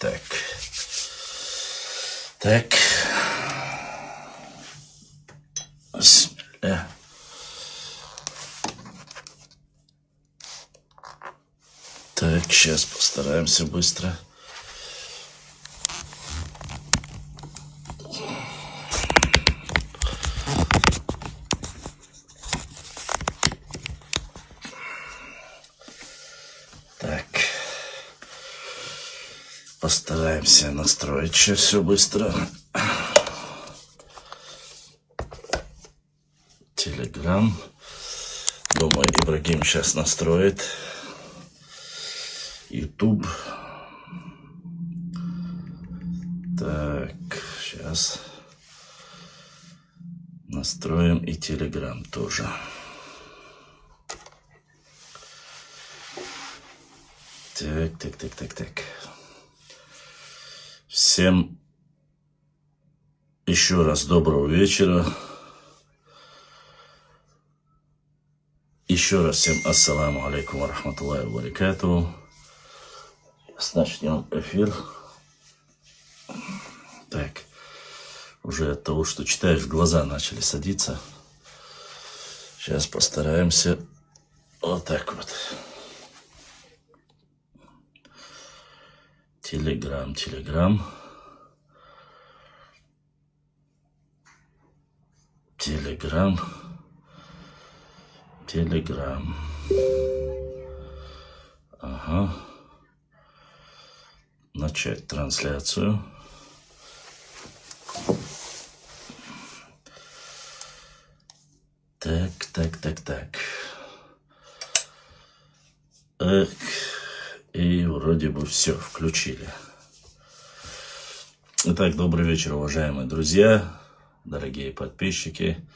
Так. Так. Так, сейчас постараемся быстро. Так. Постараемся настроить сейчас все быстро. Телеграм. Думаю, Ибрагим сейчас настроит. YouTube. Так, сейчас настроим и Telegram тоже. Так. Всем еще раз доброго вечера. Еще раз всем ассаламу алейкум ва рахматуллахи ва баракатуху. Начнем эфир. Так, уже от того, что читаешь, глаза начали садиться. Сейчас постараемся вот так вот. Телеграм. Ага. Начать трансляцию. Так. И вроде бы все включили. Итак, добрый вечер, уважаемые друзья, дорогие подписчики,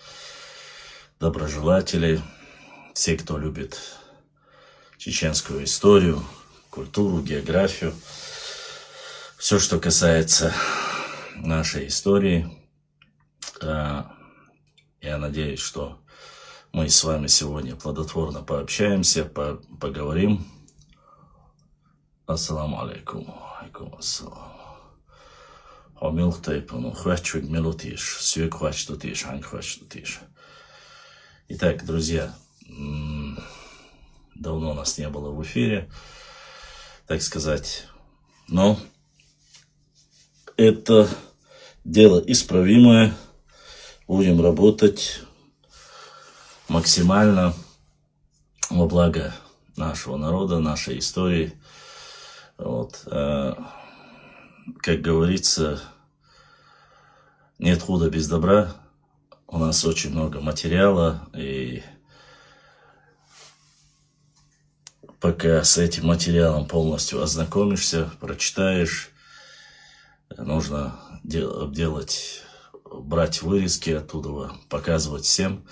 доброжелатели, все, кто любит чеченскую историю, культуру, географию. Все, что касается нашей истории, я надеюсь, что мы с вами сегодня плодотворно пообщаемся, поговорим. Ассаламу алейкум. Алейкум ассалам. Хамил тайпану, хвачу мелотиш, свек хвач тутиш, ань хвач тутиш. Итак, друзья, давно нас не было в эфире, так сказать, но это дело исправимое. Будем работать максимально во благо нашего народа, нашей истории. Вот. Как говорится, нет худа без добра. У нас очень много материала, и пока с этим материалом полностью ознакомишься, прочитаешь, нужно брать вырезки оттуда, показывать всем.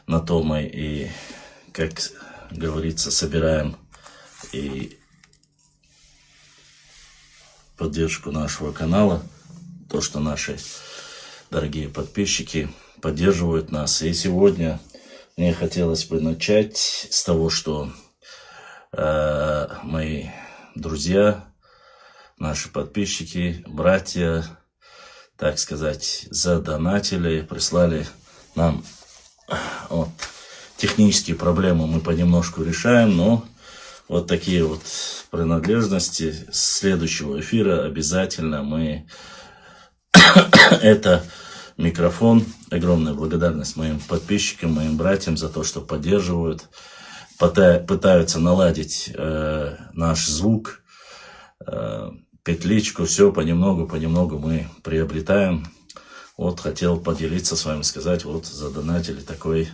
На то мы и, как говорится, собираем и поддержку нашего канала, то, что наши дорогие подписчики поддерживают нас. И сегодня мне хотелось бы начать с того, что мои друзья, наши подписчики, братья, так сказать, задонатили, прислали нам вот, технические проблемы мы понемножку решаем, но вот такие вот принадлежности с следующего эфира обязательно мы... Это микрофон. Огромная благодарность моим подписчикам, моим братьям за то, что поддерживают, пытаются наладить наш звук, петличку, все понемногу мы приобретаем. Вот хотел поделиться с вами, сказать, вот задонатили такой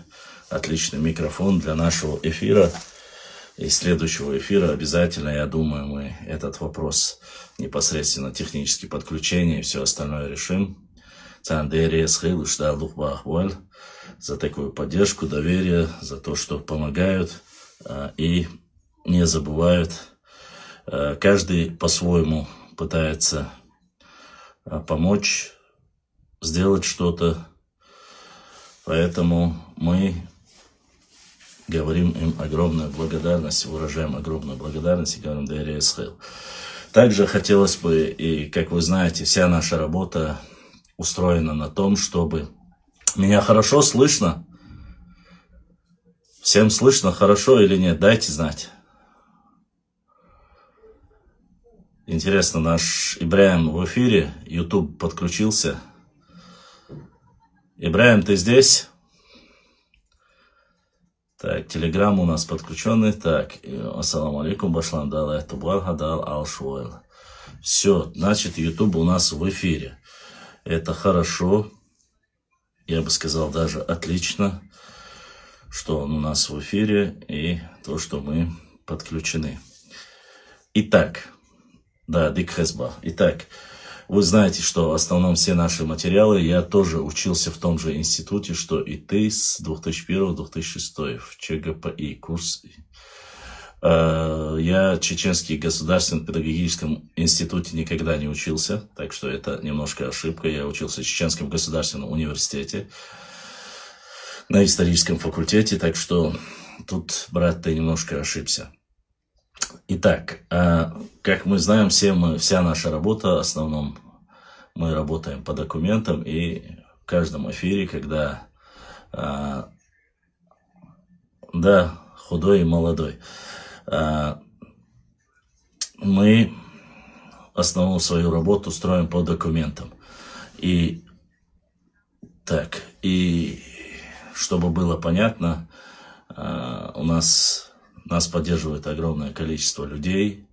отличный микрофон для нашего эфира. И следующего эфира обязательно, я думаю, мы этот вопрос непосредственно технически подключения и все остальное решим. За такую поддержку, доверие, за то, что помогают и не забывают. Каждый по-своему пытается помочь, сделать что-то. Поэтому мы говорим им огромную благодарность, выражаем огромную благодарность и говорим доверие схил. Также хотелось бы, и как вы знаете, вся наша работа устроена на том, чтобы... Меня хорошо слышно? Всем слышно хорошо или нет? Дайте знать. Интересно, наш Ибраим в эфире, YouTube подключился. Ибраим, ты здесь? Так, Телеграм у нас подключенный. Так, ассаламу алейкум, башлам дал это гадал алшуэл. Все, значит, YouTube у нас в эфире. Это хорошо. Я бы сказал, даже отлично, что он у нас в эфире и то, что мы подключены. Итак, да, Дикхезба. Итак, вы знаете, что в основном все наши материалы, я тоже учился в том же институте, что и ты с 2001-2006 в ЧГПИ курс. Я в Чеченском государственном педагогическом институте никогда не учился, так что это немножко ошибка. Я учился в Чеченском государственном университете на историческом факультете, так что тут, брат, ты немножко ошибся. Итак, как мы знаем, вся наша работа, в основном мы работаем по документам, и в каждом эфире, когда, да, худой и молодой, мы основную свою работу строим по документам. И так, и чтобы было понятно, нас поддерживает огромное количество людей,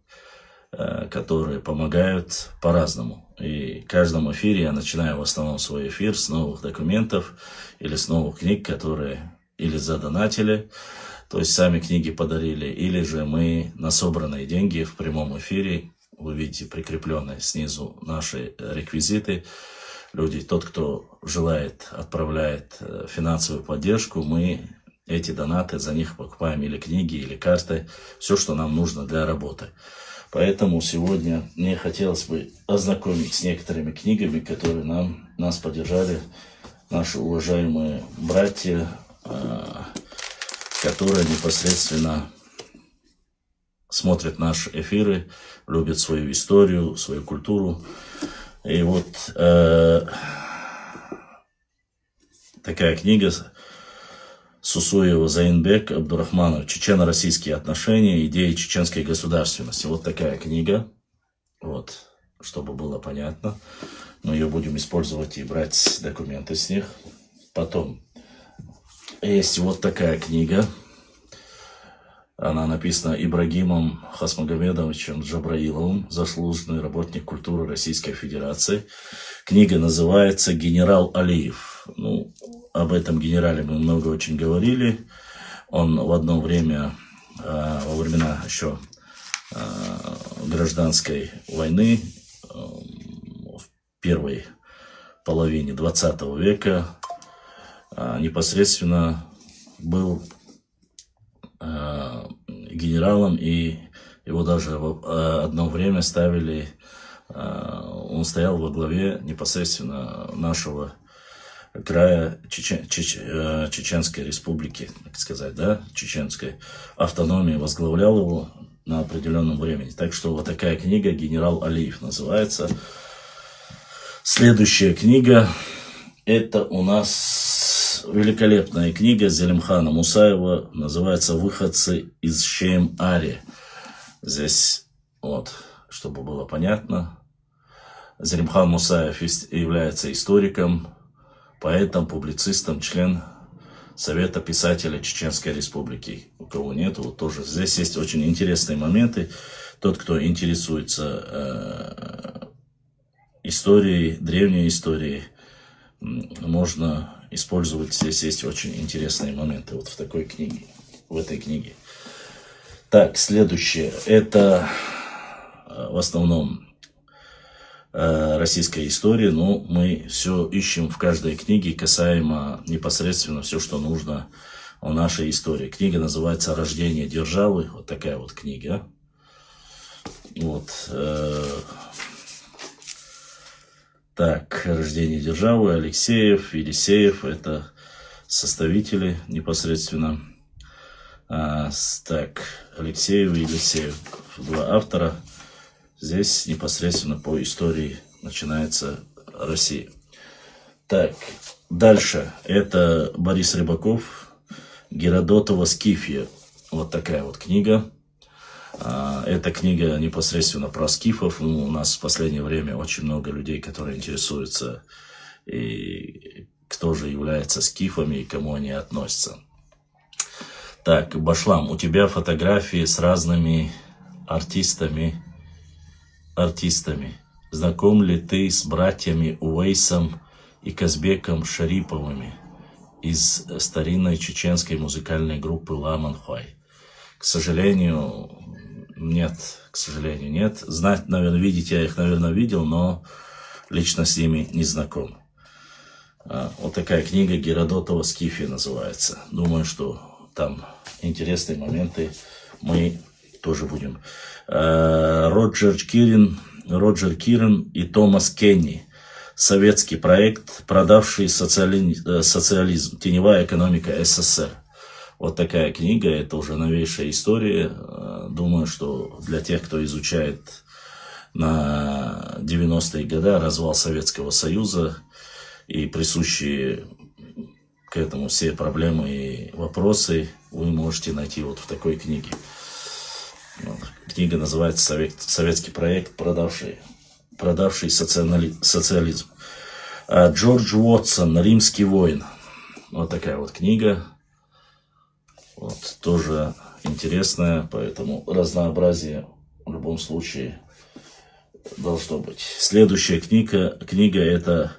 которые помогают по-разному. И в каждом эфире я начинаю в основном свой эфир с новых документов или с новых книг, которые или задонатили, то есть сами книги подарили, или же мы на собранные деньги в прямом эфире, вы видите прикрепленные снизу наши реквизиты, люди, тот, кто желает, отправляет финансовую поддержку, мы эти донаты, за них покупаем или книги, или карты, все, что нам нужно для работы. Поэтому сегодня мне хотелось бы ознакомить с некоторыми книгами, которые нас поддержали наши уважаемые братья, которые непосредственно смотрят наши эфиры, любят свою историю, свою культуру. И вот такая книга Сусуева Заинбек Абдурахманов «Чечено-российские отношения. Идеи чеченской государственности». Вот такая книга. Вот, чтобы было понятно. Мы ее будем использовать и брать документы с них. Потом есть вот такая книга. Она написана Ибрагимом Хасмагомедовичем Джабраиловым, заслуженный работник культуры Российской Федерации. Книга называется «Генерал Алиев». Ну, об этом генерале мы много очень говорили. Он в одно время, во времена еще гражданской войны, в первой половине 20 века, непосредственно был генералом, и его даже в одно время ставили, он стоял во главе непосредственно нашего края Чеченской республики, так сказать, да, чеченской автономии, возглавлял его на определенном времени. Так что вот такая книга «Генерал Алиев» называется. Следующая книга, это у нас великолепная книга Зелимхана Мусаева, называется «Выходцы из Шейм-Ари». Здесь, вот, чтобы было понятно, Зелимхан Мусаев является историком, поэтом, публицистом, член Совета писателей Чеченской Республики. У кого нет, вот тоже. Здесь есть очень интересные моменты. Тот, кто интересуется историей, древней историей, можно использовать. Здесь есть очень интересные моменты вот в такой книге, в этой книге. Так, следующее. Это в основном российская история, но мы все ищем в каждой книге касаемо непосредственно все, что нужно о нашей истории. Книга называется «Рождение державы». Вот такая вот книга. Вот. Так, «Рождение державы», Алексеев, Елисеев, это составители непосредственно. Так, Алексеев и Елисеев, два автора. Здесь непосредственно по истории начинается Россия. Так, дальше. Это Борис Рыбаков, Геродотова «Скифия». Вот такая вот книга. Эта книга непосредственно про скифов. Ну, у нас в последнее время очень много людей, которые интересуются, и кто же является скифами и к кому они относятся. Так, Башлам, у тебя фотографии с разными артистами. Знаком ли ты с братьями Увейсом и Казбеком Шариповыми из старинной чеченской музыкальной группы Ламанхай? К сожалению, нет. Знать, наверное, видеть я их, наверное, видел, но лично с ними не знаком. Вот такая книга Геродотова «Скифия» называется. Думаю, что там интересные моменты мы тоже будем. Роджер Кирин и Томас Кенни. Советский проект, продавший социализм. Теневая экономика СССР. Вот такая книга. Это уже новейшая история. Думаю, что для тех, кто изучает на 90-е годы развал Советского Союза и присущие к этому все проблемы и вопросы, вы можете найти вот в такой книге. Книга называется «Советский проект, продавший социализм». Джордж Уотсон «Римский воин». Вот такая вот книга. Вот, тоже интересная, поэтому разнообразие в любом случае должно быть. Следующая книга это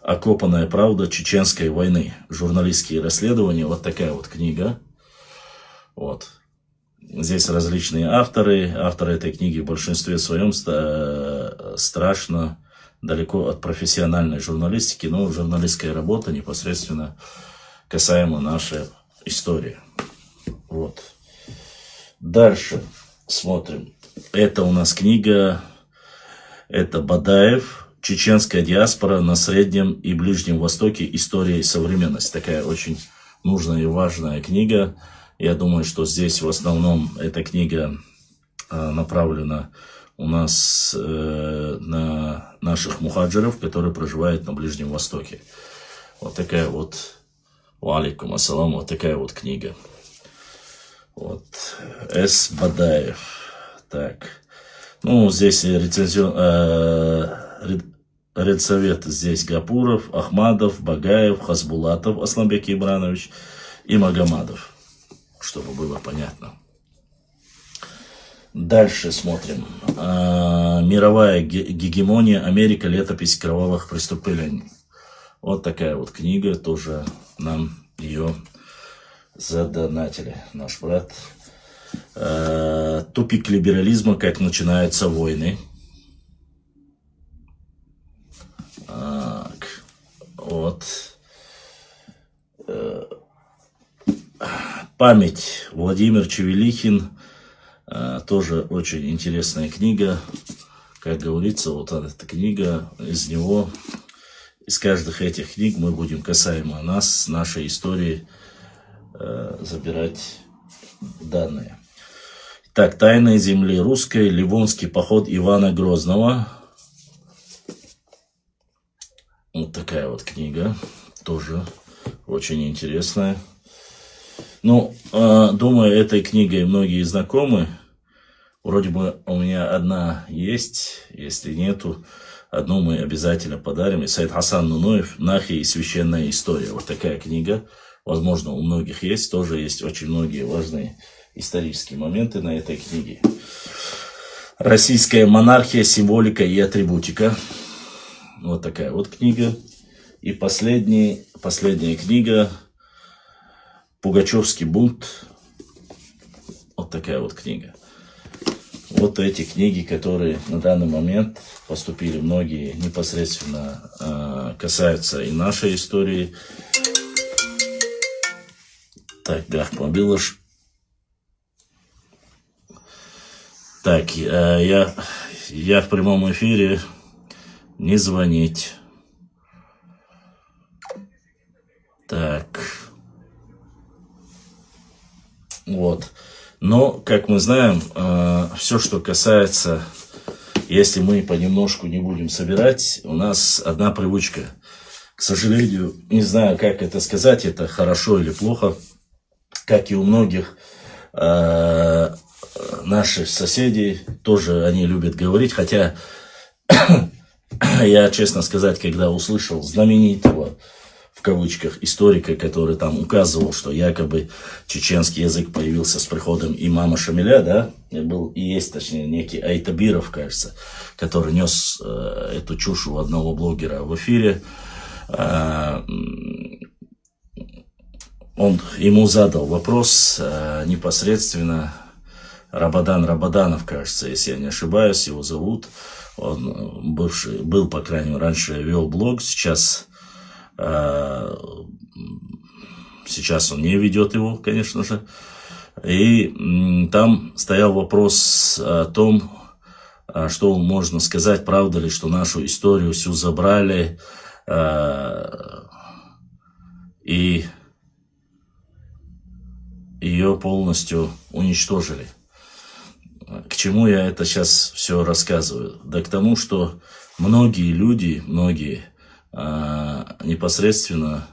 «Окопанная правда чеченской войны. Журналистские расследования». Вот такая вот книга. Вот. Здесь различные авторы. Авторы этой книги в большинстве своем страшно далеко от профессиональной журналистики, но журналистская работа непосредственно касаемо нашей истории. Вот. Дальше смотрим. Это у нас книга, это Бадаев, «Чеченская диаспора на Среднем и Ближнем Востоке. История и современность». Такая очень нужная и важная книга. Я думаю, что здесь в основном эта книга направлена у нас на наших мухаджиров, которые проживают на Ближнем Востоке. Вот такая вот, валикум ассалам, вот такая вот книга. Вот, С. Бадаев. Так, ну, здесь редсовет, здесь Гапуров, Ахмадов, Багаев, Хасбулатов, Асламбек Ибранович и Магомадов, чтобы было понятно. Дальше смотрим. Мировая гегемония, Америка, летопись кровавых преступлений. Вот такая вот книга, тоже нам ее задонатили, наш брат. Тупик либерализма, как начинаются войны. Так, вот. Память, Владимир Чевелихин. Тоже очень интересная книга. Как говорится, вот эта книга, из каждых этих книг мы будем касаемо нас, нашей истории, забирать данные. Так, «Тайны земли русской», «Ливонский поход Ивана Грозного». Вот такая вот книга, тоже очень интересная. Ну, думаю, этой книгой многие знакомы. Вроде бы у меня одна есть, если нету, одну мы обязательно подарим. И Саид Хасан Нунуев «Нахи и священная история». Вот такая книга. Возможно, у многих есть. Тоже есть очень многие важные исторические моменты на этой книге. «Российская монархия, символика и атрибутика». Вот такая вот книга. И последняя книга «Пугачевский бунт». Вот такая вот книга. Вот эти книги, которые на данный момент поступили, многие непосредственно касаются и нашей истории. Так, Бяхмобилыш. Так, я в прямом эфире. Не звонить. Так. Вот. Но, как мы знаем, все, что касается если мы понемножку не будем собирать, у нас одна привычка. К сожалению, не знаю, как это сказать, это хорошо или плохо, как и у многих наших соседей, тоже они любят говорить, хотя я, честно сказать, когда услышал знаменитого, в кавычках, историка, который там указывал, что якобы чеченский язык появился с приходом имама Шамиля, да, был и есть, точнее, некий Айтабиров, кажется, который нес эту чушь у одного блогера в эфире. Он ему задал вопрос непосредственно, Рабадан Рабаданов, кажется, если я не ошибаюсь, его зовут. Он был, по крайней мере, раньше вел блог, сейчас он не ведет его, конечно же. И там стоял вопрос о том, что можно сказать, правда ли, что нашу историю всю забрали и ее полностью уничтожили. К чему я это сейчас все рассказываю? Да к тому, что многие люди, непосредственно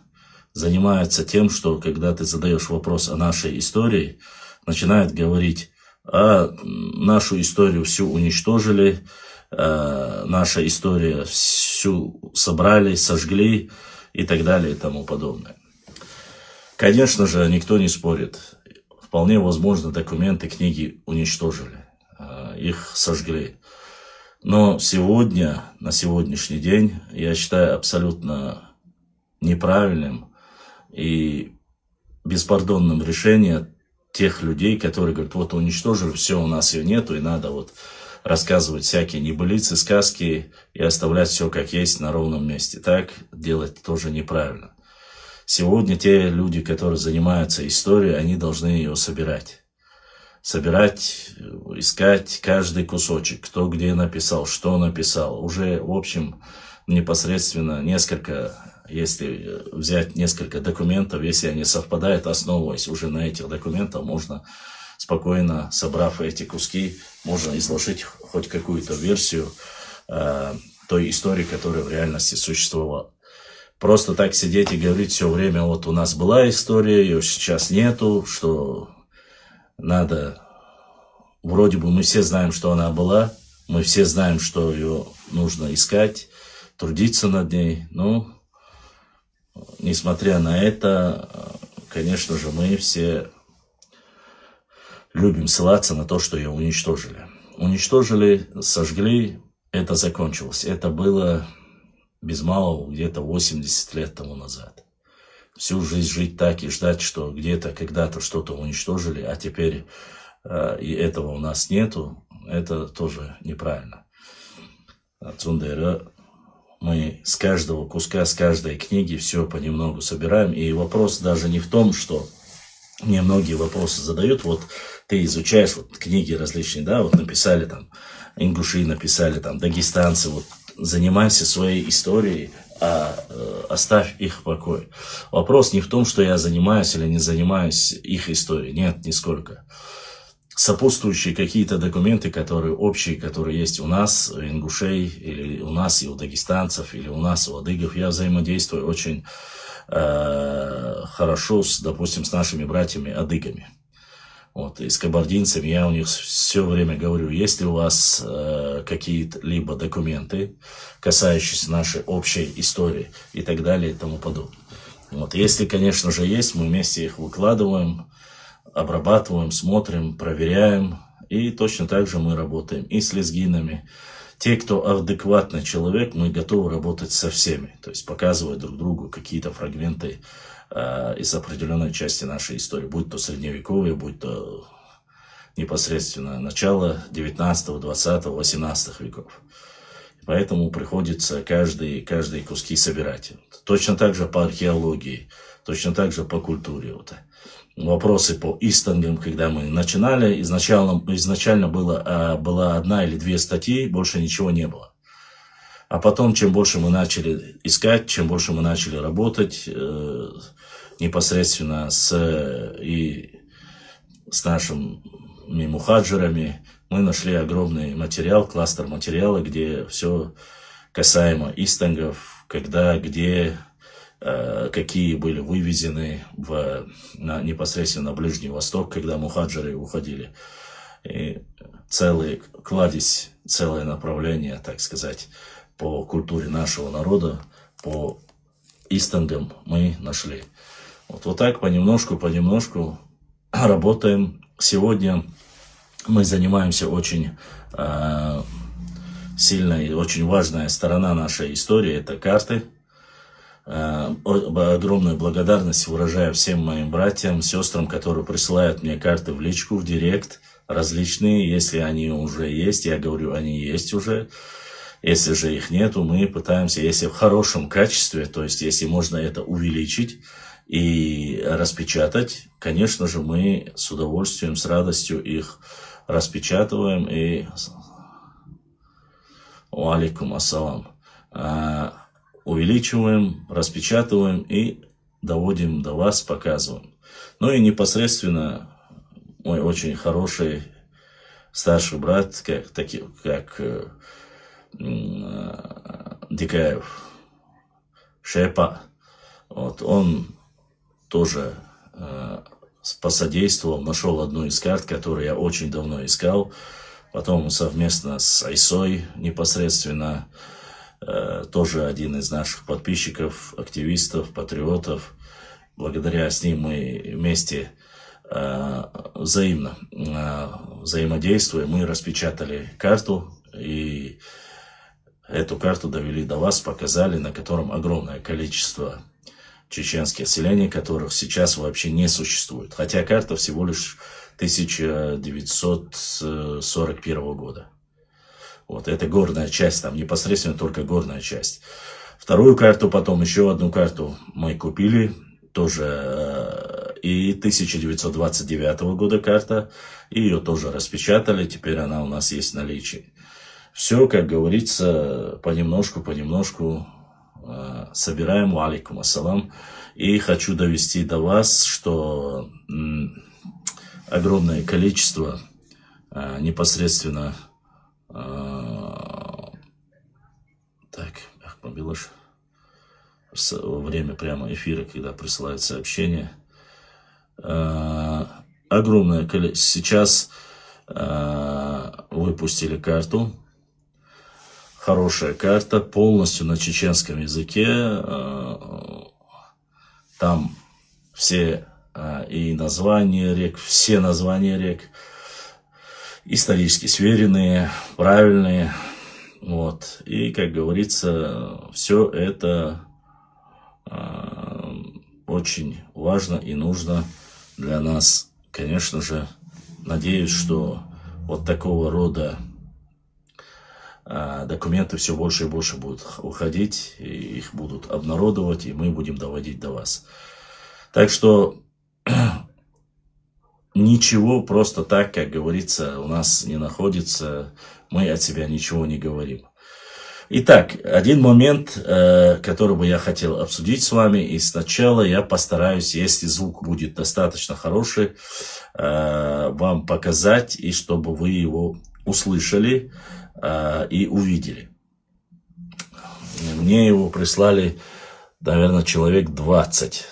занимаются тем, что когда ты задаешь вопрос о нашей истории, начинают говорить, нашу историю всю уничтожили, наша история всю собрали, сожгли и так далее и тому подобное. Конечно же, никто не спорит. Вполне возможно, документы, книги уничтожили, их сожгли. Но сегодня, на сегодняшний день, я считаю абсолютно неправильным и беспардонным решение тех людей, которые говорят, вот уничтожили, все, у нас ее нету, и надо вот рассказывать всякие небылицы, сказки и оставлять все как есть на ровном месте. Так делать тоже неправильно. Сегодня те люди, которые занимаются историей, они должны ее собирать. Собирать, искать каждый кусочек, кто где написал, что написал. Уже, в общем, непосредственно если взять несколько документов, если они совпадают, основываясь уже на этих документах, можно спокойно, собрав эти куски, можно изложить хоть какую-то версию той истории, которая в реальности существовала. Просто так сидеть и говорить все время, вот у нас была история, ее сейчас нету, что надо, вроде бы мы все знаем, что она была, мы все знаем, что ее нужно искать, трудиться над ней, но, несмотря на это, конечно же, мы все любим ссылаться на то, что ее уничтожили. Уничтожили, сожгли, это закончилось. Это было без малого где-то 80 лет тому назад. Всю жизнь жить так и ждать, что где-то, когда-то что-то уничтожили, а теперь и этого у нас нету, это тоже неправильно. Мы с каждого куска, с каждой книги все понемногу собираем. И вопрос даже не в том, что мне многие вопросы задают. Вот ты изучаешь вот, книги различные, да, вот написали там, ингуши написали там, дагестанцы, вот занимайся своей историей, оставь их в покое. Вопрос не в том, что я занимаюсь или не занимаюсь их историей. Нет, нисколько. Сопутствующие какие-то документы, которые общие, которые есть у нас, у ингушей, или у нас и у дагестанцев, или у нас у адыгов, я взаимодействую очень хорошо, допустим, с нашими братьями-адыгами. Вот, и с кабардинцами я у них все время говорю, есть ли у вас какие-либо документы, касающиеся нашей общей истории и так далее и тому подобное. Вот, если, конечно же, есть, мы вместе их выкладываем, обрабатываем, смотрим, проверяем. И точно так же мы работаем и с лезгинами. Те, кто адекватный человек, мы готовы работать со всеми. То есть показывать друг другу какие-то фрагменты из определенной части нашей истории, будь то средневековье, будь то непосредственно начало 19, 20, 18 веков. Поэтому приходится каждые куски собирать. Точно так же по археологии, точно так же по культуре. Вот. Вопросы по истангам, когда мы начинали, изначально была одна или две статьи, больше ничего не было. А потом, чем больше мы начали искать, чем больше мы начали работать непосредственно с нашим мухаджирами. Мы нашли огромный материал, кластер материала, где все касаемо истангов, когда, где, какие были вывезены непосредственно на Ближний Восток, когда мухаджиры уходили. И целый кладезь, целое направление, так сказать, по культуре нашего народа, по истангам мы нашли. Вот так понемножку работаем. Сегодня мы занимаемся очень сильной, очень важная сторона нашей истории, это карты. Огромную благодарность выражаю всем моим братьям, сестрам, которые присылают мне карты в личку, в директ, различные. Если они уже есть, я говорю, они есть уже. Если же их нету, мы пытаемся, если в хорошем качестве, то есть если можно это увеличить и распечатать, конечно же, мы с удовольствием, с радостью их распечатываем и... Алейкум ассалам. Увеличиваем, распечатываем и доводим до вас, показываем. Ну и непосредственно мой очень хороший старший брат, как Дикаев Шепа, вот, он тоже посодействовал, нашел одну из карт, которую я очень давно искал. Потом совместно с Айсой непосредственно, тоже один из наших подписчиков, активистов, патриотов. Благодаря с ним мы вместе взаимодействуем. Мы распечатали карту и эту карту довели до вас, показали, на котором огромное количество чеченских селений, которых сейчас вообще не существует. Хотя карта всего лишь 1941 года. Вот, это горная часть, там непосредственно только горная часть. Вторую карту, потом еще одну карту мы купили, тоже и 1929 года карта, и ее тоже распечатали, теперь она у нас есть в наличии. Все, как говорится, понемножку собираем. Алейкум ассалам. И хочу довести до вас, что огромное количество непосредственно время прямо эфира, когда присылают сообщения. Огромное количество. Сейчас выпустили карту. Хорошая карта, полностью на чеченском языке. Там все и названия рек, все названия рек исторически сверенные, правильные. Вот. И, как говорится, все это очень важно и нужно для нас. Конечно же, надеюсь, что вот такого рода документы все больше и больше будут уходить, и их будут обнародовать, и мы будем доводить до вас. Так что ничего просто так, как говорится, у нас не находится, мы от себя ничего не говорим. Итак, один момент, который бы я хотел обсудить с вами, и сначала я постараюсь, если звук будет достаточно хороший, вам показать, и чтобы вы его услышали и увидели. Мне его прислали, наверное, человек 20.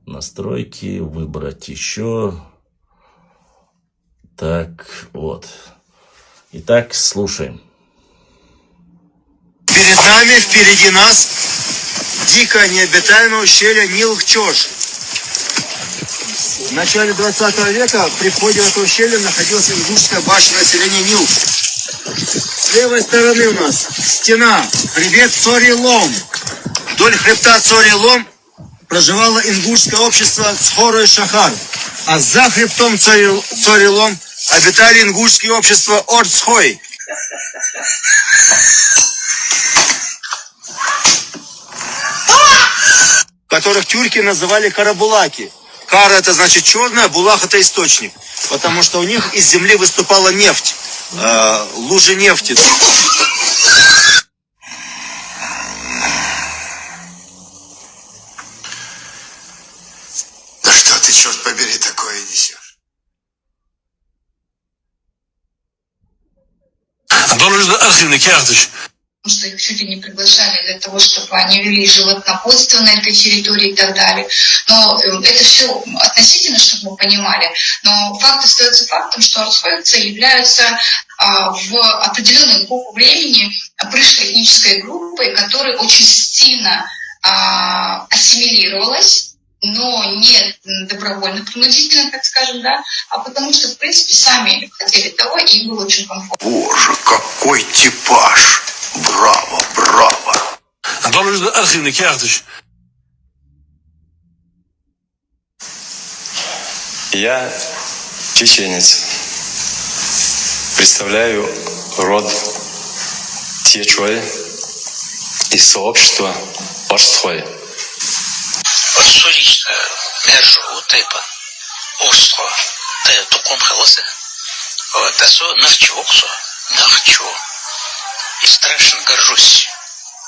Настройки, выбрать еще. Так, вот. Итак, слушаем. Перед нами, впереди нас, дикое необитаемое ущелье Нил-Чож. В начале 20 века при входе в это ущелье находилась ингушская башня населения Нил. С левой стороны у нас стена, хребет Цори-Лом. Вдоль хребта Цори-Лом проживало ингушское общество Цхоро-Шахар, а за хребтом Цори-Лом обитали ингушские общества Орцхой. Которых тюрки называли карабулаки. Кара — это значит черная, булах — это источник. Потому что у них из земли выступала нефть, лужи нефти. Да что ты, черт побери, такое несешь? архивный карточек. Что их чуть ли не приглашали для того, чтобы они вели животноводство на этой территории и так далее. Но это все относительно, чтобы мы понимали. Но факт остается фактом, что ордхойцы являются в определенную эпоху времени пришлой этнической группой, которая очень сильно ассимилировалась, но не добровольно, принудительно, так скажем, да, а потому что, в принципе, сами хотели того, и им было очень комфортно. Боже, какой типаж! Браво, браво! Dan is de archivный карточек. Я чеченец. Представляю род Течуэль из сообщества Орстхой. Орстхойличта мержу тайпа Орстхо тая тукум халасы. Тасо нахчоксо нахчо. И страшно горжусь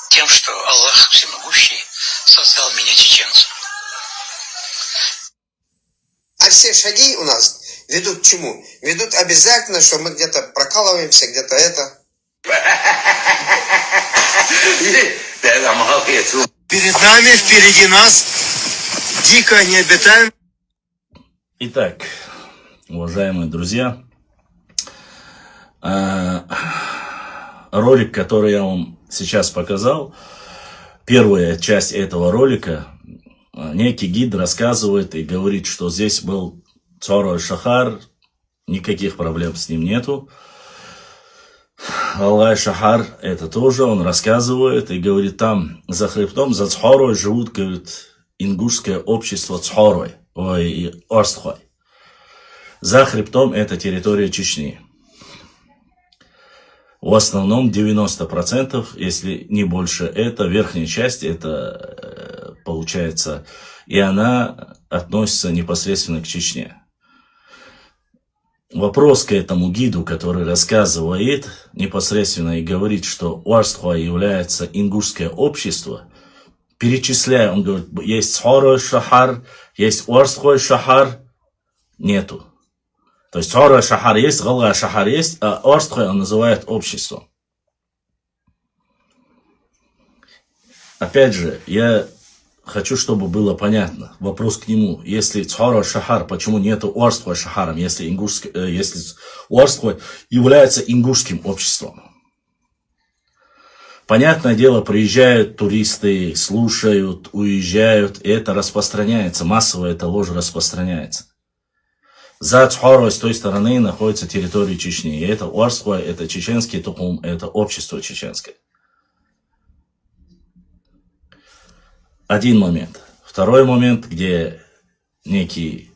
тем, что Аллах Всемогущий создал меня чеченцем. А все шаги у нас ведут к чему? Ведут обязательно, что мы где-то прокалываемся, где-то это. Перед нами, впереди нас, дикая необитаемая. Итак, уважаемые друзья, ролик, который я вам сейчас показал, первая часть этого ролика, некий гид рассказывает и говорит, что здесь был Цорой Шахар, никаких проблем с ним нету. Аллай Шахар, это тоже он рассказывает и говорит, там за хребтом, за Цхорой живут, говорит, ингушское общество Цхорой, ой, Орстхой. За хребтом это территория Чечни. В основном 90%, если не больше, это верхняя часть, это получается, и она относится непосредственно к Чечне. Вопрос к этому гиду, который рассказывает непосредственно и говорит, что Орстхой является ингушское общество, перечисляя, он говорит, есть Цхорой Шахар, есть Орстхой Шахар, нету. То есть Цхорой Шахар есть, Галай Шахар есть, а Орстхой он называет обществом. Опять же, я хочу, чтобы было понятно. Вопрос к нему. Если Цхорой Шахар, почему нету Орстхой Шахаром, если Орстхой является ингушским обществом? Понятное дело, приезжают туристы, слушают, уезжают, и это распространяется, массово эта ложь распространяется. За Цхорой с той стороны находится территория Чечни. И это Орстхой, это чеченский тукум, это общество чеченское. Один момент. Второй момент, где некий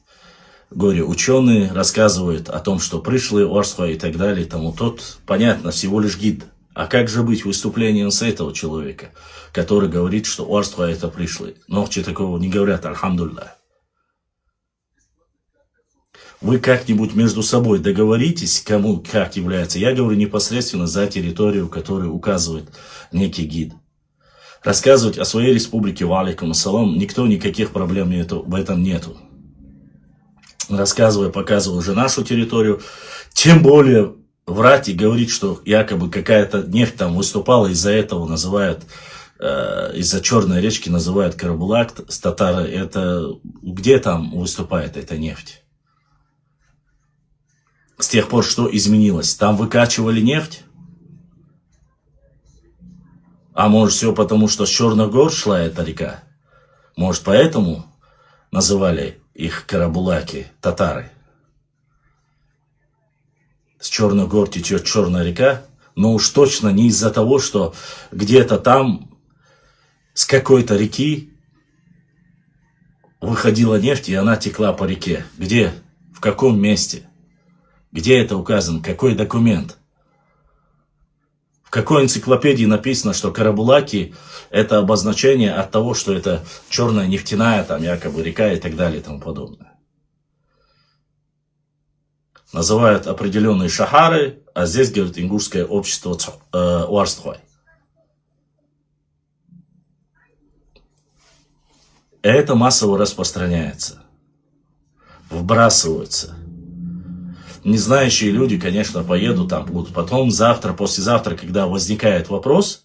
горе-ученый рассказывает о том, что пришлый Орстхой и так далее, тому тот, понятно, всего лишь гид. А как же быть выступлением с этого человека, который говорит, что Орстхой это пришлый? Ногчи такого не говорят, альхамдулилля. Вы как-нибудь между собой договоритесь, кому как является. Я говорю непосредственно за территорию, которую указывает некий гид. Рассказывать о своей республике, валейкум ассалам, никто никаких проблем в этом нету. Рассказывая, показывая уже нашу территорию, тем более врать и говорить, что якобы какая-то нефть там выступала, из-за этого называют, из-за Черной речки называют Карабулак, татары, это где там выступает эта нефть? С тех пор что изменилось? Там выкачивали нефть? А может все потому, что с Черных гор шла эта река? Может поэтому называли их Карабулаки, татары? С Черных гор течет Черная река? Но уж точно не из-за того, что где-то там с какой-то реки выходила нефть, и она текла по реке. Где? В каком месте? Где это указано? Какой документ? В какой энциклопедии написано, что Карабулаки это обозначение от того, что это черная нефтяная там якобы река и так далее и тому подобное? Называют определенные шахары, а здесь, говорит, ингушское общество Орстхой. Это массово распространяется, вбрасывается. Не знающие люди, конечно, поедут там, будут. Потом завтра, послезавтра, когда возникает вопрос,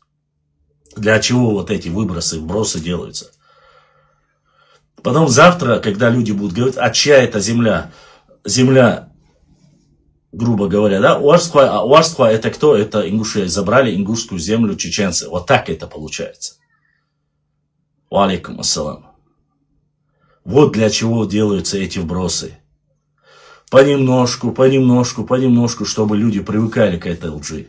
для чего вот эти вбросы делаются. Потом завтра, когда люди будут говорить, а чья это земля? Земля, грубо говоря, да, Уарская, а Уарская это кто? Это ингуши, забрали ингушскую землю чеченцы. Вот так это получается. Ва алейкум ассалам. Вот для чего делаются эти вбросы. Понемножку, чтобы люди привыкали к этой лжи.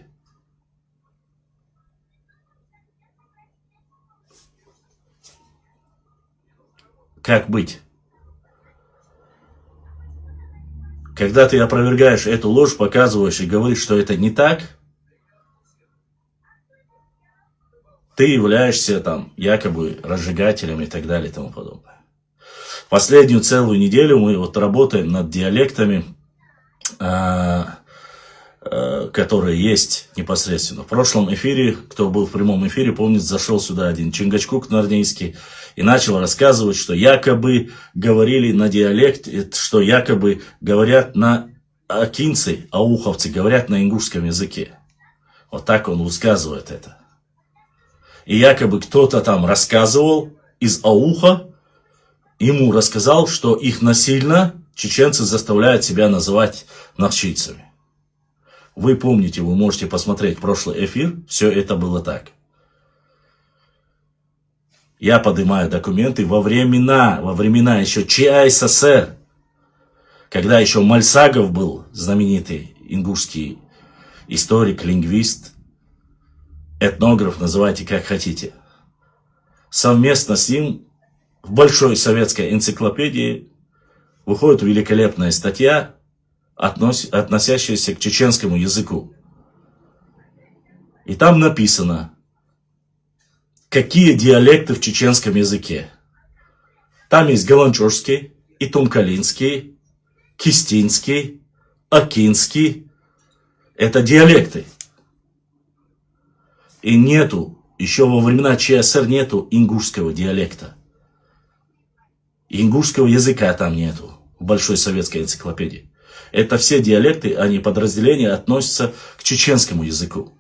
Как быть? Когда ты опровергаешь эту ложь, показываешь и говоришь, что это не так, ты являешься там якобы разжигателем и так далее и тому подобное. Последнюю целую неделю мы вот работаем над диалектами, которые есть непосредственно. В прошлом эфире, кто был в прямом эфире, помнит, зашел сюда один Чингачгук Нарнейский и начал рассказывать, что якобы говорили на диалекте, что якобы говорят на акинцы, ауховцы говорят на ингушском языке. Вот так он высказывает это. И якобы кто-то там рассказывал из ауха, ему рассказал, что их насильно чеченцы заставляют себя называть нахчийцами. Вы помните, вы можете посмотреть прошлый эфир, все это было так. Я поднимаю документы во времена еще ЧССР, когда еще Мальсагов был, знаменитый ингушский историк, лингвист, этнограф, называйте как хотите. Совместно с ним в большой советской энциклопедии выходит великолепная статья, относящаяся к чеченскому языку. И там написано, какие диалекты в чеченском языке. Там есть галанчожский, итумкалинский, кистинский, акинский. Это диалекты. И нету, еще во времена ЧССР нету ингушского диалекта. Ингушского языка там нету в большой советской энциклопедии. Это все диалекты, они подразделения относятся к чеченскому языку.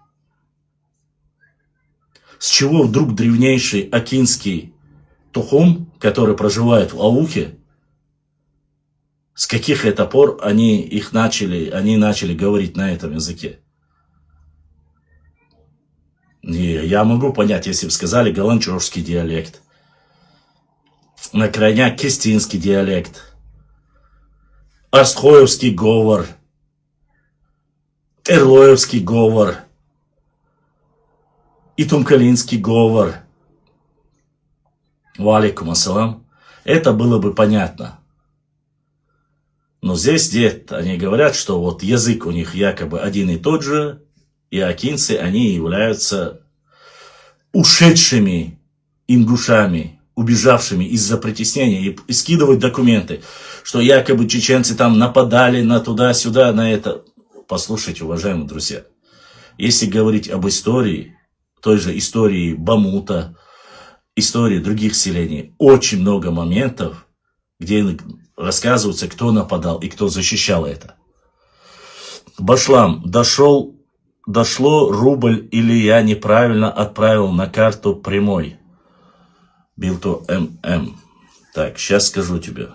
С чего вдруг древнейший акинский тухум, который проживает в Аухе, с каких это пор они начали говорить на этом языке? Я могу понять, если бы сказали галанчожский диалект, на крайняк кистинский диалект, Арстхоевский говор, Эрлоевский говор, Итумкалинский говор. Ва алейкум ассалам. Это было бы понятно. Но здесь они говорят, что вот язык у них якобы один и тот же, и акинцы, они являются ушедшими ингушами, убежавшими из-за притеснения, и скидывают документы, что якобы чеченцы там нападали на туда-сюда, на это. Послушайте, уважаемые друзья, если говорить об истории, той же истории Бамута, истории других селений, очень много моментов, где рассказывается, кто нападал и кто защищал это. Башлам, дошло рубль или я неправильно отправил на карту прямой? Билто ММ. Так, сейчас скажу тебе.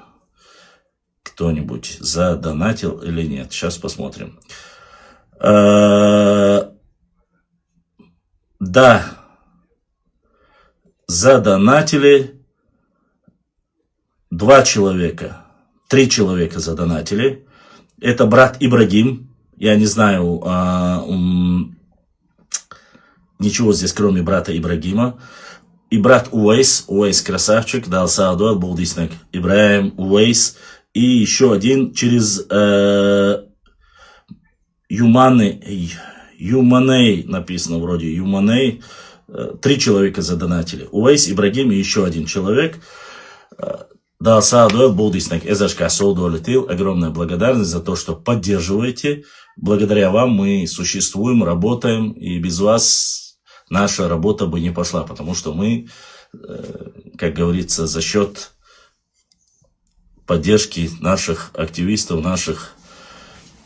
Кто-нибудь задонатил или нет? Сейчас посмотрим. Да. Задонатили 2 человека. 3 человека задонатили. Это брат Ибрагим. Я не знаю ничего здесь, кроме брата Ибрагима. И брат Уэйс. Уэйс красавчик. Дал саадуат, был диснек. Ибраим, Уэйс. И еще один через Юманей, написано вроде Юманей. 3 человека задонатили. Уэйс, Ибрагим и еще один человек. Да, саадуат, был диснек. Эзашка солду летил. Огромная благодарность за то, что поддерживаете. Благодаря вам мы существуем, работаем. И без вас наша работа бы не пошла. Потому что мы, как говорится, за счет поддержки наших активистов, наших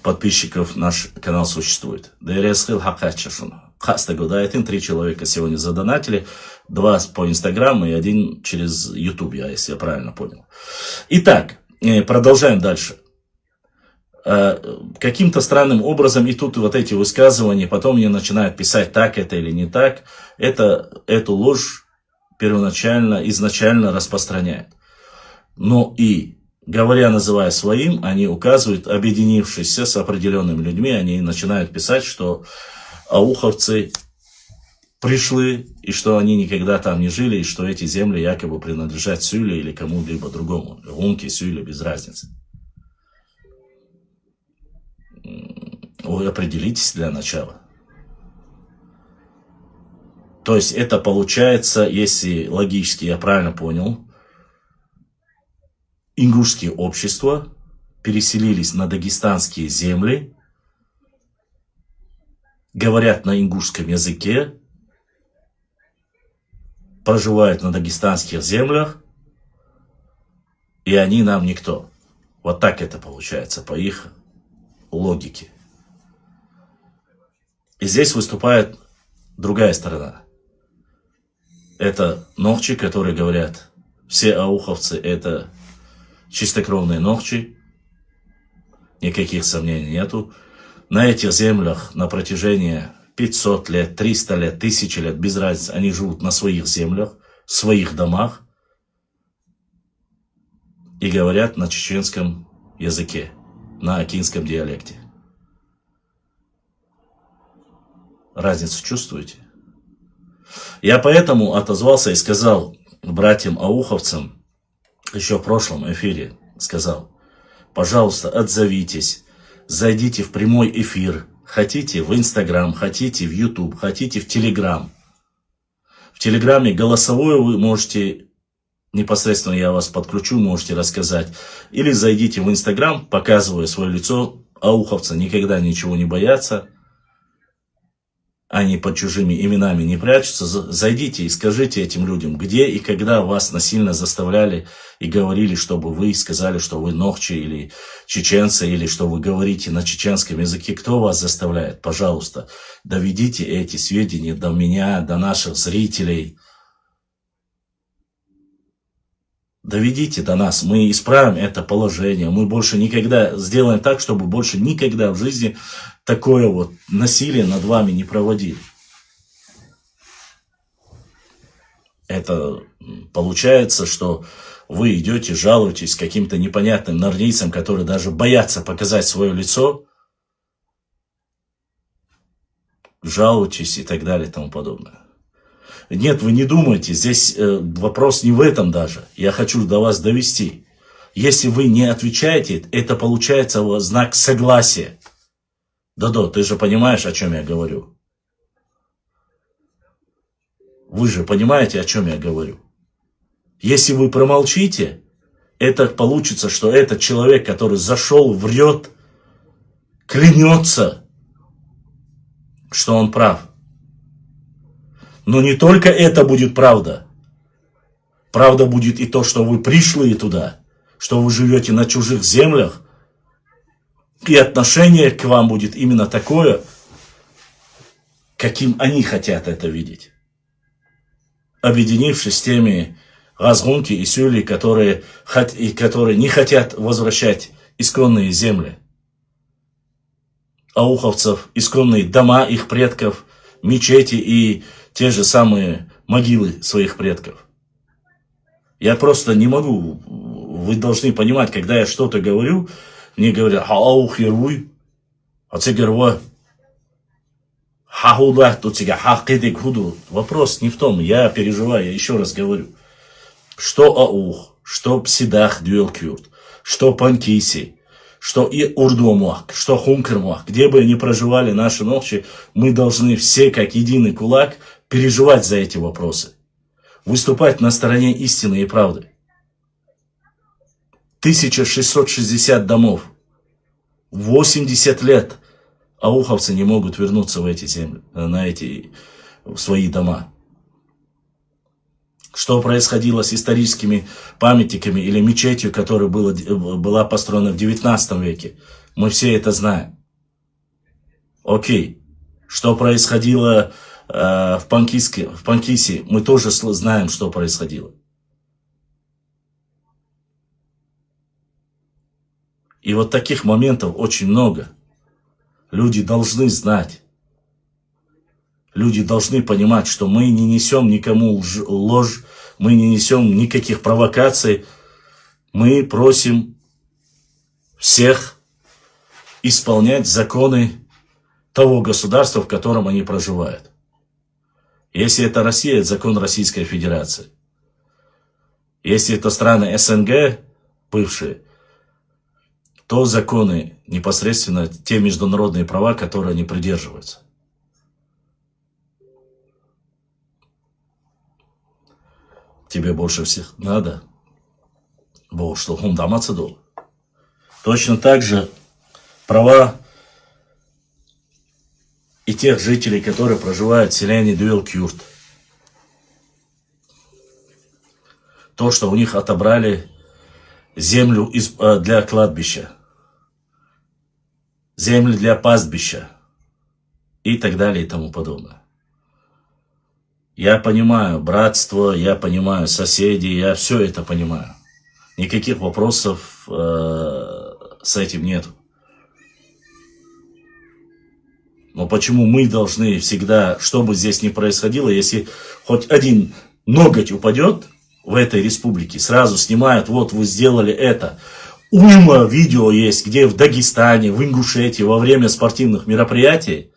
подписчиков наш канал существует. Дересхил Хакачашун. Хастагудайтин, 3 человека сегодня задонатили, 2 по Инстаграму и 1 через YouTube, если я правильно понял. Итак, продолжаем дальше. Каким-то странным образом и тут вот эти высказывания, потом мне начинают писать, так это или не так, эту ложь изначально распространяют. Но и говоря, называя своим, они указывают, объединившись с определенными людьми, они начинают писать, что ауховцы пришли, и что они никогда там не жили, и что эти земли якобы принадлежат Сюле или кому-либо другому. Гунке, Сюле, без разницы. Вы определитесь для начала. То есть это получается, если логически я правильно понял, ингушские общества переселились на дагестанские земли, говорят на ингушском языке, проживают на дагестанских землях, и они нам никто. Вот так это получается по их логике. И здесь выступает другая сторона. Это нохчи, которые говорят, все ауховцы это чистокровные нохчи, никаких сомнений нету. На этих землях на протяжении 500 лет, 300 лет, 1000 лет, без разницы, они живут на своих землях, в своих домах и говорят на чеченском языке, на акинском диалекте. Разницу чувствуете? Я поэтому отозвался и сказал братьям-ауховцам, еще в прошлом эфире сказал, пожалуйста, отзовитесь, зайдите в прямой эфир, хотите в Инстаграм, хотите в Ютуб, хотите в Телеграм. В Телеграме голосовое вы можете, непосредственно я вас подключу, можете рассказать. Или зайдите в Инстаграм, показывая свое лицо, ауховцы никогда ничего не боятся. Они под чужими именами не прячутся. Зайдите и скажите этим людям, где и когда вас насильно заставляли и говорили, чтобы вы сказали, что вы нохчи или чеченцы, или что вы говорите на чеченском языке. Кто вас заставляет? Пожалуйста, доведите эти сведения до меня, до наших зрителей. Доведите до нас. Мы исправим это положение. Мы больше никогда сделаем так, чтобы больше никогда в жизни такое вот насилие над вами не проводили. Это получается, что вы идете, жалуетесь каким-то непонятным норнийцам, которые даже боятся показать свое лицо, жалуетесь и так далее и тому подобное. Нет, вы не думайте, здесь вопрос не в этом даже. Я хочу до вас довести. Если вы не отвечаете, это получается знак согласия. Додо, ты же понимаешь, о чем я говорю? Вы же понимаете, о чем я говорю? Если вы промолчите, это получится, что этот человек, который зашел, врет, клянется, что он прав. Но не только это будет правда. Правда будет и то, что вы пришли туда, что вы живете на чужих землях, и отношение к вам будет именно такое, каким они хотят это видеть. Объединившись с теми Газгунки и Сюли, которые не хотят возвращать исконные земли, ауховцев, исконные дома их предков, мечети и те же самые могилы своих предков. Я просто не могу, вы должны понимать, когда я что-то говорю, мне говорят, хаухируй, ацигерва, хахудах, туцига, хакидик худу. Вопрос не в том, я переживаю, я еще раз говорю. Что аух, что псидах дюэлкюрт, что панкиси, что и урдуамуак, что хункермуак, где бы ни проживали наши нохчи, мы должны все, как единый кулак, переживать за эти вопросы. Выступать на стороне истины и правды. 1660 домов. 80 лет ауховцы не могут вернуться в эти земли, в свои дома. Что происходило с историческими памятниками или мечетью, которая была построена в 19 веке? Мы все это знаем. Окей. Что происходило в Панкисе, мы тоже знаем, что происходило. И вот таких моментов очень много. Люди должны знать. Люди должны понимать, что мы не несем никому ложь, мы не несем никаких провокаций. Мы просим всех исполнять законы того государства, в котором они проживают. Если это Россия, это закон Российской Федерации. Если это страны СНГ, бывшие, то законы непосредственно те международные права, которые они придерживаются. Тебе больше всех надо, Бог, что хумдаматься дол. Точно так же права и тех жителей, которые проживают в селении Дуэль-Кюрт. То, что у них отобрали землю для кладбища, землю для пастбища и так далее и тому подобное. Я понимаю братство, я понимаю соседей, я все это понимаю. Никаких вопросов с этим нет. Но почему мы должны всегда, что бы здесь ни происходило, если хоть один ноготь упадет в этой республике, сразу снимают, вот вы сделали это. Уйма видео есть, где в Дагестане, в Ингушетии во время спортивных мероприятий,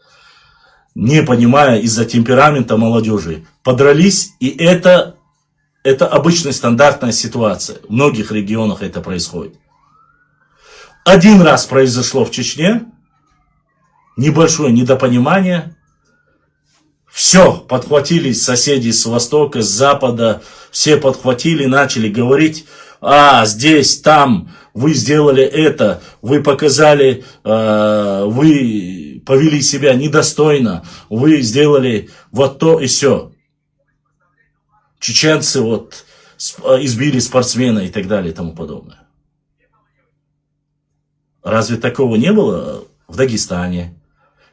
не понимая из-за темперамента молодежи, подрались, и это обычная стандартная ситуация. В многих регионах это происходит. Один раз произошло в Чечне, небольшое недопонимание, все, подхватили соседи с востока, с запада, все подхватили, начали говорить, здесь, там, вы сделали это, вы показали, вы повели себя недостойно, вы сделали вот то и сё. Чеченцы вот избили спортсмена и так далее и тому подобное. Разве такого не было в Дагестане?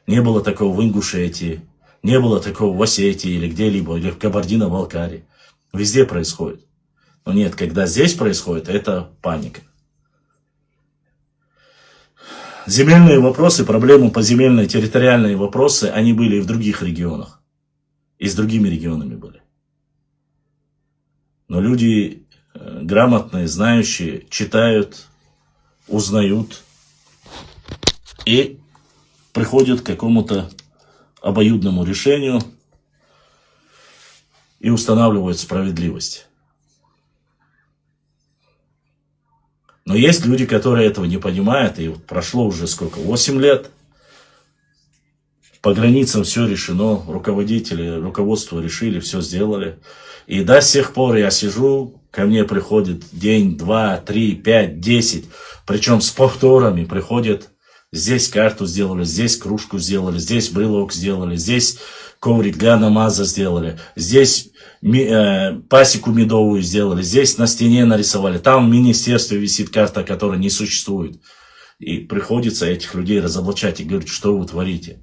Не было такого в Ингушетии? Не было такого в Осетии или где-либо, или в Кабардино-Балкарии? Везде происходит. Но нет, когда здесь происходит, это паника. Земельные вопросы, проблемы поземельные, территориальные вопросы, они были и в других регионах. И с другими регионами были. Но люди грамотные, знающие, читают, узнают и приходят к какому-то обоюдному решению и устанавливают справедливость. Но есть люди, которые этого не понимают, и вот прошло уже сколько, 8 лет, по границам все решено, руководители, руководство решили, все сделали. И до сих пор я сижу, ко мне приходит день, 2, 3, 5, 10, причем с повторами приходят, здесь карту сделали, здесь кружку сделали, здесь брелок сделали, здесь коврик для намаза сделали, здесь пасеку медовую сделали, здесь на стене нарисовали, там в министерстве висит карта, которая не существует. И приходится этих людей разоблачать и говорить, что вы творите,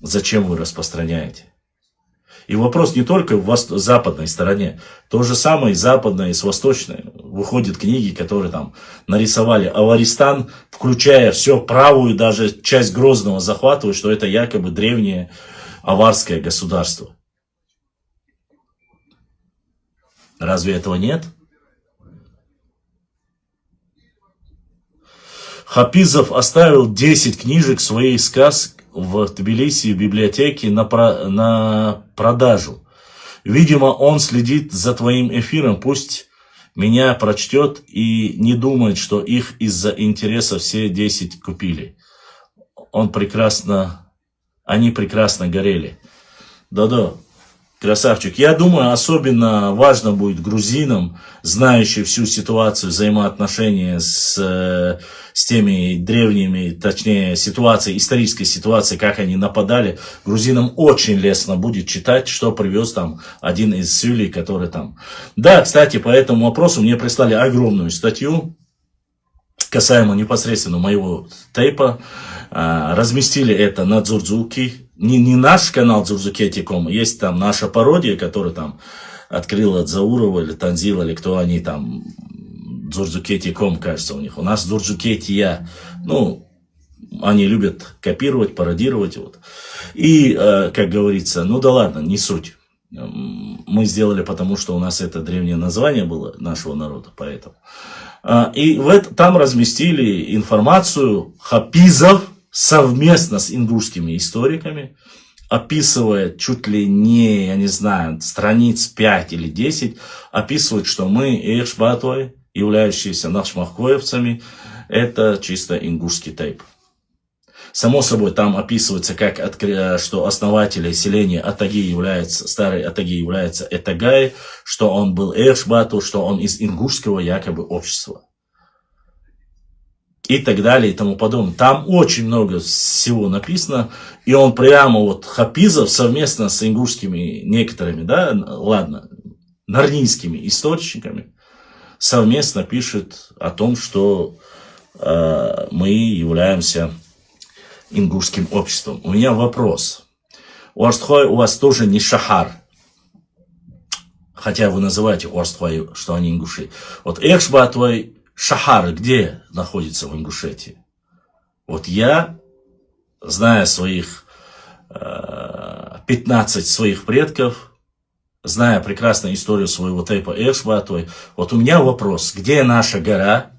зачем вы распространяете. И вопрос не только в западной стороне, то же самое и западной, и с восточной. Выходят книги, которые там нарисовали Аваристан, включая все правую, даже часть Грозного захватывают, что это якобы древнее аварское государство. Разве этого нет? Хапизов оставил 10 книжек своих сказок в Тбилиси в библиотеке на продажу. Видимо, он следит за твоим эфиром, пусть меня прочтет и не думает, что их из-за интереса все 10 купили. Они прекрасно горели. Да-да, красавчик. Я думаю, особенно важно будет грузинам, знающим всю ситуацию взаимоотношения с теми древними, точнее, исторической ситуации, как они нападали. Грузинам очень лестно будет читать, что привез там один из сюлей, который там. Да, кстати, по этому вопросу мне прислали огромную статью. касаемо непосредственно моего тейпа, разместили это на Дзурдзуки. Не наш канал Дзурдзукети.ком, есть там наша пародия, которая там открыла Заурова или Танзила, или кто они там, Дзурдзукети.ком, кажется, у них. У нас Дзурдзукетия, ну, они любят копировать, пародировать. Вот. И, как говорится, ну да ладно, не суть. Мы сделали, потому что у нас это древнее название было нашего народа, поэтому. И там разместили информацию хапизов совместно с ингушскими историками, описывая чуть ли не, я не знаю, страниц 5 или 10, описывают, что мы, Эшбатой, являющиеся нашмахкоевцами, это чисто ингушский тейп. Само собой, там описывается, что основателем селения Атаги является, старый Атаги является Этагай, что он был Эшбату, что он из ингушского якобы общества. И так далее, и тому подобное. Там очень много всего написано, и он прямо вот хапизов совместно с ингушскими некоторыми, да, ладно, нарнийскими источниками совместно пишет о том, что мы являемся ингушским обществом. У меня вопрос. Уарстхой у вас тоже не шахар. Хотя вы называете Уарстхой, что они ингуши. Вот Эшбатвой шахар где находится в Ингушетии? Вот я, зная своих 15 своих предков, зная прекрасную историю своего тейпа Эшбатвой, вот у меня вопрос. Где наша гора?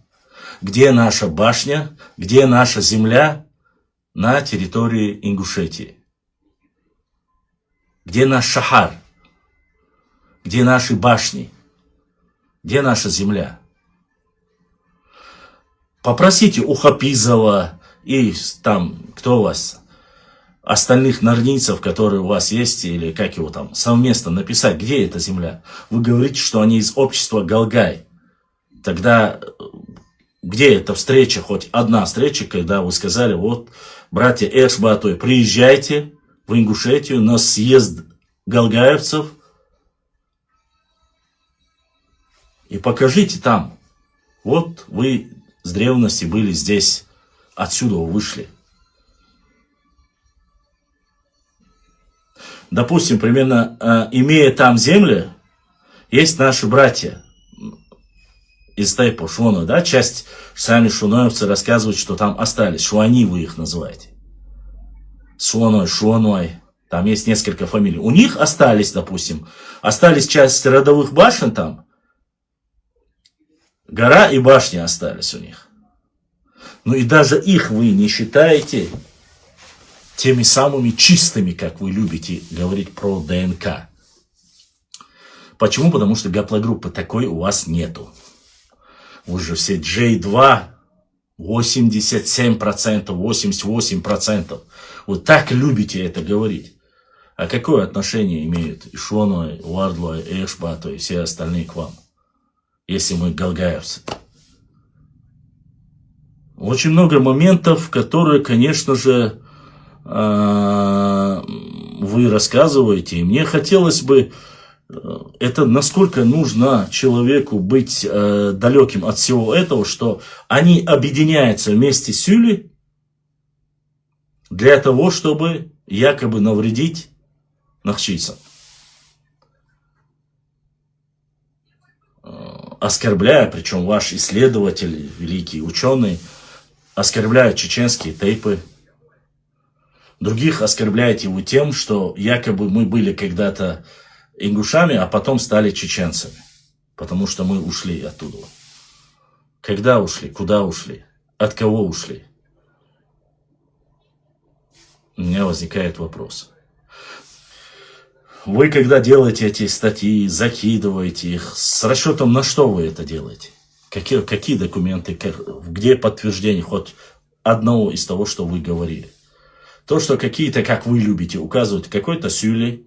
Где наша башня? Где наша земля? На территории Ингушетии. Где наш шахар? Где наши башни? Где наша земля? Попросите у Хапизова и там, кто у вас, остальных нарнийцев, которые у вас есть, или как его там, совместно написать, где эта земля. Вы говорите, что они из общества Галгай. Тогда где эта встреча, хоть одна встреча, когда вы сказали, вот, братья Эшбатой, приезжайте в Ингушетию на съезд галгаевцев и покажите там. Вот вы с древности были здесь, отсюда вы вышли. Допустим, примерно, имея там земли, есть наши братья из тейпа Шуона, да, часть сами шуноевцы рассказывают, что там остались. Шуани вы их называете. Шуоной, Шуоной. Там есть несколько фамилий. У них остались, допустим, остались часть родовых башен там. Гора и башни остались у них. Ну и даже их вы не считаете теми самыми чистыми, как вы любите говорить про ДНК. Почему? Потому что гаплогруппы такой у вас нету. Вы же все J2, 87%, 88%. Вы так любите это говорить. А какое отношение имеют Ишоной, Уардлой, Эшбатой и все остальные к вам? Если мы галгаевцы. Очень много моментов, которые, конечно же, вы рассказываете. И мне хотелось бы, это насколько нужно человеку быть далеким от всего этого, что они объединяются вместе с Сюли для того, чтобы якобы навредить нахчийцам. Оскорбляя, причем ваш исследователь, великий ученый, оскорбляет чеченские тейпы. Других оскорбляете вы тем, что якобы мы были когда-то ингушами, а потом стали чеченцами. Потому что мы ушли оттуда. Когда ушли? Куда ушли? От кого ушли? У меня возникает вопрос. Вы, когда делаете эти статьи, закидываете их, с расчетом на что вы это делаете? Какие документы, где подтверждение хоть одного из того, что вы говорили? То, что какие-то, как вы любите указывать, какой-то Сюли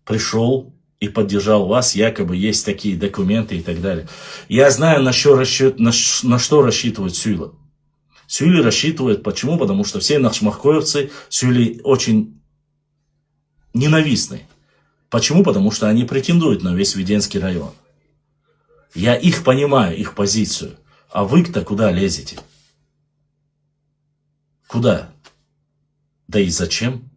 пришел и поддержал вас, якобы есть такие документы и так далее. Я знаю, на что рассчитывает Сюля. Сюли рассчитывает, почему? Потому что все нашмахкоевцы Сюли очень ненавистны. Почему? Потому что они претендуют на весь Веденский район. Я их понимаю, их позицию. А вы-то куда лезете? Куда? Да и зачем?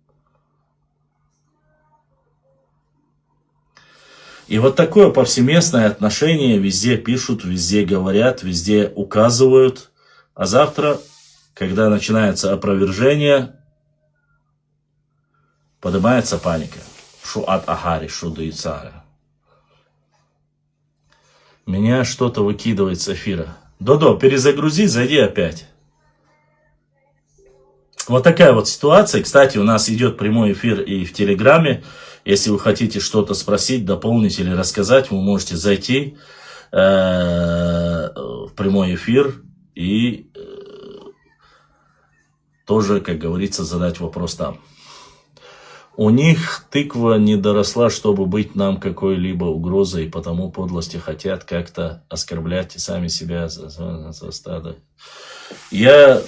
И вот такое повсеместное отношение везде пишут, везде говорят, везде указывают. А завтра, когда начинается опровержение, поднимается паника. Шу от Ахари, шу до Ицара. Меня что-то выкидывает с эфира. Додо, перезагрузи, зайди опять. Вот такая вот ситуация. Кстати, у нас идет прямой эфир и в Телеграме. Если вы хотите что-то спросить, дополнить или рассказать, вы можете зайти в прямой эфир и тоже, как говорится, задать вопрос там. У них тыква не доросла, чтобы быть нам какой-либо угрозой, и потому подлости хотят как-то оскорблять и сами себя за стадо. Я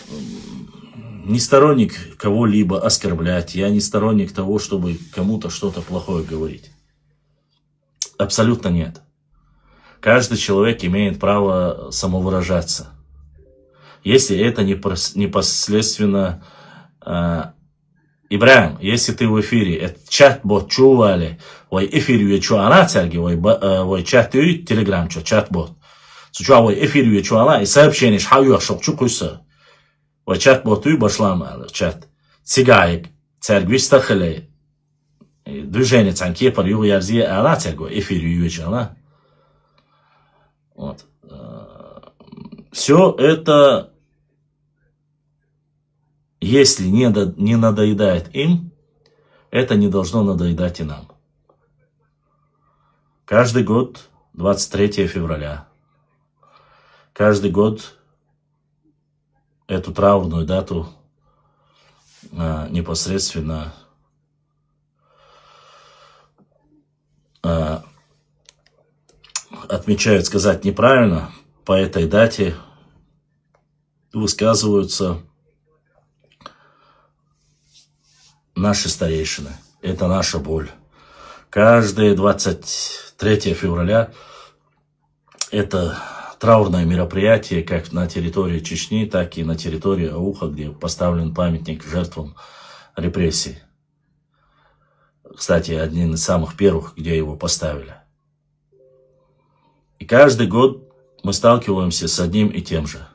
не сторонник кого-либо оскорблять, я не сторонник того, чтобы кому-то что-то плохое говорить. Абсолютно нет. Каждый человек имеет право самовыражаться. Если это непосредственно... Ибраим, если ты в эфире, это чат-бот чували, ой, эфир ю чуала, церги, ой, чат ю, телеграм, чат-бот. Сучуа, ой, эфир ю чуала, и сообщение, шхаю, шокчу куса. Ой, чат-бот ю, башлам, чат. Цигайк, церги, стахали. Движение цанки, пар ю, ярзи, ала, церги, эфир ю чуала. Вот. Все это... Если не надоедает им, это не должно надоедать и нам. Каждый год 23 февраля. Каждый год эту траурную дату непосредственно отмечают, сказать неправильно, по этой дате высказываются наши старейшины. Это наша боль. Каждое 23 февраля это траурное мероприятие как на территории Чечни, так и на территории Ауха, где поставлен памятник жертвам репрессий. Кстати, один из самых первых, где его поставили. И каждый год мы сталкиваемся с одним и тем же.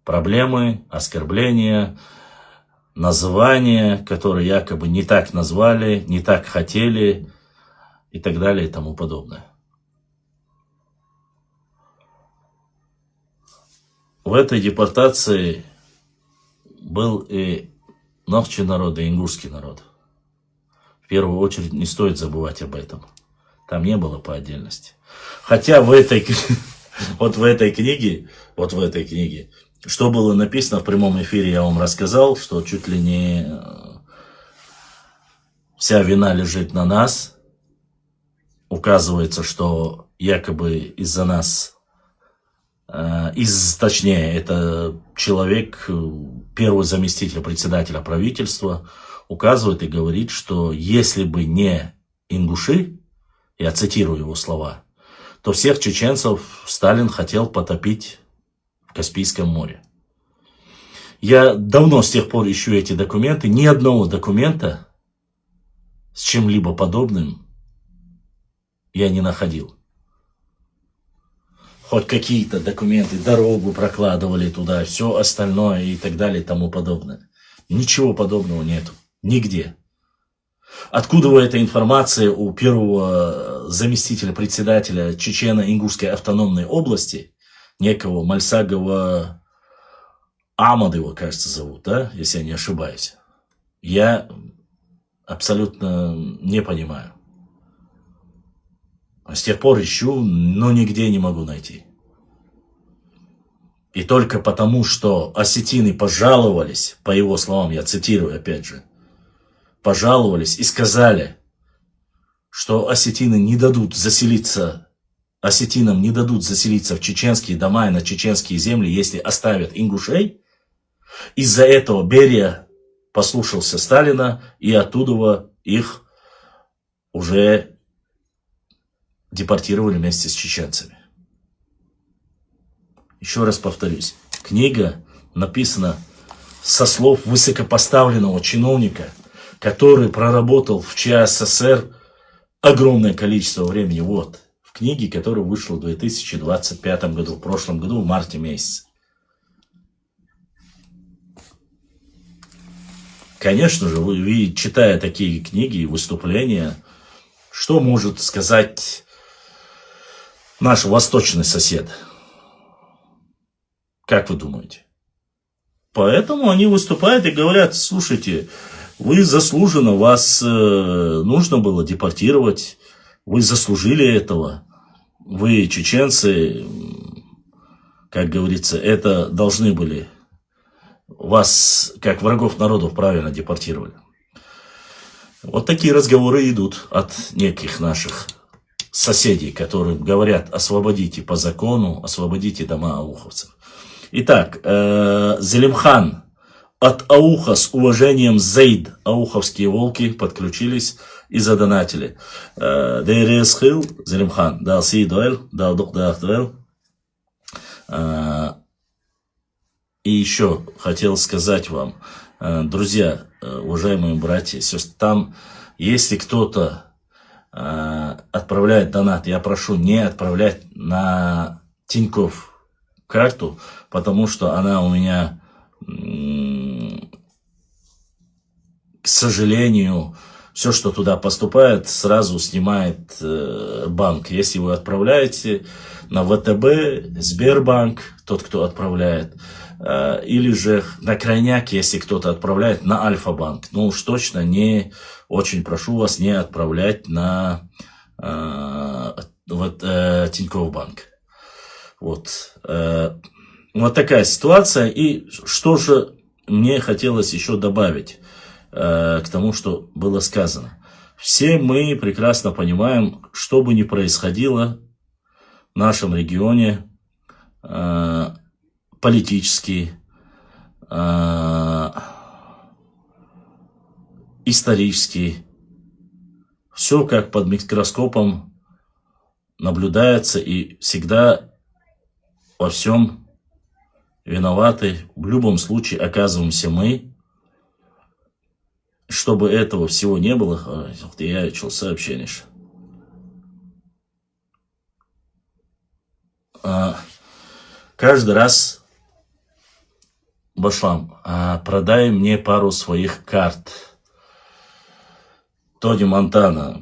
Проблемы, оскорбления, названия, которые якобы не так назвали, не так хотели и так далее и тому подобное. В этой депортации был и нахчий народ, и ингушский народ. В первую очередь не стоит забывать об этом. Там не было по отдельности. Хотя в этой книге, что было написано в прямом эфире, я вам рассказал, что чуть ли не вся вина лежит на нас. Указывается, что якобы из-за нас, точнее, это человек, первый заместитель председателя правительства, указывает и говорит, что если бы не ингуши, я цитирую его слова, то всех чеченцев Сталин хотел потопить в Каспийском море. Я давно с тех пор ищу эти документы. Ни одного документа с чем-либо подобным я не находил. Хоть какие-то документы, дорогу прокладывали туда, все остальное и так далее и тому подобное. Ничего подобного нету. Нигде. Откуда эта информация у первого заместителя председателя Чечено-Ингушской автономной области, некого Мальсагова Амад его, кажется, зовут, да, если я не ошибаюсь. Я абсолютно не понимаю. С тех пор ищу, но нигде не могу найти. И только потому, что осетины пожаловались, по его словам, я цитирую опять же, пожаловались и сказали, что осетины не дадут заселиться, осетинам не дадут заселиться в чеченские дома и на чеченские земли, если оставят ингушей. Из-за этого Берия послушался Сталина, и оттуда их уже депортировали вместе с чеченцами. Еще раз повторюсь, книга написана со слов высокопоставленного чиновника, который проработал в ЧССР огромное количество времени. Вот, в книге, которая вышла в 2025 году, в прошлом году, в марте месяце. Конечно же, вы, читая такие книги и выступления, что может сказать наш восточный сосед? Как вы думаете? Поэтому они выступают и говорят: слушайте, вы заслуженно, вас нужно было депортировать, вы заслужили этого, вы, чеченцы, как говорится, это должны были, вас, как врагов народов, правильно депортировали. Вот такие разговоры идут от неких наших соседей, которые говорят: освободите по закону, освободите дома ауховцев. Итак, Зелимхан от Ауха с уважением Зейд. Ауховские волки подключились и задонатили. Дейресхил Зелимхан. Да, си дуэль, да, дух да дуэль. И еще хотел сказать вам, друзья, уважаемые братья и сестры, там, если кто-то отправляет донат, я прошу не отправлять на Тинькофф карту, потому что она у меня, к сожалению, все, что туда поступает, сразу снимает банк. Если вы отправляете на ВТБ, Сбербанк, тот, кто отправляет, или же на крайняк, если кто-то отправляет на Альфа-банк. Ну уж точно не, очень прошу вас не отправлять на Тинькофф банк. Вот. Вот такая ситуация. И что же мне хотелось еще добавить к тому, что было сказано. Все мы прекрасно понимаем, что бы ни происходило в нашем регионе, политически, исторически, все как под микроскопом наблюдается, и всегда во всем виноваты, в любом случае оказываемся мы. Чтобы этого всего не было, я чел сообщение. Каждый раз Башлам, продай мне пару своих карт. Тони Монтана,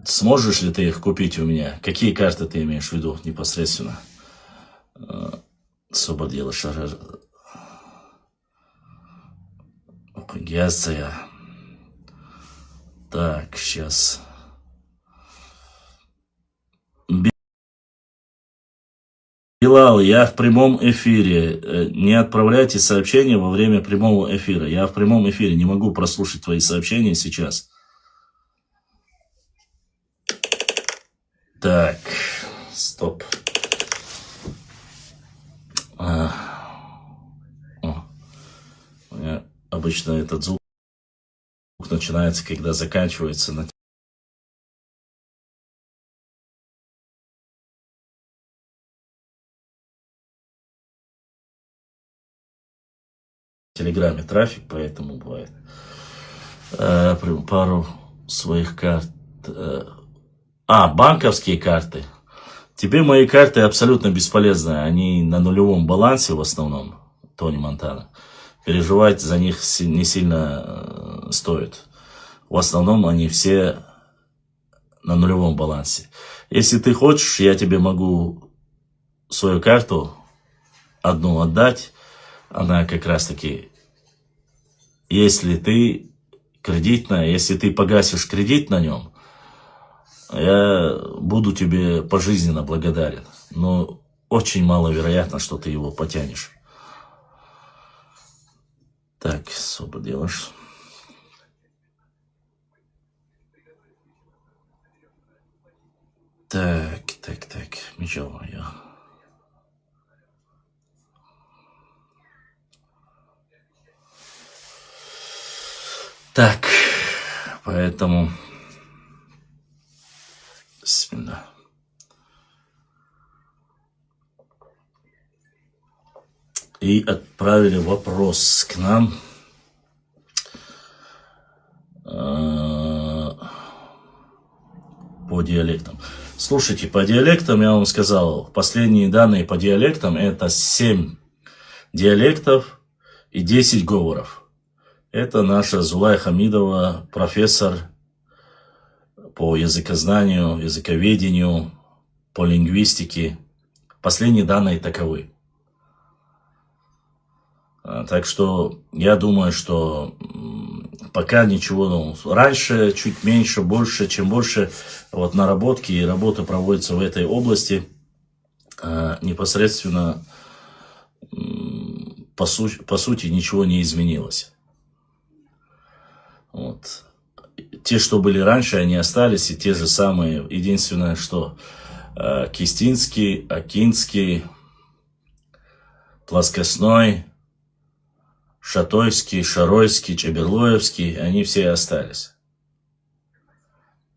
сможешь ли ты их купить у меня? Какие карты ты имеешь в виду непосредственно? Свободила шараж. Ясная. Так, сейчас. Билал, я в прямом эфире. Не отправляйте сообщения во время прямого эфира. Я в прямом эфире. Не могу прослушать твои сообщения сейчас. Так, стоп. У меня обычно этот звук начинается, когда заканчивается на Телеграме трафик, поэтому бывает. Пару своих карт. Банковские карты. Тебе мои карты абсолютно бесполезны. Они на нулевом балансе в основном, Тони Монтана. Переживать за них не сильно стоит. В основном они все на нулевом балансе. Если ты хочешь, я тебе могу свою карту одну отдать. Она как раз таки, если ты кредитная, если ты погасишь кредит на нем, я буду тебе пожизненно благодарен. Но очень маловероятно, что ты его потянешь. Так, особо делаешь. Так, ничего мое. Так, поэтому... Бисмилlah. и отправили вопрос к нам. По диалектам. Слушайте, по диалектам я вам сказал, последние данные по диалектам это 7 диалектов и 10 говоров. Это наша Зулай Хамидова, профессор по языкознанию, языковедению, по лингвистике. Последние данные таковы. Так что я думаю, что пока ничего, раньше чуть меньше, больше, чем больше вот наработки и работы проводятся в этой области, непосредственно по сути ничего не изменилось. Вот. Те, что были раньше, они остались, и те же самые. Единственное, что кистинский, акинский, плоскостной, шатойский, шаройский, чаберлоевский, они все остались.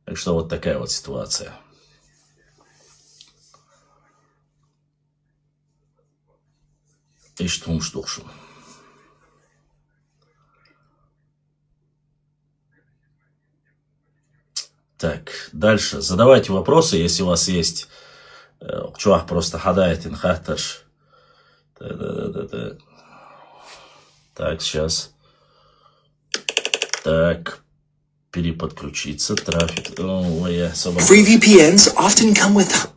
Так что вот такая вот ситуация. И что что. Так, дальше. Задавайте вопросы, если у вас есть. Чувак просто хадает инхахташ. Так, сейчас. Так, переподключиться, трафик. Ой, я собрал. Free VPNs often come with...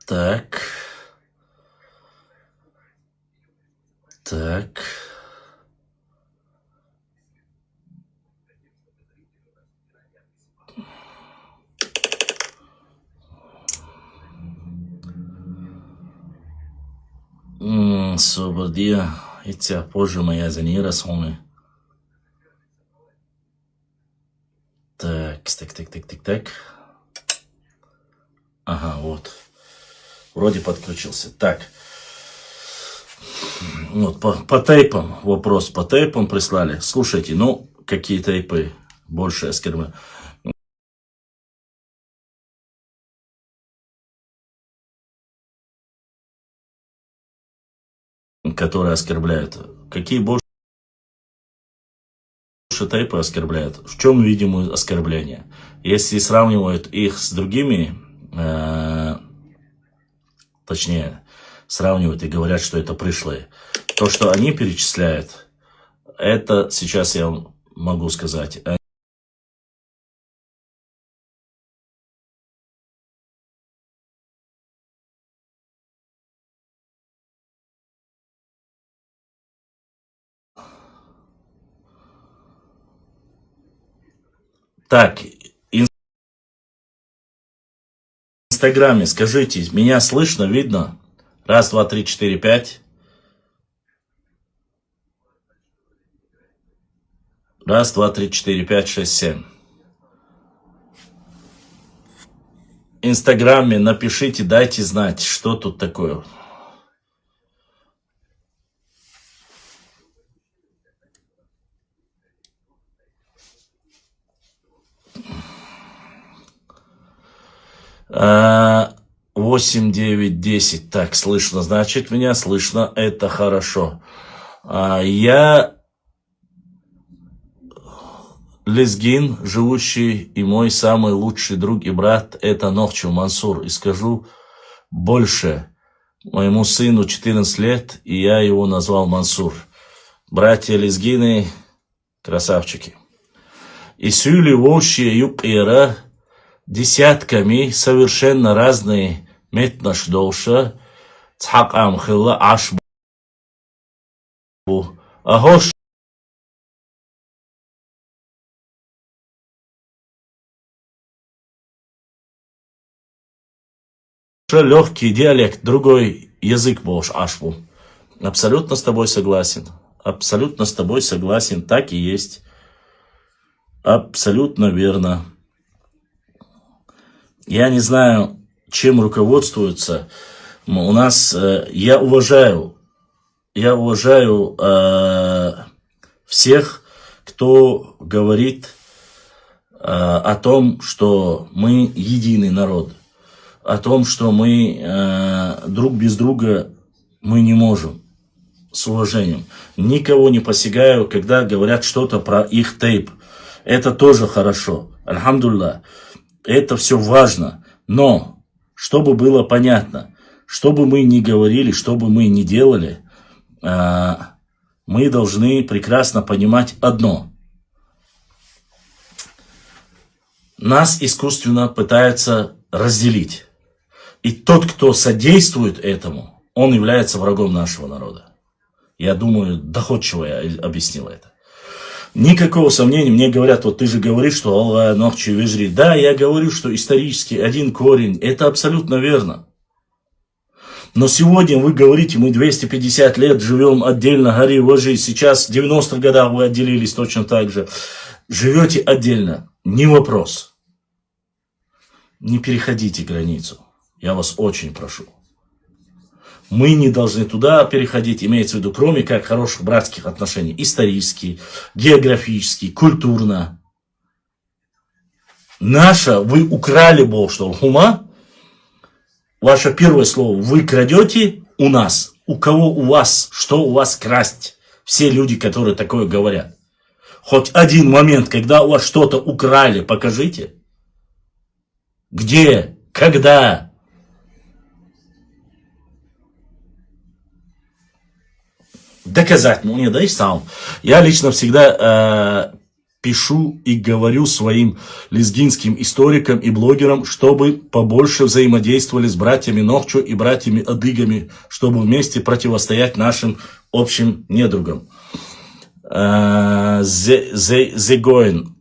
Так. Так. Собордия. Эти позже моя занира с вами. Так. Ага, вот. Вроде подключился. Так. Вот, по тейпам. Вопрос по тейпам прислали. Слушайте, ну, какие тейпы больше оскорбляют? Которые оскорбляют. Какие больше тейпы оскорбляют? В чем видимо оскорбление? Если сравнивают их с другими, точнее, сравнивают и говорят, что это пришлые. То, что они перечисляют, это сейчас я вам могу сказать. Так, в Инстаграме скажите, меня слышно, видно? 1, 2, 3, 4, 5. 1, 2, 3, 4, 5, 6, 7. В Инстаграме напишите, дайте знать, что тут такое. А, 8, 9, 10. Так, слышно, значит, меня слышно. Это хорошо. Я лезгин, живущий, и мой самый лучший друг и брат, это Нохчу Мансур. И скажу больше. Моему сыну 14 лет, и я его назвал Мансур. Братья лезгины, красавчики. И сюливущие юг-ира десятками совершенно разные метнаш долша, цхак амхилла ашбу, ахош легкий диалект, другой язык бош ашбу. Абсолютно с тобой согласен. Абсолютно с тобой согласен. Так и есть. Абсолютно верно. Я не знаю, чем руководствуются. У нас, я уважаю всех, кто говорит о том, что мы единый народ, о том, что мы друг без друга мы не можем, с уважением. Никого не посягаю, когда говорят что-то про их тейп. Это тоже хорошо. Альхамдулилlah. Это все важно. Но, чтобы было понятно, что бы мы ни говорили, что бы мы ни делали, мы должны прекрасно понимать одно. Нас искусственно пытаются разделить. И тот, кто содействует этому, он является врагом нашего народа. Я думаю, доходчиво я объяснил это. Никакого сомнения, мне говорят, вот ты же говоришь, что Аллах нохчи вежри. Да, я говорю, что исторически один корень, это абсолютно верно. Но сегодня вы говорите, мы 250 лет живем отдельно, гори, вожи, сейчас в 90-х годах вы отделились точно так же. Живете отдельно, не вопрос. Не переходите границу, я вас очень прошу. Мы не должны туда переходить, имеется в виду, кроме как хороших братских отношений, исторически, географически, культурно. Наше, вы украли Бог, что хума, ваше первое слово, вы крадете у нас, у кого у вас, что у вас красть, все люди, которые такое говорят. Хоть один момент, когда у вас что-то украли, покажите. Где, когда? Доказать мне дай сам. Я лично всегда пишу и говорю своим лезгинским историкам и блогерам, чтобы побольше взаимодействовали с братьями Нохчу и братьями Адыгами, чтобы вместе противостоять нашим общим недругам. Зегоин.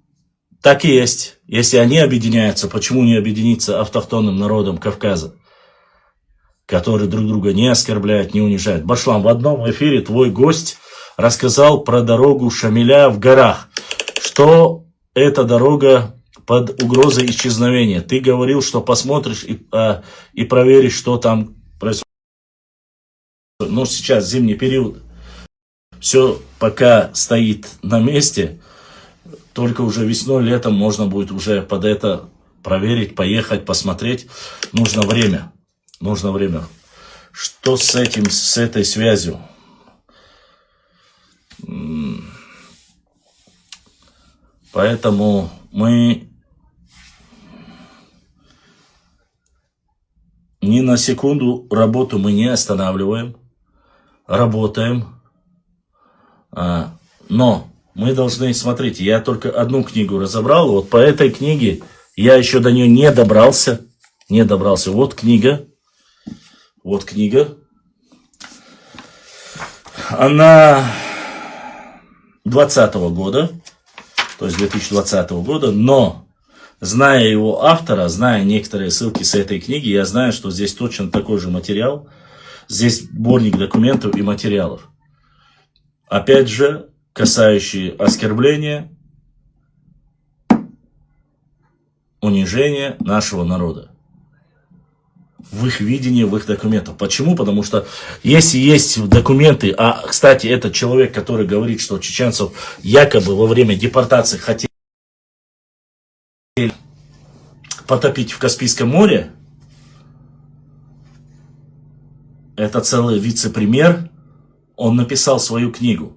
Так и есть. Если они объединяются, почему не объединиться автохтонным народом Кавказа, которые друг друга не оскорбляют, не унижают. Башлам, в одном эфире твой гость рассказал про дорогу Шамиля в горах, что эта дорога под угрозой исчезновения. Ты говорил, что посмотришь и проверишь, что там происходит. Но сейчас зимний период, все пока стоит на месте, только уже весной, летом можно будет уже под это проверить, поехать, посмотреть. Нужно время. Нужно время. Что с этим, с этой связью? Поэтому мы ни на секунду работу мы не останавливаем, работаем. Но мы должны, смотрите, я только одну книгу разобрал, вот по этой книге я еще до нее не добрался. Вот книга. Вот книга. Она 2020 года, то есть 2020 года, но зная его автора, зная некоторые ссылки с этой книги, я знаю, что здесь точно такой же материал. Здесь сборник документов и материалов. Опять же, касающие оскорбления, унижения нашего народа. В их видении, в их документах. Почему? Потому что если есть документы, а, кстати, этот человек, который говорит, что чеченцев якобы во время депортации хотели потопить в Каспийском море, это целый вице-премьер, он написал свою книгу.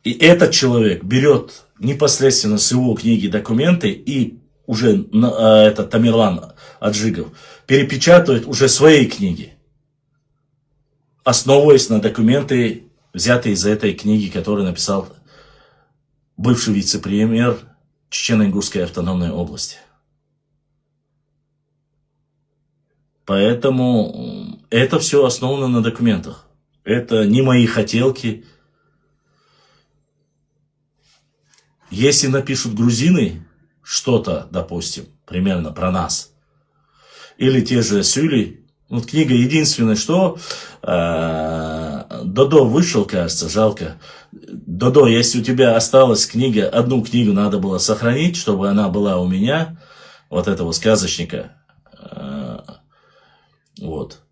И этот человек берет непосредственно с его книги документы и уже этот Тамерлан Аджигов перепечатывает уже свои книги, основываясь на документы, взятые из этой книги, которую написал бывший вице-премьер Чечено-Ингушской автономной области. Поэтому это все основано на документах. Это не мои хотелки. Если напишут грузины что-то, допустим, примерно про нас, или те же Сюли, вот книга единственное, что Додо вышел, кажется, жалко. Додо, если у тебя осталась книга, одну книгу надо было сохранить, чтобы она была у меня, вот этого сказочника, вот,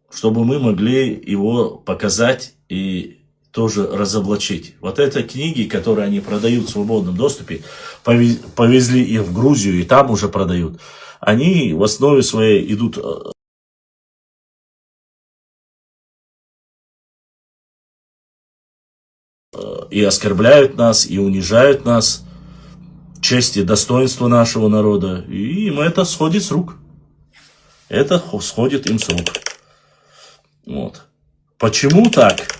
чтобы мы могли его показать и тоже разоблачить. Вот это книги, которые они продают в свободном доступе, повезли их в Грузию и там уже продают. Они в основе своей идут и оскорбляют нас, и унижают нас, честь и достоинство нашего народа. И им это сходит с рук. Это сходит им с рук. Вот. Почему так?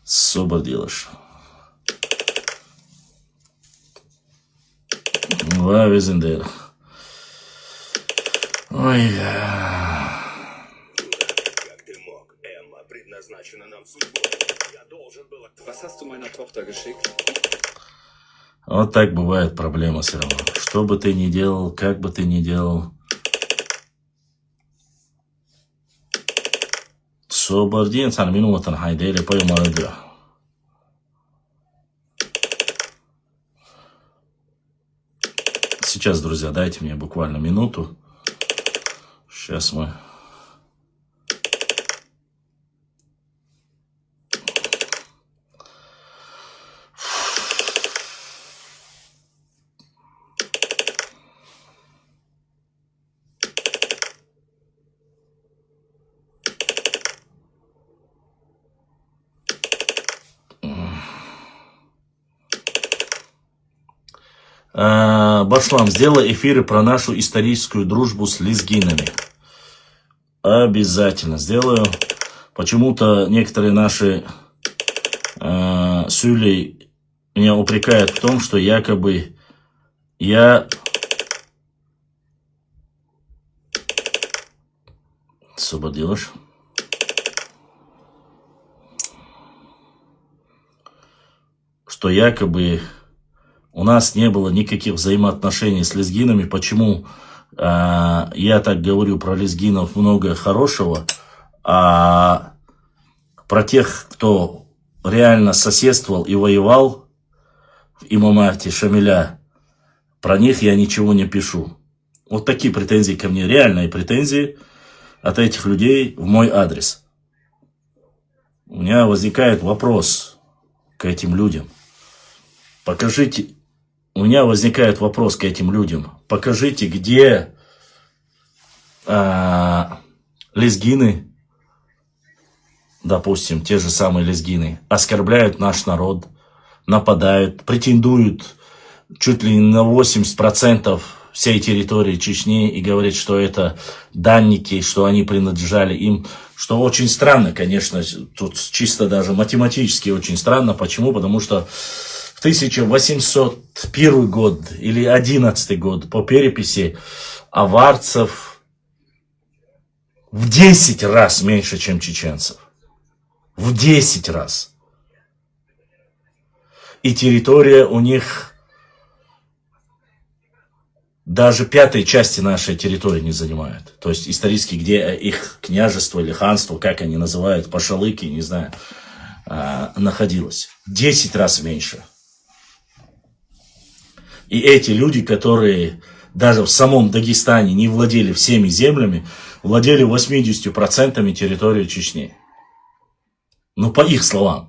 Собор делаешь. Вавизендер. Ой. Как ты мог? Эмма предназначена нам судьбой. Я должен был... Was hast du meiner Tochter geschickt? Вот так бывает проблема все равно. Что бы ты ни делал, как бы ты ни делал. Собордин, санминуатан хайдели поймаю. Сейчас, друзья, дайте мне буквально минуту. Сейчас мы... Башлам, сделай эфиры про нашу историческую дружбу с лезгинами. Обязательно сделаю. Почему-то некоторые наши сюли меня упрекают в том, что якобы я освободилась. Что якобы у нас не было никаких взаимоотношений с лезгинами. Почему я так говорю про лезгинов много хорошего, а про тех, кто реально соседствовал и воевал в имамате Шамиля, про них я ничего не пишу. Вот такие претензии ко мне, реальные претензии от этих людей в мой адрес. У меня возникает вопрос к этим людям. Покажите... У меня возникает вопрос к этим людям. Покажите, где лезгины, допустим, те же самые лезгины, оскорбляют наш народ, нападают, претендуют чуть ли не на 80% всей территории Чечни и говорят, что это данники, что они принадлежали им. Что очень странно, конечно, тут чисто даже математически очень странно. Почему? Потому что 1801 год или 11 год по переписи аварцев в 10 раз меньше, чем чеченцев. В 10 раз. И территория у них даже 1/5 части нашей территории не занимает. То есть исторически, где их княжество или ханство, как они называют, пашалыки, не знаю, находилось. 10 раз меньше. И эти люди, которые даже в самом Дагестане не владели всеми землями, владели 80% территории Чечни. Ну, по их словам.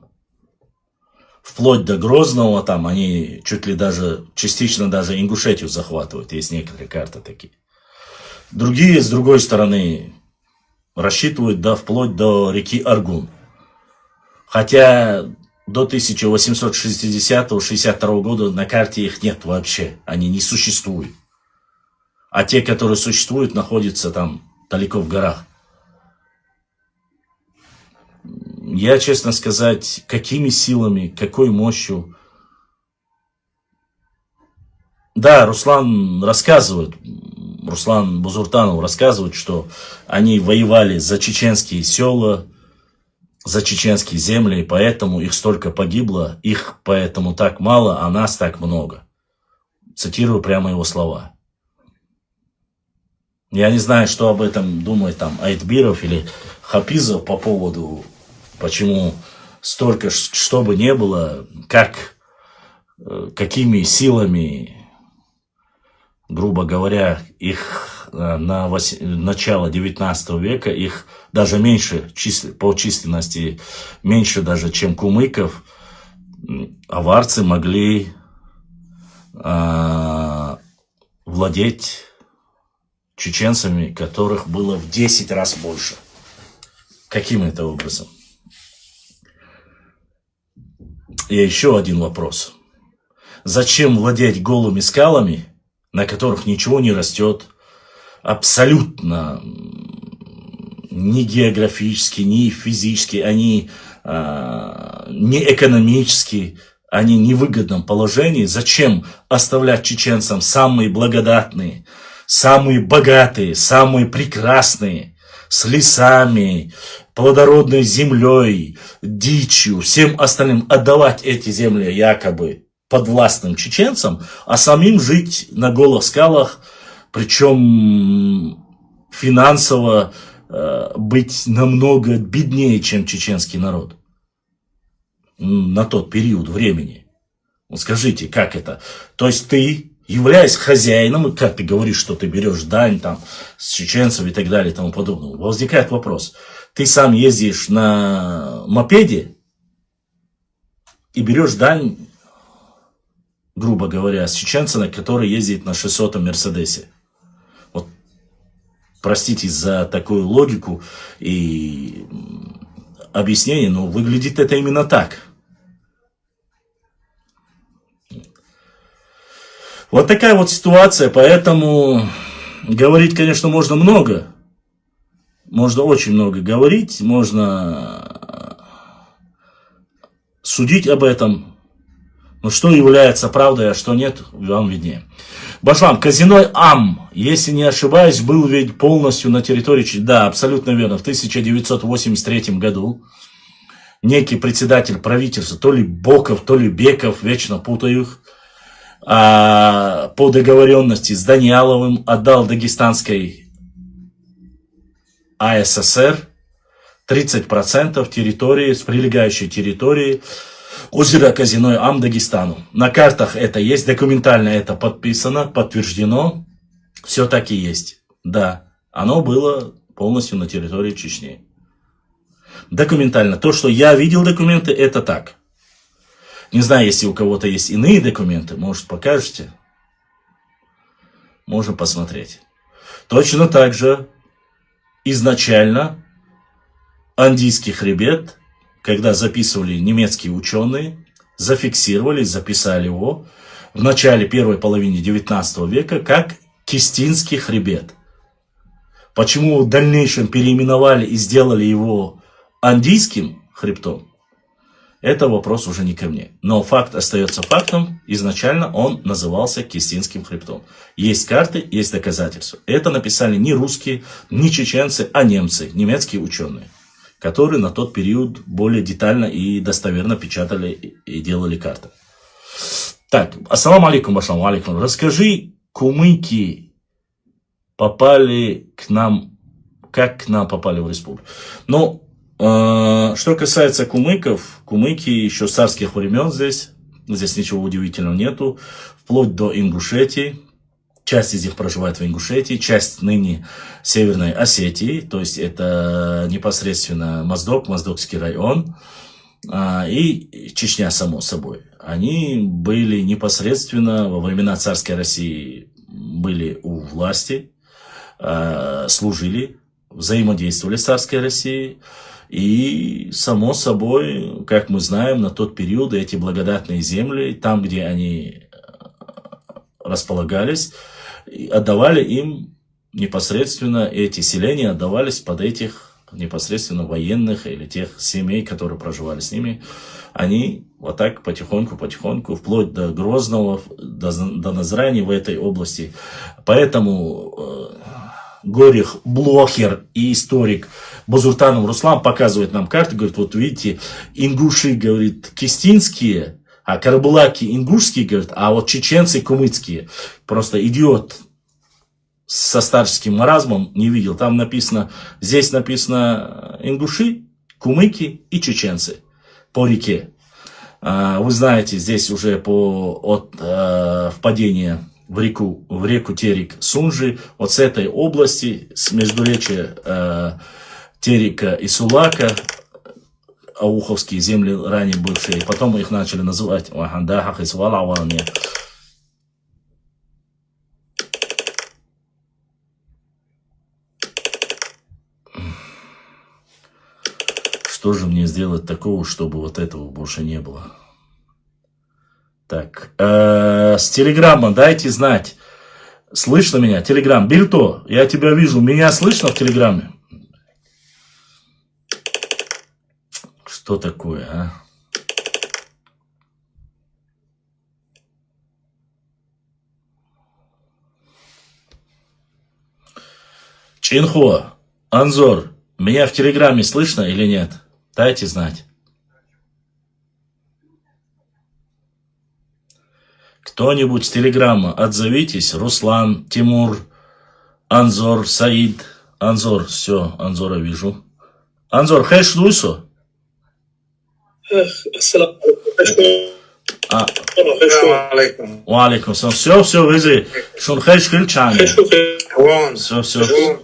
Вплоть до Грозного, там они чуть ли даже, частично даже Ингушетию захватывают. Есть некоторые карты такие. Другие, с другой стороны, рассчитывают, да, вплоть до реки Аргун. Хотя... До 1860-62 года на карте их нет вообще. Они не существуют. А те, которые существуют, находятся там далеко в горах. Я, честно сказать, какими силами, какой мощью. Да, Руслан Бузуртанов рассказывает, что они воевали за чеченские села, за чеченские земли, и поэтому их столько погибло, их поэтому так мало, а нас так много. Цитирую прямо его слова. Я не знаю, что об этом думает там Айтбиров или Хапизов по поводу, почему столько, что бы не было, как, какими силами, грубо говоря, их начало 19 века их даже меньше по численности, меньше даже, чем кумыков, аварцы могли владеть чеченцами, которых было в 10 раз больше. Каким это образом? И еще один вопрос. Зачем владеть голыми скалами, на которых ничего не растет, абсолютно ни географически, ни физически, они не экономически, они в невыгодном положении? Зачем оставлять чеченцам самые благодатные, самые богатые, самые прекрасные, с лесами, плодородной землей, дичью, всем остальным, отдавать эти земли якобы подвластным чеченцам, а самим жить на голых скалах, причем финансово быть намного беднее, чем чеченский народ на тот период времени? Вот скажите, как это? То есть ты, являясь хозяином, и как ты говоришь, что ты берешь дань там с чеченцев и так далее и тому подобное, возникает вопрос. Ты сам ездишь на мопеде и берешь дань, грубо говоря, с чеченцем, который ездит на 600-м Мерседесе. Вот, простите за такую логику и объяснение, но выглядит это именно так. Вот такая вот ситуация, поэтому говорить, конечно, можно много. Можно очень много говорить, можно судить об этом. Но что является правдой, а что нет, вам виднее. Башлам, казино Ам, если не ошибаюсь, был ведь полностью на территории... Да, абсолютно верно. В 1983 году некий председатель правительства, то ли Боков, то ли Беков, вечно путаю их, по договоренности с Даниаловым отдал Дагестанской АССР 30% территории, с прилегающей территории озера казино Ам Дагестану. На картах это есть, документально это подписано, подтверждено, все так и есть. Да, оно было полностью на территории Чечни. Документально. То, что я видел документы, это так. Не знаю, если у кого-то есть иные документы, может, покажете? Можно посмотреть. Точно так же изначально Андийский хребет, когда записывали немецкие ученые, зафиксировали, записали его в начале первой половины 19 века как Кистинский хребет. Почему в дальнейшем переименовали и сделали его Андийским хребтом? Это вопрос уже не ко мне. Но факт остается фактом. Изначально он назывался Кистинским хребтом. Есть карты, есть доказательства. Это написали не русские, не чеченцы, а немцы, немецкие ученые, которые на тот период более детально и достоверно печатали и делали карты. Так, ассаламу алейкум, башлам алейкум. Расскажи, кумыки попали к нам, как к нам попали в республику? Ну, что касается кумыков, кумыки еще с царских времен здесь ничего удивительного нету, вплоть до Ингушетии. Часть из них проживает в Ингушетии, часть ныне Северной Осетии, то есть это непосредственно Моздок, Моздокский район и Чечня, само собой. Они были непосредственно во времена царской России, были у власти, служили, взаимодействовали с царской Россией. И, само собой, как мы знаем, на тот период эти благодатные земли, там, где они располагались, отдавали им непосредственно, эти селения отдавались под этих непосредственно военных или тех семей, которые проживали с ними. Они вот так потихоньку, вплоть до Грозного, до Назрани в этой области. Поэтому Горих Блохер и историк Базуртанов Руслан показывает нам карты, говорит, вот видите, ингуши, говорит, кистинские, а карабулаки ингушские, говорит, а вот чеченцы кумыцкие. Просто идиот со старческим маразмом не видел. Там написано, здесь написано ингуши, кумыки и чеченцы по реке. Вы знаете, здесь уже от впадения в реку Терек Сунжи. Вот с этой области, с междуречия Терека и Сулака, ауховские земли ранее бывшие, потом их начали называть Вахандахах и Свалаване. Что же мне сделать такого, чтобы вот этого больше не было? Так, с телеграмма дайте знать. Слышно меня? Телеграм. Бильто, я тебя вижу. Меня слышно в телеграме? Что такое, а? Чинхо, Анзор, меня в телеграме слышно или нет? Дайте знать. Кто-нибудь с телеграмма отзовитесь. Руслан, Тимур, Анзор, Саид. Анзор, все, Анзора вижу. Анзор, хэш дуйсо? Валикум, все, вызи. Шун хэш хильчани. Все.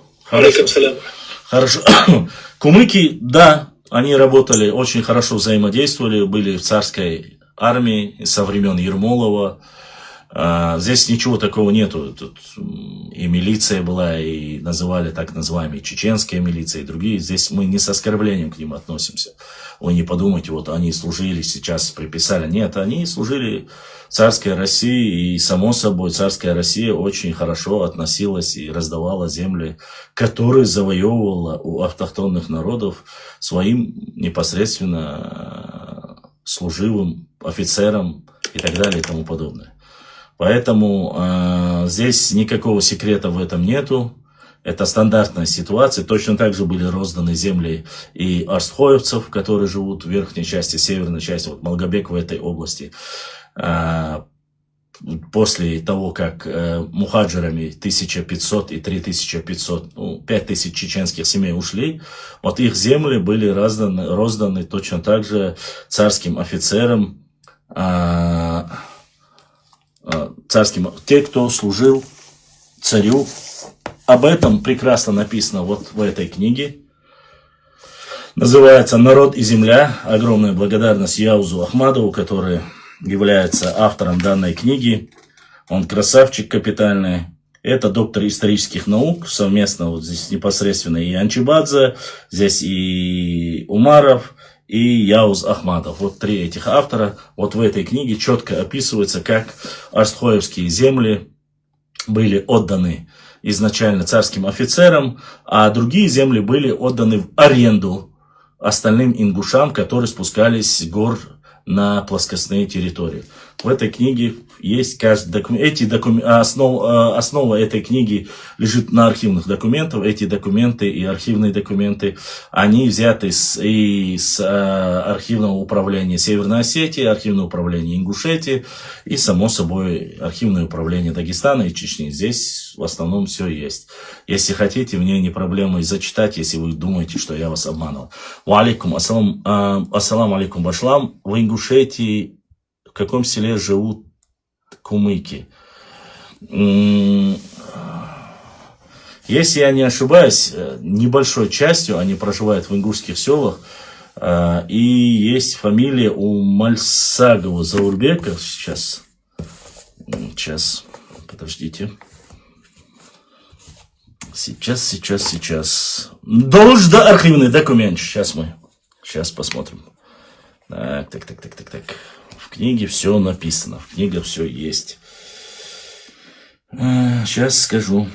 Хорошо. Кумыки, да, они работали, очень хорошо взаимодействовали, были в царской армии со времен Ермолова. Здесь ничего такого нету. Тут и милиция была, и называли так называемые чеченская милиция, и другие. Здесь мы не с оскорблением к ним относимся. Вы не подумайте, вот они служили, сейчас приписали. Нет, они служили в царской России, и само собой царская Россия очень хорошо относилась и раздавала земли, которые завоевывала у автохтонных народов своим непосредственно служивым офицерам и так далее и тому подобное. Поэтому здесь никакого секрета в этом нету. Это стандартная ситуация. Точно так же были розданы земли и арстхоевцев, которые живут в верхней части, северной части. Вот Малгобек в этой области. После того, как мухаджирами 1500 и 3500, 5000 чеченских семей ушли, вот их земли были розданы точно так же царским офицерам, те, кто служил царю. Об этом прекрасно написано вот в этой книге. Называется «Народ и земля». Огромная благодарность Яузу Ахмадову, который является автором данной книги. Он красавчик капитальный. Это доктор исторических наук. Совместно вот здесь непосредственно и Анчибадзе, здесь и Умаров, и Яуз Ахмадов. Вот три этих автора. Вот в этой книге четко описывается, как арстхоевские земли были отданы изначально царским офицерам, а другие земли были отданы в аренду остальным ингушам, которые спускались с гор на плоскостные территории. В этой книге есть каждый документ. Основа этой книги лежит на архивных документах. Эти документы и архивные документы, они взяты из архивного управления Северной Осетии, архивного управления Ингушетии и, само собой, архивное управление Дагестана и Чечни. Здесь в основном все есть. Если хотите, мне не проблема и зачитать, если вы думаете, что я вас обманывал. Ассаламу алейкум башлам. В Ингушетии в каком селе живут кумыки? Если я не ошибаюсь, небольшой частью они проживают в ингушских селах. И есть фамилия у Мальсагова Заурбека. Сейчас, подождите. Сейчас. Должда архивный документ. Сейчас посмотрим. Так. В книге все написано, в книге все есть. Сейчас скажу.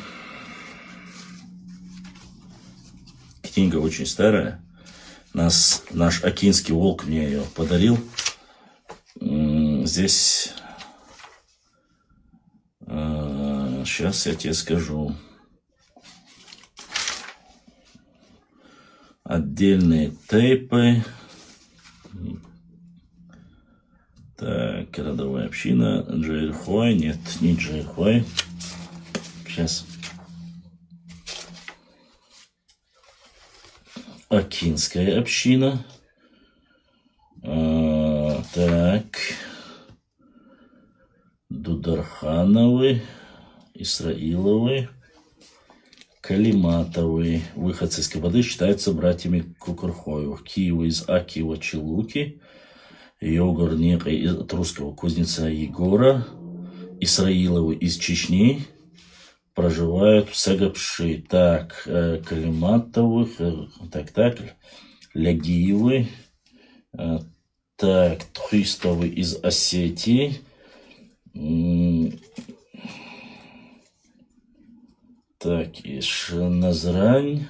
Книга очень старая. Наш Акинский волк мне ее подарил. Здесь... Сейчас я тебе скажу. Отдельные тейпы. Так, родовая община, Джейрхой, нет, не Джейрхой. Сейчас. Акинская община. Так. Дудархановы, Исраиловы, Калиматовы. Выходцы из Кабады считаются братьями Кукурхоевых. Киевы из Акиева Челуки, Йогор от русского кузнеца Егора, Исраиловы из Чечни, проживают в Сагапши. Так, Калиматовых, так, Лягиевы, так, Тхистовы из Осетии, так, и Назрань,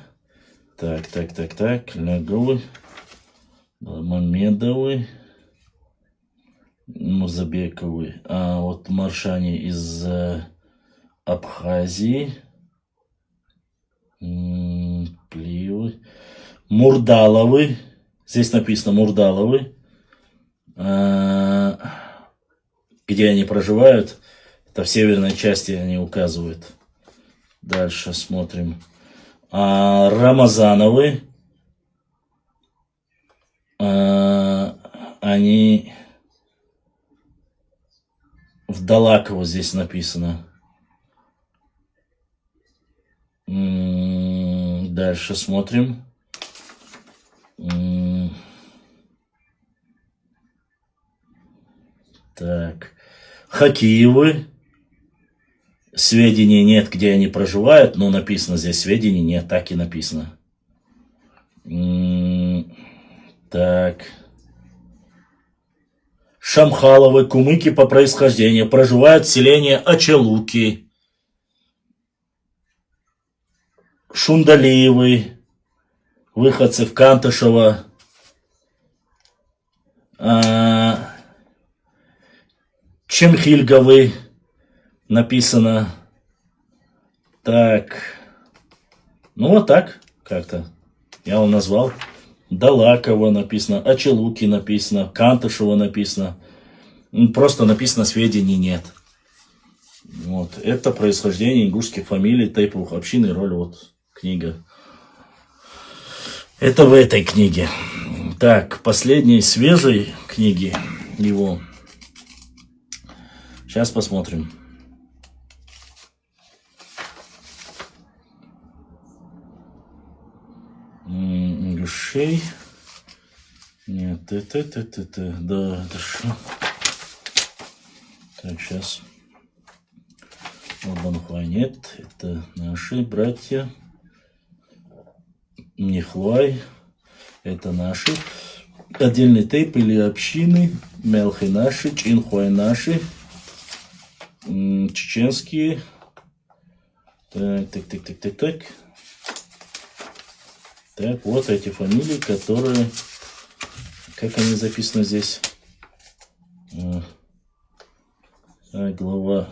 так, Ляговы, Мамедовы, Музабековы, а вот Маршане из Абхазии, Плиевы, Мурдаловы, здесь написано Мурдаловы, где они проживают, это в северной части они указывают. Дальше смотрим. Рамазановы, они в Далаково здесь написано. Дальше смотрим. Так. Хакиевы. Сведений нет, где они проживают, но написано здесь сведений нет, так и написано. Так. Шамхаловы, кумыки по происхождению, проживают в селении Ачалуки. Шундалиевы, выходцы в Кантышево. Чемхильговы, написано. Так. Ну вот так как-то. Я вам назвал. Далаково написано, Ачалуки написано, Кантышево написано. Просто написано, сведений нет. Вот. Это происхождение ингушских фамилий, тайповых общин и роль. Вот книга. Это в этой книге. Так, последней свежей книги его. Сейчас посмотрим. Ингушей. Нет, да, что? Так, сейчас. Банхуай нет, это наши братья. Нихуай, это наши. Отдельный тейп или общины. Мелхи наши, Чинхуай наши. Чеченские. Так. Так, вот эти фамилии, которые... Как они записаны здесь? Глава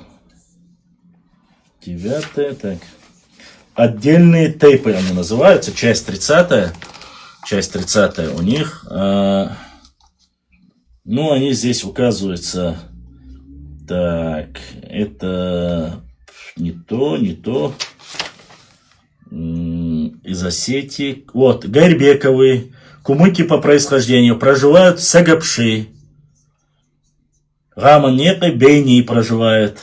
9. Так. Отдельные тейпы они называются. Часть 30. Часть 30 у них. Ну, они здесь указываются. Так, это не то. Из Осетии. Вот, Гайрбековы, кумыки по происхождению, проживают в Сагапши. Гаманеты, Бейни проживает.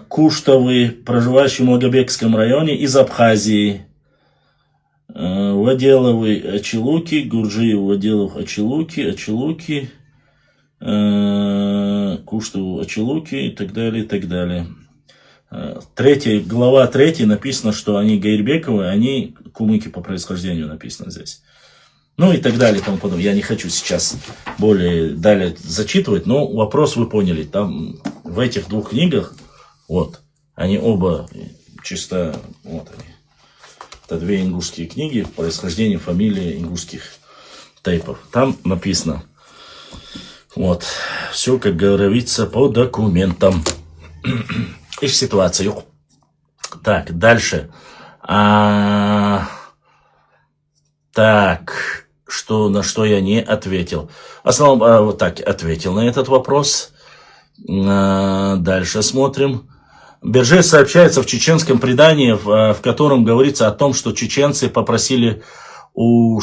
Куштовы, проживающие в Малгобекском районе, из Абхазии. Ваделовы, Ачалуки, Гурджиев, Ваделов, Ачалуки. Куштову, Ачалуки и так далее. Глава 3 написано, что они Гайрбековы, они кумыки по происхождению написано здесь. Ну и так далее, тому подобное. Я не хочу сейчас более далее зачитывать, но вопрос вы поняли. Там в этих двух книгах, вот, они оба чисто, вот они. Это две ингушские книги, происхождение фамилии ингушских тейпов. Там написано, вот, все, как говорится, по документам. Их ситуацию. Так, дальше. Так, на что я не ответил. В основном, вот так, ответил на этот вопрос. Дальше смотрим. Берже сообщается в чеченском предании, в котором говорится о том, что чеченцы попросили у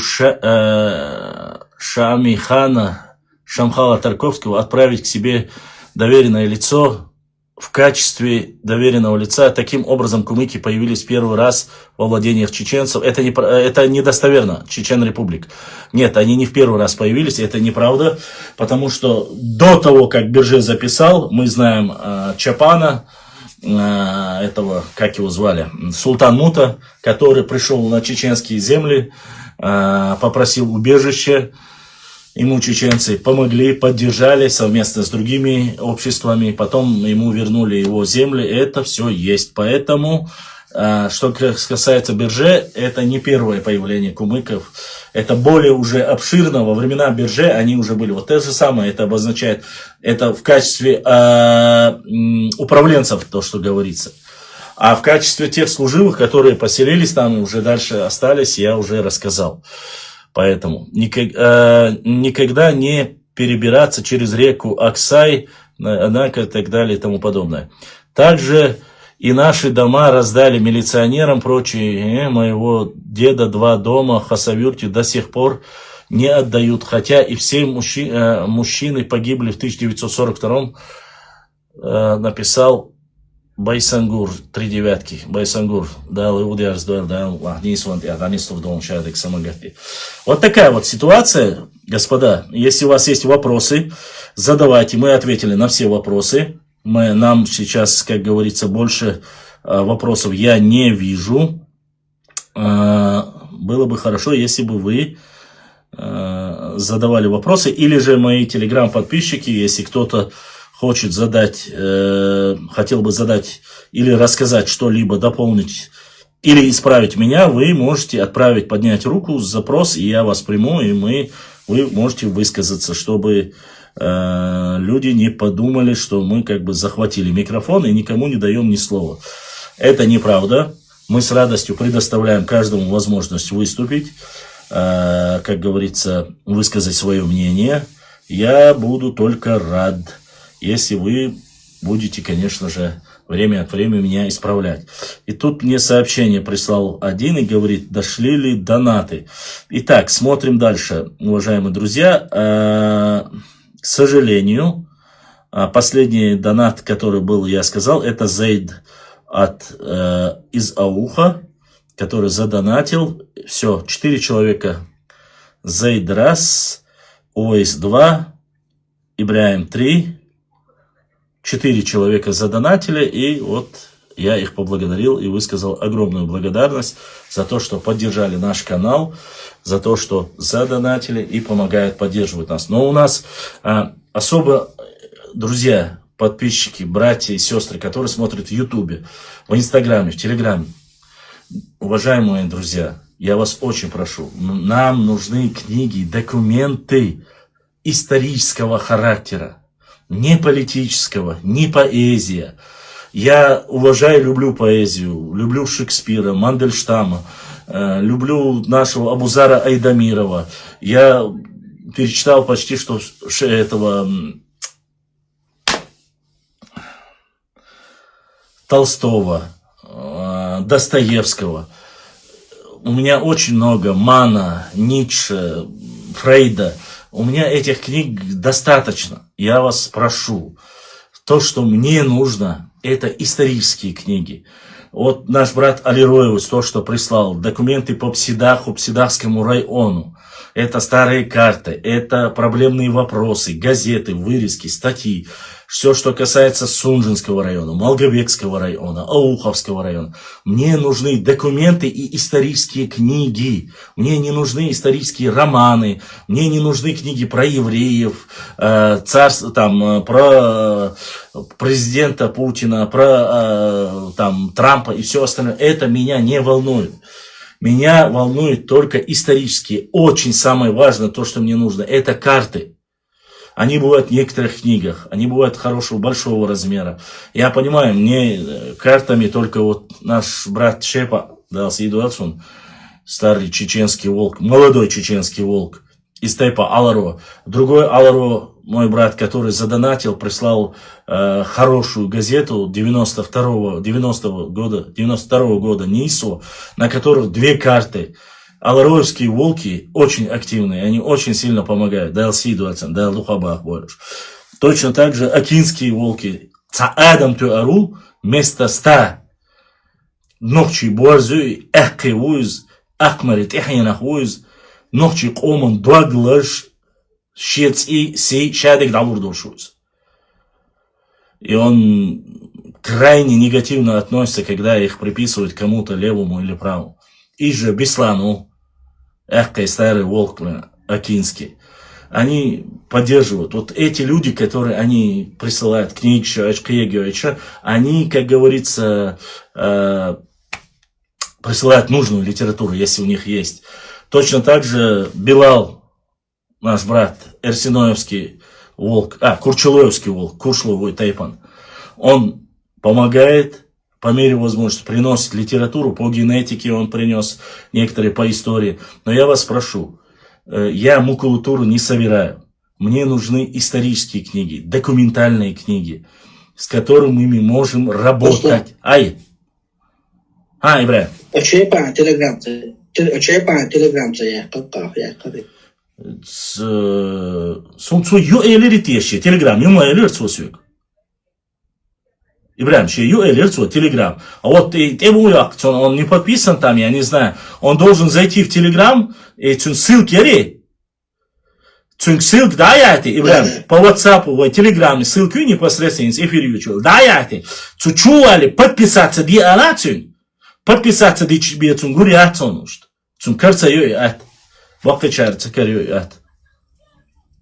Шамихана Шамхала Тарковского отправить к себе доверенное лицо в качестве доверенного лица. Таким образом, кумыки появились первый раз во владениях чеченцев. Это недостоверно, Чечен-Републик. Нет, они не в первый раз появились, это неправда, потому что до того, как Берже записал, мы знаем Чапана, этого, как его звали, Султан Мута, который пришел на чеченские земли, попросил убежище. Ему чеченцы помогли, поддержали совместно с другими обществами. Потом ему вернули его земли. Это все есть. Поэтому, что касается Берже, это не первое появление кумыков. Это более уже обширно. Во времена Берже они уже были. Вот то же самое это обозначает. Это в качестве управленцев, то, что говорится. А в качестве тех служивых, которые поселились там и уже дальше остались, я уже рассказал. Поэтому никогда не перебираться через реку Аксай, и так далее и тому подобное. Также и наши дома раздали милиционерам, прочие. Моего деда 2 дома в Хасавюрте до сих пор не отдают. Хотя и все мужчины погибли в 1942-м, написал Байсангур, 3 девятки. Байсангур. Вот такая вот ситуация, господа. Если у вас есть вопросы, задавайте. Мы ответили на все вопросы. Нам сейчас, как говорится, больше вопросов я не вижу. Было бы хорошо, если бы вы задавали вопросы. Или же мои телеграм-подписчики, если кто-то хочет задать, хотел бы задать или рассказать что-либо, дополнить или исправить меня, вы можете отправить, поднять руку, запрос, и я вас приму, и вы можете высказаться, чтобы люди не подумали, что мы как бы захватили микрофон и никому не даем ни слова. Это неправда. Мы с радостью предоставляем каждому возможность выступить, как говорится, высказать свое мнение. Я буду только рад, если вы будете, конечно же, время от времени меня исправлять. И тут мне сообщение прислал один и говорит, дошли ли донаты. Итак, смотрим дальше, уважаемые друзья. К сожалению, последний донат, который был, я сказал, это Зейд из Ауха, который задонатил. Все, 4 человека. Зейд раз, Уэйс 2, Ибраим 3. 4 человека задонатили, и вот я их поблагодарил и высказал огромную благодарность за то, что поддержали наш канал, за то, что задонатили и помогают поддерживать нас. Но у нас особо, друзья, подписчики, братья и сестры, которые смотрят в Ютубе, в Инстаграме, в Телеграме, уважаемые друзья, я вас очень прошу, нам нужны книги, документы исторического характера. Не политического, не поэзия. Я уважаю, люблю поэзию, люблю Шекспира, Мандельштама, люблю нашего Абузара Айдамирова. Я перечитал почти что этого Толстого, Достоевского. У меня очень много Мана, Ницше, Фрейда. У меня этих книг достаточно. Я вас прошу. То, что мне нужно, это исторические книги. Вот наш брат Алироевич, то, что прислал, документы по Псидаху, Псидахскому району. Это старые карты, это проблемные вопросы, газеты, вырезки, статьи. Все, что касается Сунжинского района, Малгобекского района, Ауховского района. Мне нужны документы и исторические книги. Мне не нужны исторические романы. Мне не нужны книги про евреев, про президента Путина, про Трампа и все остальное. Это меня не волнует. Меня волнует только исторические. Очень самое важное, то, что мне нужно, это карты. Они бывают в некоторых книгах, они бывают хорошего, большого размера. Я понимаю, мне картами только вот наш брат Шепа дал ситуацию, старый чеченский волк, молодой чеченский волк из тайпа Аларо. Другой Аларо, мой брат, который задонатил, прислал хорошую газету 92 года НИСО, на которых 2 карты. Алароевские волки очень активные, они очень сильно помогают. Точно так же акинские волки. Цаадам туару вместо 100 ногчи борзуй, эхкевуз, ахмарит, эхянахуз, ногчи коман дуаглаш, щец и сей шадек давурдушуз. И он крайне негативно относится, когда их приписывают кому-то левому или правому. И же Беслану, эхкой старый волк, акинский, они поддерживают. Вот эти люди, которые они присылают книги, они, как говорится, присылают нужную литературу, если у них есть. Точно так же Билал, наш брат, Эрсиноевский волк, Курчелоевский волк, Куршловой Тайпан, он помогает по мере возможности, приносит литературу, по генетике он принес, некоторые по истории. Но я вас прошу, я макулатуру не собираю. Мне нужны исторические книги, документальные книги, с которыми мы можем работать. Ибрahim. Ибрahim, Телеграм. А вот он не подписан там, я не знаю. Он должен зайти в Телеграм, и ссылки, ссылки, да, Ибрahim, по WhatsApp, в Телеграме, ссылки непосредственно из эфира учил. Да, чували подписаться, подписаться, тебе, гуриаться, кажется, вақт чарца кариоят.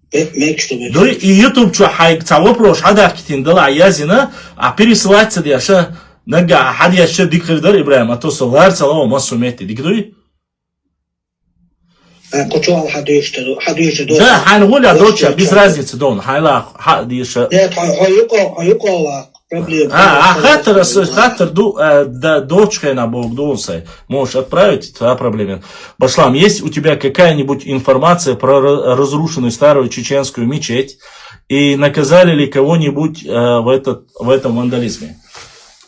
И YouTube вопрос, язина, а пересылаться яша, нага, яша дикрдар Ибрahim, а то солар салава масумети, дикдуй? Да, хайнголя доча, без разницы, дон, хайла, хадиша. Хатер дочкой на Бог дулся. Можешь отправить, это проблема. Башлам, есть у тебя какая-нибудь информация про разрушенную старую чеченскую мечеть? И наказали ли кого-нибудь в этом вандализме?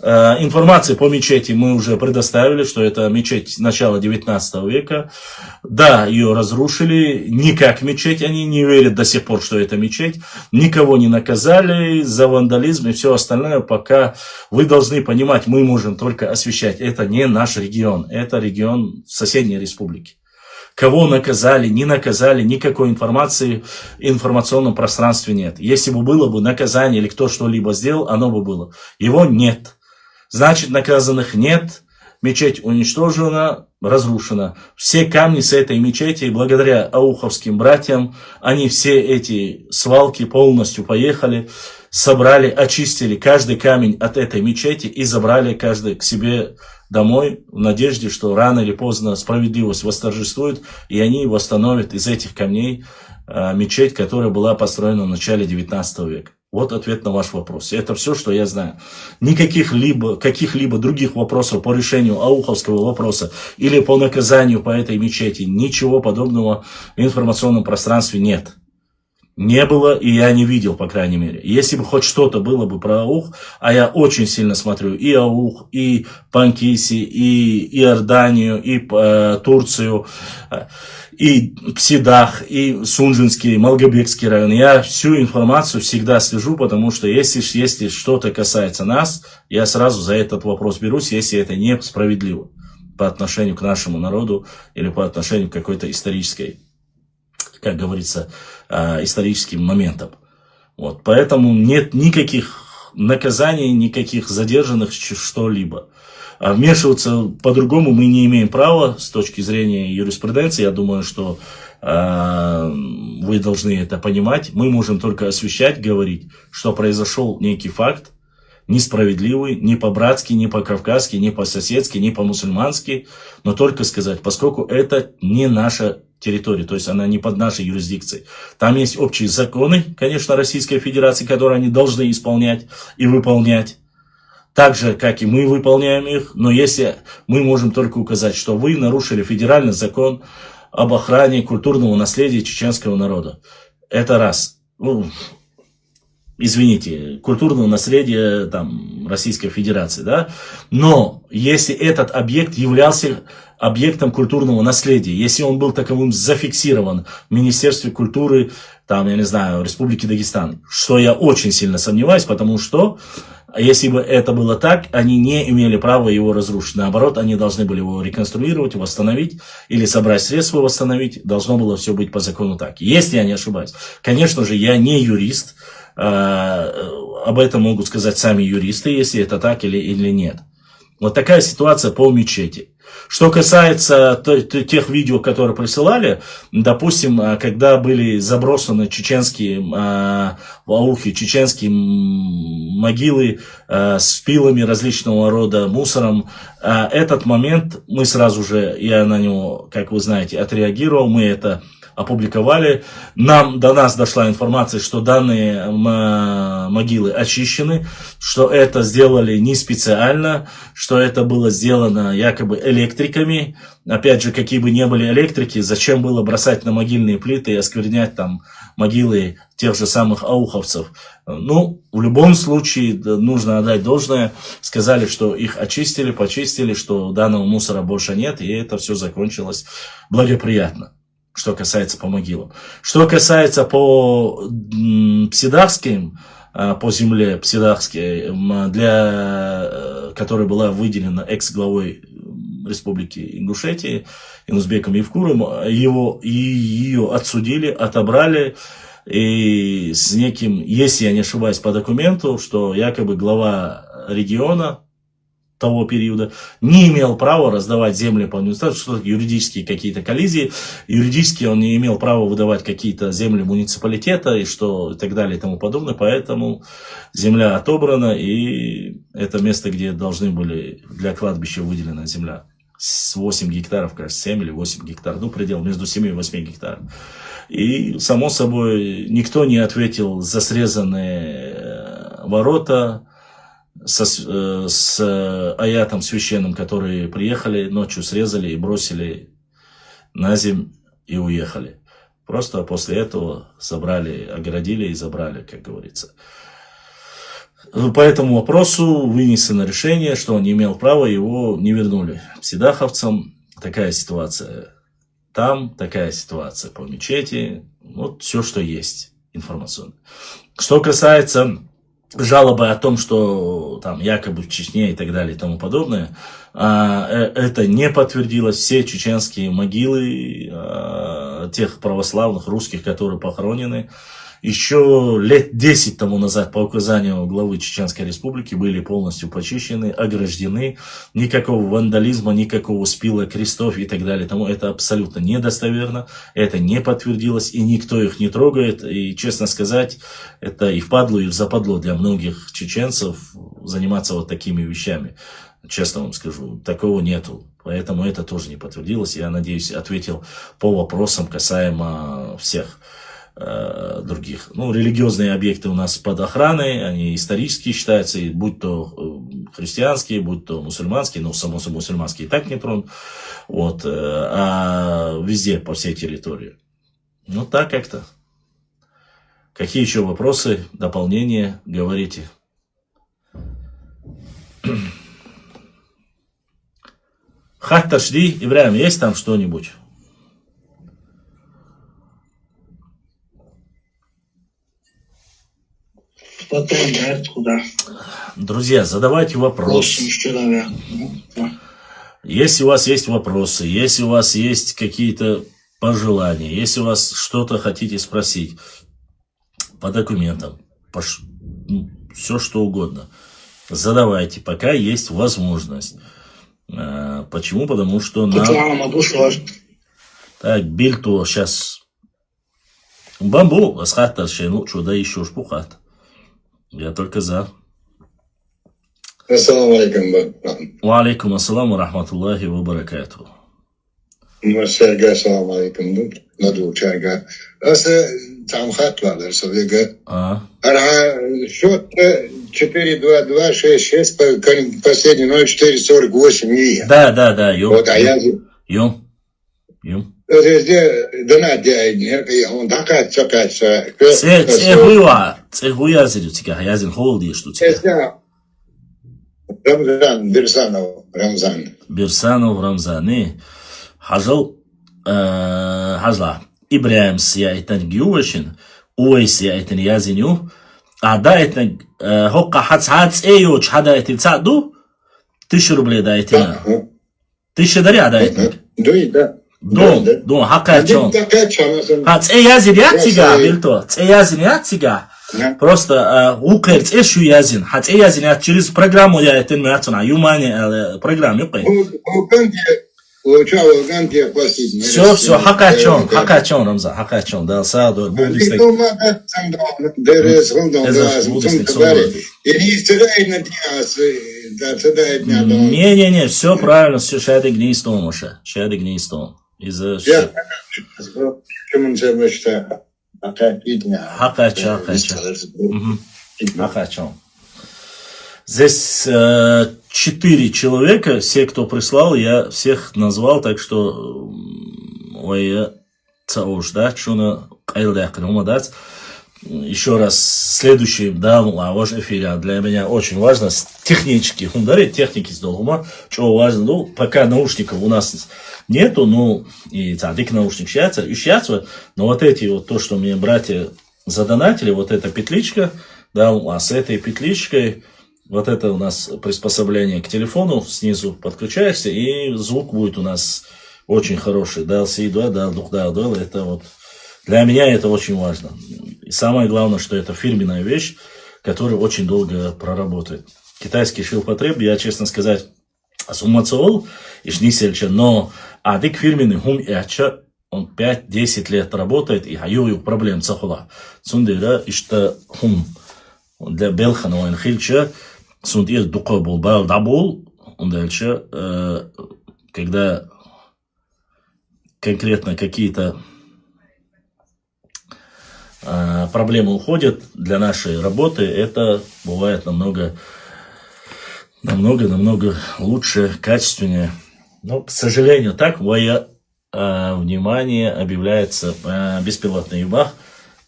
Информации по мечети мы уже предоставили, что это мечеть начала 19 века. Да, ее разрушили, не как мечеть, они не верят до сих пор, что это мечеть. Никого не наказали за вандализм и все остальное, пока вы должны понимать, мы можем только освещать. Это не наш регион, это регион соседней республики. Кого наказали, не наказали, никакой информации в информационном пространстве нет. Если бы было бы наказание или кто что-либо сделал, оно бы было. Его нет. Значит, наказанных нет, мечеть уничтожена, разрушена. Все камни с этой мечети, благодаря ауховским братьям, они все эти свалки полностью поехали, собрали, очистили каждый камень от этой мечети и забрали каждый к себе домой в надежде, что рано или поздно справедливость восторжествует, и они восстановят из этих камней мечеть, которая была построена в начале 19 века. Вот ответ на ваш вопрос. Это все, что я знаю. Каких-либо других вопросов по решению ауховского вопроса или по наказанию по этой мечети, ничего подобного в информационном пространстве нет. Не было, и я не видел, по крайней мере. Если бы хоть что-то было бы про Аух, а я очень сильно смотрю и Аух, и Панкиси, и Иорданию, и Турцию, и Псидах, и Сунжинский, Малгобекский район. Я всю информацию всегда слежу, потому что если что-то касается нас, я сразу за этот вопрос берусь, если это несправедливо по отношению к нашему народу или по отношению к какой-то исторической, как говорится, историческим моментам. Вот. Поэтому нет никаких наказаний, никаких задержанных что-либо. А вмешиваться по-другому мы не имеем права с точки зрения юриспруденции. Я думаю, что вы должны это понимать. Мы можем только освещать, говорить, что произошел некий факт, несправедливый, не по-братски, не по-кавказски, не по-соседски, не по-мусульмански, но только сказать, поскольку это не наша территория, то есть она не под нашей юрисдикцией. Там есть общие законы, конечно, Российской Федерации, которые они должны исполнять и выполнять, так же, как и мы выполняем их, но если мы можем только указать, что вы нарушили федеральный закон об охране культурного наследия чеченского народа. Это раз. Извините, культурного наследия там Российской Федерации, да, но если этот объект являлся объектом культурного наследия, если он был таковым зафиксирован в Министерстве культуры, там, я не знаю, Республики Дагестан, что я очень сильно сомневаюсь, потому что если бы это было так, они не имели права его разрушить. Наоборот, они должны были его реконструировать, восстановить или собрать средства восстановить. Должно было все быть по закону так. Если я не ошибаюсь. Конечно же, я не юрист. Об этом могут сказать сами юристы, если это так или нет. Вот такая ситуация по мечети. Что касается тех видео, которые присылали, допустим, когда были забросаны чеченские аухи, чеченские могилы с пилами различного рода, мусором, этот момент мы сразу же, я на него, как вы знаете, отреагировал, мы это опубликовали. До нас дошла информация, что данные могилы очищены, что это сделали не специально, что это было сделано якобы электриками. Опять же, какие бы ни были электрики, зачем было бросать на могильные плиты и осквернять там могилы тех же самых ауховцев. Ну, в любом случае, нужно отдать должное. Сказали, что их очистили, почистили, что данного мусора больше нет, и это все закончилось благоприятно. Что касается по могилам. Что касается по Псидахским, по земле Псидахской, которая была выделена экс-главой Республики Ингушетии, Инузбеком Евкуром, ее отсудили, отобрали, и с неким, если я не ошибаюсь по документу, что якобы глава региона того периода не имел права раздавать земли по администрации, что юридические какие-то коллизии, юридически он не имел права выдавать какие-то земли муниципалитета и что и так далее и тому подобное, поэтому земля отобрана, и это место, где должны были для кладбища выделена земля с 8 гектаров, кажется, 7 или 8 гектаров, ну, предел между 7 и 8 гектаров. И, само собой, никто не ответил за срезанные ворота, с аятом священным, которые приехали, ночью срезали и бросили на землю и уехали. Просто после этого собрали, оградили и забрали, как говорится. По этому вопросу вынесено решение, что он не имел права, его не вернули псидаховцам. Такая ситуация там, такая ситуация по мечети. Вот все, что есть информационно. Что касается жалобы о том, что там якобы в Чечне и так далее и тому подобное, это не подтвердилось. Все чеченские могилы тех православных русских, которые похоронены, еще лет 10 тому назад по указанию главы Чеченской Республики были полностью почищены, ограждены. Никакого вандализма, никакого спила крестов и так далее. Тому это абсолютно недостоверно. Это не подтвердилось, и никто их не трогает. И, честно сказать, это и впадло, и в западло для многих чеченцев заниматься вот такими вещами. Честно вам скажу, такого нету. Поэтому это тоже не подтвердилось. Я надеюсь, ответил по вопросам касаемо всех других. Ну, религиозные объекты у нас под охраной, они исторические считаются, и будь то христианские, будь то мусульманские, но само собой мусульманские и так не тронут, вот, а везде, по всей территории. Ну, так как-то. Какие еще вопросы, дополнения, говорите? Хат-ташди, Ибраим, есть там что-нибудь? Друзья, задавайте вопросы. Если у вас есть вопросы, если у вас есть какие-то пожелания, если у вас что-то хотите спросить по документам, все что угодно, задавайте, пока есть возможность. Почему? Потому что Так, Бильто сейчас... Бамбу, асхат ну чудо еще шпухат. Я только за. Ассаламу алейкум. Ва алейкум ассаламу рахматуллахи ва баракатуху. Шерга, ассаламу алейкум. Наду шерга. Там хат ладно, что вега. Счет 4-2-2-6-6, последний 0-4-48. Да, ё. Вот, а я... Ё. Це гуя зрю, ціка, я зін холді, що ціка. Рамзан, Рамзан. Бирсанов Рамзаны. Хажал, хажла. Ибраим сияйтен гювешин. Уэй сияйтен язиню. А да это хока хац эйоч хада эти цаду. 1000 рублей да этина. 1000 даря да это. Да. Дон, хакачон. Хац эязин яцига, бильто. Эязин яцига. Просто укерц эшу язин. Хац эязин я через программу я это мятуна. Юмани программу юкай. Все, хакачон, Рамзан, хакачон, да, саду, будистик. Не, все правильно, все, шадик не истом уже, шадик не истом. Из-за все. Хакачон. Здесь 4 человека, все, кто прислал, я всех назвал, так что еще раз, следующий, да, эфире для меня очень важно, технически, техники с долгума, что важно, ну, пока наушников у нас нету, ну, и цадик наушник ищется, но вот эти вот, то, что мне братья задонатили, вот эта петличка, да, а с этой петличкой, вот это у нас приспособление к телефону, снизу подключаешься, и звук будет у нас очень хороший. Это вот для меня это очень важно. И самое главное, что это фирменная вещь, которая очень долго проработает. Китайский шилпотреб, я, честно сказать, суммацовал, ишнисельча, но адик фирменный хум яча, он 5-10 лет работает, и хаю проблем цахула. Цундера ишта хум для белхана вайнхильча, Сундир дуко был дабул, он дальше, когда конкретно какие-то проблемы уходят для нашей работы, это бывает намного лучше, качественнее. Но, к сожалению, так мое внимание объявляется беспилотный юбах.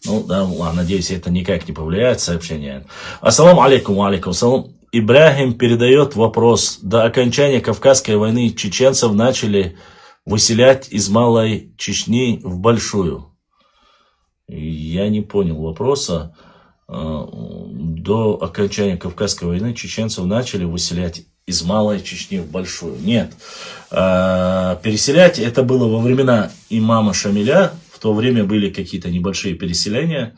Ну, да, надеюсь, это никак не повлияет сообщение. Ассаламу алейкум, алейкум салам. Ибрахим передает вопрос. До окончания Кавказской войны чеченцев начали выселять из Малой Чечни в Большую. Я не понял вопроса. До окончания Кавказской войны чеченцев начали выселять из Малой Чечни в Большую. Нет. Переселять это было во времена имама Шамиля. В то время были какие-то небольшие переселения.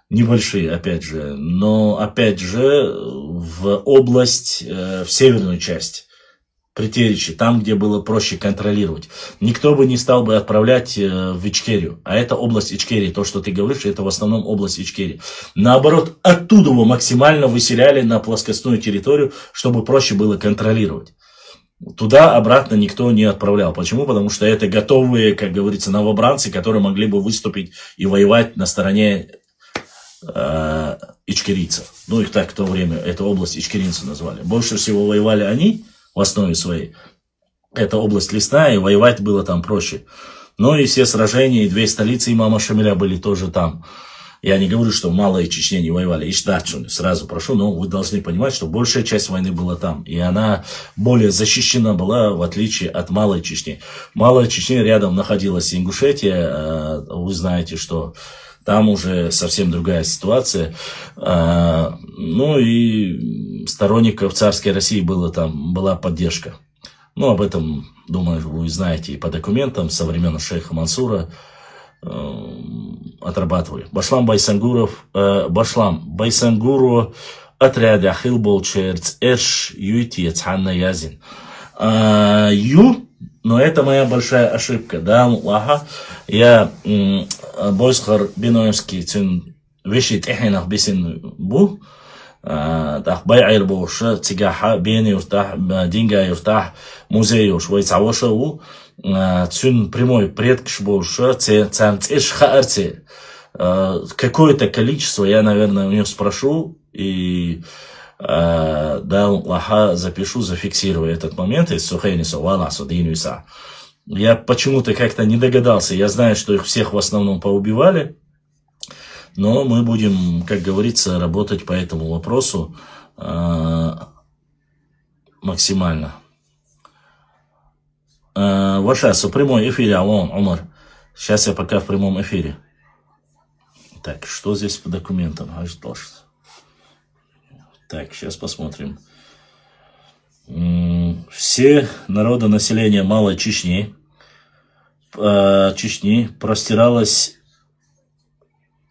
Небольшие, опять же. Но, опять же, в область, в северную часть. При Теречи, там, где было проще контролировать. Никто бы не стал бы отправлять в Ичкерию. А это область Ичкерии. То, что ты говоришь, это в основном область Ичкерии. Наоборот, оттуда его максимально выселяли на плоскостную территорию, чтобы проще было контролировать. Туда обратно никто не отправлял. Почему? Потому что это готовые, как говорится, новобранцы, которые могли бы выступить и воевать на стороне ичкерийцев. Ну, их так в то время, эту область ичкеринцы назвали. Больше всего воевали они в основе своей. Это область лесная, и воевать было там проще. Ну и все сражения, и 2 столицы имама Шамиля были тоже там. Я не говорю, что малые Чечне не воевали. Ишдачун, сразу прошу, но вы должны понимать, что большая часть войны была там. И она более защищена была, в отличие от Малой Чечни. Малая Чечня рядом находилась Ингушетия. Вы знаете, что там уже совсем другая ситуация. Ну и сторонников царской России была поддержка. Ну, об этом, думаю, вы знаете и по документам со времен шейха Мансура. Отрабатывали. Башлам Байсангуру отряде Ахил Болчерц Эш Юити Цханна Язин. Но это моя большая ошибка. Да, ага. Я Бойсхар Биноевский цин вещи технинах бисин бу. Так байайр боша цигаха бени юртах динга юртах музей уж войцавоша у цин прямой предкш боша цанцеш хаарце. Какое-то количество я, наверное, у него спрошу и да, лаха запишу, зафиксирую этот момент. Я почему-то как-то не догадался. Я знаю, что их всех в основном поубивали. Но мы будем, как говорится, работать по этому вопросу. максимально. Вашас, в прямой эфире, алло, Умар. Сейчас я пока в прямом эфире. Так, что здесь по документам? Так, сейчас посмотрим. Все народонаселение Малой Чечни простиралось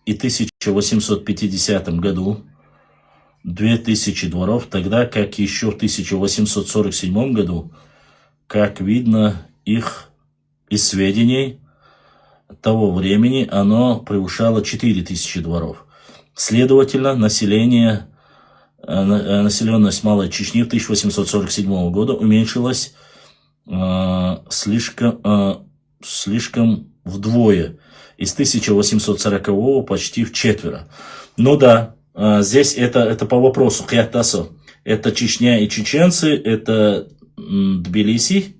и в 1850 году 2000 дворов, тогда как еще в 1847 году, как видно их из сведений того времени, оно превышало 4000 дворов. Следовательно, населенность Малой Чечни в 1847 года уменьшилась слишком вдвое. Из 1840-го почти в четверо. Ну да, здесь это по вопросу Кьяттасо. Это Чечня и чеченцы, это Тбилиси,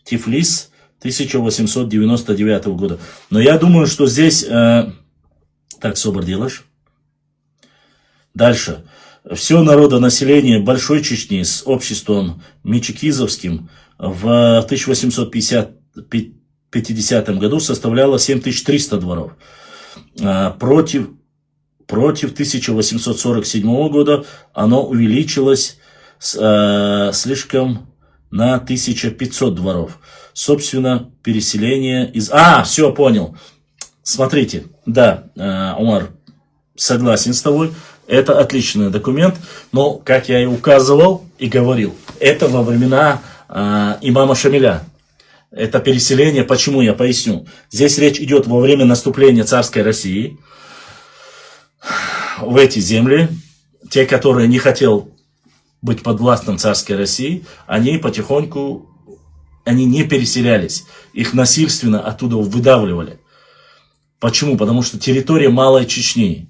Тифлис 1899 года. Но я думаю, что здесь... Так, Собор делаешь? Дальше. Все народонаселение Большой Чечни с обществом мичикизовским в 1850 году составляло 7300 дворов. Против 1847 года оно увеличилось слишком на 1500 дворов. Собственно, переселение из... все, понял. Смотрите, да, Умар, согласен с тобой. Это отличный документ, но, как я и указывал и говорил, это во времена имама Шамиля. Это переселение, почему, я поясню. Здесь речь идет во время наступления царской России в эти земли. Те, которые не хотел быть подвластным царской России, они потихоньку, они не переселялись. Их насильственно оттуда выдавливали. Почему? Потому что территория Малой Чечни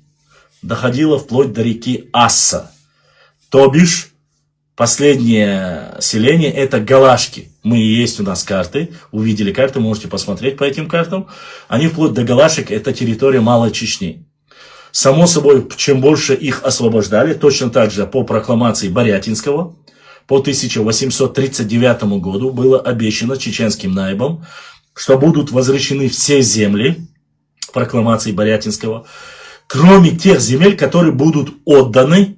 доходила вплоть до реки Асса. То бишь, последнее селение это Галашки. Есть у нас карты, увидели карты, можете посмотреть по этим картам. Они вплоть до Галашек, это территория Малой Чечни. Само собой, чем больше их освобождали, точно так же по прокламации Борятинского, по 1839 году было обещано чеченским наибам, что будут возвращены все земли, прокламации Борятинского, кроме тех земель, которые будут отданы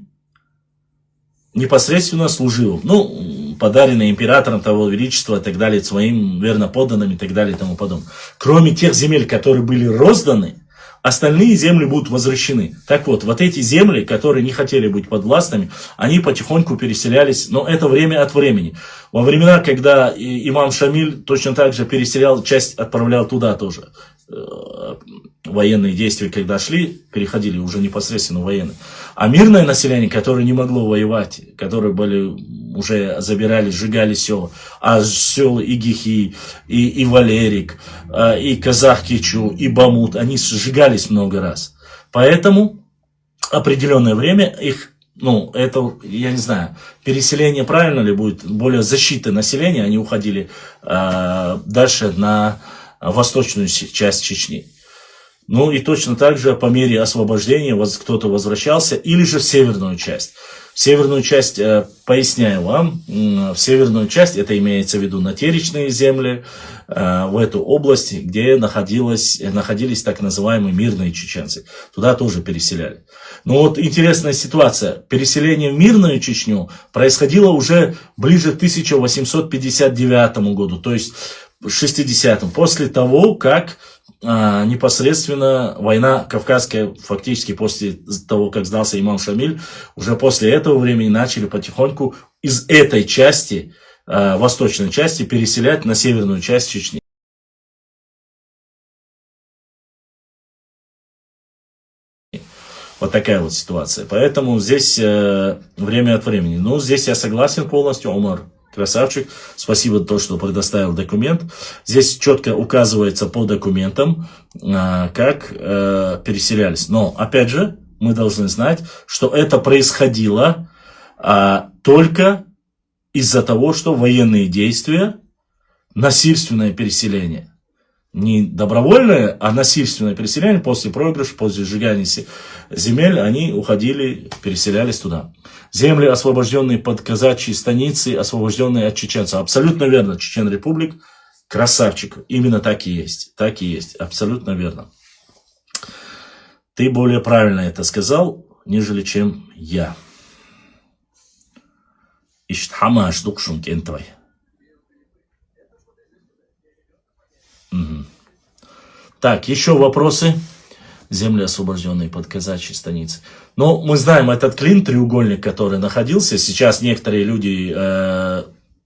непосредственно служивым, подаренные императором того величества и так далее, своим верноподданным и так далее и тому подобное. Кроме тех земель, которые были розданы, остальные земли будут возвращены. Так вот, эти земли, которые не хотели быть подвластными, они потихоньку переселялись, но это время от времени. Во времена, когда имам Шамиль точно так же переселял, часть отправлял туда тоже. Военные действия, когда шли, переходили уже непосредственно в военные. А мирное население, которое не могло воевать, которые были, уже забирали, сжигали села, а села и Гихи, и Валерик, и Казах-Кичу, и Бамут, они сжигались много раз. Поэтому определенное время их, это, я не знаю, переселение правильно ли будет, более защита населения, они уходили дальше на восточную часть Чечни. И точно так же по мере освобождения кто-то возвращался, или же в северную часть. В северную часть, поясняю вам, в северную часть, это имеется в виду на теречные земли, в эту область, где находились так называемые мирные чеченцы. Туда тоже переселяли. Интересная ситуация. Переселение в мирную Чечню происходило уже ближе к 1859 году, то есть 60-м, после того, как непосредственно война Кавказская, фактически после того, как сдался имам Шамиль, уже после этого времени начали потихоньку из этой части, восточной части, переселять на северную часть Чечни. Вот такая вот ситуация. Поэтому здесь время от времени. Здесь я согласен полностью, Умар. Красавчик. Спасибо за то, что предоставил документ. Здесь четко указывается по документам, как переселялись. Но, опять же, мы должны знать, что это происходило только из-за того, что военные действия, насильственное переселение. не добровольное, а насильственное переселение после проигрыша, после сжигания земель, они уходили, переселялись туда. Земли, освобожденные под казачьи станицы, освобожденные от чеченцев. Абсолютно верно, Чечен-Републик, красавчик. Именно так и есть. Так и есть. Абсолютно верно. Ты более правильно это сказал, нежели чем я. Иштхамаш дукшун кентвай. Так, еще вопросы? Земли, освобожденные под казачьи станицы. Но мы знаем этот клин, треугольник, который находился. Сейчас некоторые люди,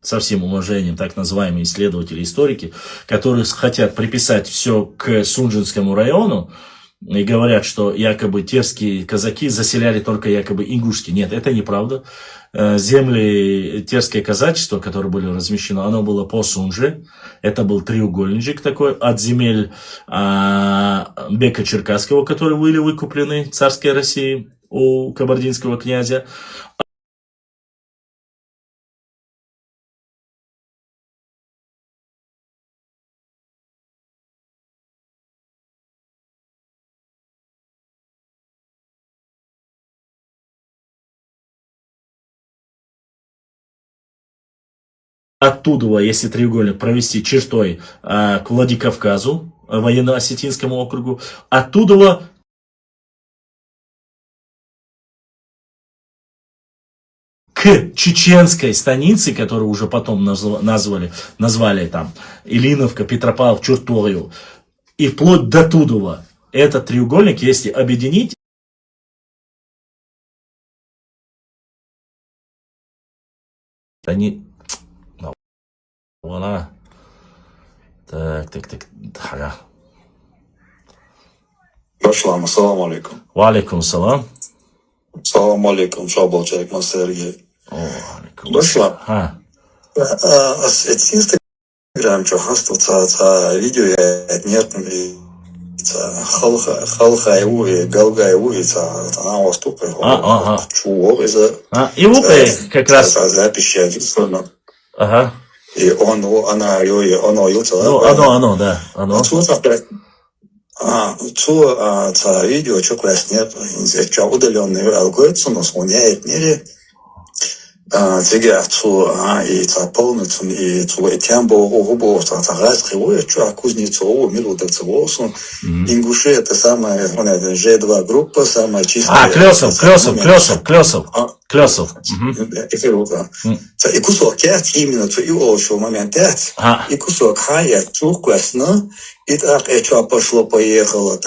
со всем уважением, так называемые исследователи, историки, которые хотят приписать все к Сунжинскому району, и говорят, что якобы терские казаки заселяли только якобы ингушские. Нет, это неправда. Земли терское казачество, которое было размещено, оно было по Сунже. Это был треугольничек такой от земель Бека Черкасского, которые были выкуплены царской Россией у кабардинского князя. Оттуда, если треугольник провести чертой к Владикавказу, военно-осетинскому округу, оттуда к чеченской станице, которую уже потом назвали там Илиновка, Петропавлов, Чуртою, и вплоть до Тудова. Этот треугольник, если объединить, они... Вона. Так. Ага. Başlam, assalamu alaikum. Ва алейкум салам. Assalamu alaikum, Шабалчарик Сергей. Алейкум. Başlam. Ha. С Инстаграм, что хастуца, видео я нет, халха его и галга его, и она воступа. Ага. Чего из-за... И лупы как раз. Запись, Ага. И она юца. Ну, оно, да. Оно. Видео, что класс нет, удаленный алгоритм, но склоняет мире. Сега и полностью и тембо угубо разхивое, что кузнецову миру дацеволсу. Ингуши это самая G2 группа, самая чистая. Клёсов. И кусок кет именно то и ошел момент и кусок хая чухкласно, и так это пошло-поехало.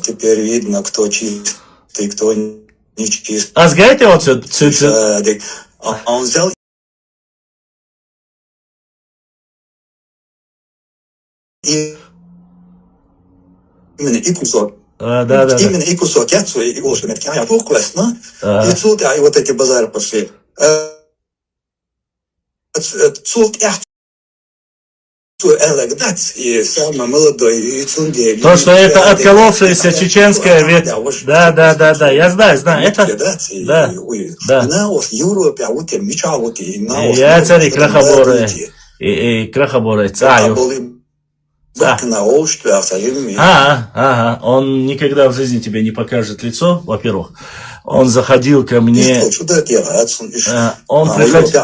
Теперь видно, кто чистый, кто не чистый. А знаете вот Он взял именно и кусок. Да. Именно и кусок яйцо, и ложка меткая, классно. И сюда, и вот эти базары пошли. И самый молодой, и цунге. То, что это отколовшаяся чеченская ветвь. Да, я знаю. Это... Да. Я цари крахоборы. И крахоборы. Он никогда в жизни тебе не покажет лицо, во-первых. Он заходил ко мне. Он приходил.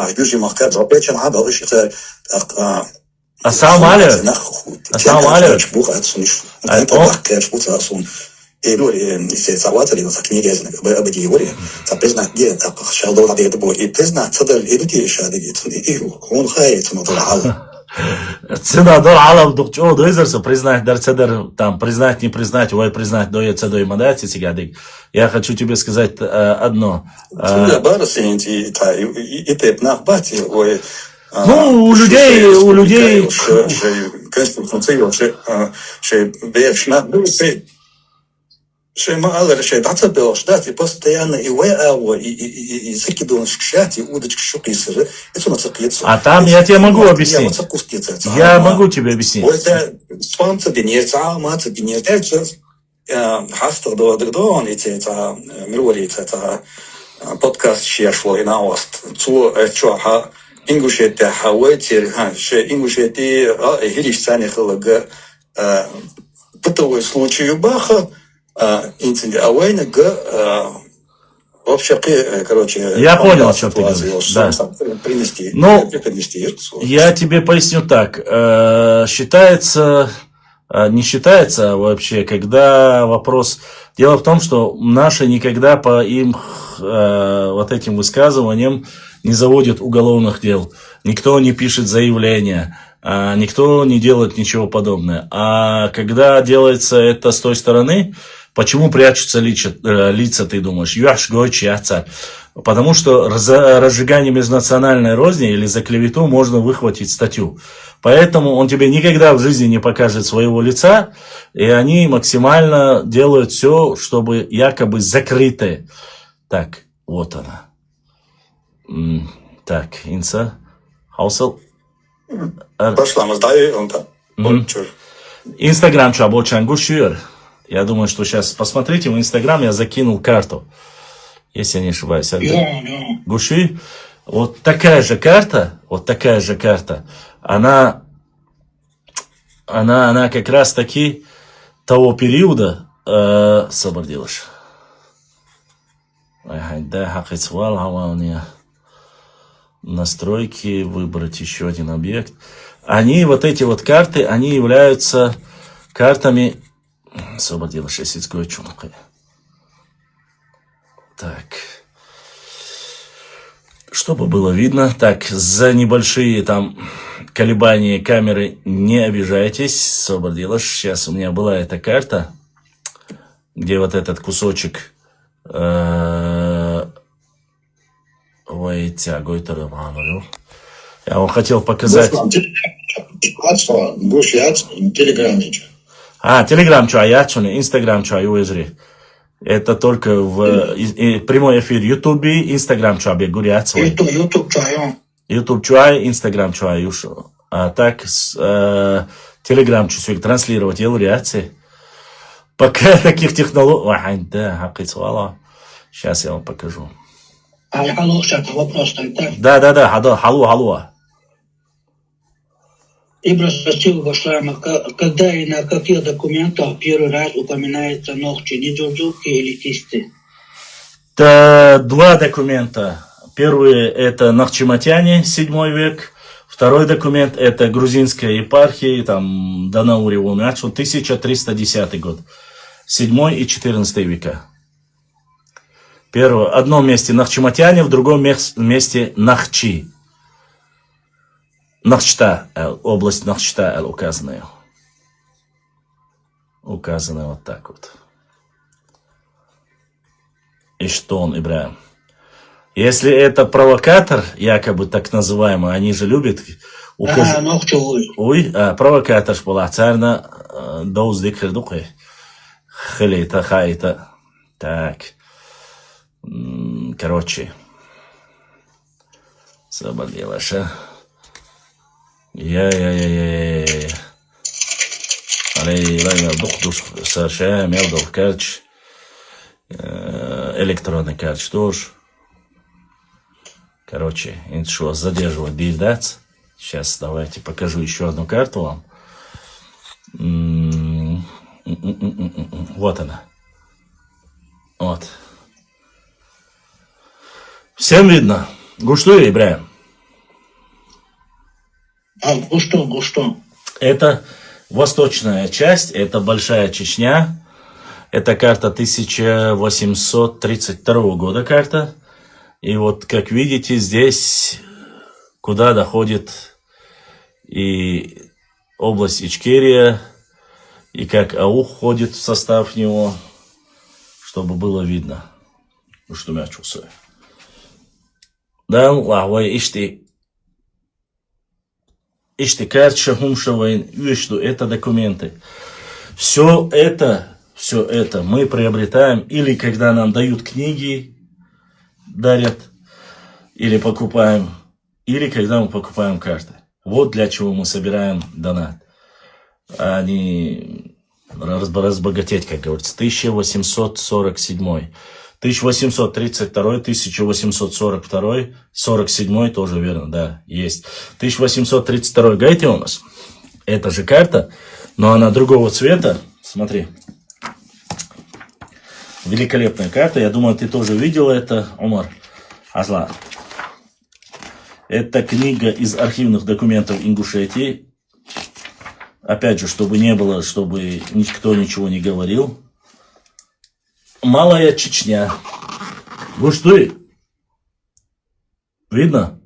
Ассаламу алейкум. Цена дор алам духчо дойзерса признать дарцедер там признать не признать ой признать доется дой мадати сигадик. Я хочу тебе сказать одно. Ну, у людей... И постоянно и закидывал шкшать, и удочки шукисеры. А там я тебе могу объяснить. Я могу тебе объяснить. Подкаст чешло и на ост. Ингушетия Хауэтир, Ингушетия Гиришсани Халага, бытовой случай Баха, инцидент Ауэна, вообще, короче... Я понял, о чем ты говоришь. Да. Принести, ну, я тебе поясню так. Считается, не считается вообще, когда вопрос... Дело в том, что наши никогда по им вот этим высказываниям не заводят уголовных дел. Никто не пишет заявления, никто не делает ничего подобного. А когда делается это с той стороны, почему прячутся лица, ты думаешь? Потому что за разжигание межнациональной розни или за клевету можно выхватить статью. Поэтому он тебе никогда в жизни не покажет своего лица, и они максимально делают все, чтобы якобы закрытое. Так, вот она. Так, Инса, Хаусел. Инстаграм Чабочангу Шюр. Я думаю, что сейчас посмотрите в Инстаграм, я закинул карту. Если я не ошибаюсь. Гуши. Вот такая же карта, она как раз таки того периода собордилась. Настройки, выбрать еще один объект. Они, вот эти вот карты, они являются картами собордилась шестицкой чункой. Так. Чтобы было видно. Так, за небольшие там колебания камеры не обижайтесь. Собордилась. Сейчас у меня была эта карта, где вот этот кусочек я вам хотел показать. Телеграм чуаячуны, Инстаграм чуаюэзри. Это только в прямой эфир Ютубе, Инстаграм чуабе гуряцвай. Ютуб чуай, Инстаграм чуаюшу. А так Телеграм чувствует транслировать елуриации. Пока таких технологий... Сейчас я вам покажу. Да, халу. И спросил уважаемых, когда и на каких документах первый раз упоминается ногти, недюрдюки или кисти? Два документа. Первый это Нахчиматяне, 7 век. Второй документ это грузинская епархия, там Данаури Умячу, 1310 год. 7 и 14 века. В одном месте Нахчиматяне, в другом месте Нахчи. Нахчта, область Нахчта указанная. Указано вот так вот. И что он, Ибраим? Если это провокатор, якобы так называемый, они же любят... Провокатор была царна доуздик хердухи. Хелита, хайта. Так. Короче. Заболелась, а? Электронный карч тоже. Короче, что задерживать дильдац. Сейчас давайте покажу еще одну карту вам. Вот она. Вот. Всем видно? Гушту, Ибраим? Гушту. Это восточная часть, это Большая Чечня. Это карта 1832 года карта. И вот, как видите, здесь, куда доходит и область Ичкерия, и как Аух входит в состав него, чтобы было видно. Что я чувствую. Да, лахвай ишти. Иштикарча, Хумшавайн, Юэшту, это документы. Все это мы приобретаем, или когда нам дают книги, дарят, или покупаем, или когда мы покупаем карты. Вот для чего мы собираем донат. А не разбогатеть, как говорится. 1847. 1832, 1842, 47 тоже верно, да, есть. 1832 гайте у нас. Это же карта, но она другого цвета. Смотри. Великолепная карта. Я думаю, ты тоже видел это, Умар Азла. Это книга из архивных документов Ингушетии. Опять же, чтобы не было, чтобы никто ничего не говорил. Малая Чечня. Вот что? Видно?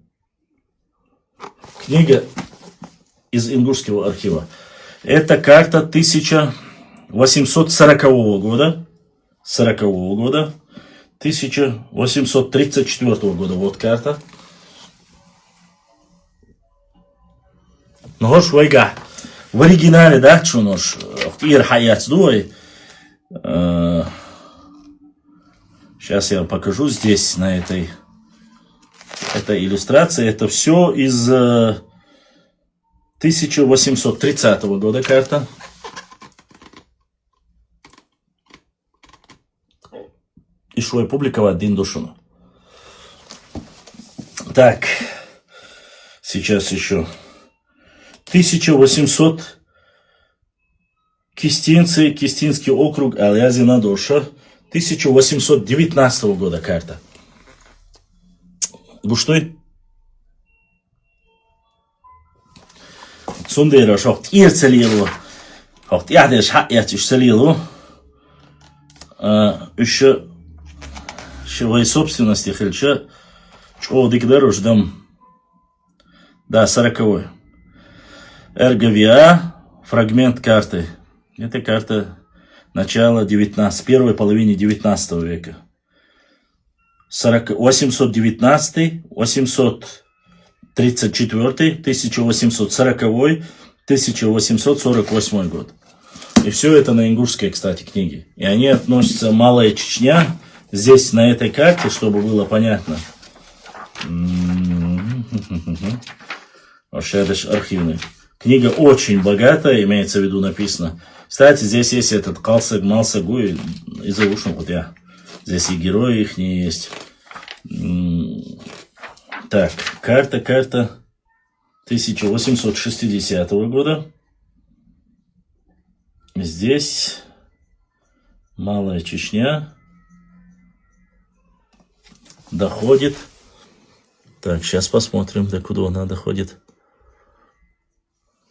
Книга из Ингушского архива. Это карта 1840 года. 40-го года. 1834 года. Вот карта. Ну, швайга. В оригинале, да, что нож? Ир хаят дуай. Сейчас я покажу здесь, на этой иллюстрации. Это все из 1830 года карта. И шо я публиковать один душину. Так. Сейчас еще. 1800 Кистинцы, Кистинский округ, Алязина Доша. 1819 года карта. Гуштой? Сундера, шахт ирцелилу. Шахт ядеш хатьятиш целилу. Еще своей собственности хельча. Чего дикдару ждам. Да, 40-й. РГВА. Фрагмент карты. Это карта начала первой половины 19 века. 819, 834, 1840, 1848 год. И все это на ингушской, кстати, книге. И они относятся Малая Чечня. Здесь на этой карте, чтобы было понятно. Архивный. Книга очень богатая, имеется в виду написано. Кстати, здесь есть этот Калсаг, Малсагу и Заушин, вот я. Здесь и герои их не есть. Так, карта 1860 года. Здесь Малая Чечня доходит. Так, сейчас посмотрим, до куда она доходит.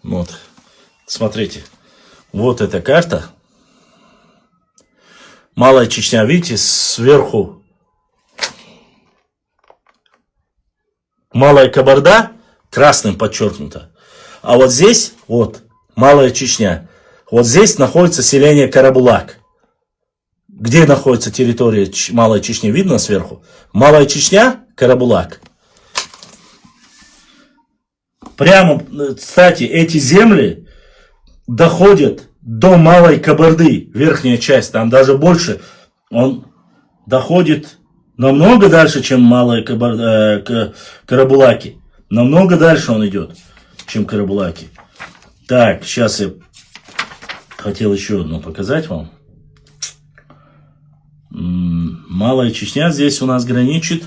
Вот, смотрите. Вот эта карта. Малая Чечня, видите, сверху. Малая Кабарда красным подчеркнуто. А вот здесь, вот, Малая Чечня. Вот здесь находится селение Карабулак. Где находится территория Малой Чечни, видно сверху? Малая Чечня, Карабулак. Прямо, кстати, эти земли доходят до Малой Кабарды, верхняя часть, там даже больше. Он доходит намного дальше, чем Малая Карабулаки. Намного дальше он идет, чем Карабулаки. Так, сейчас я хотел еще одну показать вам. Малая Чечня здесь у нас граничит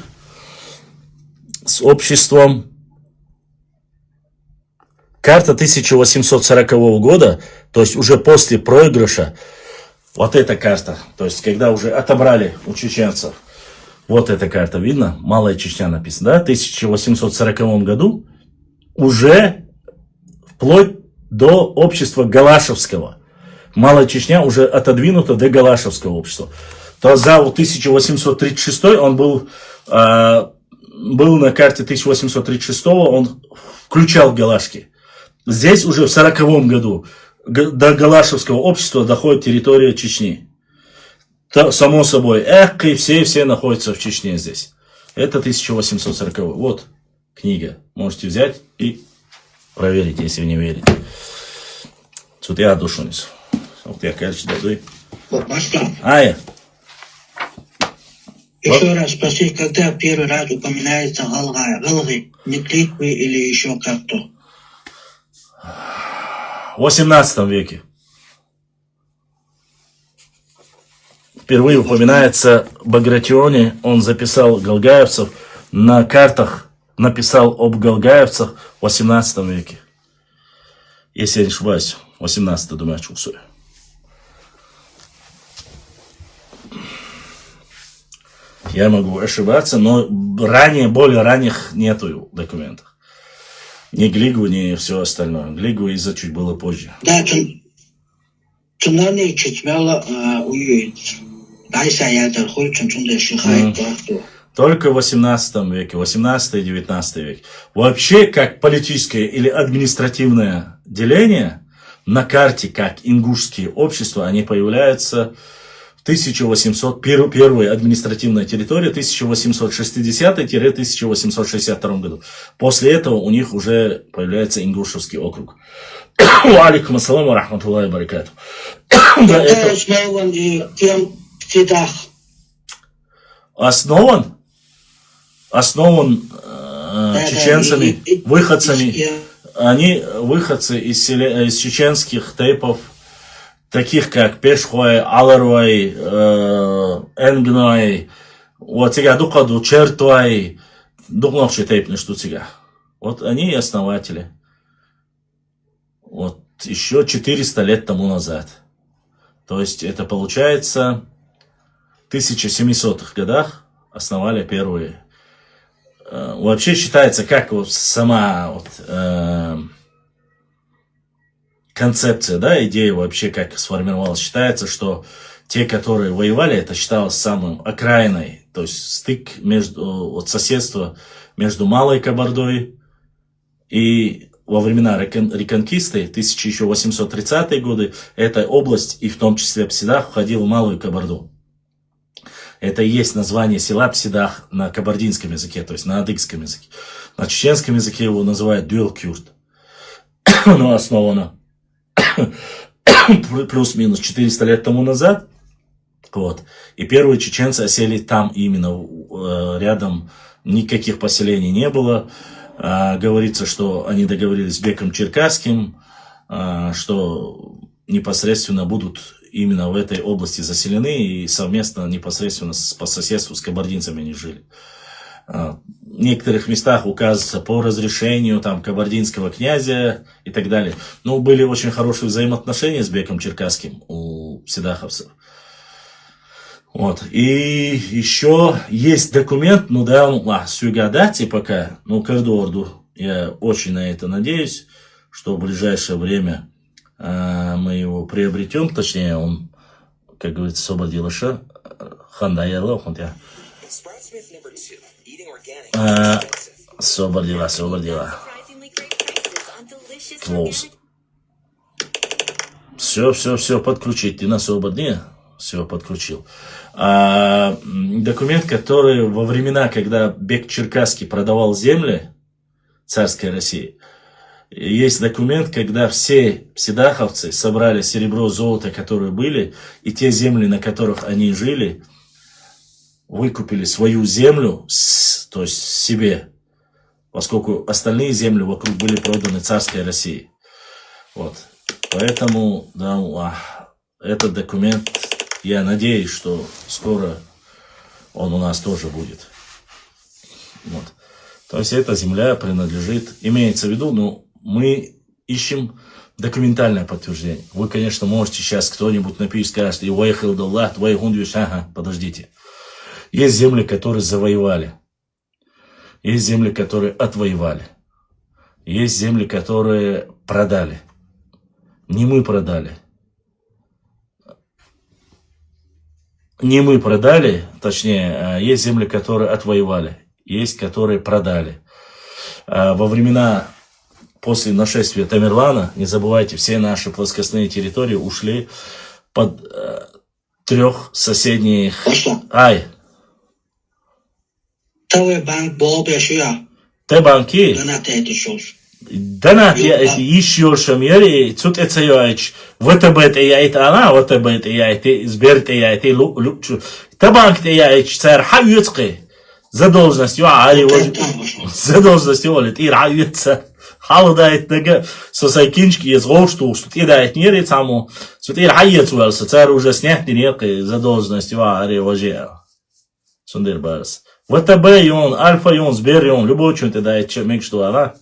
с обществом. Карта 1840 года, то есть уже после проигрыша, вот эта карта, то есть когда уже отобрали у чеченцев, вот эта карта, видно? Малая Чечня написано, да? В 1840 году уже вплоть до общества Галашевского. Малая Чечня уже отодвинута до Галашевского общества. То за 1836 он был на карте 1836, он включал Галашки. Здесь уже в 40 году до Галашевского общества доходит территория Чечни. То, само собой, и все находятся в Чечне здесь. Это 1840. Вот книга. Можете взять и проверить, если вы не верите. Тут я душу несу. Вот я, короче, даду. Ая. Еще раз спроси, когда первый раз упоминается Галгы, не кликвы или еще как-то? В 18 веке. впервые упоминается Багратиони, он записал галгаевцев, на картах написал об галгаевцах в 18 веке. Если я не ошибаюсь, 18 думаю, чувствую. Я могу ошибаться, но более ранних нету документов. Ни Глигу, ни все остальное. Глигу из-за чуть было позже. Да, цунами читмела уюет. Дайса ядер хуй чунчунде шихай брахту. Только в 18 веке, 18 и 19 век. Вообще, как политическое или административное деление, на карте, как ингушские общества, они появляются в 1800, первая административная территория 1860-1862 году. После этого у них уже появляется ингушевский округ. Алейкум ассаламу рахматуллахи баракату. Основан чеченцами, выходцами. Они выходцы из чеченских тейпов, таких как Пешхой, Аларвай, Энгной, вот сега дукаду Чертвай, дукнохши тейпны штуцига. Вот они и основатели. Вот еще 400 лет тому назад. То есть это получается в 1700-х годах основали первые. Вообще считается, как вот сама вот, концепция, да, идея вообще как сформировалась. Считается, что те, которые воевали, это считалось самым окраиной, то есть стык между, вот соседство между Малой Кабардой и во времена реконкисты, 1830-е годы, эта область, и в том числе Псидах, входила в Малую Кабарду. Это и есть название села Псидах на кабардинском языке, то есть на адыгском языке. На чеченском языке его называют Дюэлкюрт. Оно основано плюс-минус 400 лет тому назад. Вот. И первые чеченцы осели там именно рядом. Никаких поселений не было. Говорится, что они договорились с Беком Черкасским, что непосредственно будут именно в этой области заселены и совместно, непосредственно по соседству с кабардинцами они жили. В некоторых местах указывается по разрешению там, кабардинского князя и так далее. Но были очень хорошие взаимоотношения с Беком Черкасским у псидаховцев. Вот. И еще есть документ, ну да, сюгадати пока, ну кордорду. Я очень на это надеюсь, что в ближайшее время мы его приобретем, точнее он, как говорится, сободилаша, хандаяла, сободила. Close. Все, подключить. Ты на свободне? Все, подключил. Документ, который во времена, когда Бек Черкасский продавал земли царской России, есть документ, когда все псидаховцы собрали серебро, золото, которые были, и те земли, на которых они жили, выкупили свою землю, то есть себе, поскольку остальные земли вокруг были проданы царской России. Вот. Поэтому, да, этот документ, я надеюсь, что скоро он у нас тоже будет. Вот. То есть эта земля принадлежит, имеется в виду, ну, мы ищем документальное подтверждение. Вы, конечно, можете сейчас кто-нибудь напишет, скажет, и выехал доллар, твои гундвиш, ага, подождите. Есть земли, которые завоевали. Есть земли, которые отвоевали. Есть земли, которые продали. Не мы продали. Не мы продали, точнее, есть земли, которые отвоевали. Есть, которые продали. Во времена после нашествия Тамерлана, не забывайте, все наши плоскостные территории ушли под 3 соседних... Ай! Те банки... Данат еще шамьери, цут эцеёич, ВТБ тияйт ана, ВТБ тияйт, Сбер тияйт, Табанк тияйт, царь хавьюцкий. За должностью, за должностью, Олит, и равится. Халдает со сайкинчки из рошту, что ты дает не рецаму, что ты хайецуэлся, царь уже снят некой задолженности в аре вожея. Сундер барс. ВТБ он, Альфа он, Сбер он, любой чем ты дает чемик что ара.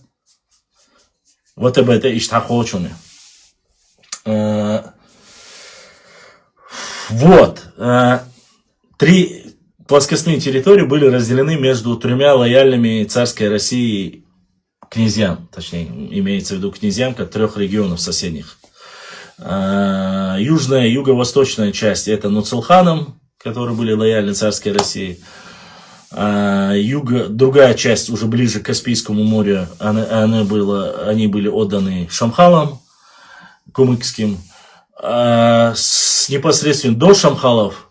ВТБ это иштахочуны. Вот. 3 плоскостные территории были разделены между 3 лояльными царской России князьям, точнее, имеется в виду князьям, как 3 регионов соседних. Южная и юго-восточная часть это Нуцелханом, которые были лояльны царской России. Другая часть уже ближе к Каспийскому морю, они были отданы Шамхалам кумыкским. Непосредственно до Шамхалов,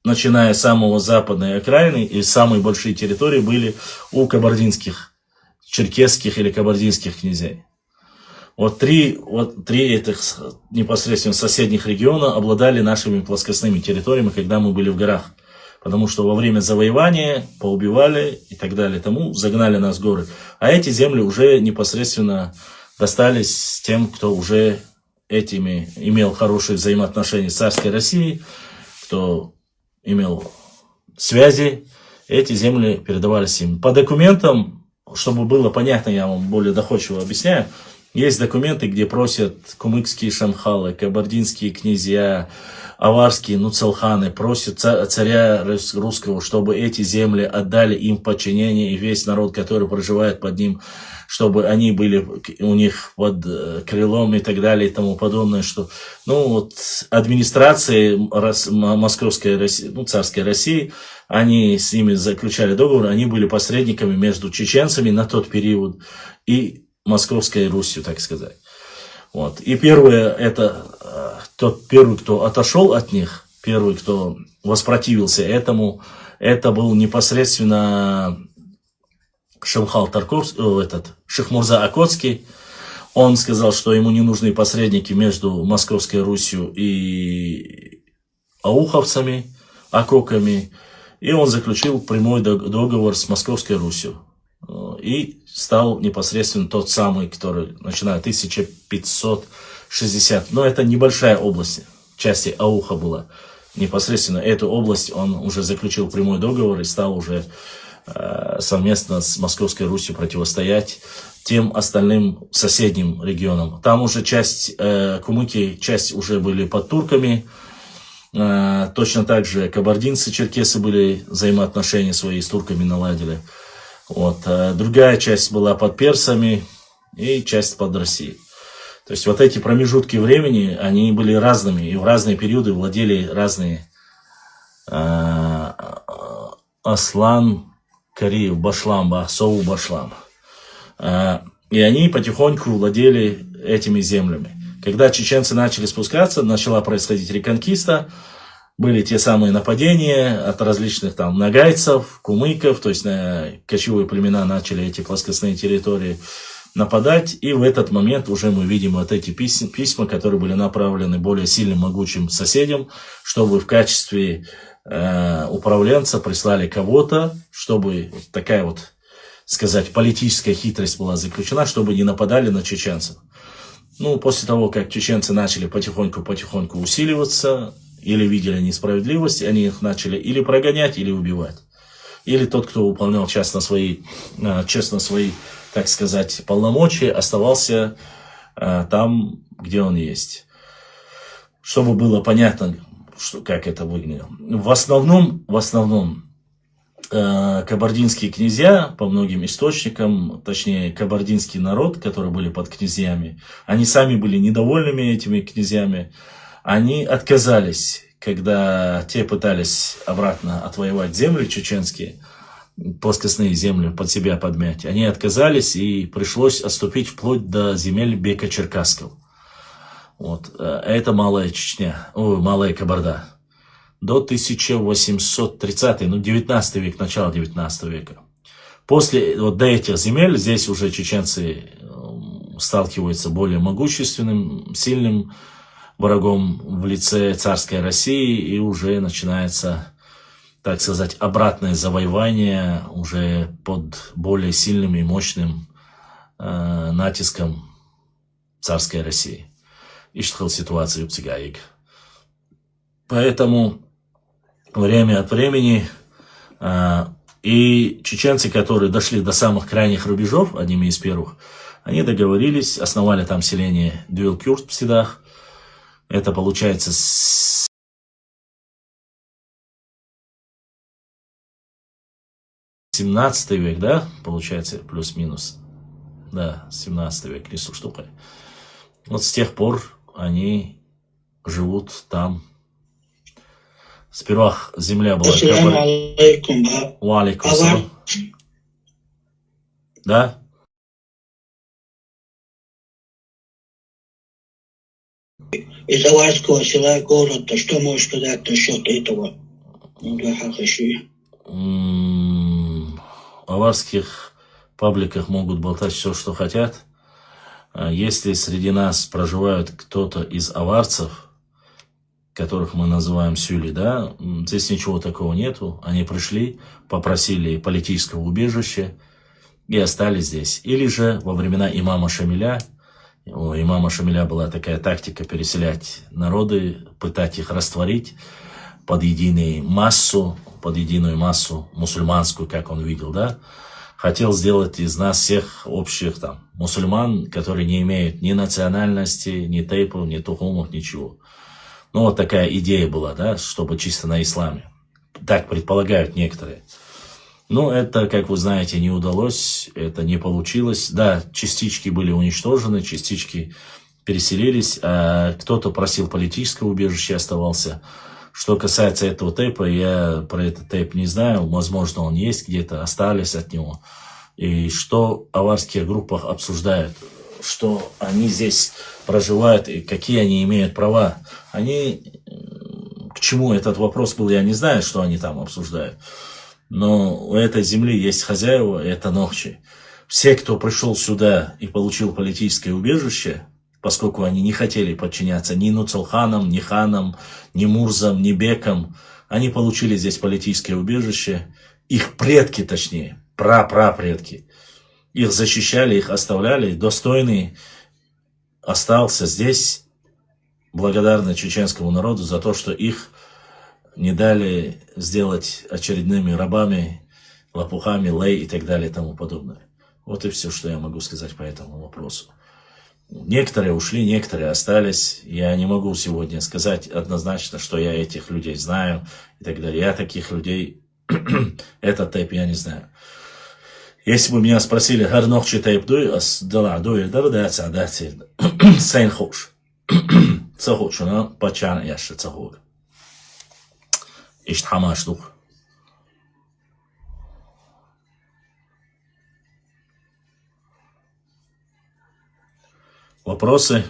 начиная с самого западной окраины, и самые большие территории были у кабардинских, черкесских или кабардинских князей. Вот три этих непосредственно соседних региона обладали нашими плоскостными территориями, когда мы были в горах. Потому что во время завоевания поубивали и так далее, тому загнали нас в горы. А эти земли уже непосредственно достались тем, кто уже этими имел хорошие взаимоотношения с царской Россией, кто имел связи, эти земли передавались им. По документам, чтобы было понятно, я вам более доходчиво объясняю, есть документы, где просят кумыкские шамхалы, кабардинские князья, аварские нуцелханы, просят царя русского, чтобы эти земли отдали им в подчинение, и весь народ, который проживает под ним, чтобы они были у них под крылом и так далее и тому подобное, что, администрации Московской России, царской России, они с ними заключали договор, они были посредниками между чеченцами на тот период и Московской Русью, так сказать. Вот. И первое, это тот первый, кто отошел от них, первый, кто воспротивился этому, это был непосредственно Шамхал Тарковский, Шихмурза Окотский. Он сказал, что ему не нужны посредники между Московской Русью и ауховцами, ококами. И он заключил прямой договор с Московской Русью. И стал непосредственно тот самый, который, начиная 1560. Но это небольшая область, части Ауха была. Непосредственно эту область он уже заключил прямой договор и стал уже совместно с Московской Русью противостоять тем остальным соседним регионам. Там уже часть кумыки, часть уже были под турками. Точно так же кабардинцы, черкесы были взаимоотношения свои с турками наладили. Вот. Другая часть была под персами и часть под Россией. То есть вот эти промежутки времени, они были разными, и в разные периоды владели разные Аслан, Кариев, Башлам, Бахсоу, Башлам. И они потихоньку владели этими землями. Когда чеченцы начали спускаться, начала происходить реконкиста, были те самые нападения от различных там нагайцев, кумыков, то есть кочевые племена начали эти плоскостные территории нападать. И в этот момент уже мы видим вот эти письма, которые были направлены более сильным, могучим соседям, чтобы в качестве управленца прислали кого-то, чтобы вот такая вот, сказать, политическая хитрость была заключена, чтобы не нападали на чеченцев. После того, как чеченцы начали потихоньку усиливаться, или видели несправедливость, они их начали или прогонять, или убивать. Или тот, кто выполнял честно свои, так сказать, полномочия, оставался там, где он есть. Чтобы было понятно, как это выглядело. В основном кабардинские князья, по многим источникам, точнее, кабардинский народ, которые были под князьями, они сами были недовольными этими князьями. Они отказались, когда те пытались обратно отвоевать земли чеченские, плоскостные земли под себя подмять. Они отказались, и пришлось отступить вплоть до земель Бека Черкасского. Вот. Это Малая Чечня, Малая Кабарда. До 1830, 19 век, начало 19 века. После до этих земель здесь уже чеченцы сталкиваются более могущественным, сильным врагом в лице царской России, и уже начинается, так сказать, обратное завоевание уже под более сильным и мощным натиском царской России. Иштхал ситуацию пцыгаик. Поэтому время от времени и чеченцы, которые дошли до самых крайних рубежов, одними из первых, они договорились, основали там селение Дюэл-Кюрт в Сидах. Это получается 17 век, да, получается, плюс-минус. Да, 17 век, лесу штукой. Вот с тех пор они живут там. Сперва земля была... Валикум ассалам. Да? Из Аварского села город, что можешь сказать насчет этого? В аварских пабликах могут болтать все, что хотят. Если среди нас проживает кто-то из аварцев, которых мы называем сюли, да, здесь ничего такого нету. Они пришли, попросили политического убежища и остались здесь. Или же во времена имама Шамиля, у имама Шамиля была такая тактика переселять народы, пытать их растворить под единую массу мусульманскую, как он видел, да. Хотел сделать из нас всех общих там мусульман, которые не имеют ни национальности, ни тейпов, ни тухумов, ничего. Ну, вот такая идея была, да, чтобы чисто на исламе. Так предполагают некоторые. Но это, как вы знаете, не удалось, это не получилось. Да, частички были уничтожены, частички переселились, а кто-то просил политического убежища, оставался. Что касается этого тейпа, я про этот тейп не знаю. Возможно, он есть где-то, остались от него. И что в аварских группах обсуждают, что они здесь проживают и какие они имеют права. Они, к чему этот вопрос был, я не знаю, что они там обсуждают. Но у этой земли есть хозяева, это нохчи. Все, кто пришел сюда и получил политическое убежище, поскольку они не хотели подчиняться ни Нуцалханам, ни ханам, ни Мурзам, ни Бекам, они получили здесь политическое убежище. Их предки, точнее, прапредки, их защищали, их оставляли. Достойный остался здесь, благодарный чеченскому народу за то, что их не дали сделать очередными рабами, лопухами, лей и так далее и тому подобное. Вот и все, что я могу сказать по этому вопросу. Некоторые ушли, некоторые остались. Я не могу сегодня сказать однозначно, что я этих людей знаю и так далее. Я таких людей, этот тейп я не знаю. Если бы меня спросили, гарнохчи тейп дуй, сейн хош. Цахоч, но пачан яши цахог. Ишт хамаш дух. Вопросы?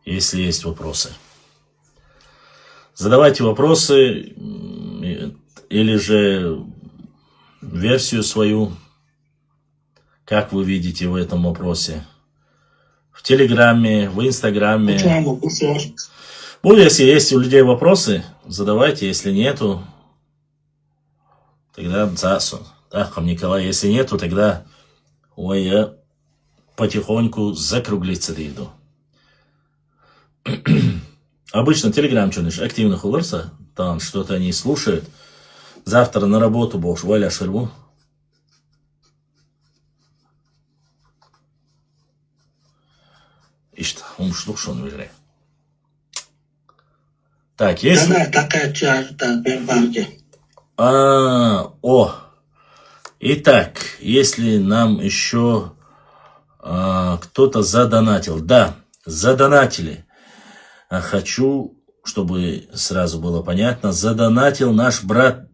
Если есть вопросы. Задавайте вопросы или же версию свою, как вы видите в этом вопросе. В Телеграме, в Инстаграме. Ну, если есть у людей вопросы, задавайте. Если нету, тогда засу. Так, Николай, если нету, тогда я потихоньку закруглиться иду. Обычно Телеграм что-нибудь активно хуларса, там что-то они слушают. Завтра на работу будешь, валя шерву. İşte umuşluk şunu verir. Так, есть? Итак, если нам еще кто-то задонатил. Да, задонатили. Хочу, чтобы сразу было понятно, задонатил наш брат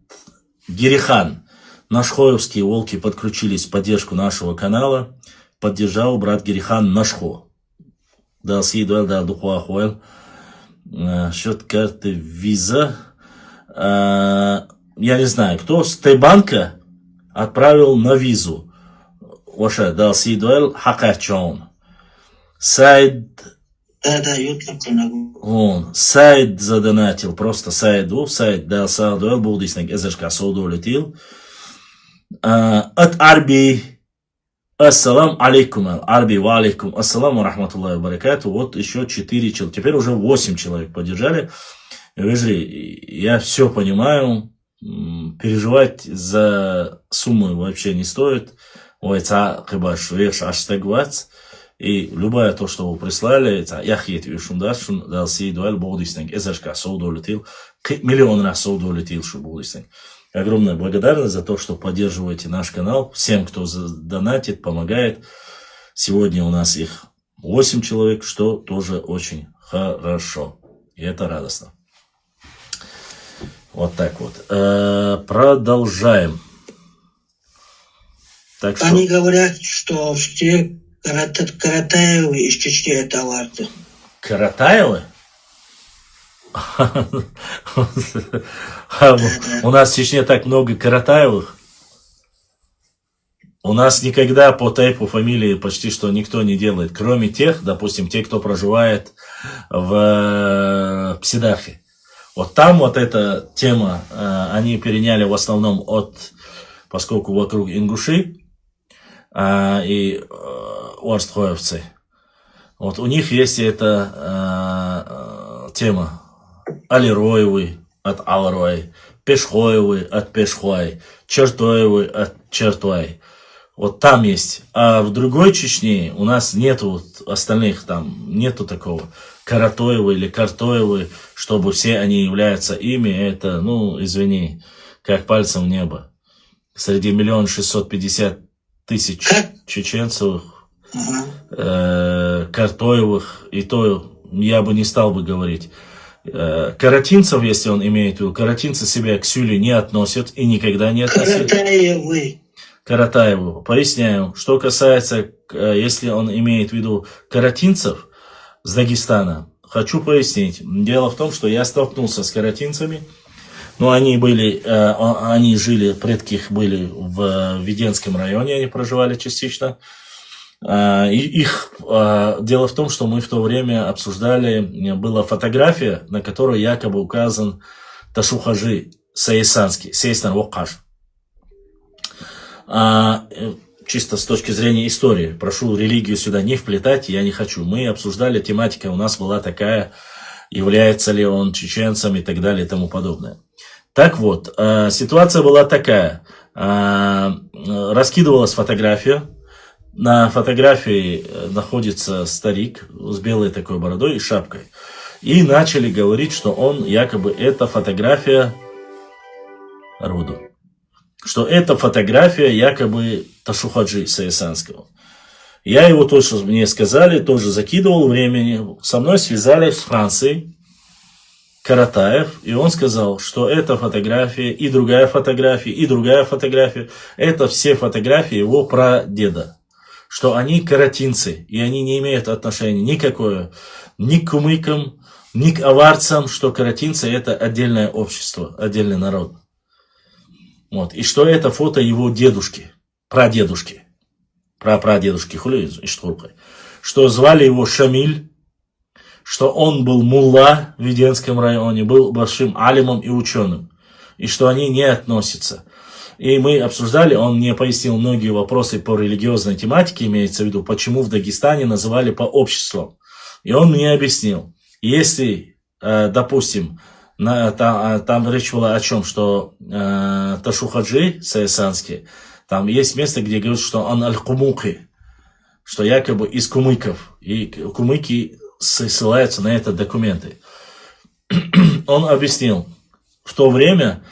Гирихан. Нашхоевские волки подключились в поддержку нашего канала. Поддержал брат Гирихан Нашхо. Дал съедал, дал духуахуэл. Счет карты Виза. Я не знаю, кто с Т-банка отправил на визу. Ваша дал съедал хакачон. Сайд Да, YouTube на Он, Сайд задонатил, просто Сайду, Сайд дал Саудуэл, был дисник, эзешка Сауду улетел. От Арби, ассалам алейкум, Арби ва алейкум, ассаламу рахматуллахи баракату. Вот еще 4 человека, теперь уже 8 человек поддержали. Видишь, я все понимаю, переживать за сумму вообще не стоит. И любое то, что вы прислали, я хочу, чтобы дал сей дуэль Богдиснег, эзершка Сауду улетел, миллион раз Сауду улетел, что Богдиснег. Огромная благодарность за то, что поддерживаете наш канал, всем, кто донатит, помогает. Сегодня у нас их 8 человек, что тоже очень хорошо. И это радостно. Вот так вот. Продолжаем. Так что... Они говорят, что все Каратаевы из Чечни это аварцы. Каратаевы? У нас в Чечне так много Каратаевых. У нас никогда по тайпу фамилии почти что никто не делает, кроме тех, допустим, те, кто проживает в Псидахе. Вот там вот эта тема, они переняли в основном поскольку вокруг ингуши и орстхоевцы. Вот у них есть эта тема. Алироевы от Алрой, Пешхоевы от Пешхуай, Чертоевы от Чертуай. Вот там есть. А в другой Чечне у нас нету остальных, там нету такого Каратоевы или Картоевы, чтобы все они являются ими. Это, ну, извини, как пальцем в небо. Среди 1 650 000 чеченцев, Картоевых, и то я бы не стал бы говорить. Каратинцев, если он имеет в виду, каратинцы себя к Сюле не относят и никогда не относили. Каратаеву. Поясняю, что касается, если он имеет в виду каратинцев с Дагестана, хочу пояснить. Дело в том, что я столкнулся с каратинцами, но они жили, предки их были в Веденском районе, они проживали частично. Дело в том, что мы в то время обсуждали, была фотография, на которой якобы указан Ташухажи Саисанский, Сейстан Вокаш. Чисто с точки зрения истории, прошу религию сюда не вплетать, я не хочу. Мы обсуждали, тематика у нас была такая, является ли он чеченцем и так далее и тому подобное. Так вот, ситуация была такая, раскидывалась фотография. На фотографии находится старик с белой такой бородой и шапкой. И начали говорить, что он якобы это фотография роду. Что это фотография якобы Ташухаджи Саисанского. Я его то, что мне сказали, тоже закидывал времени. Со мной связались с Францией, Каратаев, и он сказал, что эта фотография и другая фотография, и другая фотография, это все фотографии его прадеда. Что они каратинцы, и они не имеют отношения никакое ни к кумыкам, ни к аварцам, что каратинцы это отдельное общество, отдельный народ. Вот. И что это фото его дедушки, прадедушки, прапрадедушки, что звали его Шамиль, что он был мулла в Веденском районе, был большим алимом и ученым, и что они не относятся. И мы обсуждали, он мне пояснил многие вопросы по религиозной тематике, имеется в виду, почему в Дагестане называли по обществам. И он мне объяснил, если, допустим, там речь была о чем, что Ташухаджи Саисанский, там есть место, где говорят, что он аль-Кумуки, что якобы из кумыков, и кумыки ссылаются на это документы. Он объяснил, в то время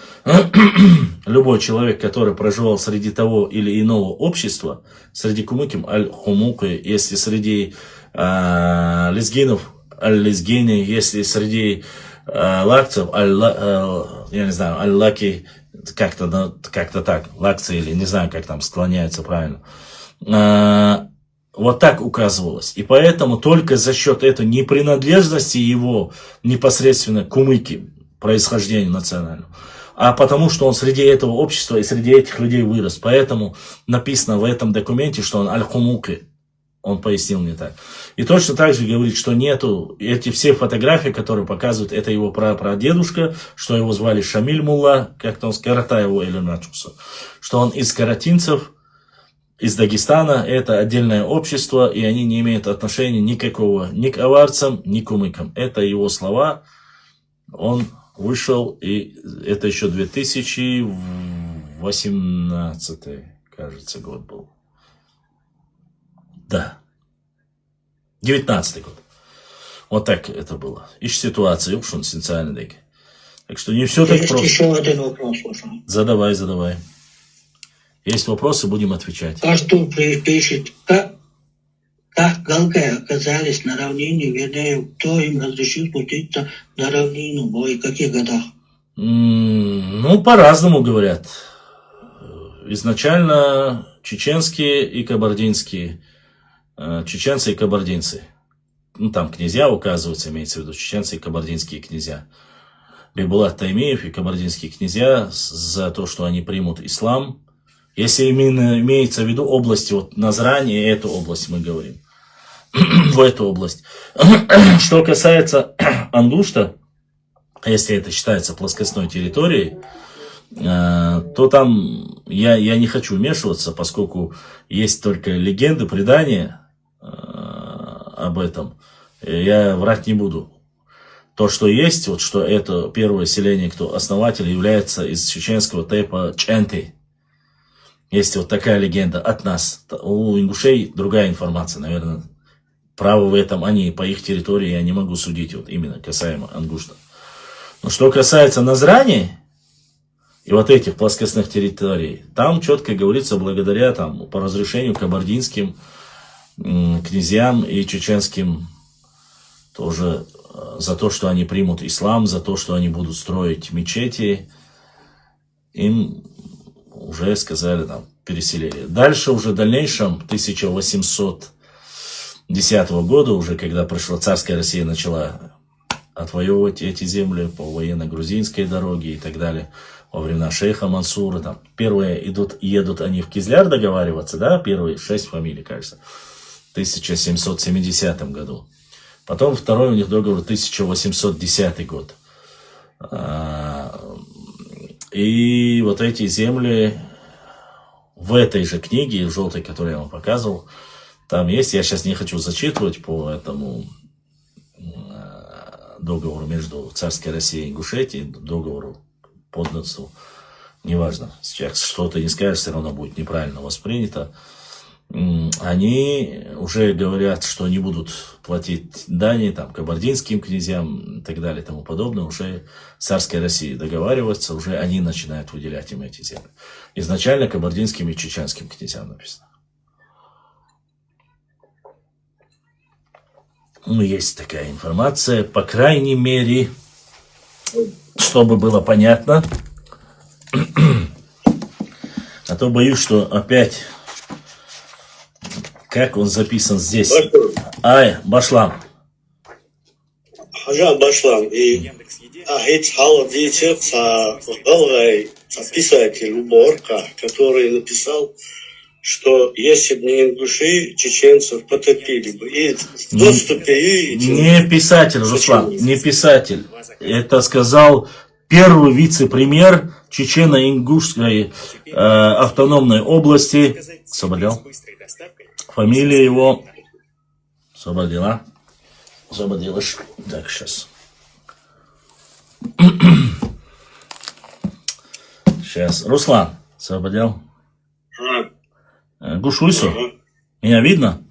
любой человек, который проживал среди того или иного общества, среди кумыким аль-Хумуки, если среди лезгинов аль-Лезгини, если среди лакцев я не знаю, аль-Лаки, как-то так, лакцы или не знаю, как там склоняется правильно. Вот так указывалось. И поэтому только за счет этой непринадлежности его непосредственно кумыки, происхождению национального, а потому что он среди этого общества и среди этих людей вырос. Поэтому написано в этом документе, что он аль-Хумуки. Он пояснил мне так. И точно так же говорит, что нету, эти все фотографии, которые показывают, это его прадедушка, что его звали Шамиль Мулла, как-то он с Каратаева или Начуса, что он из каратинцев, из Дагестана, это отдельное общество, и они не имеют отношения никакого ни к аварцам, ни к кумыкам. Это его слова. Он вышел, и это еще 2018, кажется, год был. Да. 19-й год. Вот так это было. Ищ ситуацию, уж он социальный дек. Так что не все так Есть просто. еще один вопрос. Задавай, задавай. Есть вопросы, будем отвечать. Артур пишет, как галки оказались на равнине, вернее, кто им разрешил спуститься на равнину, и в каких годах? Ну, по-разному говорят. Изначально чеченские и кабардинские. Чеченцы и кабардинцы. Ну, там князья указываются, имеется в виду чеченцы и кабардинские князья. Бейбулат Таймиев и кабардинские князья за то, что они примут ислам. Если именно имеется в виду области, вот Назрань и эту область мы говорим. В эту область. Что касается Ангушта, если это считается плоскостной территорией, то там я не хочу вмешиваться, поскольку есть только легенды, предания об этом. Я врать не буду. То, что есть, вот что это первое селение, кто основатель, является из чеченского тейпа Ченты. Есть вот такая легенда от нас. У ингушей другая информация, наверное. Право в этом они, по их территории я не могу судить, вот именно касаемо Ангушта. Но что касается Назрани и вот этих плоскостных территорий, там четко говорится, благодаря там, по разрешению кабардинским князьям и чеченским тоже за то, что они примут ислам, за то, что они будут строить мечети, им уже сказали, там, переселили. Дальше уже в дальнейшем, 1810 года, уже когда пришла царская Россия, начала отвоевывать эти земли по военно-грузинской дороге и так далее, во времена шейха Мансура, там, первые едут они в Кизляр договариваться, да, первые 6 фамилий, кажется, в 1770 году. Потом второй у них договор 1810 год. И вот эти земли в этой же книге, в желтой, которую я вам показывал, там есть, я сейчас не хочу зачитывать по этому договору между царской Россией и Ингушетией, договору подданству, неважно, сейчас что-то не скажешь, все равно будет неправильно воспринято. Они уже говорят, что не будут платить дани там, кабардинским князьям и так далее и тому подобное. Уже царская Россия договаривается, уже они начинают выделять им эти земли. Изначально кабардинским и чеченским князьям написано. Ну, есть такая информация, по крайней мере, чтобы было понятно. А то боюсь, что опять... Как он записан здесь? Ай, Башлам. Хажа Башлам. И писатель Уборка, который написал, что если бы не ингуши, чеченцев потопили бы. И в доступе... Не писатель, Руслан, не писатель. Это сказал первый вице-премьер Чечено-Ингушской автономной области. Соболел. Фамилия его Сободилыш. Так, сейчас. Сейчас. Руслан, Сободел. Гушуйсу. Меня видно?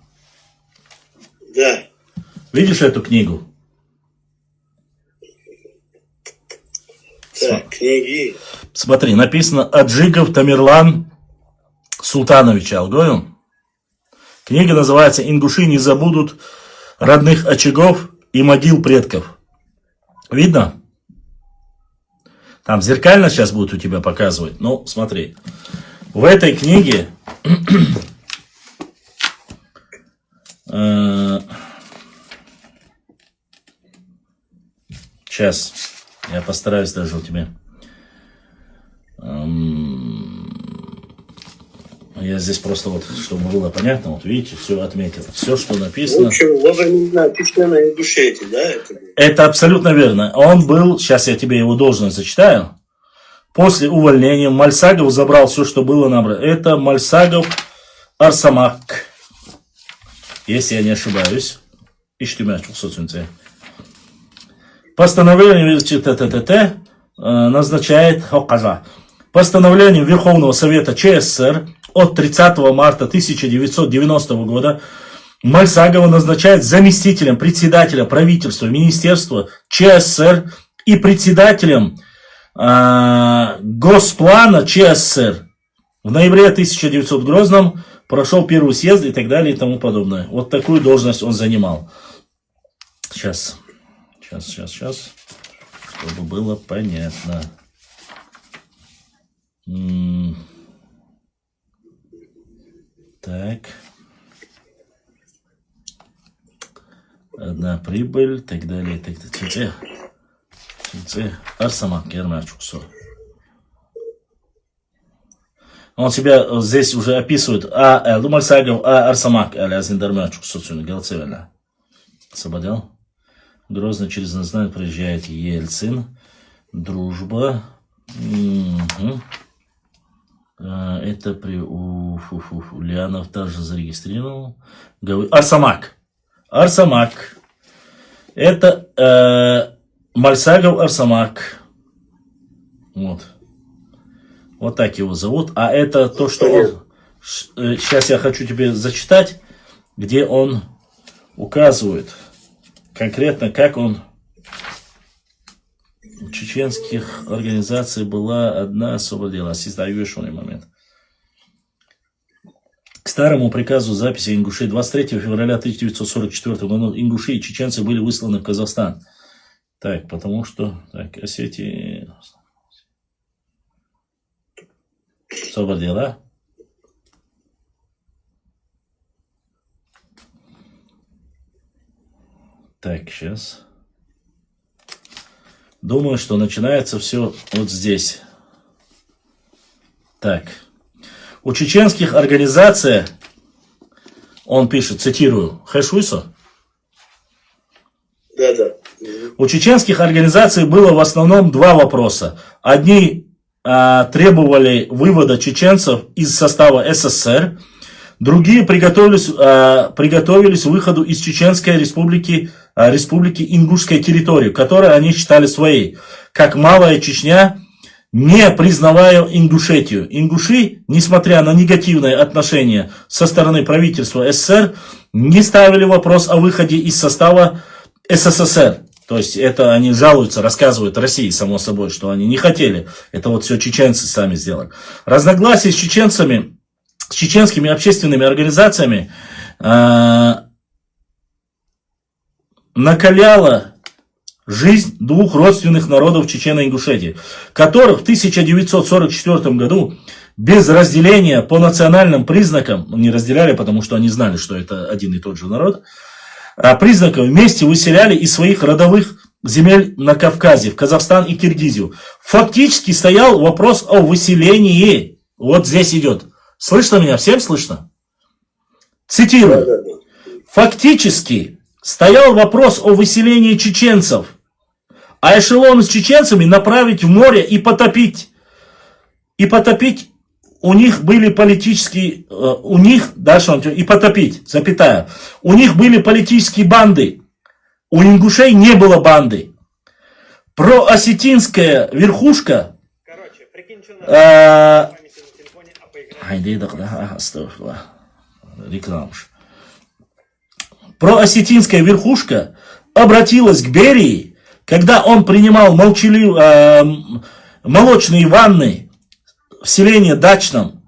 Да. Видишь эту книгу? Да, книги. Смотри, написано Аджигов Тамерлан Султанович Алгоев. Книга называется «Ингуши не забудут родных очагов и могил предков». Видно? Там зеркально сейчас будет у тебя показывать. Ну, смотри. В этой книге сейчас я постараюсь даже у тебя. Я здесь просто вот, чтобы было понятно, вот видите, все отметил. Все, что В написано. общем, во времена Чечена Ингушетии, да? Это абсолютно верно. Он был, сейчас я тебе его должность зачитаю. После увольнения Мальсагов забрал все, что было набрано. Это Мальсагов Арсамак. Если я не ошибаюсь. Постановление назначает Постановлением Верховного Совета ЧССР от 30 марта 1990 года Мальсагова назначает заместителем председателя правительства Министерства ЧССР и председателем Госплана ЧССР. В ноябре 1900 в Грозном прошел первый съезд и так далее и тому подобное. Вот такую должность он занимал. Сейчас. Чтобы было понятно. Так. Одна прибыль, так далее, так далее. Арсамак Гермачуксо. Он себя здесь уже описывает. Мальсагов Арсамак Азиндармачуксо. Освободил. Грозно через назнание проезжает Ельцин. Дружба. Это при Ульянов также зарегистрировал. Арсамак. Это Мальсагов Арсамак. Вот так его зовут. А это то, что он... Сейчас я хочу тебе зачитать, где он указывает конкретно, как он... У чеченских организаций была одна освободила. Осознающий момент. К старому приказу записи ингушей 23 февраля 1944 года ингуши и чеченцы были высланы в Казахстан. Так, потому что... Так, Осетия... Освободила. Так, сейчас... Думаю, что начинается все вот здесь. Так. У чеченских организаций, он пишет, цитирую, Хэшуйсо. Да. У чеченских организаций было в основном два вопроса. Одни требовали вывода чеченцев из состава СССР, другие приготовились к выходу из Чеченской республики Ингушской территории, которую они считали своей, как Малая Чечня, не признавая Ингушетию. Ингуши, несмотря на негативное отношение со стороны правительства СССР, не ставили вопрос о выходе из состава СССР. То есть это они жалуются, рассказывают России, само собой, что они не хотели. Это вот все чеченцы сами сделали. Разногласия с чеченцами, с чеченскими общественными организациями накаляла жизнь двух родственных народов Чечено-Ингушетии, которых в 1944 году без разделения по национальным признакам, не разделяли, потому что они знали, что это один и тот же народ, признаков вместе выселяли из своих родовых земель на Кавказе, в Казахстан и Киргизию. Фактически стоял вопрос о выселении. Вот здесь идет. Слышно меня? Всем слышно? Цитирую. Фактически стоял вопрос о выселении чеченцев, а эшелоны с чеченцами направить в море и потопить. И потопить. У них были политические, дальше он, и потопить, запятая. У них были политические банды. У ингушей не было банды. Проосетинская верхушка, проосетинская верхушка обратилась к Берии, когда он принимал молочные ванны в селении Дачном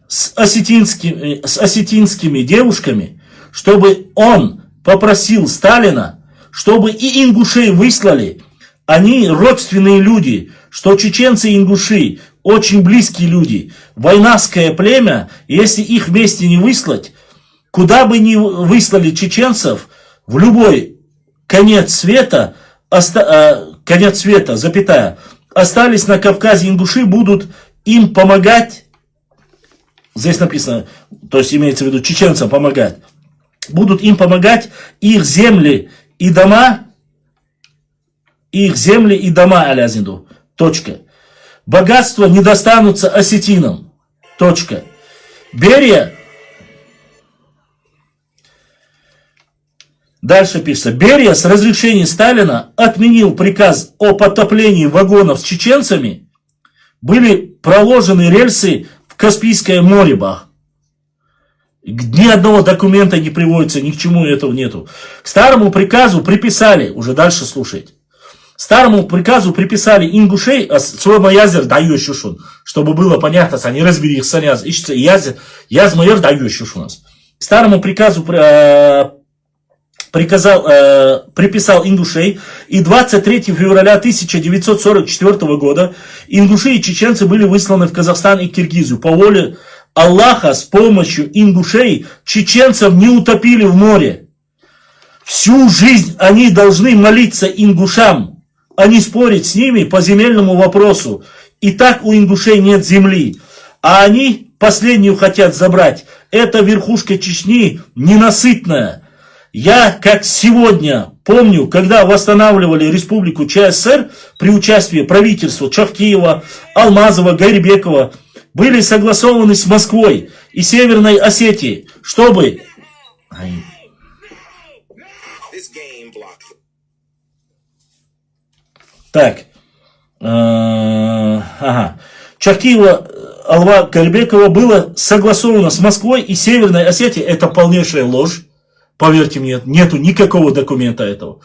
с осетинскими девушками, чтобы он попросил Сталина, чтобы и ингушей выслали. Они родственные люди, что чеченцы и ингуши очень близкие люди. Войнавское племя, если их вместе не выслать, куда бы ни выслали чеченцев, в любой конец света, запятая, остались на Кавказе ингуши, будут им помогать здесь написано, то есть имеется в виду чеченцам помогать, будут им помогать их земли и дома, алязинду. Точка. Богатства не достанутся осетинам. Точка. Берия. Дальше пишется. Берия с разрешения Сталина отменил приказ о потоплении вагонов с чеченцами. Были проложены рельсы в Каспийское море. Ни одного документа не приводится, ни к чему этого нету. К старому приказу приписали, уже дальше слушайте. Старому приказу приписали ингушей, своему язер дающий шун, чтобы было понятно, они разбери их саняз, ищется яз майор дающий шун. Старому приказу приписал ингушей, и 23 февраля 1944 года ингуши и чеченцы были высланы в Казахстан и Киргизию. По воле Аллаха с помощью ингушей чеченцев не утопили в море. Всю жизнь они должны молиться ингушам, а не спорить с ними по земельному вопросу. И так у ингушей нет земли, а они последнюю хотят забрать. Это верхушка Чечни ненасытная. Я, как сегодня, помню, когда восстанавливали республику ЧССР при участии правительства Чахкиева, Алмазова, Гайрбекова, были согласованы с Москвой и Северной Осетией, чтобы... Так. Чахкиева, Алва, Гайрбекова было согласовано с Москвой и Северной Осетией. Это полнейшая ложь. Поверьте мне, нету никакого документа этого.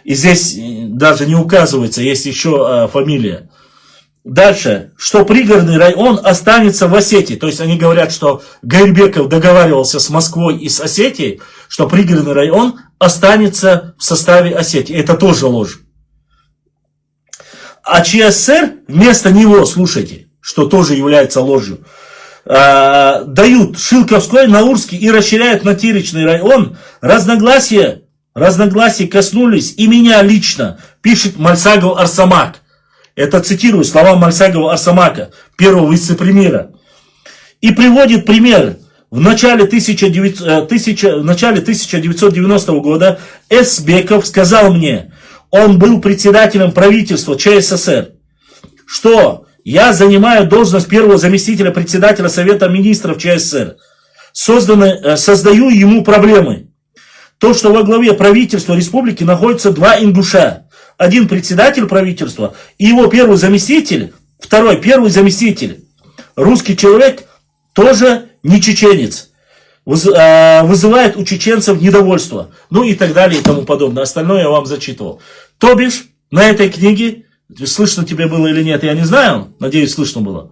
И здесь даже не указывается, есть еще фамилия. Дальше, что пригородный район останется в Осетии. То есть они говорят, что Гайрбеков договаривался с Москвой и с Осетией, что пригородный район останется в составе Осетии. Это тоже ложь. А ЧССР вместо него, слушайте, что тоже является ложью, дают Шилковской, Наурский и расширяют на Теречный район. Разногласия коснулись и меня лично, пишет Мальсагов Арсамак. Это цитирую слова Мальсагова Арсамака, первого вице-премьера. И приводит пример. В начале 1990 года Эсбеков сказал мне, он был председателем правительства ЧССР, что я занимаю должность первого заместителя председателя Совета министров ЧССР. Создаю ему проблемы. То, что во главе правительства республики находятся два ингуша. Один председатель правительства и его первый заместитель, второй первый заместитель. Русский человек тоже не чеченец. Вызывает у чеченцев недовольство. Ну и так далее и тому подобное. Остальное я вам зачитывал. То бишь, на этой книге, слышно тебе было или нет, я не знаю. Надеюсь, слышно было.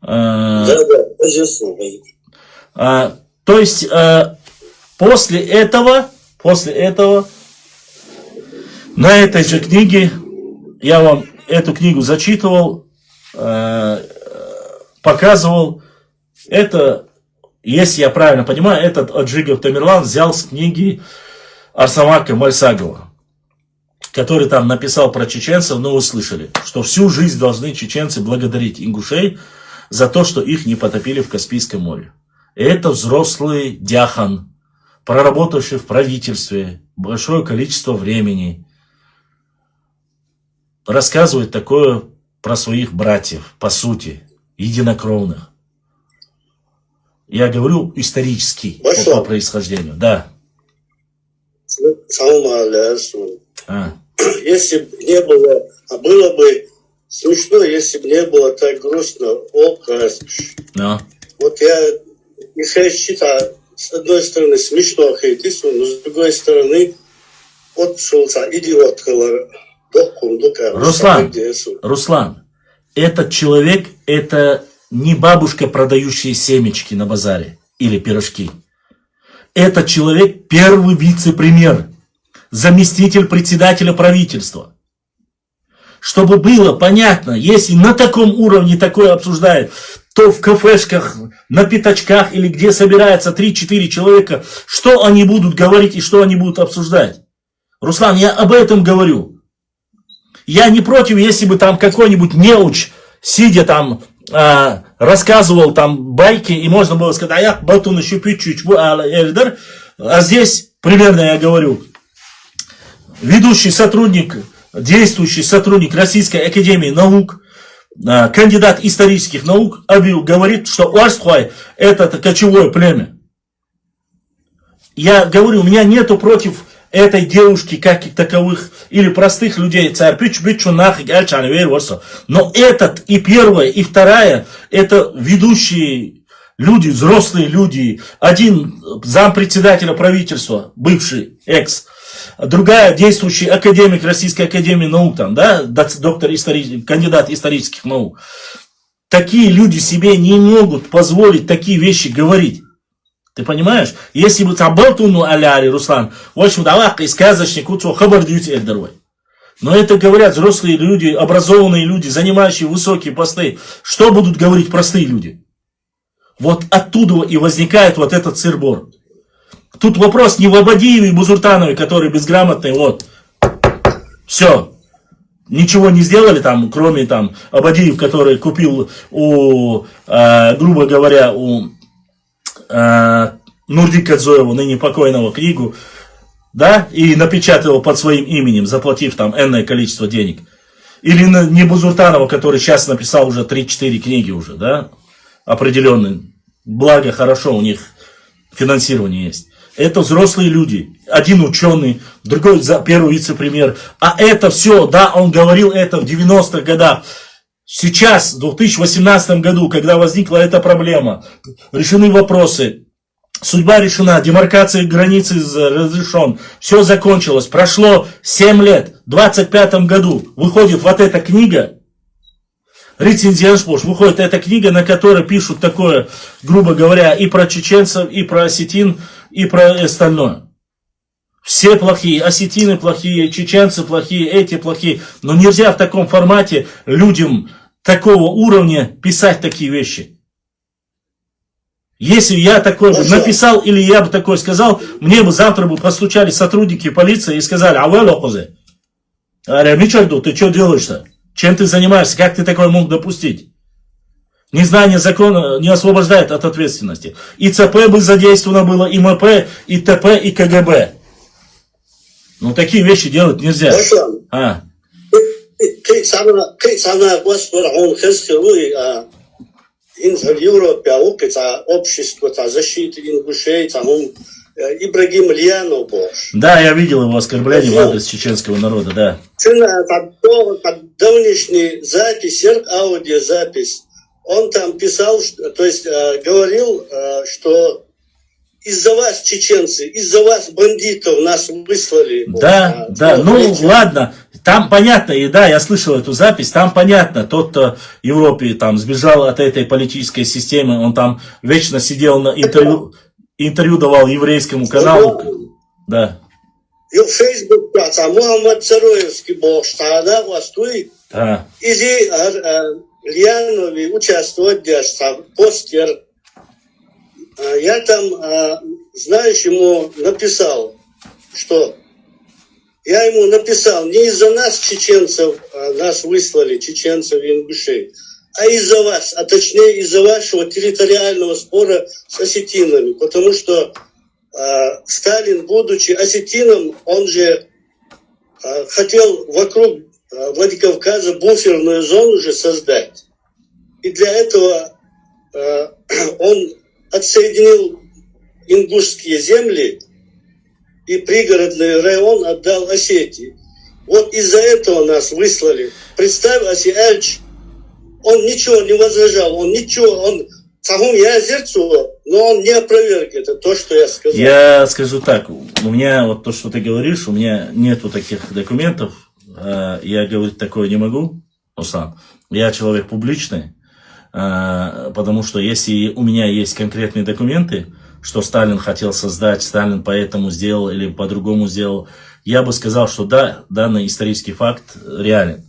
Да, то есть, после этого, на этой же книге, я вам эту книгу зачитывал, показывал. Это, если я правильно понимаю, этот Аджигов Тамерлан взял с книги Арсамака Мальсагова, который там написал про чеченцев, но вы слышали, что всю жизнь должны чеченцы благодарить ингушей за то, что их не потопили в Каспийском море. Это взрослый дяхан, проработавший в правительстве большое количество времени, рассказывает такое про своих братьев, по сути, единокровных. Я говорю исторически по происхождению, да. Если бы не было, а было бы смешно, если бы не было так грустно. No. Вот я не считаю, с одной стороны смешно хейтису, но с другой стороны от шулца идиот. Руслан, этот человек, это не бабушка, продающая семечки на базаре или пирожки. Этот человек первый вице-премьер, заместитель председателя правительства. Чтобы было понятно, если на таком уровне такое обсуждают, то в кафешках, на пятачках или где собираются 3-4 человека, что они будут говорить и что они будут обсуждать. Руслан, я об этом говорю. Я не против, если бы там какой-нибудь неуч, сидя там рассказывал там байки, и можно было сказать, аяк батуны щупичуч, а здесь примерно я говорю, ведущий сотрудник, действующий сотрудник Российской Академии Наук, кандидат исторических наук, говорит, что Уарсхуай это кочевое племя. Я говорю, у меня нету против этой девушки как таковых или простых людей. Но этот и первая, и вторая, это ведущие люди, взрослые люди. Один зампредседателя правительства, бывший, другая действующий академик Российской Академии Наук, там, да, доктор кандидат исторических наук. Такие люди себе не могут позволить такие вещи говорить. Ты понимаешь? Если бы там был туну аляри, Руслан, в общем, давай и сказочник, хабар дьюти эльдервой. Но это говорят взрослые люди, образованные люди, занимающие высокие посты. Что будут говорить простые люди? Вот оттуда и возникает вот этот сыр-бор. Тут вопрос не в Абадиеве и Бузуртанове, которые безграмотные, вот. Все. Ничего не сделали там, кроме там Абадиев, который купил у, грубо говоря, у Нурдика Дзоева, ныне покойного, книгу, да, и напечатал под своим именем, заплатив там энное количество денег. Или не Бузуртанова, который сейчас написал уже 3-4 книги уже, да, определенные. Благо, хорошо, у них финансирование есть. Это взрослые люди. Один ученый, другой первый вице-премьер. А это все, да, он говорил это в 90-х годах. Сейчас, в 2018 году, когда возникла эта проблема, решены вопросы, судьба решена, демаркация границы разрешен, все закончилось, прошло 7 лет, в 25 году выходит вот эта книга, Рецензианшпош, выходит эта книга, на которой пишут такое, грубо говоря, и про чеченцев, и про осетин, и про остальное. Все плохие, осетины плохие, чеченцы плохие, эти плохие. Но нельзя в таком формате людям такого уровня писать такие вещи. Если я такой бы написал, или я бы такое сказал, мне бы завтра бы постучали сотрудники полиции и сказали, а вы лохозе? Мичарду, ты что делаешь-то? Чем ты занимаешься? Как ты такое мог допустить? Незнание закона не освобождает от ответственности. И ЦП бы задействовано было, и МП, и ТП, и КГБ. Ну, такие вещи делать нельзя. Общество защиты ингушей, Ибрагим Льянов. Да, я видел его оскорбление в адрес чеченского народа, да. Давнишний запись, аудиозапись, он там писал, то есть говорил, что из-за вас, чеченцы, из-за вас, бандитов, нас выслали. Да, да, ну ладно, там понятно, и да, я слышал эту запись, там понятно, тот, кто в Европе там сбежал от этой политической системы, он там вечно сидел на интервью давал еврейскому каналу, да. И в Facebook, Мухаммад Цароевский был, что она вас тует, изи Льянови участвовать, где постер. Я там, знаешь, ему написал, что я ему написал, не из-за нас, чеченцев, нас выслали, чеченцев и ингушей, а из-за вас, а точнее из-за вашего территориального спора с осетинами, потому что Сталин, будучи осетином, он же хотел вокруг Владикавказа буферную зону же создать. И для этого он отсоединил ингушские земли и пригородный район отдал Осетии. Вот из-за этого нас выслали. Представь, Эльч, он ничего не возражал, он самому я озерцу, но он не опроверг это, то, что я сказал. Я скажу так, у меня вот то, что ты говоришь, у меня нету таких документов, я говорить такое не могу, Руслан. Я человек публичный, потому что если у меня есть конкретные документы, что Сталин хотел создать, Сталин поэтому сделал или по-другому сделал, я бы сказал, что да, данный исторический факт реален.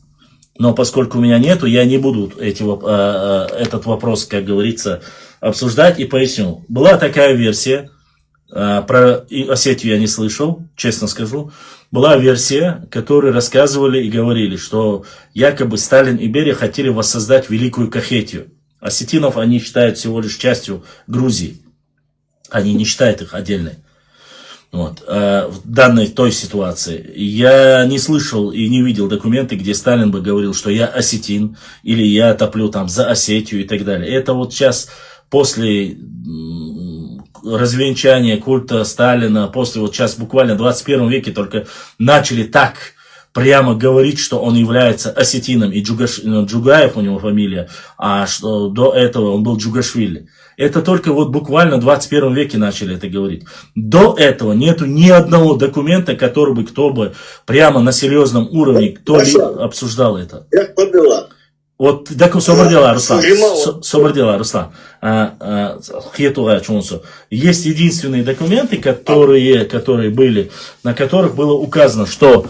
Но поскольку у меня нету, я не буду этот вопрос, как говорится, обсуждать и поясню. Была такая версия, про Осетию я не слышал, честно скажу. Была версия, которую рассказывали и говорили, что якобы Сталин и Берия хотели воссоздать Великую Кахетию. Осетинов они считают всего лишь частью Грузии. Они не считают их отдельной. Вот. В данной той ситуации. Я не слышал и не видел документы, где Сталин бы говорил, что я осетин, или я топлю там за Осетию и так далее. Это вот сейчас после развенчания культа Сталина, после вот сейчас буквально в 21 веке только начали так прямо говорить, что он является осетином, и Джугаев у него фамилия, а что до этого он был Джугашвили. Это только вот буквально в 21 веке начали это говорить. До этого нету ни одного документа, который бы кто бы прямо на серьезном уровне кто-либо обсуждал это. Как побила? Вот, так собрала, Руслан. Собрала, Руслан. Есть единственные документы, которые были, на которых было указано, что,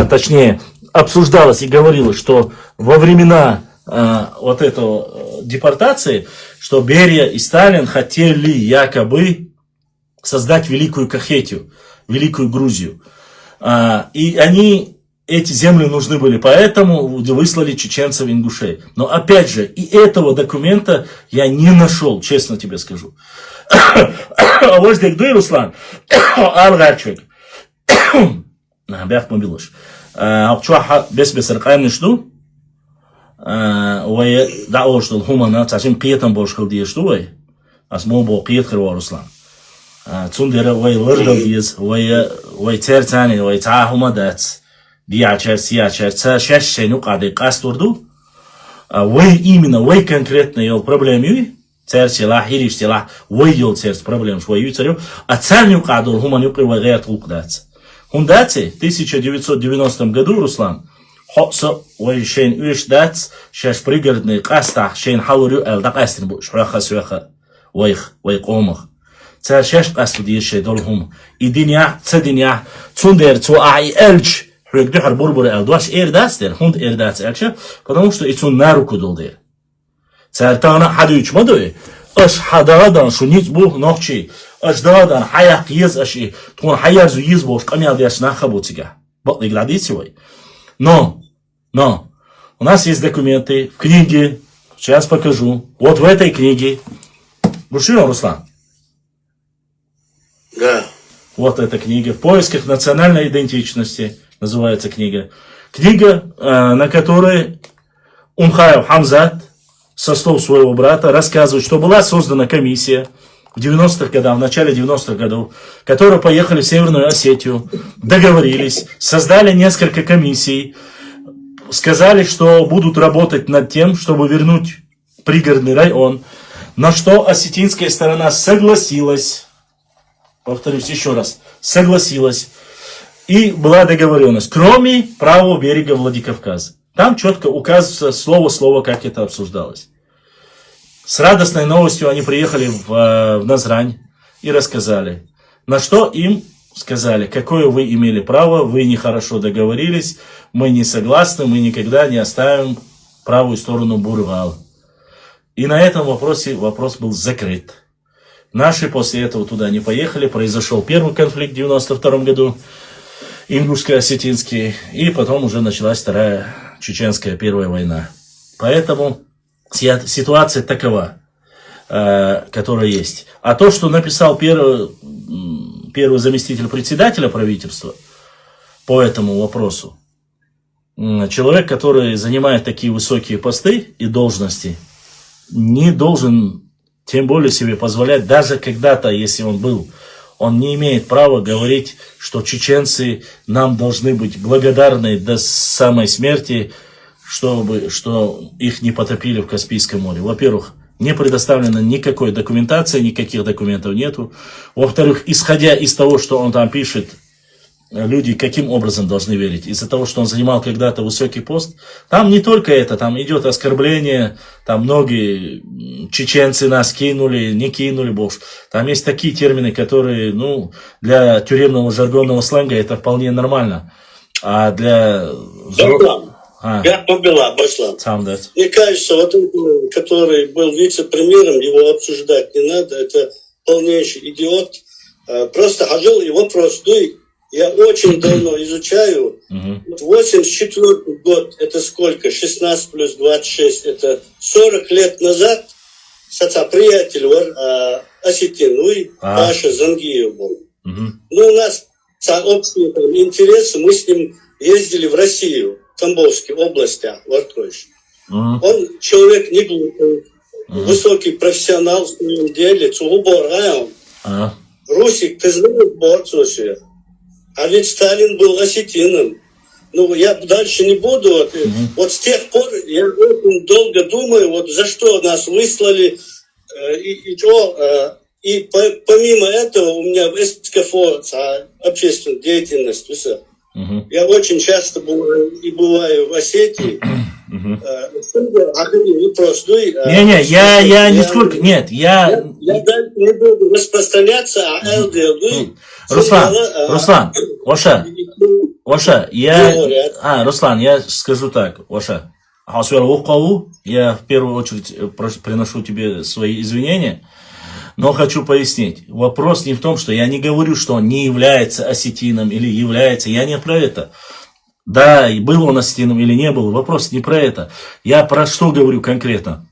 точнее, обсуждалось и говорилось, что во времена вот этого депортации, что Берия и Сталин хотели якобы создать Великую Кахетию, Великую Грузию. И они... Эти земли нужны были, поэтому выслали чеченцев ингушей. Но опять же, и этого документа я не нашел, честно тебе скажу. Вот здесь дуй, Руслан. Алгарчик. Бях мобилош. Акчуаха без ракайм нишду. Вая даош дол хумана, цачим қиетан бошқыл диешту вай. Асмо бо қиет хирва, Руслан. Цундера вай лырдал диез, вай церцани, вай цаахума дац. Диячер, шесть нукады кастурду, вы именно, вы конкретно ел проблемы, цер села, хириш села, вы ел цер проблем свою царю, а царь нукаду хуманюкли вагает лукдац. Хундаци в 1990 году, Руслан, хопса, вы шейн уишдац, шеш пригородный кастах, шейн хаурю элдакастин бу, шраха свеха, вайх омах. Царь шеш касту диешей долхум, и диня, цединя, цундер, цуай эльч, потому что это на руку дал дер. Цартана хадуч мадуи, аш хададан шунит бух нахчи, аш дадан хаяк ез аши, тон хаяр зу ез бош камял дяш нахабутига. Вот не градиции вой. Но, у нас есть документы в книге, сейчас покажу. Вот в этой книге. Бушина, Руслан? Да. Вот эта книга в поисках национальной идентичности. Называется книга. Книга, на которой Умхаев Хамзат со слов своего брата рассказывает, что была создана комиссия в 90-х годах, в начале 90-х годов, которые поехали в Северную Осетию, договорились, создали несколько комиссий, сказали, что будут работать над тем, чтобы вернуть пригородный район, на что осетинская сторона согласилась, повторюсь еще раз, согласилась. И была договоренность, кроме правого берега Владикавказа. Там четко указывается слово-слово, как это обсуждалось. С радостной новостью они приехали в Назрань и рассказали. На что им сказали, какое вы имели право, вы нехорошо договорились, мы не согласны, мы никогда не оставим правую сторону Бургала. И на этом вопрос был закрыт. Наши после этого туда не поехали, произошел первый конфликт в 92 году. Ингушско-осетинский, и потом уже началась вторая чеченская первая война. Поэтому ситуация такова, которая есть. А то, что написал первый заместитель председателя правительства по этому вопросу, человек, который занимает такие высокие посты и должности, не должен тем более себе позволять, даже когда-то, если он был, он не имеет права говорить, что чеченцы нам должны быть благодарны до самой смерти, что их не потопили в Каспийском море. Во-первых, не предоставлено никакой документации, никаких документов нету. Во-вторых, исходя из того, что он там пишет, люди каким образом должны верить? Из-за того, что он занимал когда-то высокий пост. Там не только это, там идет оскорбление, там многие чеченцы нас кинули, не кинули, боже. Там есть такие термины, которые, для тюремного жаргонного сленга это вполне нормально. А для... Я побила, Баслан. Мне кажется, вот он, который был вице-премьером, его обсуждать не надо, это полнейший идиот. Просто хожу и вопрос, я очень давно изучаю. 84 год, это сколько? 16 плюс 26, это 40 лет назад приятель Осетин, ну и Паша Зангиев был. Ну, у нас общие интересы, мы с ним ездили в Россию, в Тамбовской области, в Артойш. Он человек не глупый, высокий профессионал в своем деле, Русик, ты знаешь, Борцович, а ведь Сталин был осетином. Ну, я дальше не буду. Вот с тех пор я очень долго думаю, вот за что нас выслали, и помимо этого у меня в СКФО общественная деятельность. Я очень часто бываю в Осетии. Я нисколько, нет, я дальше не буду распространяться, Руслан, Руслан, я скажу так, я в первую очередь приношу тебе свои извинения, но хочу пояснить. Вопрос не в том, что я не говорю, что он не является осетином или является, я не про это. Да, и был он осетином или не был, вопрос не про это. Я про что говорю конкретно?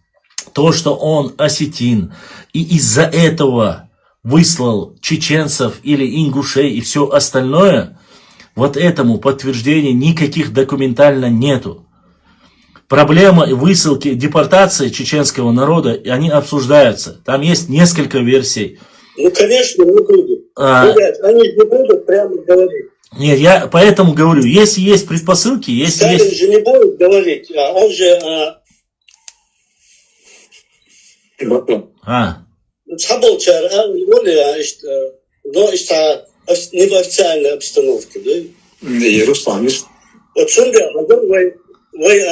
То, что он осетин, и из-за этого выслал чеченцев или ингушей и все остальное, вот этому подтверждения никаких документально нету. Проблема высылки, депортации чеченского народа, они обсуждаются. Там есть несколько версий. Ну, конечно, не будут. Ребят, они не будут прямо говорить. Нет, я поэтому говорю, если есть предпосылки, если Сталин есть... же не будет говорить, он же... не в официальной обстановке, да? И Руслан. Вот Сунга, вы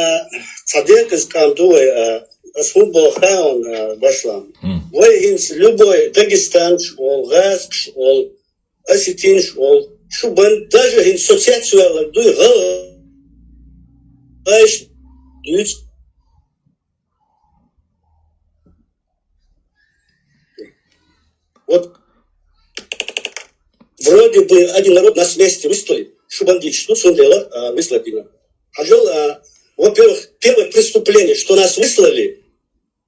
цадек из Кандуи, Асмубо Хаун Башлам. Вы любой Дагестан школ, Гаск школ, Осетин школ, Шубан, даже социальную дуй вот вроде бы один народ нас вместе выслали, Шубандич, ну, Сундела, выслали. Во-первых, первое преступление, что нас выслали,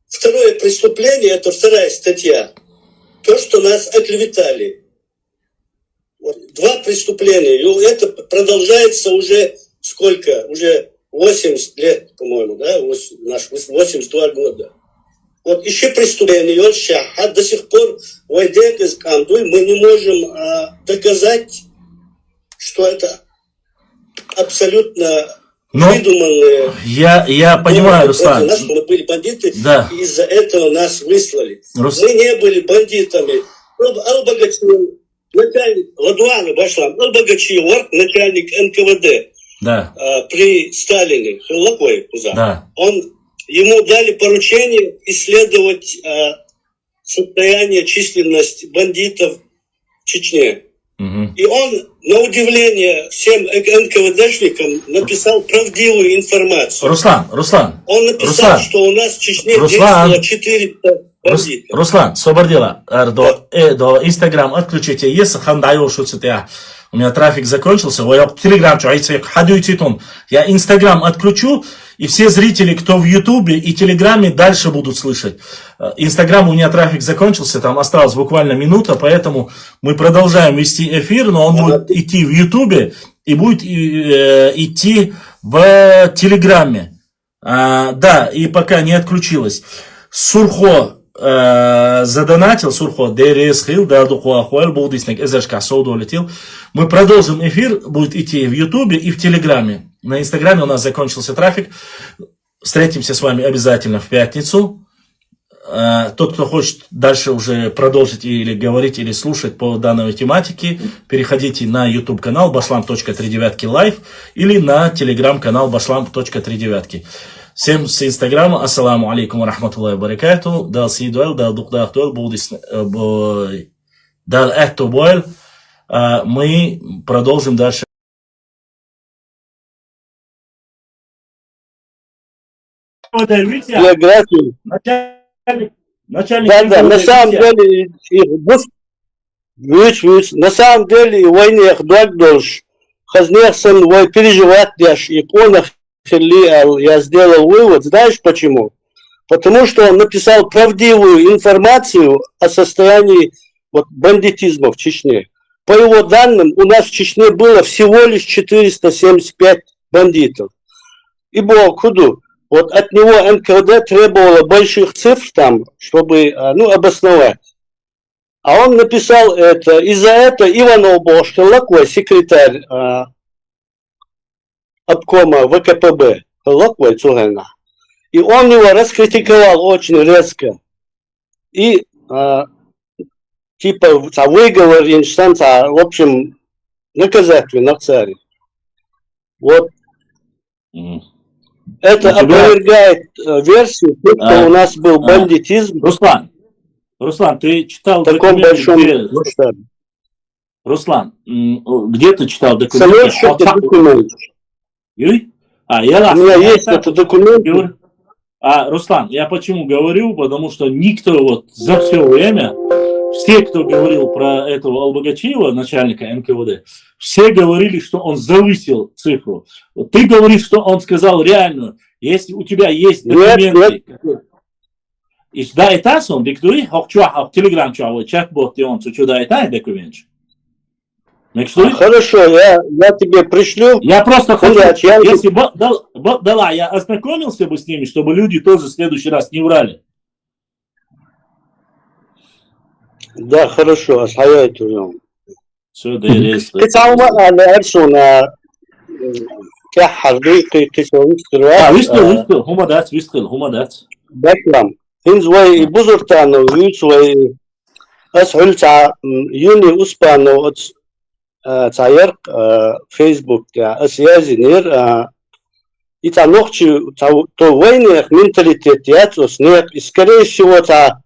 второе преступление, это вторая статья, то, что нас оклеветали. Вот, два преступления, и это продолжается уже сколько? Уже 80 лет, по-моему, да? 82 года. Вот еще преступление, до сих пор мы не можем доказать, что это абсолютно выдуманные. Я понимаю, Руслан. Мы были бандиты, да. И из-за этого нас выслали. Мы не были бандитами. Албагачев, начальник Ладуана Башлам, Албагачев, начальник НКВД, да. При Сталине, да. Ему дали поручение исследовать состояние, численность бандитов в Чечне. И он, на удивление всем НКВДшникам, написал правдивую информацию. Руслан. Он написал, что у нас в Чечне действовало 400 бандитов. Руслан, собордела, до Инстаграм отключите, если хандаю шуците. У меня трафик закончился, я Инстаграм отключу, и все зрители, кто в Ютубе и Телеграме, дальше будут слышать. Инстаграм у меня трафик закончился, там осталась буквально минута, поэтому мы продолжаем вести эфир, но он будет идти в Ютубе и будет идти в Телеграме. Да, и пока не отключилось. Сурхо задонатил, Сурхо, мы продолжим эфир, будет идти в Ютубе и в Телеграме. На Инстаграме у нас закончился трафик. Встретимся с вами обязательно в пятницу. Тот, кто хочет дальше уже продолжить или говорить, или слушать по данной тематике, переходите на YouTube канал Башлам.39 Live или на Telegram канал Башлам.39. Всем с Инстаграма. Ассаламу алейкум ва рахматуллахи ва баракату. Дал сидуэл, дал духдахтуэл, дал эхтубуэл. Мы продолжим дальше. Биографию. Да, на самом деле, на самом деле, войне Хдуагдолш, Хазнехсон, вой переживать дашь, иконах, я сделал вывод, знаешь почему? Потому что он написал правдивую информацию о состоянии вот, бандитизма в Чечне. По его данным, у нас в Чечне было всего лишь 475 бандитов. И было худу. Вот от него НКВД требовало больших цифр там, чтобы обосновать. А он написал это. И за это Иванов Бошкалакой, секретарь обкома ВКПБ, Лакой Цугана. И он его раскритиковал очень резко. И выговор инстанция, в общем, наказательный царь. Вот. Это опровергает версию, что у нас был бандитизм. Руслан, ты читал в таком большом масштабе. Руслан, где ты читал документы? Юрий? У меня есть этот документ. Руслан, я почему говорю? Потому что никто вот за все время, все, кто говорил про этого Албогачиева, начальника НКВД, все говорили, что он завысил цифру. Вот ты говоришь, что он сказал реальную. Если у тебя есть документы... И да, это он, диктуй, телеграм чат-бот, он сюда это документ. Хорошо, я тебе пришлю. Я просто хочу, если бы я ознакомился бы с ними, чтобы люди тоже в следующий раз не врали. Да, хорошо, осваивай уже. Все, да, есть. Выстрел, хумадат. Баклам. Хинзвай бузуртану, вюцвай асхульца юни успану от цайер Facebook, асязинир и та ночи то войнах менталитет яцус нет, и скорее всего та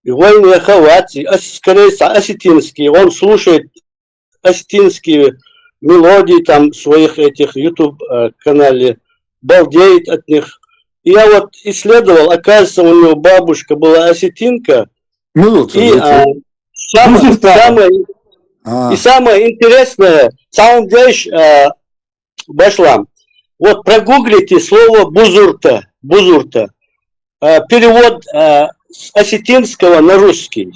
войны хавати, скорее всего осетинский, он слушает осетинские мелодии там своих этих YouTube канале, балдеет от них. Я вот исследовал, оказывается, у него бабушка была осетинка. И самое интересное, самом деле, Башлам, вот прогуглите слово бузурта, перевод с осетинского на русский.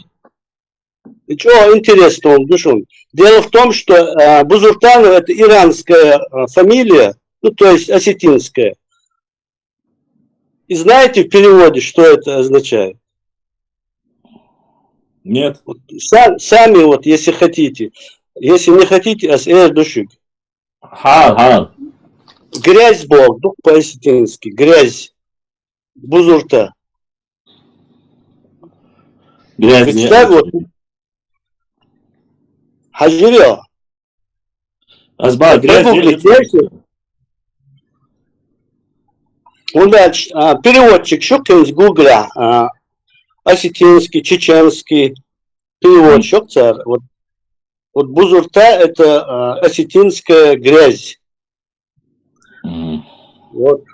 Ничего интересного, душон. Дело в том, что Бузуртанов это иранская фамилия, то есть осетинская. И знаете в переводе, что это означает? Нет. Вот, сами вот, если хотите. Если не хотите, душик. Грязь был, по-осетински. Грязь. Бузурта. Грязь. Представь, вот. Хажирё. Грязь. Переводчик Щукин из Гугля, осетинский, чеченский переводчик, царь. Вот бузурта это осетинская грязь. Вот.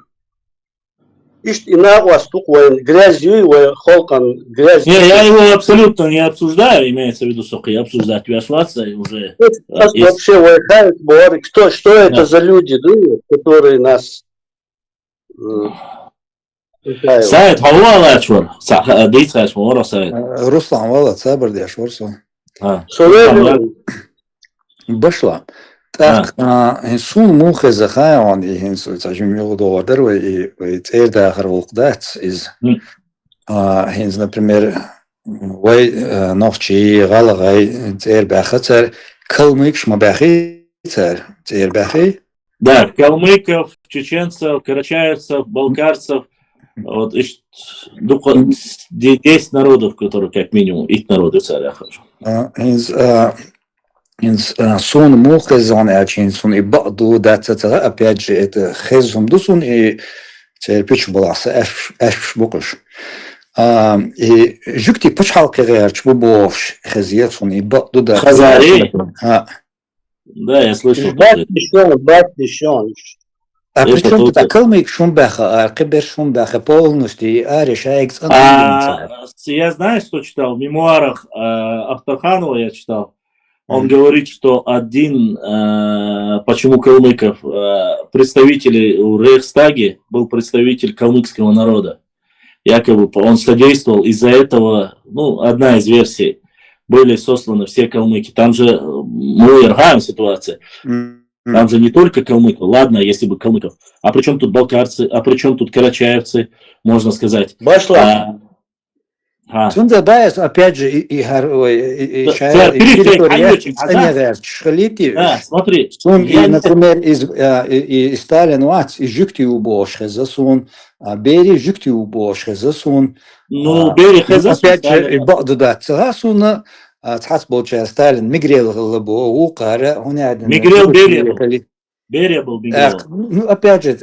И на восток грязью и холкан грязь. Не, я его абсолютно не обсуждаю, имеется в виду, что я обсуждать вяшваться и уже. Вообще выехают, что это за люди, которые нас. Сайт Хавуала Ачвар, Дицхаш Мора Сайт. Руслан Вала, Цабр Дяшварсу. Башла. Так, сун мухе захайон и хинсу цажим югдовар и церда харволкдат из хинс, например, вай новчи галагай цербахацер калмыкш мабахи цербахи. Да, калмыков, чеченцев, карачаевцев, балкарцев, вот 10 народов, которые как минимум, их народы царя хорошо. Сон мухезон ачин и баду датца опять же это хезум дусун и церпич баласа эш букаш. И жукти пачалкер чбубош хезьетсон и баду да. Хазари. Да, я слышал. А причем тут калмык шумбаха, а кибер шумбаха полностью, а решает. Я знаю, что читал в мемуарах Ахтарханова, я читал. Он говорит, что один, почему калмыков, представителей в Рейхстаге был представитель калмыкского народа. якобы он содействовал, из-за этого, ну, одна из версий, были сосланы все калмыки. Там же мы иргаем ситуация. Там же не только калмыки, ладно, если бы калмыков. А при чем тут балкарцы, а при чем тут карачаевцы, можно сказать. Сунда да, опять же, и смотри. Например, из Сталина, из Жюкти убошха засун, Бери Жюкти убошха засун. Ну, Бери засун. Опять же, да, засуна, تحسبوا ستالين ميغريل غلبوا وقارة هنا ميغريل Берия был Мигрел. Ну, опять же,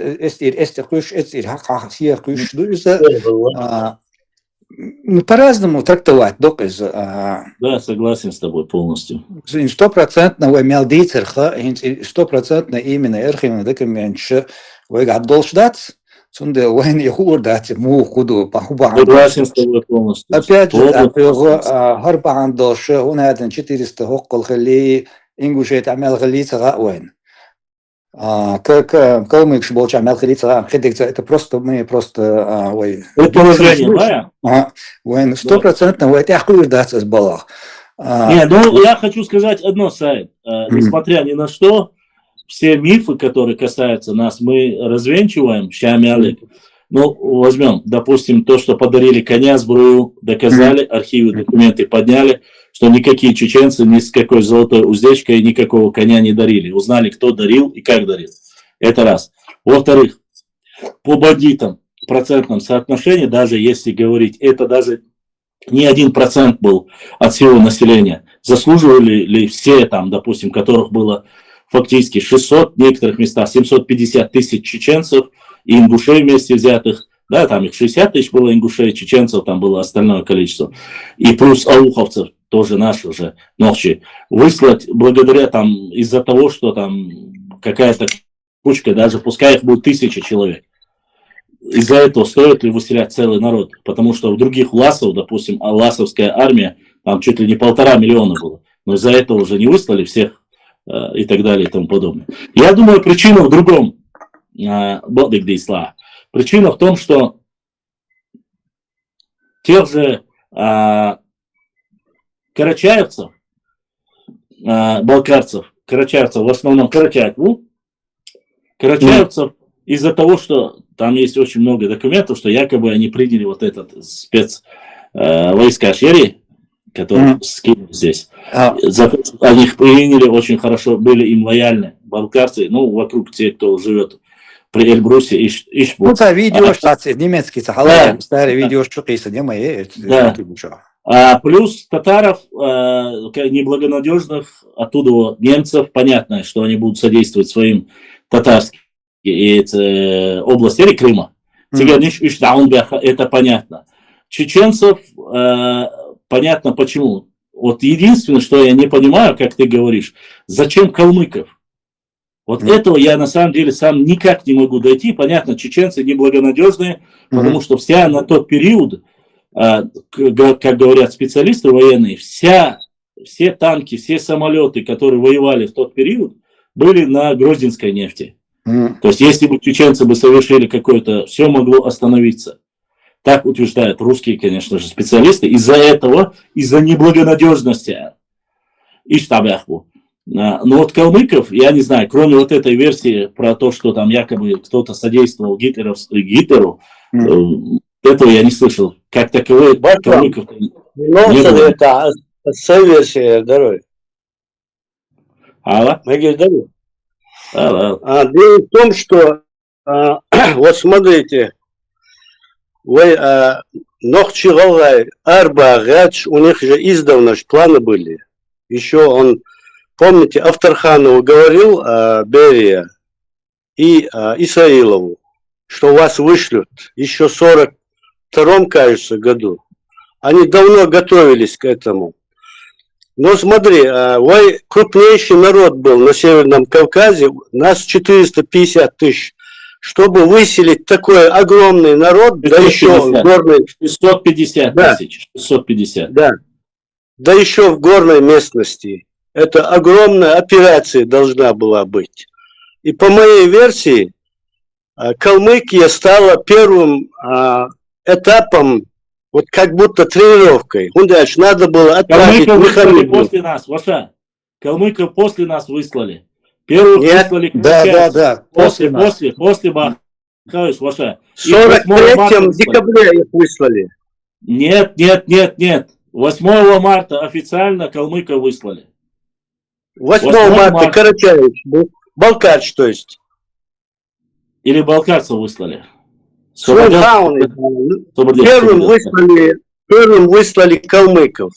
ну, по-разному трактовать доказ. Да, согласен с тобой полностью. 100% мелдицерха, 100% именно эрхимный документ, что вы готовы ждать, сунде войн и хурдать му худу пахуба. Согласен с тобой полностью. Опять же, харбан доше, он один 400 хоккол хали, ингушет амел халица войн. Как мы их больше амел халица, это просто мы просто это положение, да? Войн 100% войн я хурдать с балах. Не, ну я хочу сказать одно, Саид, несмотря ни на что. Все мифы, которые касаются нас, мы развенчиваем, щами Олег. Ну, возьмем, допустим, то, что подарили коня, сбрую, доказали, архивы, документы подняли, что никакие чеченцы ни с какой золотой уздечкой никакого коня не дарили. Узнали, кто дарил и как дарил. Это раз. Во-вторых, по бандитам, процентном соотношении, даже если говорить, это даже не 1% был от всего населения. Заслуживали ли все там, допустим, которых было фактически 600, в некоторых местах 750 тысяч чеченцев и ингушей вместе взятых, да, там их 60 тысяч было ингушей, чеченцев там было остальное количество, и плюс ауховцев, тоже наши же ночи, выслать благодаря там, из-за того, что там какая-то кучка, даже пускай их будет 1000 человек, из-за этого стоит ли выселять целый народ, потому что у других власов, допустим, власовская армия, там чуть ли не 1,5 миллиона было, но из-за этого уже не выслали всех, и так далее и тому подобное. Я думаю, причина в другом. Причина в том, что тех же карачаевцев, балкарцев, карачаевцев, в основном карачаевцев из-за того, что там есть очень много документов, что якобы они приняли вот этот спецвойска Шери, которые скинули здесь. Они их приняли очень хорошо, были им лояльны. Балкарцы, ну, вокруг тех, кто живет при Эльбрусе, Ишбу. Ну, это видео, что немецкий, старый видео, что писали, плюс татаров, неблагонадежных, оттуда немцев, понятно, что они будут содействовать своим татарским области или Крыма. Это понятно. Чеченцев, понятно почему. Вот единственное, что я не понимаю, как ты говоришь, зачем калмыков? Вот этого я на самом деле сам никак не могу дойти. Понятно, чеченцы неблагонадежные, потому что вся на тот период, как говорят специалисты военные, все танки, все самолеты, которые воевали в тот период, были на грузинской нефти. То есть, если бы чеченцы бы совершили какое-то, все могло остановиться. Так утверждают русские, конечно же, специалисты. Из-за этого, из-за неблагонадежности Иштабяхбу. Но вот калмыков, я не знаю, кроме вот этой версии про то, что там якобы кто-то содействовал Гитлеру, этого я не слышал. Как таковой калмыков не было. Это версия, здоровье. Алла? Дело в том, что вот смотрите, вы Нохчигалай, Арба, Гач, у них же издавна планы были. Еще он, помните, Авторханову говорил Берия и Исаилову, что вас вышлют еще в 42-м, кажется, году. Они давно готовились к этому. Но смотри, крупнейший народ был на Северном Кавказе, нас 450 тысяч. Чтобы выселить такой огромный народ, 650, да еще в горной... 650 тысяч, 650. Да, да еще в горной местности. Это огромная операция должна была быть. И по моей версии, Калмыкия стала первым этапом, вот как будто тренировкой. Дальше надо было отправить Калмыков после нас, Ваша. Калмыков после нас выслали. Первых выслали Да. после Бахаевич, Ваша. В 43 декабря их выслали. Нет. 8 марта официально Калмыков выслали. 8 марта Карачаевич был. Балкарч, то есть. Или балкарцев выслали. Первым выслали калмыков.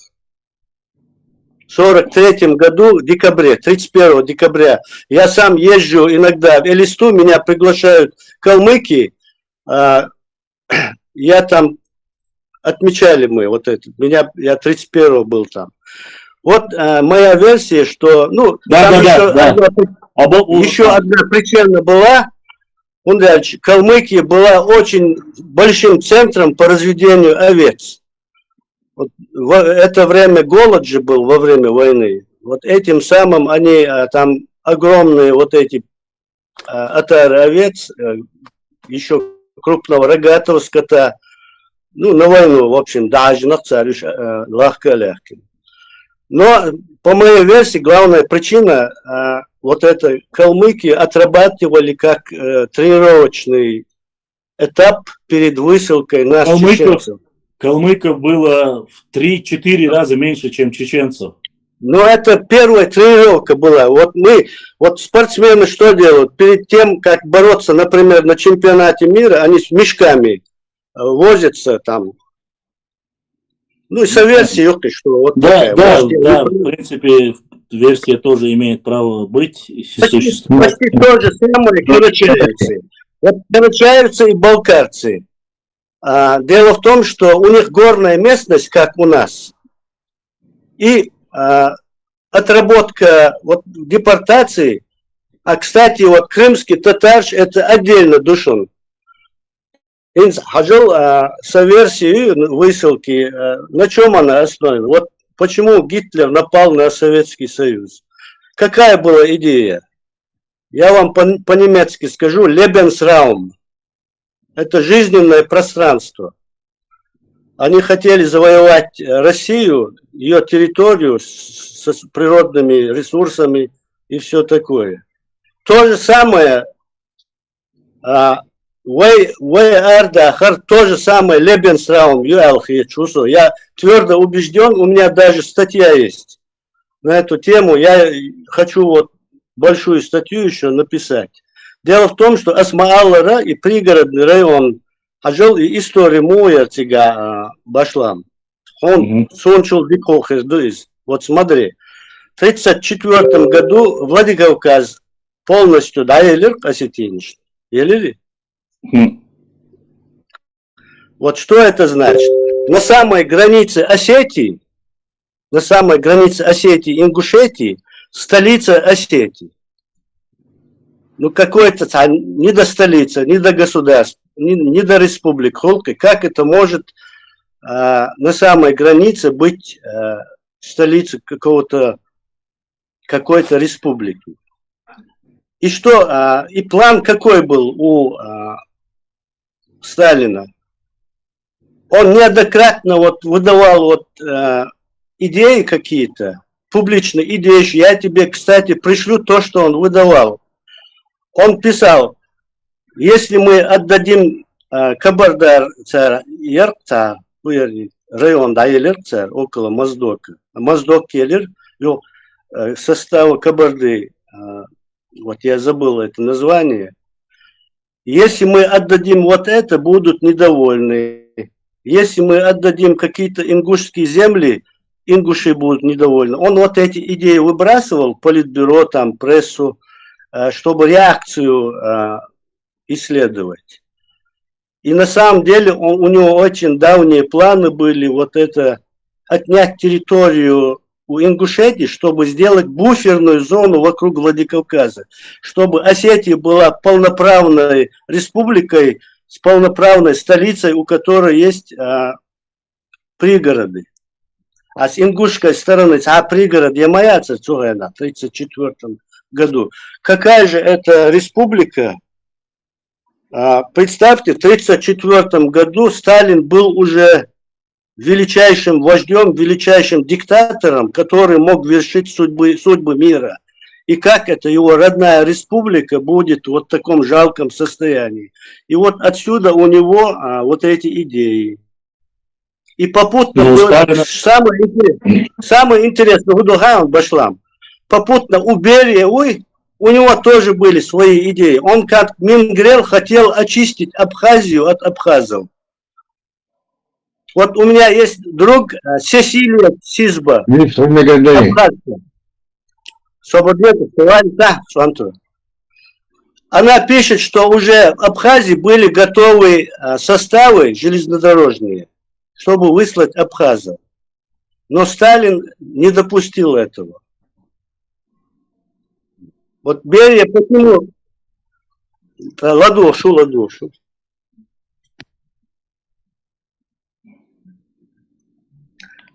В 43 году, в декабре, 31 декабря. Я сам езжу иногда в Элисту, меня приглашают калмыки. Я там, отмечали мы вот это. Я 31 был там. Вот моя версия, что, еще одна причина была. Дальше. Калмыкия была очень большим центром по разведению овец. Вот в это время голод же был во время войны. Вот этим самым они там огромные вот эти отары овец, еще крупного рогатого скота, на войну, в общем, даже на царь легко. Но, по моей версии, главная причина, вот это калмыки отрабатывали как тренировочный этап перед высылкой нас, чеченцев. Калмыков было в 3-4 раза меньше, чем чеченцев. Но это первая тренировка была. Вот спортсмены что делают? Перед тем, как бороться, например, на чемпионате мира, они с мешками возятся там. И со версией, что вот такая. Да, в принципе, версия тоже имеет право быть и существовать. Почти то же самое карачаевцы. Вот карачаевцы и балкарцы. Дело в том, что у них горная местность, как у нас, и отработка депортации, кстати, крымский татарш это отдельно душон. Хожил со версией высылки, на чем она основана. Вот почему Гитлер напал на Советский Союз. Какая была идея? Я вам по-немецки скажу, Lebensraum. Это жизненное пространство. Они хотели завоевать Россию, ее территорию с природными ресурсами и все такое. То же самое, то же самое Lebensraum, я твердо убежден, у меня даже статья есть на эту тему. Я хочу большую статью еще написать. Дело в том, что Асмааллара и пригородный район Ажал и историю Муяртига Башлам. Он сончил Дикохездуиз. Вот смотри, в 1934 году Владикавказ полностью елер Осетинич. Елили? Вот что это значит? На самой границе Осетии, Ингушетии, столица Осетии. Какой-то не до столицы, не до государств, не до республик Холка. Как это может на самой границе быть столицей какой-то республики? И что? И план какой был у Сталина? Он неоднократно выдавал идеи какие-то, публичные идеи. Я тебе, кстати, пришлю то, что он выдавал. Он писал, если мы отдадим Кабардар-Цар, район Дайлер-Цар, около Моздока, Моздок-Келер, состава Кабарды, я забыл это название, если мы отдадим это, будут недовольны. Если мы отдадим какие-то ингушские земли, ингуши будут недовольны. Он эти идеи выбрасывал, политбюро, прессу, чтобы реакцию исследовать. И на самом деле у него очень давние планы были отнять территорию у Ингушетии, чтобы сделать буферную зону вокруг Владикавказа, чтобы Осетия была полноправной республикой с полноправной столицей, у которой есть пригороды. А с ингушской стороны, пригород Ямаяца, в 1934 году. Какая же это республика, Представьте, в 1934 году Сталин был уже величайшим вождем, величайшим диктатором, который мог вершить судьбы мира. И как это его родная республика будет вот в таком жалком состоянии. И вот отсюда у него вот эти идеи. И попутно, самое интересное, Гудухан Башлам, попутно у Берия, у него тоже были свои идеи. Он как Мингрел хотел очистить Абхазию от абхазов. Вот у меня есть друг Сесилия Сизба. Она пишет, что уже в Абхазии были готовы составы железнодорожные, чтобы выслать абхазов. Но Сталин не допустил этого. Вот Берия почему? Ладошу.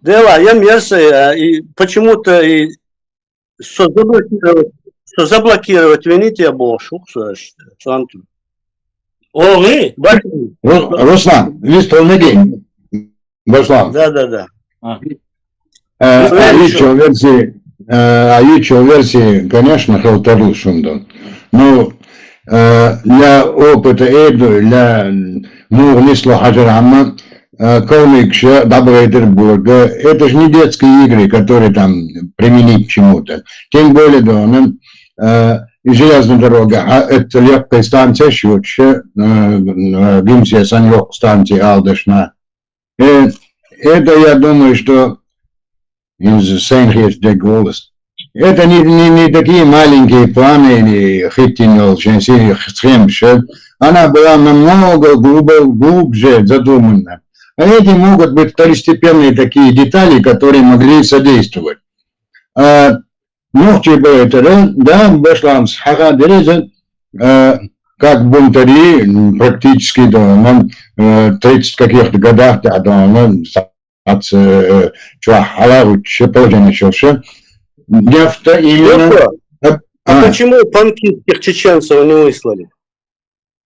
Дела, я мерзая, и почему-то что заблокировать, вините Бошу. Руслан, листал на день. Башлам. Да. версии, конечно, халтару шундон. Но для опыта эду, для муглисло хаджарама, Калмыкша, Дабрайдербурга, это же не детские игры, которые там применить к чему-то. Тем более, железная дорога, а это легкая станция, Щучья, Гимсия, Саньок, станция Алдашна. Это, я думаю, что это не такие маленькие планы или хиттинол, она была намного глубже задумана. А эти могут быть второстепенные такие детали, которые могли содействовать. Нохчи это, да, Башлам с Хагадереза, как бунтари, практически, да, 30 каких-то годах, да, от положения еще. Нефта именно... почему панкистских чеченцев не выслали?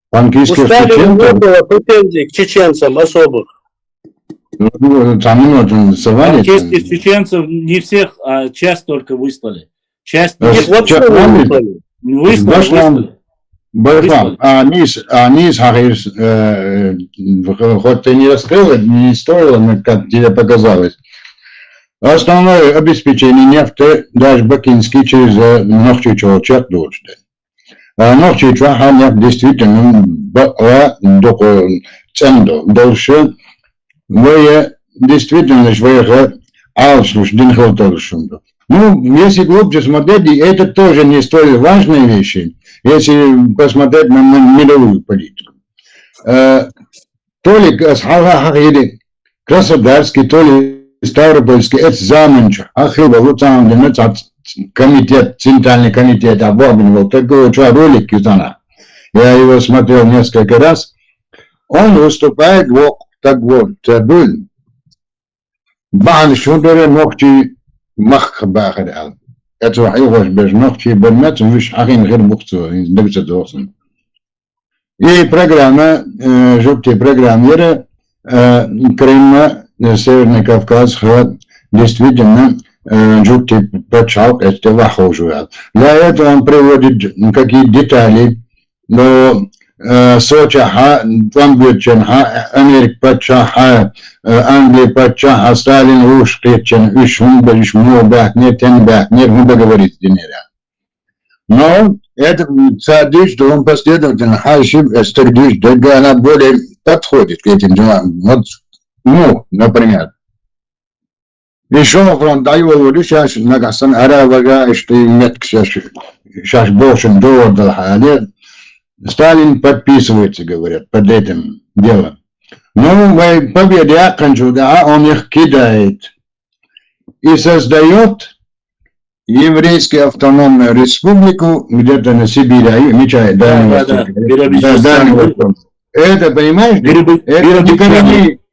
Панкистских чеченцев? У Сталина не было претензий к чеченцам особых. Панкистских чеченцев не всех, а часть только выслали. Часть выслали. Башлам, они хоть ты не раскрыла, не стоило, как тебе показалось. Основное обеспечение нефти даже бакинский через Нохчичевчат должен. Нохчичева нефть действительно ценду дольше. Вы действительно алшлуш динхалтолшунду. Ну, если глубже смотреть, это тоже не столь важные вещи, если посмотреть на мировую политику. То ли Краснодарский, то ли Ставропольский, это заменчик. Ахиба, вот самом деле, комитет, центральный комитет оборудовал такой ролик Кютана. Я его смотрел несколько раз. Он выступает так вот, Бан Шудере Нохчи Мах Бахар. Это ваш без Нохчи Бермет, виш Ахин Гербухцу, из Дагцадосан. И программа, жуткие программеры Крыма, Северный Кавказ, действительно жуткий почал, это вахожует. Для этого он приводит какие детали, но Сочаха, Твамбюченха, Америк Пачаха, Англия Пачаха, Сталин Ушкичен, Ишумбалиш, Мубах, нет, не договорить денега. Но это садиш, что он последовательно, Хашиб, Эстердиш, она более подходит к этим делам. Вот, ну, например. Еще фронт даю, сейчас Нагасан Аравага, что нет, сейчас больше долларов, Сталин подписывается, говорят, под этим делом. Ну, победа окончена, он их кидает и создает еврейскую автономную республику где-то на Сибири, мечает Дальний Восток. Это, понимаешь,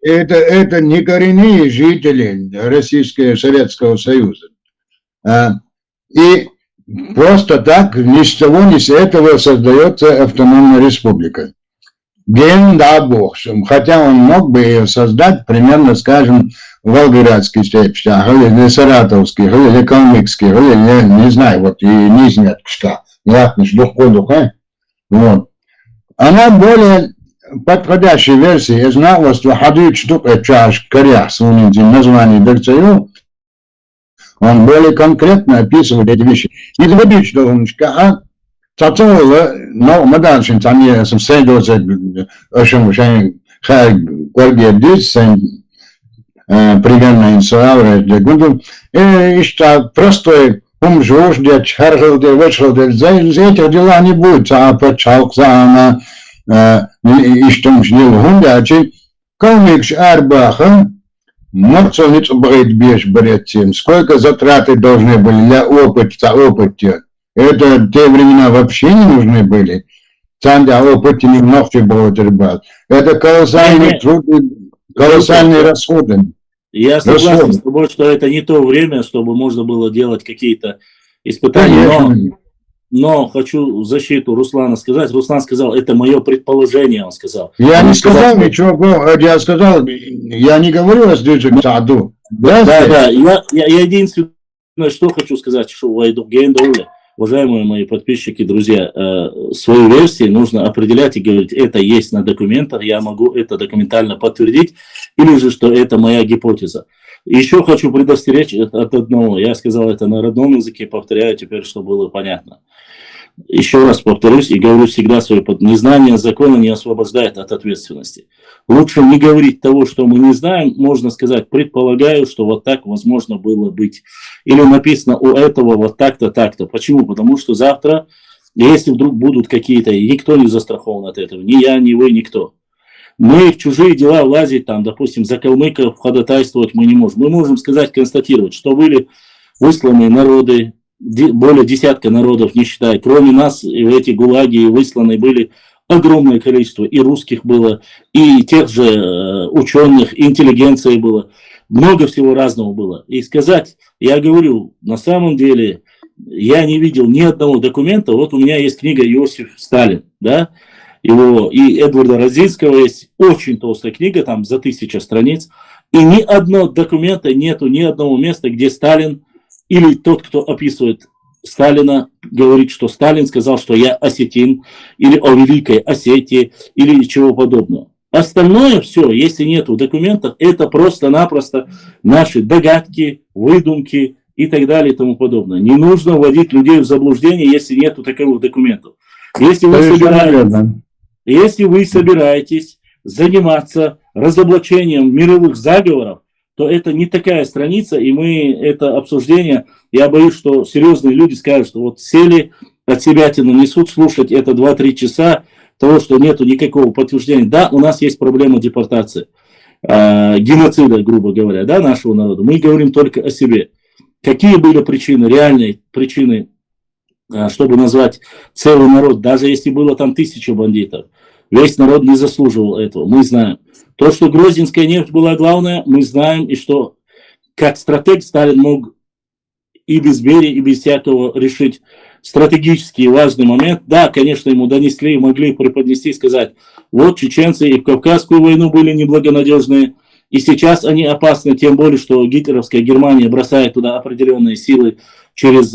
это не коренные жители Российского Советского Союза. И просто так, ни с того, ни с этого создается автономная республика. ген да бог, хотя он мог бы ее создать примерно, скажем, Волгоградский степь, или Саратовский, или Калмыцкий, или, не знаю, вот и Нижнятка, вот. Она более подходящей версии, я знал, что ходит штука чаш коря, с названием докцию, он более конкретно описывает эти вещи. И говорит, что он Цацола, но мы дальше там я сам следовался, очень гордец, примерно инсуавре, и что простой умжуждя, чаргалде, вышелде, за этих дела не будет, а почалкса она, и что мжнил гундячи, комикс Арбаха, морцо не цубрит беш бретим, сколько затраты должны были для опыта. Это те времена вообще не нужны были. Там, где опыте немного было ребят. Это колоссальные труды, колоссальные расходы. Я согласен с тобой, что это не то время, чтобы можно было делать какие-то испытания. Но хочу в защиту Руслана сказать. Руслан сказал, это мое предположение, он сказал. Я не сказал ничего, я сказал, я не говорю о сдвижении к саду. Да, я единственное, что хочу сказать, что войду в гендоуле. Уважаемые мои подписчики, друзья, свою версию нужно определять и говорить, это есть на документах, я могу это документально подтвердить, или же, что это моя гипотеза. Еще хочу предостеречь от одного, я сказал это на родном языке, повторяю теперь, чтобы было понятно. Еще раз повторюсь и говорю всегда свое, незнание закона не освобождает от ответственности. Лучше не говорить того, что мы не знаем, можно сказать, предполагаю, что вот так возможно было быть. Или написано у этого вот так-то, так-то. Почему? Потому что завтра, если вдруг будут какие-то, никто не застрахован от этого, ни я, ни вы, никто. Мы в чужие дела влазить, там, допустим, за калмыков ходатайствовать мы не можем. Мы можем сказать, констатировать, что были высланы народы, более десятка народов, не считая, кроме нас, и в эти гулаги высланы были огромное количество, и русских было, и тех же ученых, интеллигенции было, много всего разного было. И сказать, я говорю, на самом деле, я не видел ни одного документа, вот у меня есть книга Иосиф Сталин, да, его, и Эдварда Родзинского есть очень толстая книга, там за 1000 страниц, и ни одного документа нету, ни одного места, где Сталин или тот, кто описывает Сталина, говорит, что Сталин сказал, что я осетин, или о Великой Осетии, или чего подобного. Остальное все, если нет в документах, это просто-напросто наши догадки, выдумки и так далее и тому подобное. Не нужно вводить людей в заблуждение, если нет таковых документов. Если вы собираетесь заниматься разоблачением мировых заговоров, то это не такая страница, и мы это обсуждение, я боюсь, что серьезные люди скажут, что вот сели от себятина, несут слушать это 2-3 часа, того, что нету никакого подтверждения. Да, у нас есть проблема депортации, геноцида, грубо говоря, да, нашего народа. Мы говорим только о себе. Какие были причины, реальные причины, чтобы назвать целый народ, даже если было там 1000 бандитов, весь народ не заслуживал этого, мы знаем. То, что Грозненская нефть была главная, мы знаем, и что как стратег Сталин мог и без Берии, и без всякого решить стратегический важный момент. Да, конечно, ему донесли, могли преподнести, сказать, вот чеченцы и в Кавказскую войну были неблагонадежные, и сейчас они опасны, тем более, что гитлеровская Германия бросает туда определенные силы через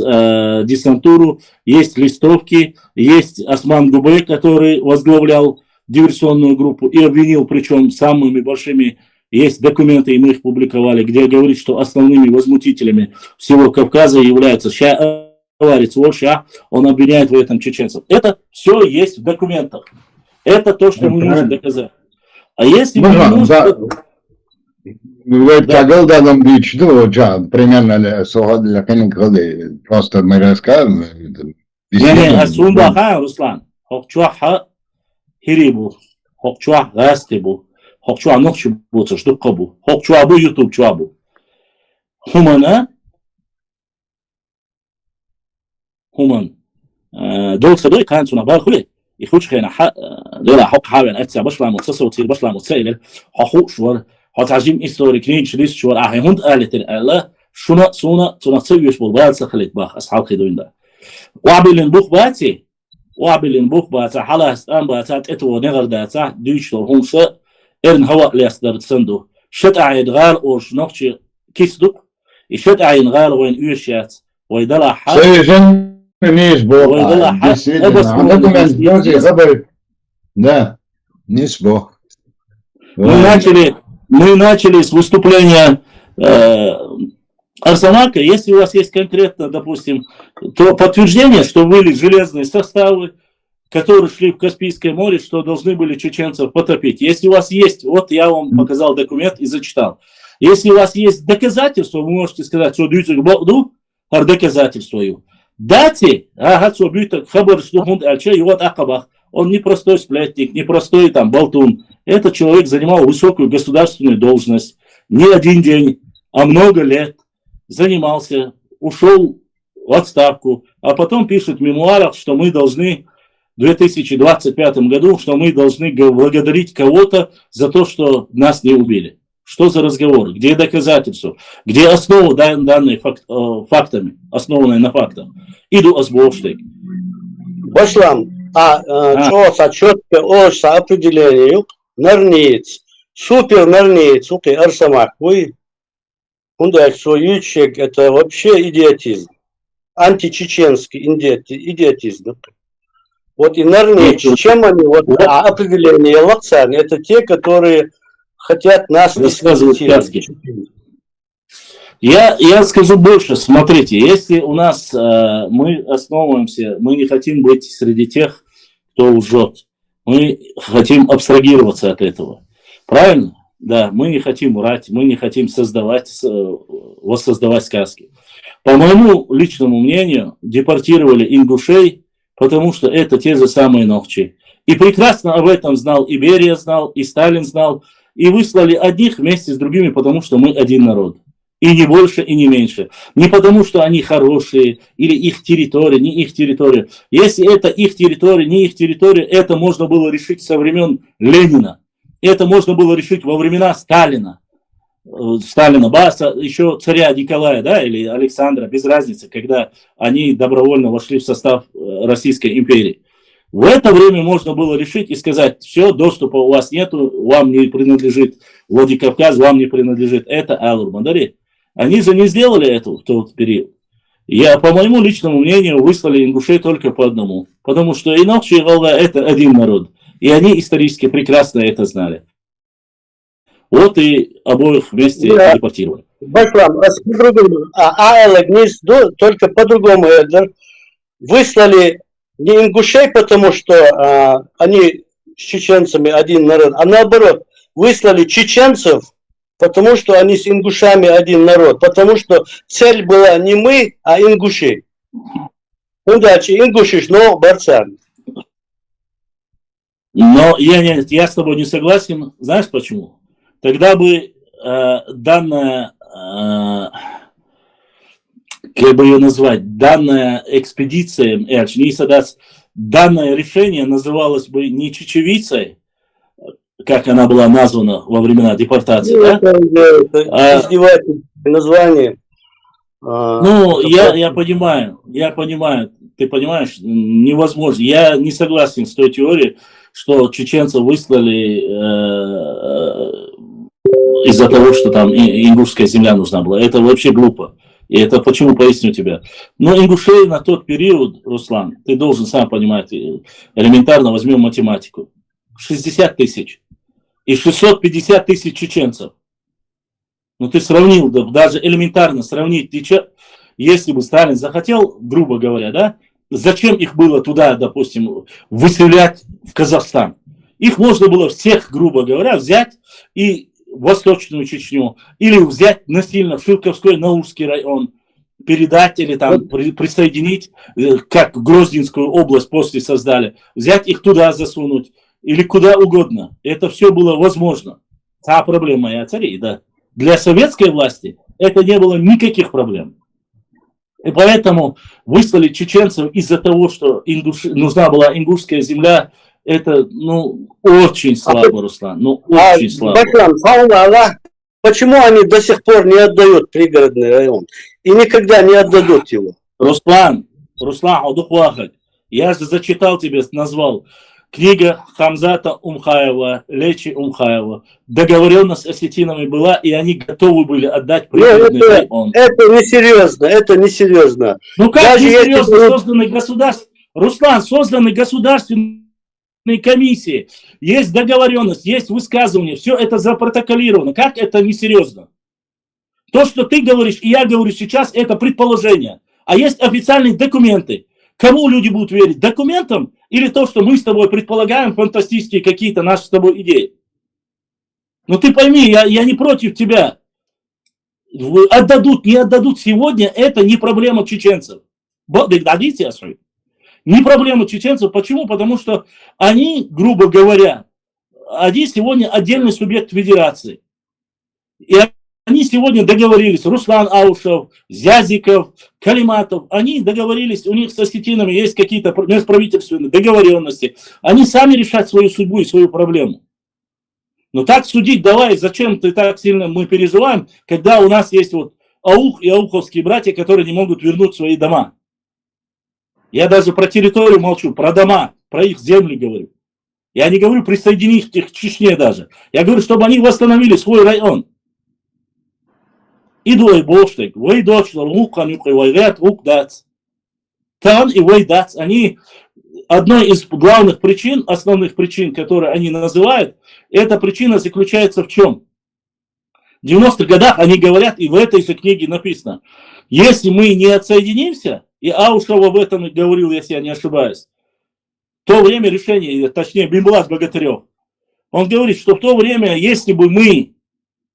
десантуру. Есть листовки, есть Осман Губей, который возглавлял диверсионную группу и обвинил, причем самыми большими, есть документы, и мы их публиковали, где говорит, что основными возмутителями всего Кавказа являются он обвиняет в этом чеченцев. Это все есть в документах. Это то, что мы можем доказать. А если мы можем... Просто мы рассказываем. Руслан, Хирибу, Хокчуа Гастибу, Хокчуа Нохчибу, Штукабу, Хокчуабу, Ютуб Чуабу. Хумана, Хуман, دول صدق كان سنا باخله يخوش خينا دول حق حاول أتسع بشلا متصل وتصير بشلا متسائل حقوق شوار حتعجم إستوريكين شليس شوار هند قالت الله شنا صونا تسويش بالبعض سخلت باخ أصحاب خدوين ده وعبل البوخ باتي وعبلين بوك باتا حلاس أم باتات إتو نغر داتا ديشتو هونسا إرن هوا ليستر تسندو شت عين غال أوش نقشي كيسدو يشت عين غال وين أوشيات ويدلا حد سيجن نيس بوك ويدلا حد Да, нис бог. Мы начали с выступления Арсамака. Если у вас есть конкретно, допустим, то подтверждение, что были железные составы, которые шли в Каспийское море, что должны были чеченцев потопить. Если у вас есть, вот я вам показал документ и зачитал. Если у вас есть доказательства, вы можете сказать, что дюйцик богду, ар доказательствую. Дайте, что бьют хабар, что хунд альча, и вот акабах. Он не простой сплетник, не простой там болтун. Этот человек занимал высокую государственную должность. Не один день, а много лет занимался, ушел в отставку, а потом пишет в мемуарах, что мы должны в 2025 году, что мы должны благодарить кого-то за то, что нас не убили. Что за разговор? Где доказательства? Где основа, данные фактами, основанные на фактах? Иду азбоштек. Башлам. Что четко ош определению нарниц, супер нарниц, уки Арсамак, вы, что ючек это вообще идиотизм, античеченский идиотизм. Вот и нарниц, чем они, вот определение лаксан, это те, которые хотят нас дискредитировать. Я скажу больше, смотрите, если у нас мы основываемся, мы не хотим быть среди тех, кто лжет, мы хотим абстрагироваться от этого, правильно? Да, мы не хотим врать, мы не хотим воссоздавать сказки. По моему личному мнению, депортировали ингушей, потому что это те же самые ногчи. И прекрасно об этом знал и Берия знал, и Сталин знал, и выслали одних вместе с другими, потому что мы один народ. И не больше, и не меньше. Не потому, что они хорошие, или их территория, не их территория. Если это их территория, не их территория, это можно было решить со времен Ленина. Это можно было решить во времена Сталина. Баса, еще царя Николая, да, или Александра, без разницы, когда они добровольно вошли в состав Российской империи. В это время можно было решить и сказать, все, доступа у вас нету, вам не принадлежит Владикавказ, вам не принадлежит это Алур-Мандари. Они же не сделали это в тот период. По моему личному мнению, выслали ингушей только по одному. Потому что Инокчи и Волга это один народ. И они исторически прекрасно это знали. Вот и обоих вместе депортировали. Башлам, только по-другому выслали не ингушей, потому что они с чеченцами один народ, а наоборот, выслали чеченцев, потому что они с ингушами один народ, потому что цель была не мы, а ингуши. Удачи, ингуши, но барцан. Но я с тобой не согласен, знаешь почему? Тогда бы данная, как бы ее назвать, данная экспедиция, данное решение называлось бы не чечевицей, как она была названа во времена депортации, да? Это издевательное название. Я понимаю, ты понимаешь, невозможно. Я не согласен с той теорией, что чеченцев выслали из-за того, что там ингушская земля нужна была. Это вообще глупо. И это почему, поясню тебе. Но ингушей на тот период, Руслан, ты должен сам понимать, элементарно возьмем математику. 60 тысяч и 650 тысяч чеченцев. Ну ты сравнил, даже элементарно сравнить, если бы Сталин захотел, грубо говоря, да, зачем их было туда, допустим, выселять в Казахстан? Их можно было всех, грубо говоря, взять и Восточную Чечню, или взять насильно в Ширковской, Наурский район, передать или там присоединить, как Грозненскую область после создали, взять их туда засунуть, или куда угодно. Это все было возможно. Та проблема, я царей, да. Для советской власти это не было никаких проблем. И поэтому выслали чеченцев из-за того, что нужна была ингушская земля. Это, очень слабо, Руслан. Очень слабо. Почему они до сих пор не отдают пригородный район? И никогда не отдадут его? Руслан, Я же зачитал тебе, назвал. Книга Хамзата Умхаева, Лечи Умхаева. Договоренность с осетинами была, и они готовы были отдать пригородный район. Это несерьезно, это несерьезно. Ну как несерьезно созданный государство? Руслан, созданы государственные комиссии, есть договоренность, есть высказывание, все это запротоколировано. Как это несерьезно? То, что ты говоришь и я говорю сейчас, это предположение. А есть официальные документы. Кому люди будут верить? Документам или то, что мы с тобой предполагаем, фантастические какие-то наши с тобой идеи? Но ты пойми, я не против тебя. Отдадут, не отдадут сегодня, это не проблема чеченцев. Не проблема чеченцев. Почему? Потому что они, грубо говоря, они сегодня отдельный субъект федерации. И они сегодня договорились, Руслан Аушев, Зязиков, Калиматов, они договорились, у них с осетинами есть какие-то межправительственные договоренности. Они сами решат свою судьбу и свою проблему. Но так судить, давай, зачем ты так сильно мы переживаем, когда у нас есть вот Аух и ауховские братья, которые не могут вернуть свои дома. Я даже про территорию молчу, про дома, про их земли говорю. Я не говорю присоединить их к Чечне даже. Я говорю, чтобы они восстановили свой район. Идуэй Боштек, Вейдочлар, Луканюк и Вайрят, Лукдац. Тан и Вейдац, они, одной из главных причин, основных причин, которые они называют, эта причина заключается в чем? В 90-х годах они говорят, и в этой же книге написано, если мы не отсоединимся, и Аушев об этом говорил, если я не ошибаюсь, в то время решение, точнее, Бимбулат Богатырев, он говорит, что в то время, если бы мы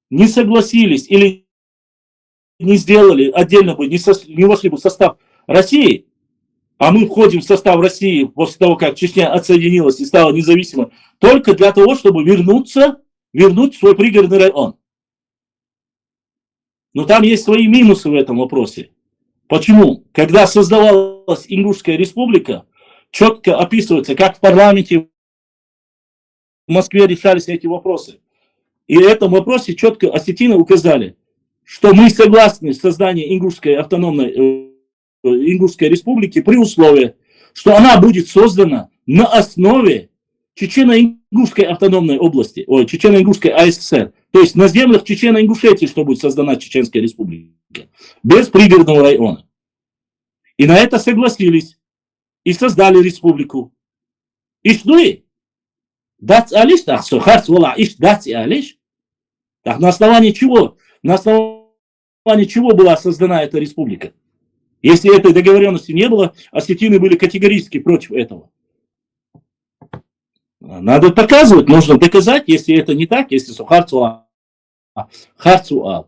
не согласились или не сделали, отдельно бы, не вошли бы в состав России, а мы входим в состав России после того, как Чечня отсоединилась и стала независимой, только для того, чтобы вернуть свой пригородный район. Но там есть свои минусы в этом вопросе. Почему? Когда создавалась Ингушская республика, четко описывается, как в парламенте в Москве решались эти вопросы. И в этом вопросе четко осетины указали, что мы согласны с созданием Ингушской автономной Ингушской республики при условии, что она будет создана на основе Чечено-Ингушской автономной области, Чечено-Ингушской АССР, то есть на землях Чечено-Ингушетии, что будет создана Чеченская республика, без пригородного района. И на это согласились, и создали республику. И что и? Дать алиш, так, сухарц вола, иш дать алиш. Так, на основании чего? На основании чего была создана эта республика? Если этой договоренности не было, осетины были категорически против этого. Надо показывать, нужно доказать, если это не так, если сухарцуа, харцуа.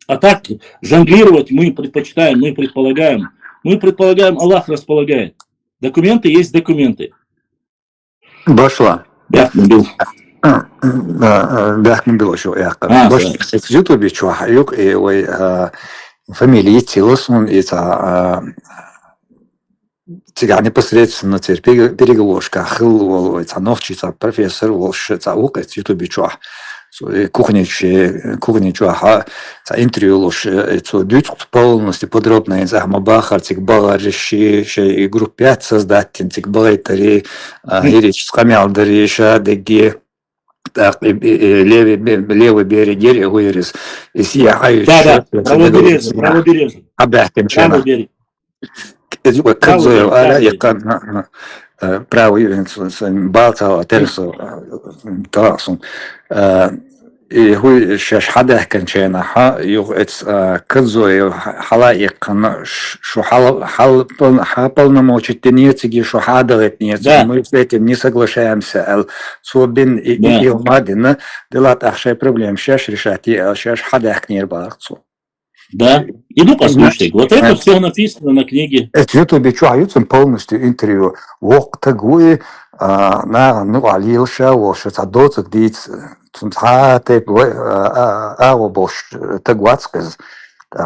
А так жонглировать мы предпочитаем, мы предполагаем, Аллах располагает. Документы есть документы. Башла. Бяхмин был еще. Башла. В Ютубе чувак, и фамилии Тилосон, и тебя непосредственно переговорка хыл нохчица профессор волшица ука в Ютубе чувак. Кухня чуаха, интервью луш, это дютк полностью подробно из Ахмабаха, тикбала реши, групп 5 создатель, тикбала тари, ирич скамял дариша, деги, левый берег Герия вырез, и сияхающий. Да, правобережье. Абяхтем чана. Кадзоев, аля, якан, правый, Балта, Терсо, Тарасун. И хуй сейчас хадах кончена, Кадзоев, халаик, что полномочительницы, что хадагет нет, мы с этим не соглашаемся. Собин и Мадина, делать ахшай проблем, сейчас решать, сейчас хадах не барцу. Да, иду послушай. Вот это все написано на книге. Это ютубе чуаются полностью интервью. Вот такое на алилша, вот что задоцк диц, цунцате, бош тагвацказ.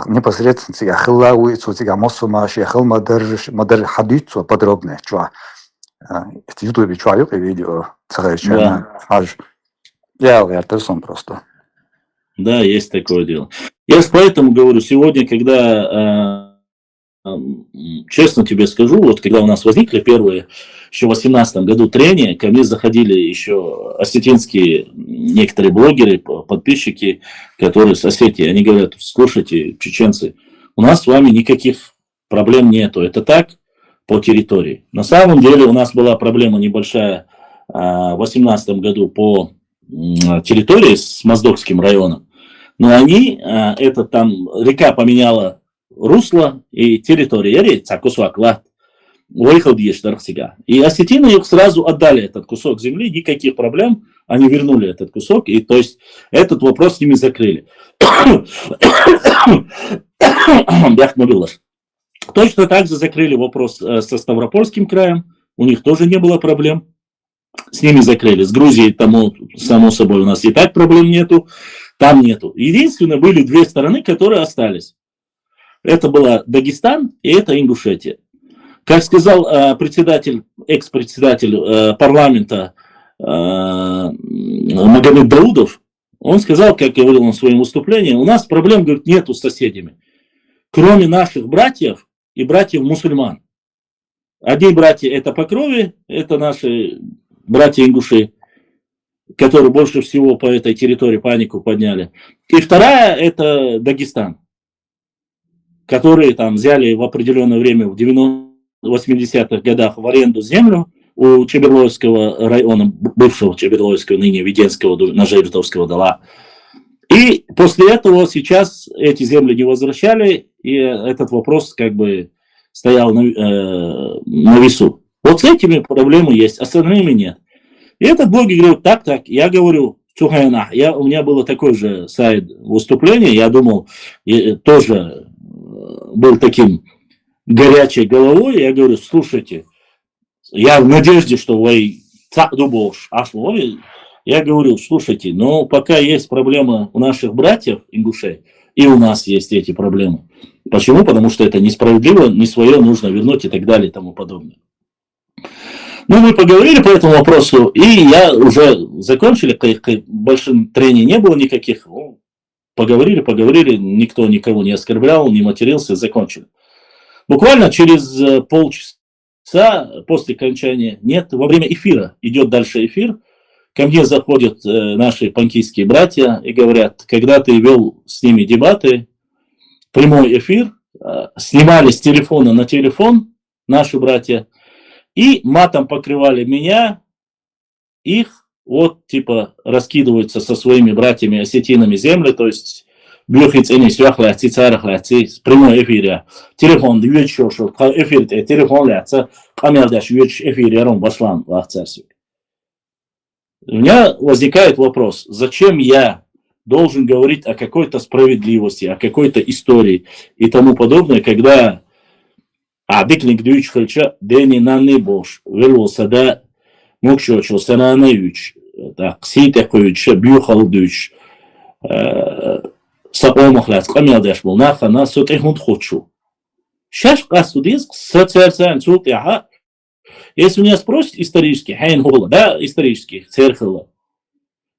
Непосредственно тебя хилауи, тебя мосумаш, я хил модер хадицу подробно чуа. Это ютубе чуают видео, царича, хаж. Я это сам просто. Да, есть такое дело. Я поэтому говорю, сегодня, когда честно тебе скажу, вот когда у нас возникли первые, еще в 2018 году трения, ко мне заходили еще осетинские некоторые блогеры, подписчики, которые с Осетии, они говорят, слушайте, чеченцы, у нас с вами никаких проблем нету, это так по территории. На самом деле у нас была проблема небольшая в 2018 году по территории с Моздокским районом, но они, это там река поменяла русло и территория, выехал и осетины их сразу отдали этот кусок земли, никаких проблем, они вернули этот кусок, и то есть этот вопрос с ними закрыли. Точно так же закрыли вопрос со Ставропольским краем, у них тоже не было проблем, с ними закрыли, с Грузией, тому, само собой, у нас и так проблем нету, там нету. Единственное, были две стороны, которые остались. Это была Дагестан и это Ингушетия. Как сказал председатель, экс-председатель парламента Магомед Даудов, он сказал, как говорил он в своем выступлении, у нас проблем, говорит, нету с соседями, кроме наших братьев и братьев-мусульман. Одни братья это по крови, это наши братья-ингуши, которые больше всего по этой территории панику подняли. И вторая это Дагестан, которые там взяли в определенное время в 80-х годах в аренду землю у Чеберлойского района, бывшего Чеберлойского, ныне Веденского, Нажиртовского дола. И после этого сейчас эти земли не возвращали, и этот вопрос как бы стоял на весу. Вот с этими проблемы есть, остальными нет. И этот блогер говорит, так, я говорю, у меня было такое же сайт выступление, я думал, тоже был таким горячей головой, я говорю, слушайте, я в надежде, что вы я говорю, слушайте, но пока есть проблема у наших братьев ингушей, и у нас есть эти проблемы. Почему? Потому что это несправедливо, не свое нужно вернуть и так далее и тому подобное. Ну, мы поговорили по этому вопросу, и я уже закончили, больше трений не было никаких, поговорили, никто никого не оскорблял, не матерился, закончили. Буквально через полчаса после окончания, во время эфира, идет дальше эфир, ко мне заходят наши панкийские братья и говорят, когда ты вел с ними дебаты, прямой эфир, снимали с телефона на телефон наши братья, и матом покрывали меня, их, вот, типа, раскидываются со своими братьями осетинами земли, то есть, бьёхиц и не свяхляци, царахляци, прямой эфире, телефон, эфир, телефон ляца, камердаш, эфир, яром, баслан, лахцарсвик. У меня возникает вопрос, зачем я должен говорить о какой-то справедливости, о какой-то истории и тому подобное, когда Адыклик дүйч хылча дени нанны бош, велоса да мукшочил сананы юч, так сите койч, бюхал дүйч, саомахлас, камядаш был, нахана сотехунд хочу. Шаш касудис, соцерцан сутяха. Если меня спросят исторически, хайн хола, да, исторически, церхала.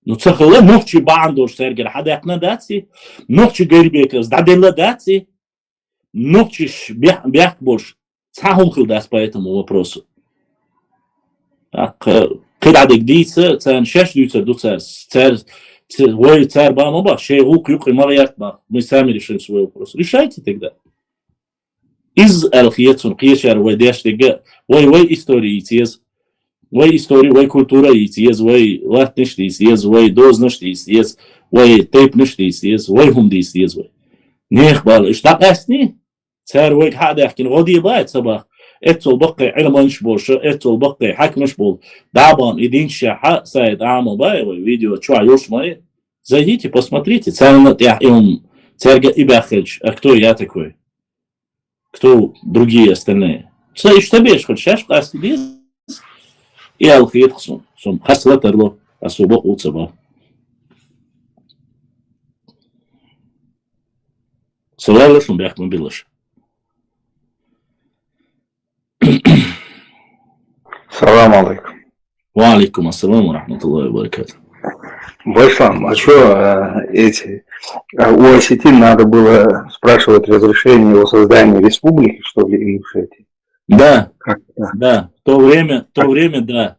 Ну, церхала, нухчи бандош, сергер, хадакна даци, нухчи гайрбеков, сдадела даци, нухчи бях больше. Сахум хилдас по этому вопросу. Когда дикдица, царь шаш дюйца до царь бам оба, шейгу клюк и малаят ба. Мы сами решим свой вопрос. Решайте тогда. Из архиецун кешар вайдеш тега, вай истории тез, вай истории, вай культура тез, вай латниш тез, вай дознаш тез, вай тейпниш тез, вай хумдис тез, вай. Нех бал, иштак асни? царь вайк хадахкин води бает собак. Этол бакай илманш больше, этол бакай хакмаш бол. Дабан идин шаха сайд амал баевой видео чуа юш мои. Зайдите, посмотрите. Царь царь Ибахельч. А кто я такой? Кто другие остальные? Что бешь, хоть шашка остудис? И алхиетхсун. Сум хасла тарло. Особо уцаба. Салала шум бях мобилаш. Салам алейкум. Ва алейкум ассалам ва рахматуллахи ва баракатух. Байслам, а что у осетин надо было спрашивать разрешение о создании республики, что ли, Ингушетии? Да, да, в то время, да.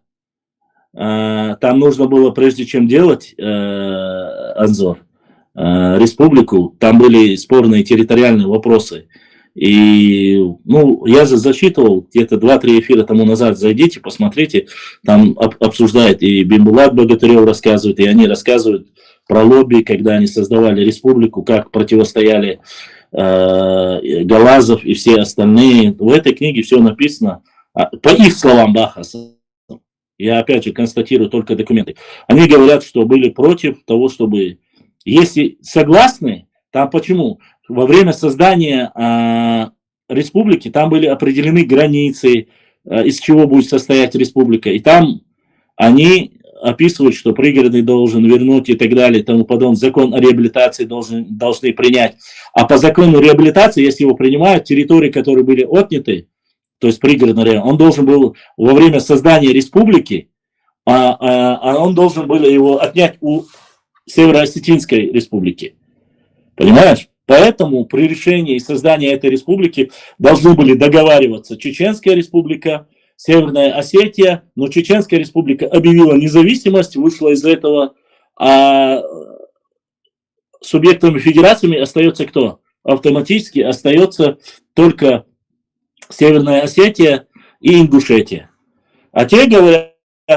Там нужно было, прежде чем делать Анзор, республику, там были спорные территориальные вопросы. И, ну, я же зачитывал где-то 2-3 эфира тому назад, зайдите, посмотрите, там обсуждает и Бимбулат Богатырев рассказывает, и они рассказывают про лобби, когда они создавали республику, как противостояли Галазов и все остальные. В этой книге все написано, по их словам Бахаса, я опять же констатирую только документы, они говорят, что были против того, чтобы, если согласны, там почему? Во время создания республики там были определены границы, из чего будет состоять республика, и там они описывают, что пригородный должен вернуть и так далее, и тому подобное. Закон о реабилитации должны принять. А по закону реабилитации, если его принимают, территории, которые были отняты, то есть пригородный район, он должен был во время создания республики, он должен был его отнять у Северо-Осетинской республики. Понимаешь? Поэтому при решении создания этой республики должны были договариваться Чеченская республика, Северная Осетия, но Чеченская республика объявила независимость, вышла из этого, а субъектами федерациями остается кто? Автоматически остается только Северная Осетия и Ингушетия. А те говорят,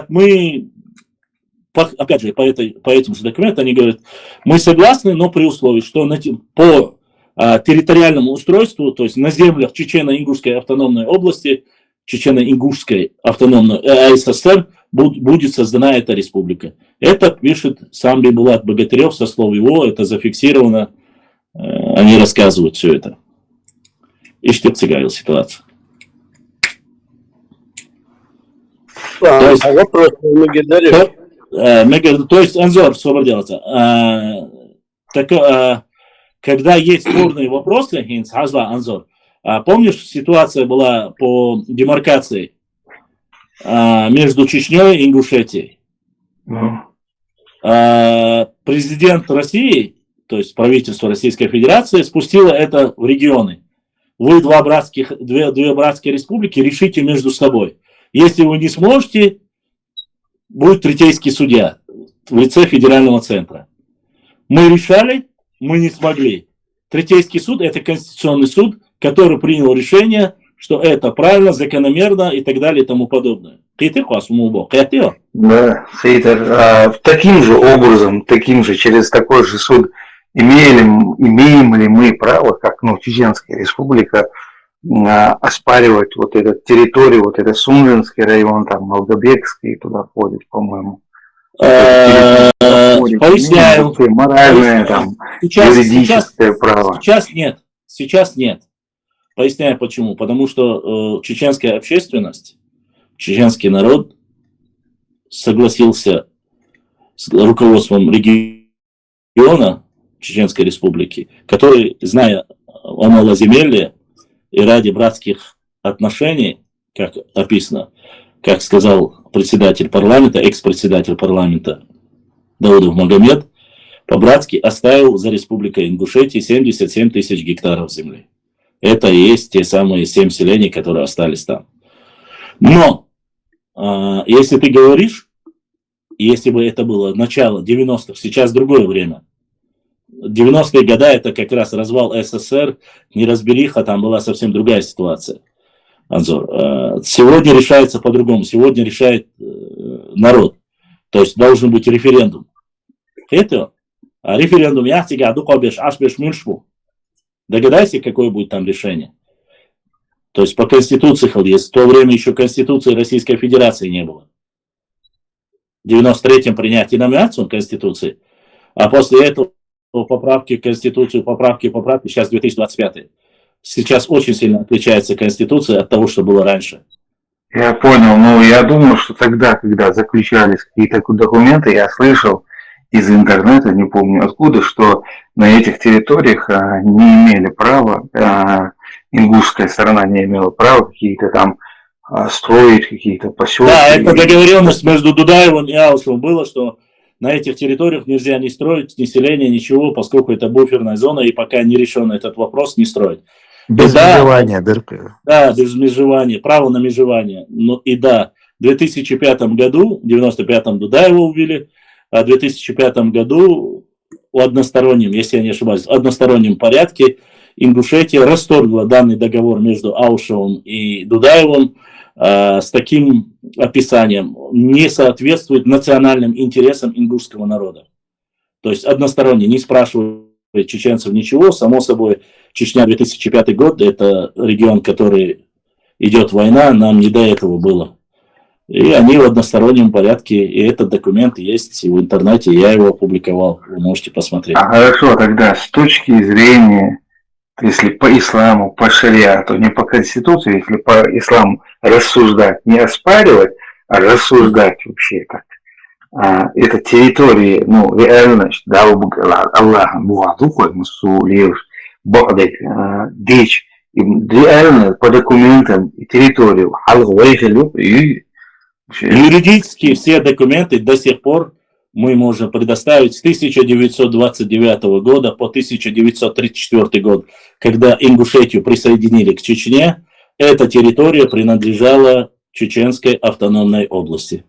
мы, опять же, по этим же документам, они говорят, мы согласны, но при условии, что по территориальному устройству, то есть на землях Чечено-Ингушской автономной области, Чечено-Ингушской автономной АССР будет создана эта республика. Это пишет сам Бимбулат Богатырев со слов его, это зафиксировано, они рассказывают все это. И что цигавил ситуацию. То есть, Анзор, что делается? Когда есть спорные вопросы, Анзор, помнишь, ситуация была по демаркации между Чечней и Ингушетией? Президент России, то есть правительство Российской Федерации, спустило это в регионы. Вы две братские республики решите между собой. Если вы не сможете, будет третейский судья в лице федерального центра. Мы решали, мы не смогли. Третейский суд – это конституционный суд, который принял решение, что это правильно, закономерно и так далее и тому подобное. Да, Сейтер, таким же образом, через такой же суд имеем ли мы право, как Чеченская республика, оспаривать вот эту территорию, вот это Сунжинский район, там Малгобекский туда входит, по-моему. Поясняю. Моральное, там, юридическое право. Сейчас нет. Поясняю почему. Потому что чеченская общественность, чеченский народ согласился с руководством региона Чеченской республики, который, зная о малоземелье и ради братских отношений, как описано, как сказал председатель парламента, экс-председатель парламента Даудов Магомед, по-братски оставил за республикой Ингушетии 77 тысяч гектаров земли. Это и есть те самые 7 селений, которые остались там. Но, если ты говоришь, если бы это было начало 90-х, сейчас другое время. 90-е годы это как раз развал СССР, неразбериха, там была совсем другая ситуация. Анзор. Сегодня решается по-другому, сегодня решает народ. То есть должен быть референдум. Это референдум, догадайся, какое будет там решение. То есть по Конституции, в то время еще Конституции Российской Федерации не было. В 93-м принятие номинацию Конституции, а после этого поправки в Конституцию, поправки, сейчас 2025. Сейчас очень сильно отличается Конституция от того, что было раньше. Я понял, но я думаю, что тогда, когда заключались какие-то документы, я слышал из интернета, не помню откуда, что на этих территориях не имели права, ингушская сторона не имела права какие-то там строить, какие-то поселки. Да, это договоренность между Дудаевым и Алшевым было, что на этих территориях нельзя ни строить, ни селения, ничего, поскольку это буферная зона, и пока не решен этот вопрос, не строить. Без межевания, да, без межевания, право на межевание. Ну и да, в 2005 году, в 95-м Дудаева убили, а в 2005 году в одностороннем, если я не ошибаюсь, в одностороннем порядке Ингушетия расторгла данный договор между Аушевым и Дудаевым с таким описанием: не соответствует национальным интересам ингушского народа. То есть односторонне, не спрашивая чеченцев ничего, само собой, Чечня 2005 год, это регион, который идет война, нам не до этого было. И они в одностороннем порядке, и этот документ есть в интернете, я его опубликовал, вы можете посмотреть. Хорошо, тогда с точки зрения, если по исламу, по шариату, не по конституции, если по исламу рассуждать, не оспаривать, а рассуждать вообще так, это территории, ну, реально, да, Аллах, Бухадухой, Мусулев, Багдад, Дичь, реально по документам территорию, юридически все документы до сих пор мы можем предоставить с 1929 года по 1934 год, когда Ингушетию присоединили к Чечне, эта территория принадлежала Чеченской автономной области.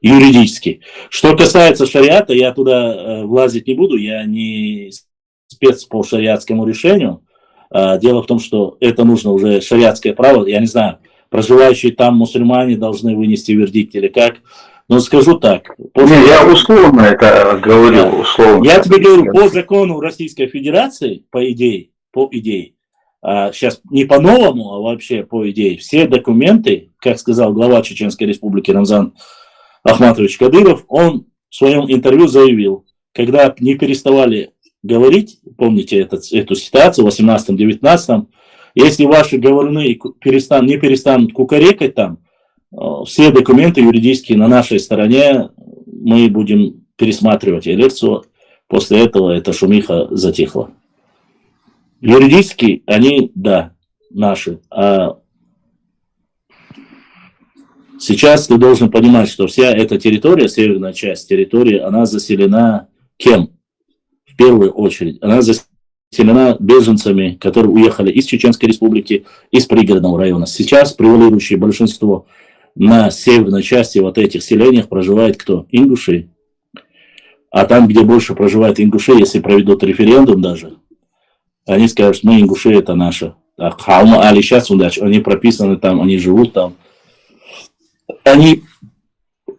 Юридически. Что касается шариата, я туда влазить не буду, я не спец по шариатскому решению. Дело в том, что это нужно уже шариатское право, я не знаю, проживающие там мусульмане должны вынести вердикт или как. Но скажу так. Я условно это говорю. Да. Условно. Я тебе говорю, по закону Российской Федерации, по идее, сейчас не по-новому, а вообще по идее, все документы, как сказал глава Чеченской Республики Рамзан Ахматович Кадыров, он в своем интервью заявил, когда не переставали говорить, помните эту ситуацию в 18-19, если ваши говоруны не перестанут кукарекать там, все документы юридические на нашей стороне, мы будем пересматривать лекцию. После этого эта шумиха затихла. Юридически они, да, наши. А сейчас ты должен понимать, что вся эта территория, северная часть территории, она заселена кем? В первую очередь. Она заселена беженцами, которые уехали из Чеченской Республики, из пригородного района. Сейчас превалирующее большинство на северной части вот этих селениях проживает кто? Ингуши. А там, где больше проживает ингуши, если проведут референдум даже, они скажут, мы ингуши, это наше. Халма Али сейчас они прописаны там, они живут там. Они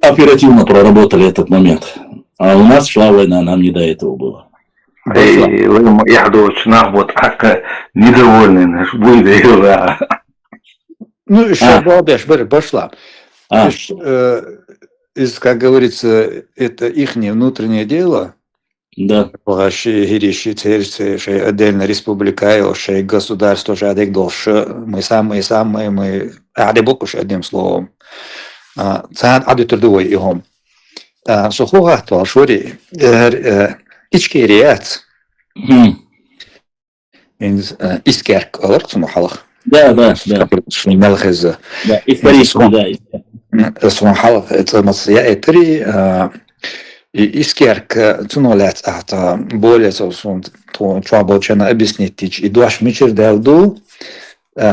оперативно проработали этот момент. А у нас шла война, нам не до этого было. Я очень вот как недовольный наш будет. Ну, еще пошла. Как говорится, это их внутреннее дело. Да. Отдельно республика, государство, мы самые, мы адебокуш, одним словом. Цан адютердовой игом. Сухога, толшори, ичкерият. Искерк, аларцумахалах. Да. Шмелхеза. Да, исторически, да. Сумахалах, это масья Искерк, цунолец, более совсем, чуабочена объяснить, и дуаш мичер делду,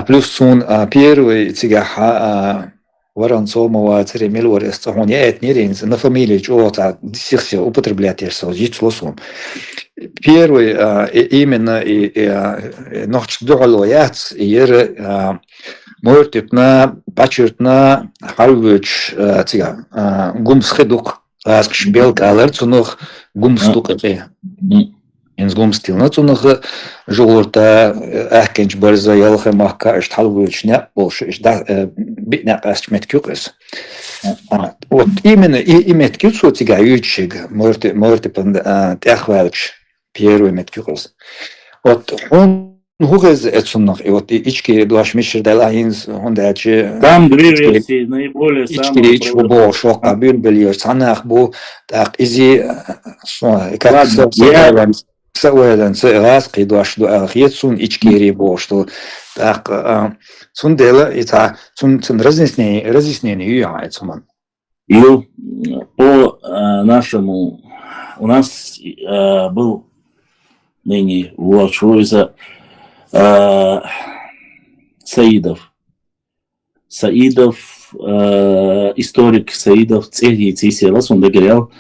плюс сун первый цигах Воронцова, Церемелор, Эстахония, этниринц, на фамилии чего-то, все употребляется, жить-лосом. Первый именно ночдолояц, и мортипна, пачертна, халвич, цига, гумсхедук, Белка алерцунух гумстукати. Инс гумстилнацунух жолта ахкенч барза ялха махка шталвучня больше битна кастметкюкс. Вот именно и меткюсу тигаючиг можете тяхвалч первый меткюкс. Вот он Хугез этсуннах, и вот ички дуаш мишер делаинс, он дачи. Там две версии, наиболее самые. Ички бо шока бюльбельер, санах бо, так, изи, как сауэден, раз, и дуаш дуах, етсун ички рибо, что, так, сун дела, и та, сун разъяснение, юя, этсуман. И по нашему, у нас был ныне Волчуиза Саидов. Историк Саидов, он доверял.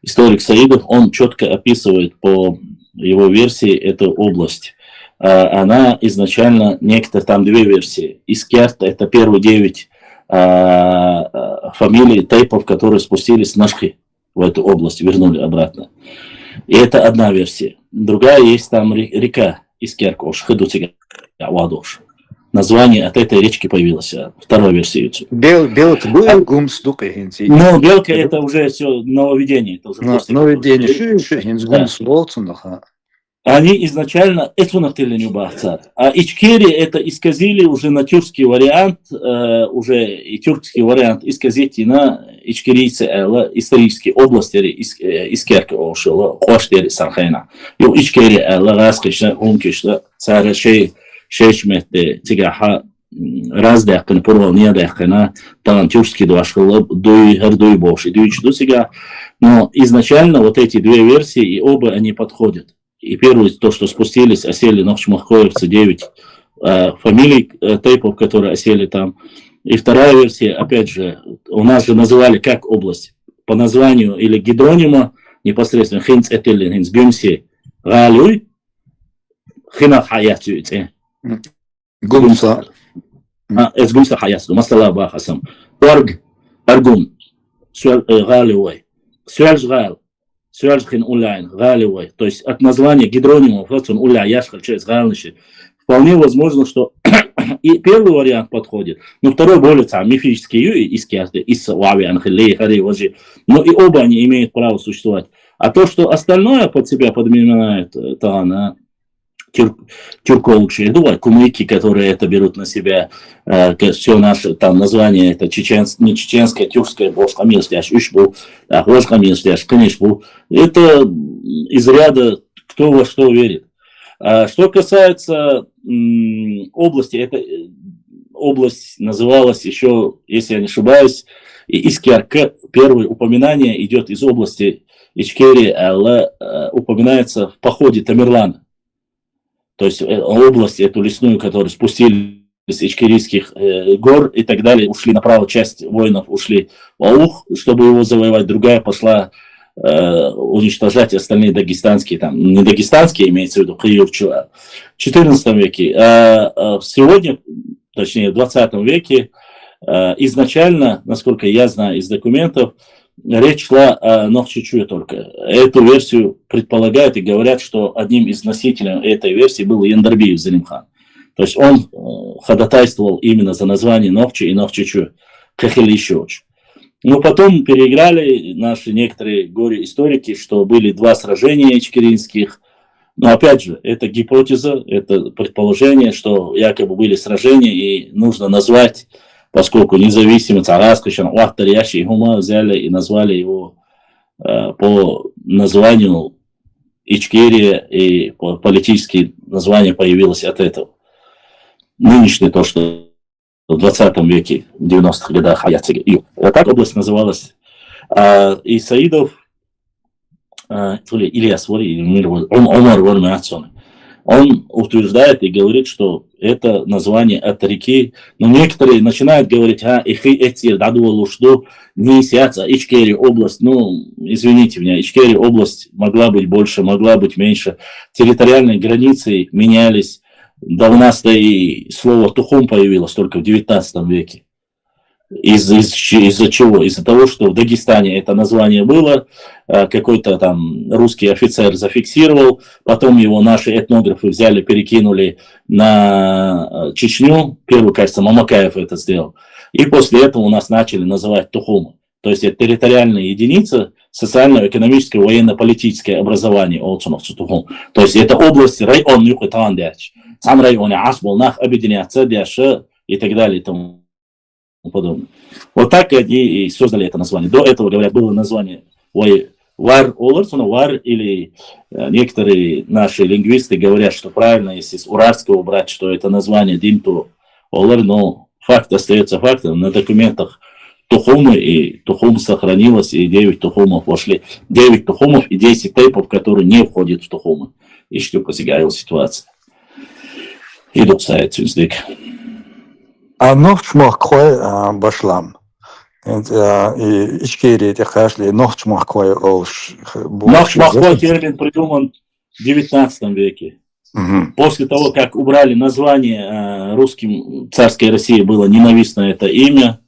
Историк Саидов, он четко описывает по его версии эту область. Она изначально, некоторые там две версии. Искерт, это первые 9 фамилий тайпов, которые спустились с Нашхи в эту область, вернули обратно. И это одна версия. Другая есть там река Искеркош, Хадутига, Вадош. Название от этой речки появилось. Вторая версия. Белка был гумс дукой. Ну, белка это уже все нововведение. Это уже нововведение. Гумс волцунаха. Они изначально эцунахтили бахцар. А ичкери это исказили уже на тюркский вариант, уже и тюркский вариант исказить на ичкерийцы исторические области искерка ошила, хоштери санхайна. И ичкери лагаскишна, умкишна, цара шейчметте тигаха раздяхкана, порвал неядяхкана, там тюркский дуашхала, дуй боши, дуйчду сега. Но изначально вот эти две версии, и оба они подходят. И первое, то, что спустились, осели Нахчмахкоевцы, 9 фамилий тейпов, которые осели там. И вторая версия, опять же, у нас же называли как область? По названию или гидронима, непосредственно Хинц Этелин, Хинц Бюмси, Галюй, Хинах Хаятюйте. Гумса. Это Гумса Хаясу, Масала Бахасам. Тарг, Аргун, Галюй, Сюальж Гал. Сюальжхин уляйн, галевой. То есть от названия гидронимов, он уля, яшхаль, через галныши. Вполне возможно, что и первый вариант подходит, но второй более там мифический из керты, из вави, анхелей, хари, вожи. Но и оба они имеют право существовать. А то, что остальное под себя подминает, это она тюрколучи, кумыки, которые это берут на себя, все наше там название, это не чеченское, тюркское, бошкамилстяш, ушбу, бошкамилстяш, конечно, это из ряда кто во что верит. Что касается области, эта область называлась еще, если я не ошибаюсь, Искерка, первое упоминание идет из области Ичкерии, упоминается в походе Тамерлана. То есть область, эту лесную, которую спустили с Ичкерийских гор и так далее, ушли направо, часть воинов ушли в Аух, чтобы его завоевать, другая пошла уничтожать остальные дагестанские, там, не дагестанские, имеется в виду, Киевчу, в XIV веке. Сегодня, точнее, в 20 веке, изначально, насколько я знаю из документов, речь шла о Нохчичуе только. Эту версию предполагают и говорят, что одним из носителей этой версии был Яндарбиев Залимхан. То есть он ходатайствовал именно за название Нохчи и Нохчичуе, Кахелищевич. Но потом переиграли наши некоторые горе-историки, что были 2 сражения ичкеринских. Но опять же, это гипотеза, это предположение, что якобы были сражения и нужно назвать, поскольку независимый Цараскачан, Уахтарьяши и Хума взяли и назвали его по названию Ичкерия, и политическое название появилось от этого. Нынешнее то, что в 20 веке, в 90-х годах Хаяцеги. А так область называлась. И Саидов, Ильяс, Омар Вармиатсон, он утверждает и говорит, что это название от реки. Но некоторые начинают говорить, Ичкерия область. Ну, извините меня, Ичкерия область могла быть больше, могла быть меньше. Территориальные границы менялись. Да у нас-то и слово тухум появилось только в 19 веке. Из-за чего? Из-за того, что в Дагестане это название было, какой-то там русский офицер зафиксировал, потом его наши этнографы взяли, перекинули на Чечню, первый, кажется, Мамакаев это сделал, и после этого у нас начали называть тухумы. То есть это территориальная единица, социально-экономическое, военно-политическое образование. То есть это область район Юкатандяч, сам район Ашболнах, объединяться, и так далее и тому подобное. Вот так они и создали это название. До этого, говорят, было название Вар Оларсона, Вар, или некоторые наши лингвисты говорят, что правильно, если с уральского брать, что это название Димту Олар, но факт остается фактом. На документах тухумы, и тухум сохранилось, и 9 тухумов вошли. 9 тухумов и 10 тейпов, которые не входят в тухумы. И что посягает ситуация. И доксает сюздик. А нохчмах кой башлам. И ичкери эти хашли нохчмах кой олш. Нохчмах кой термин придуман в 19 веке. После того, как убрали название русским царской России, было ненавистно это имя.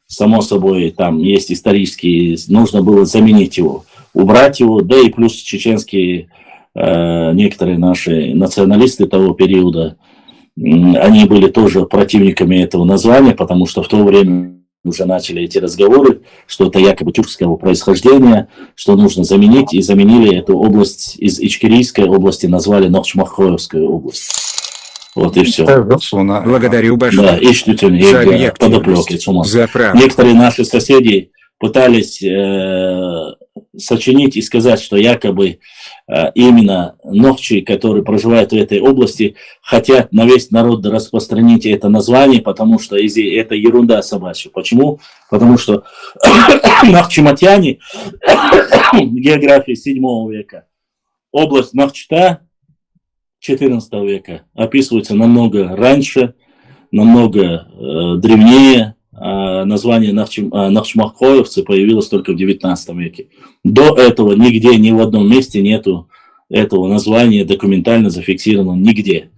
Само собой, там есть исторические, нужно было заменить его, убрать его, да и плюс чеченские некоторые наши националисты того периода, они были тоже противниками этого названия, потому что в то время уже начали эти разговоры, что это якобы тюркского происхождения, что нужно заменить, и заменили эту область из Ичкерийской области, назвали Нохчмахоевскую область. Вот и все. Благодарю большое. Да, ищут подоплеки. Некоторые наши соседи пытались сочинить и сказать, что якобы именно нохчи, которые проживают в этой области, хотят на весь народ распространить это название, потому что это ерунда собачья. Почему? Потому что нахчиматяне, география 7 века, область Нахчита 14 века описывается намного раньше, намного древнее. Название нахчмахоевцы появилось только в 19 веке. До этого нигде, ни в одном месте нету этого названия документально зафиксировано нигде.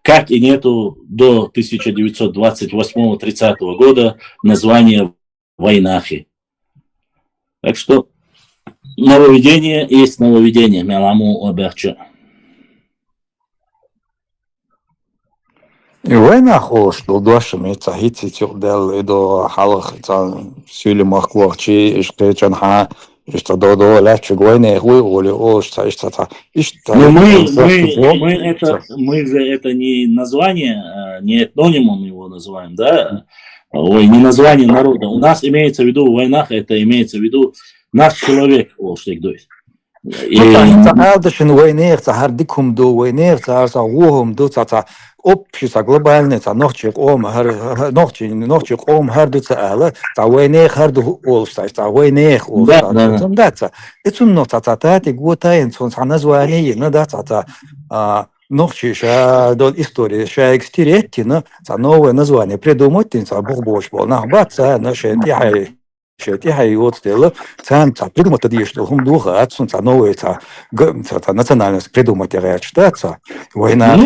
Как и нету до 1928-30 года названия Вайнахи. Так что нововведение есть нововведение. Меламу оберча. И война хош, до дошами цахити тюрдел и до халах сюли махклорчи, и что чанха, и что до легче войны хуй оли ош, и что то. Мы же это не название, не этнонимом его называем, да? Ой, не название народа. У нас имеется в виду в войнах, это имеется в виду наш человек, Цахадашин войны, цахардикум до войны, цахарсагухум до цаца. Общество глобальное, нохчик ом, нохчик ом, хардуца ала, та войне харду олста, та войне олста. Да. Это умно, цацатати гутаин, сон название, ну да, цаца. Нохчи ша до истории, ша экстеретти, ца новое название придумать, ца бог был, нахбаца, на шетихай. Шетихай вот стелла, ца придумать это что, духа, ца новое, ца национальность придумать речь, война,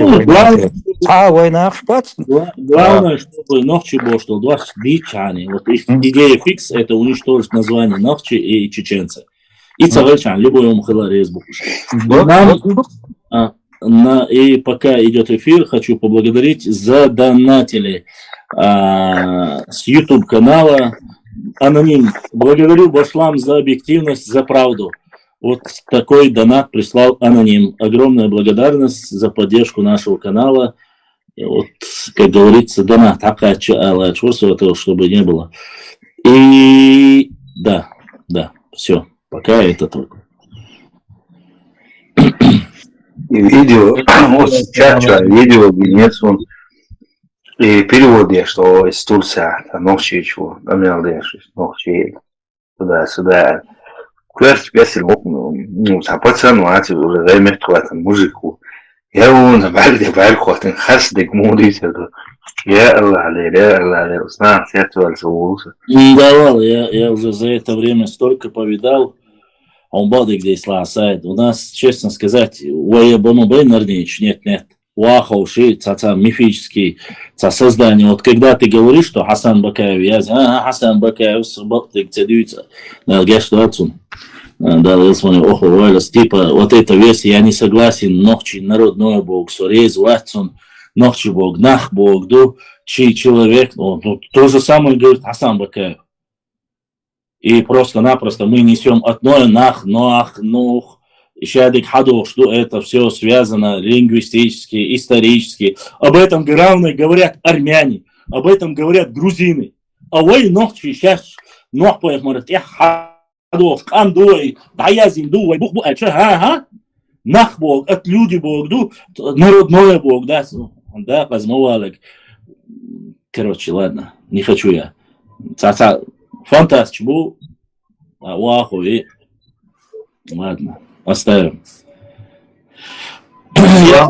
война, шпац. Главное, чтобы Нохчи Боштал, 20 бичани. Вот их идея фикс, это уничтожить название Нохчи и чеченцы. И Цавельчан, любой умхаларез бухуш. И пока идет эфир, хочу поблагодарить задонатели с YouTube канала Аноним. Благодарю Башлам за объективность, за правду. Вот такой донат прислал Аноним. Огромная благодарность за поддержку нашего канала. Вот, как говорится, донат, чтобы не было. И да, все, пока это только. И видео, вот сейчас видео, генец, он и перевод я, что из Турции, ночью чего, ночью туда-сюда. Куда-то песен, ну, пацану, уже займет хватит мужику. Я он بعد خاطر خاص مودي تدو يا الله знаю, я тоже улучшил. Давал, я уже за это время столько повидал. Он бады где сласает. У нас, честно сказать, нет. Уахауши, мифический создание. Вот когда ты говоришь, что Хасан Бакаев, я Хасан Бакаев, ты цедуется, что отцом. Да, типа, вот эта версия, я не согласен, нохчи, народной бог, сорез, ватсон, нохчи бог, нах бог, чей человек, то же самое говорит Хасан Бакаев. И просто-напросто мы несем одно нах, нох, шадик, хадух, что это все связано лингвистически, исторически. Об этом главное говорят армяне, об этом говорят грузины. А вы нохчи сейчас, нох поех, говорят, Кам дуй, даязин дуй, бух бух, нах бог, от люди бог, народной бог, да, возмовалек. Короче, ладно, не хочу я. Фантастич был. Ваху и... Ладно, оставим. Да,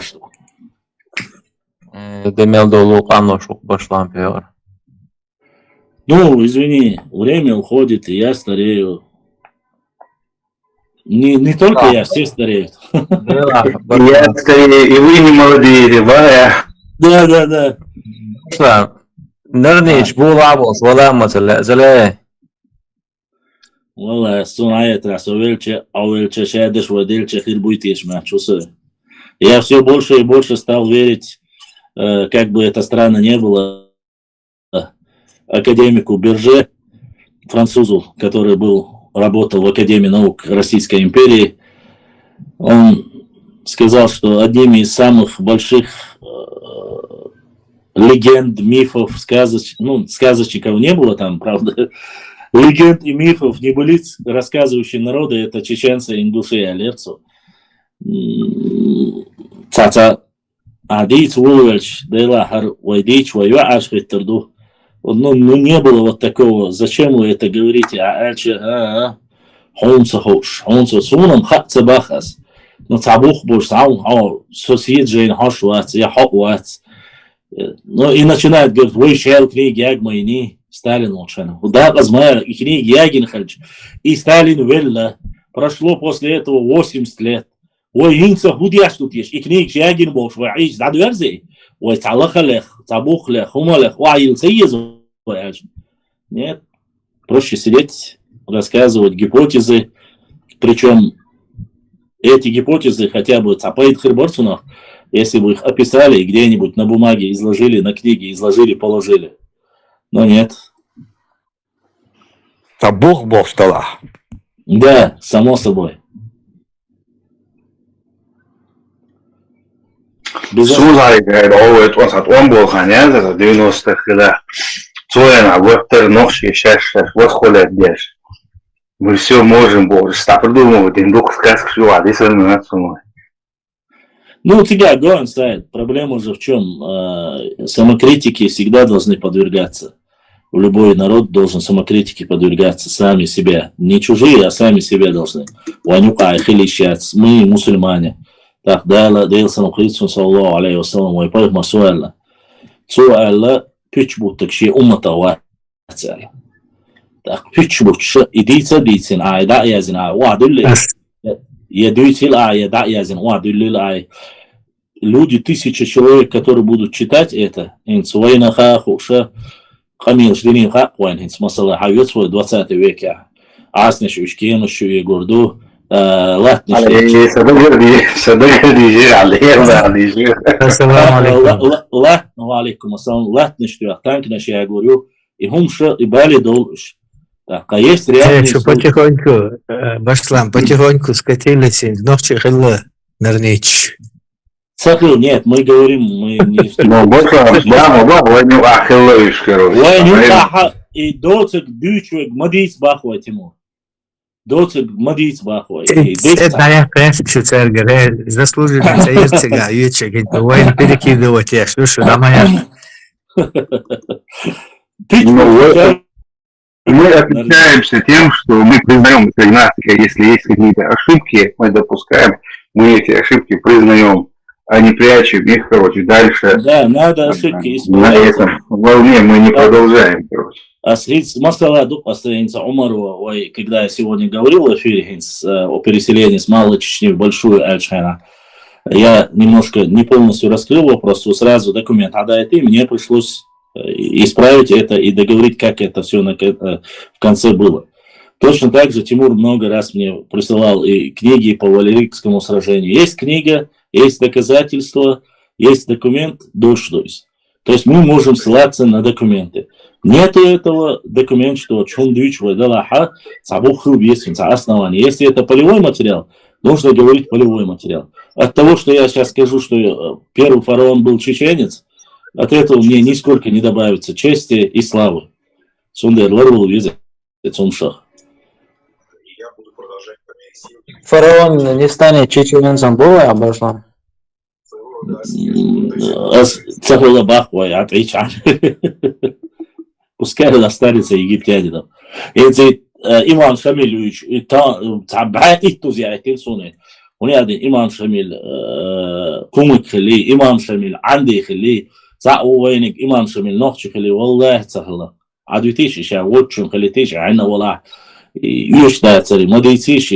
что? Ну, извини, время уходит, и я старею. Не только я, все стареют. Я старею, и вы не молодеете, Да. Что? Нернич, булабос, валамацале, зале. والله الصناعية раз увеличе шедешь водильче хир будет ешмя, чувствую. Я все больше и больше стал верить, как бы это странно не было, академику Берже, французу, который работал в Академии наук Российской империи. Он сказал, что одними из самых больших легенд, мифов, сказочников не было там, правда, легенд и мифов, небылиц, рассказывающие народы, это чеченцы, ингуши и алерцу. Цаца адиц вулвельч, дейлахар вайдич вайвааш хиттерду. Ну, не было вот такого, зачем вы это говорите, хонса сунам хатца бахас. Ну, цабух буш, сосиджейн хашвац, я хаквац. Ну, и начинает говорить, вы чел книги ягмайни. Сталин лучше. Да, возможно, и книги Ягинхальч, и Сталин Велла. Прошло после этого 80 лет. Ой, инца худяш тут есть. И книги Ягин Бош, вы иш задверзи. Ой, цалахалех, цабухлех, хумалех, ваил цеезу. Нет. Проще сидеть, рассказывать гипотезы. Причем эти гипотезы хотя бы цапает хирборцунах, если бы их описали где-нибудь на бумаге, изложили, на книге, изложили, положили. Но нет. А Бог что? Да, само собой. Сузай, говорит, он был ханян, в 90-х годах. Цоена, вот ты ночи, сейчас, вот холят дешь. Мы все можем, Бог, что придумывать, индук сказки, что, а здесь он над сумой. Ну, у тебя Гоэн ставит. Проблема же в чем? Самокритики всегда должны подвергаться. Любой народ должен самокритике подвергаться сами себя. Не чужие, а сами себя должны. Ванюка, хилищац, мы мусульмане. Так, дала, дейлсан ухидсун, саллаху алейхи вассалам, вайпайх масуэлла. Суэлла, пичбут, такши, уммата вацэла. Так, пичбут, идица, дицин, ай, да, язин, ай, вадулли. Ядуйтил, ай, да, язин, вадулли, ай. Люди, 1000 человек, которые будут читать это, инцуэйна хахуша, Хамил Ждинин Хаквайн, смысл Хавец в 20 веке. Асниш Ушкенушу и Гурду, Латниш. Алейкум ассалам, Латниш, Танкнаш, я говорю, и Хумша, и Бали Долуш. Так, а есть реальные... Еще потихоньку, Башлам, потихоньку скатились, ночи хилла, Нернич. Сахил, нет, мы говорим, мы не... Ну, больше, да, войну ахилловиш, короче. Войну и доцик дючвек мадиц бахуа, Тимур. Доцик мадиц бахуа. Это я прячу, цергаре, заслуженный царь-цыга, ючек, войну перекидывать, я слушаю, на моя. Мы отличаемся тем, что мы признаем, это гимнастика, если есть какие-то ошибки, мы допускаем, мы эти ошибки признаем. А не прячем их, короче, дальше. Да, надо ошибки исправить. На этом волне мы не продолжаем, короче. Масала построенца Умару, когда я сегодня говорил в эфире о переселении с Малой Чечни в Большую Альчхайна, я немножко не полностью раскрыл вопрос, сразу документ отдает, и мне пришлось исправить это и договорить, как это все в конце было. Точно так же Тимур много раз мне присылал и книги по Валерийскому сражению. Есть книга, есть доказательства, есть документ, дождусь. То есть мы можем ссылаться на документы. Нету этого документа, что чундвич вайдалаха сабуху весенца основание. Если это полевой материал, нужно говорить полевой материал. От того, что я сейчас скажу, что первый фараон был чеченец, от этого мне нисколько не добавится чести и славы. Сундер ларвул виза цумшах. Фараон не станет чеченцем, было обошло? Цахула Бахвай, отвечал. Пускай он останется египтянином. Эти Имам Шамилевич, табай иттузиатил суны. Он один Имам Шамиль кумик хили, Имам Шамиль анди хили, زعوينك إمام شمل نخش خلي والله سهلا عدوتيش إشي وطشن خليتيش عنا ولا يوش دا تري ما ديتيش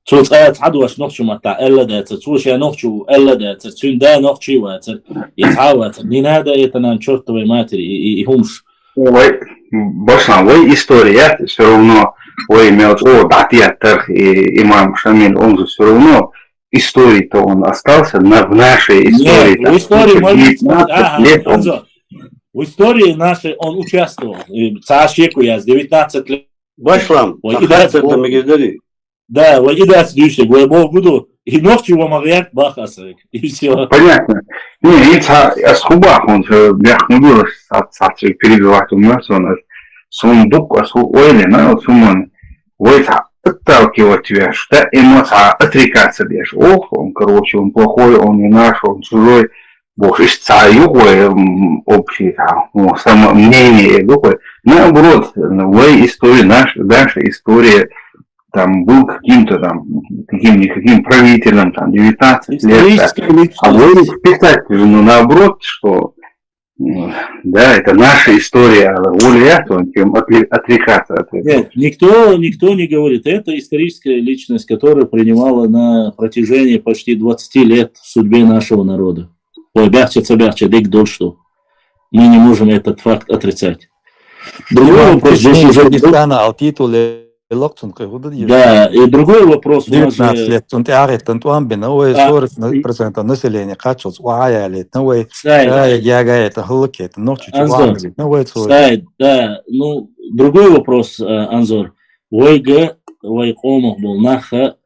توت آيات عدوش نخش متى إلا دا توش يا نخش إلا دا تون دا نخش واتر يتعاوت نين هذا يتنان شرط وما تري يهمش Ой, башна, ой, история, все равно, ой, имел, датия тарх и имам Шамиль, он же все равно, истории-то он остался в нашей истории. Нет, в истории, в истории нашей он участвовал. Цашеку я с 19 лет. Башлам, да, в 11 дюшек, в его году, и ночью вам говорят бахасрик, и все. Понятно. Не, и асхубах, он же бяхнул, сацик перебивать у нас, он сундук, ойли, на, сумон, ойца. Отталкивать тебя, что эмоция отрекаться бежишь. Ох, он, короче, он плохой, он не наш, он чужой. Бог, ищ цаюгой общий, само мнение другой. Наоборот, в истории наша история, там, был каким-то там, каким правителем, там, 19 лет. А вы писать, ну, наоборот, что да, это наша история, чем отрекаться от этого. Нет, никто не говорит. Это историческая личность, которая принимала на протяжении почти 20 лет в судьбе нашего народа. Ой, бяхче, дик душу. Мы не можем этот факт отрицать. Другой вопрос, здесь уже... Да, и другой вопрос... 19 лет, он тиарит, он туамбин, ой, 40% населения качался, уаяли, ой, ягает, хлокет, ночью чувствует, ой, да, ну, другой вопрос, Анзор. Ойга, ойкомах был наха,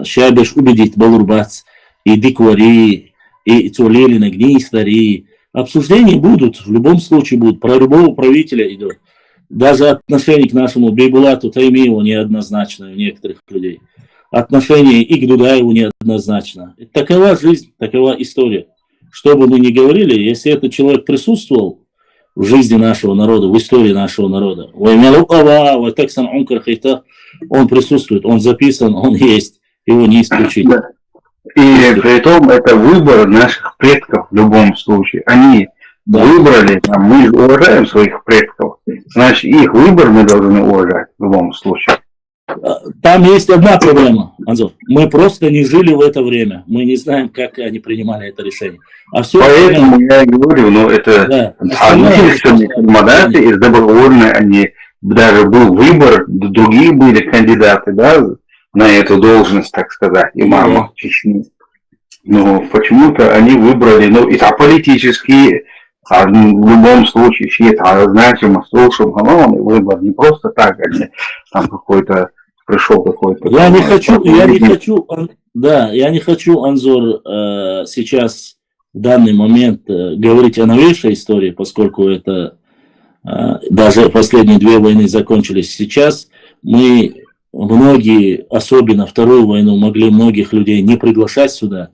шабеш убедить балурбац, и диквари, и тулели на гнистари. Обсуждения будут, в любом случае будут, про любого правителя идут. Даже отношение к нашему Бейбулату Таймиеву неоднозначно у некоторых людей. Отношение и к Дудаеву неоднозначно. Такова жизнь, такова история. Что бы мы ни говорили, если этот человек присутствовал в жизни нашего народа, в истории нашего народа, он присутствует, он записан, он есть, его не исключить. И при том это выбор наших предков в любом случае. Они выбрали, мы уважаем своих предков, значит, их выбор мы должны уважать в любом случае. Там есть одна проблема, Анзор. Мы просто не жили в это время. Мы не знаем, как они принимали это решение. А все поэтому я и говорю, ну это модаты из добровольной, они даже был выбор, другие были кандидаты, да, на эту должность, так сказать, имама Чечни. Но почему-то они выбрали, ну, это политические. А в любом случае, это значимо, слушаем, выбор не просто так, они там какой-то пришел какой-то. Я не хочу, Анзор, сейчас в данный момент говорить о новейшей истории, поскольку это даже последние 2 войны закончились сейчас. Мы многие, особенно вторую войну, могли многих людей не приглашать сюда,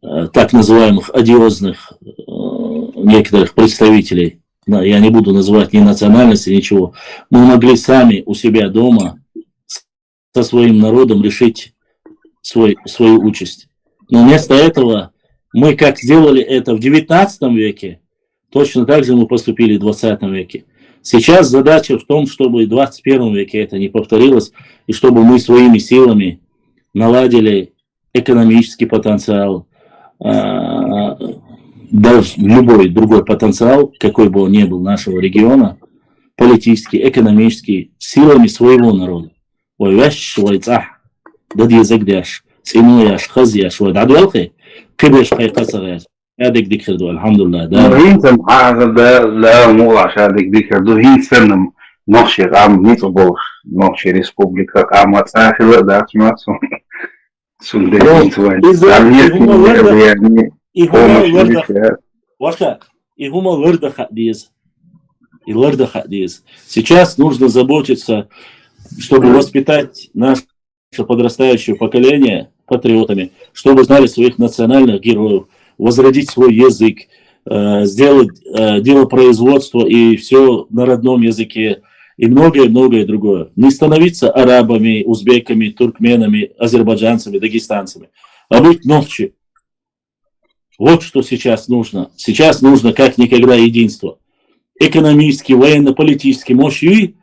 так называемых одиозных некоторых представителей, я не буду называть ни национальности, ничего, мы могли сами у себя дома со своим народом решить свою участь. Но вместо этого мы, как сделали это в 19 веке, точно так же мы поступили в 20 веке. Сейчас задача в том, чтобы в 21 веке это не повторилось, и чтобы мы своими силами наладили экономический потенциал, даже любой другой потенциал, какой бы он ни был нашего региона, политический, экономический, силами своего народа. Ой, вящ, вайцах, дадья загдяш, цинуяш, хазьяш, вай дадуалхи, кибеш хайкасаряш. Ядик дикхерду, алхамдулилlah. Да, винцем, да, мула, шадик дикхерду, винцем, ночи, там, нету больше, ночи республика, там, отсахила, да, смацу. Там нет влияния. Сейчас нужно заботиться, чтобы воспитать наше подрастающее поколение патриотами, чтобы знали своих национальных героев, возродить свой язык, сделать делопроизводство и все на родном языке, и многое-многое другое. Не становиться арабами, узбеками, туркменами, азербайджанцами, дагестанцами, а быть ночью. Вот что сейчас нужно. Сейчас нужно как никогда единство. Экономически, военно-политически мощь. И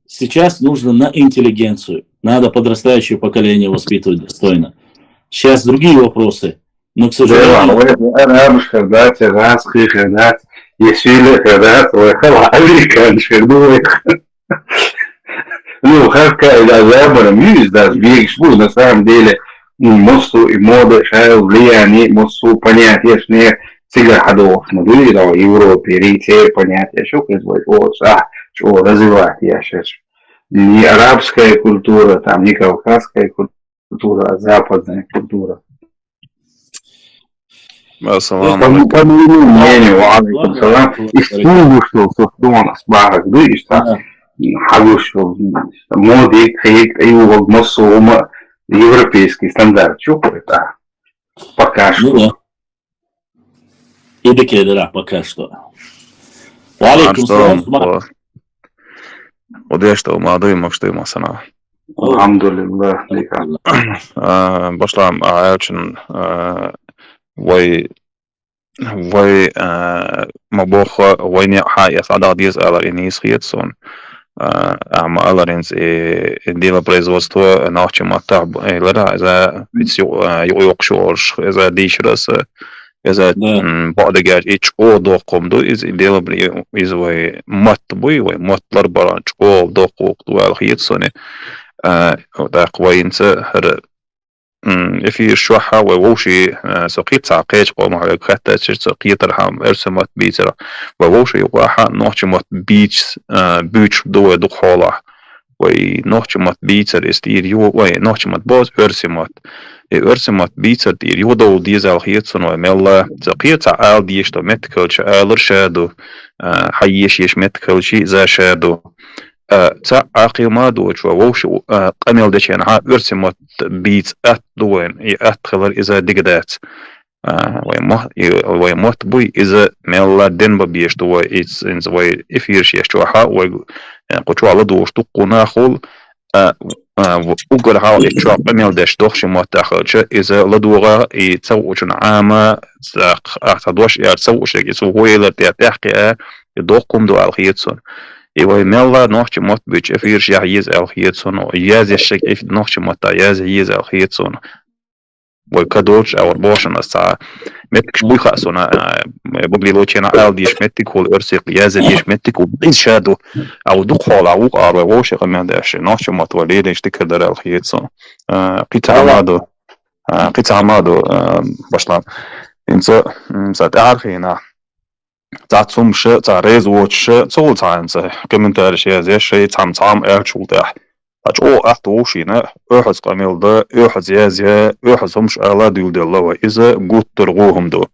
сейчас нужно на интеллигенцию. Надо подрастающее поколение воспитывать достойно. Сейчас другие вопросы. Но, к сожалению... Ну, как Западом видишь, да, Бигшбу, на самом деле, моссу и мода, влияние, моссу понятия, что не всегда ходов, мы были в Европе, рейте понятия, что производит, что развивать я сейчас. Не арабская культура, там, не кавказская культура, а западная культура. Ассаламу алейкум. По моему мнению, алейкум салам, и что у нас багах, видишь, да, хорошо, моды, его массово, европейский стандарт, что это? Пока что. И да, пока что. Алейкум салам. Удешто молодой махштыма сана. Алхамдулилlah. Башлам, очень وي مبوخ وين حاجة صعدات يسأل إنيس خيتسون ألرينز ديلا производство ناخدش تعب لدا إذا يقشورش إذا ديشرس إذا بعد جات إيش أو دوقم دو إذا ديلا بري إذا وي مت بوي وي مت لربران أو دوقو دوال خيتسون ده قوينس هر في شوحة ووشي سقيت ساقيش قوم على خطة سقيت رحم أرسمت بيتر ووشي واحد نوحشمت بيتش بيتش دو دخولة ونوحشمت بيتر استير يو ونوحشمت باز أرسمت بيتر دير يو دو ديزال خيتسون وملا سقيت ساقال ديشتو متكلش آلر شادو حيش يش متكلشي زا شادو تا عقيمة دوش ووش قميل دشين ها ارسمت بيت دوين اتخلر اذا دقدات ويموت بوي اذا ميلا دنبا بيش دو انز وي افيرش يشتو ها وقوشو على دوش تقو ناخل وقل ها اتشو قميل دش دوخش متاخلش اذا لدوغا يتسوشن عامة اعتدوش يتسوش يسوهويلر تحقيقه يدوقكم دو الخيتسون إيوه ملا نوحش مت بيج أفيرش يعيز الخيتسون ياز الشك إف نوحش مت ياز يعيز الخيتسون وكدوش أو بوشنا الساعة متكش بوي خاصنا بقولي لو كنا ألديش متك هو الأرسق ياز ديش متك وبيز شادو أو دخول أو قارو ووش كمان داش نوحش مت وليدش تكدر الخيتسون قطع مادو باشلام إنسا تعرفينا تعصم شيء تعريز وش صول تعانسه كم تاريخ يا زي شيء تعم أرشول تاح أجو أحتوشينا أحس قميل ده أحس يا أحس همش على ديل الله إذا قط ترغوهم دو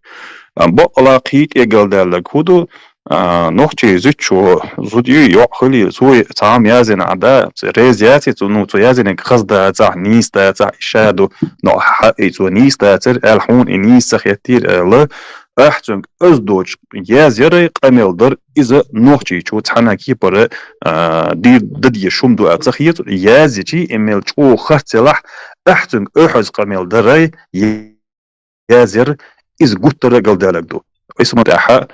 بقى قيت يقال دلك هدو نوحشي زيتشو زودي يعخلي سوي تعم يازن عدا ريز ياتي تنو يازن خصدا تاع نيس تاع شادو نوح إيتو نيس تاع الحون نيس خيتير لا أحسن أزدوج يازيري قميل در إذا نوحشي شو تحنا كيبر دي شمدو أتخيط يازيجي إميل شو خاتلح أحسن أحز قميل دري يازير إذ قلت رجل دالك دو اسمه تاعها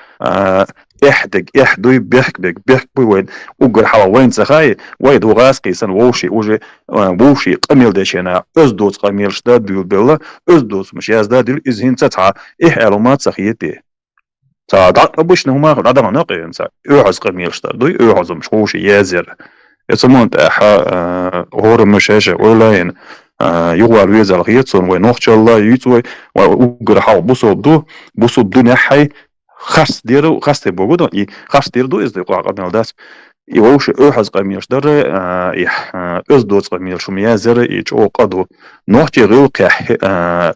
إحدوي بيحك وين وقر حوا وين سخاي وايد وغاس قيسن ووشي قميل داشينا أزدوز قميل شداد ديول بيلا أزدوز مش يازداد ديول إزهين تتعا علومات سخيتي تا دعط أبوش نهما عدم نقي إنسا أعز قميل شداد دوي أعز مش ووشي يازر اسمه تاعها هور مشاشة أولاين يغوار ويزا الخيطسون ونوخش الله يتوي وقر حوا بوصو بدو نحي خاص ديرو خاص تبغودو خاص ديردو إز دقوا قبل داس يوش أحز قميش در أزدوز قميش شمية زر يجو قدو نوحتي غيوك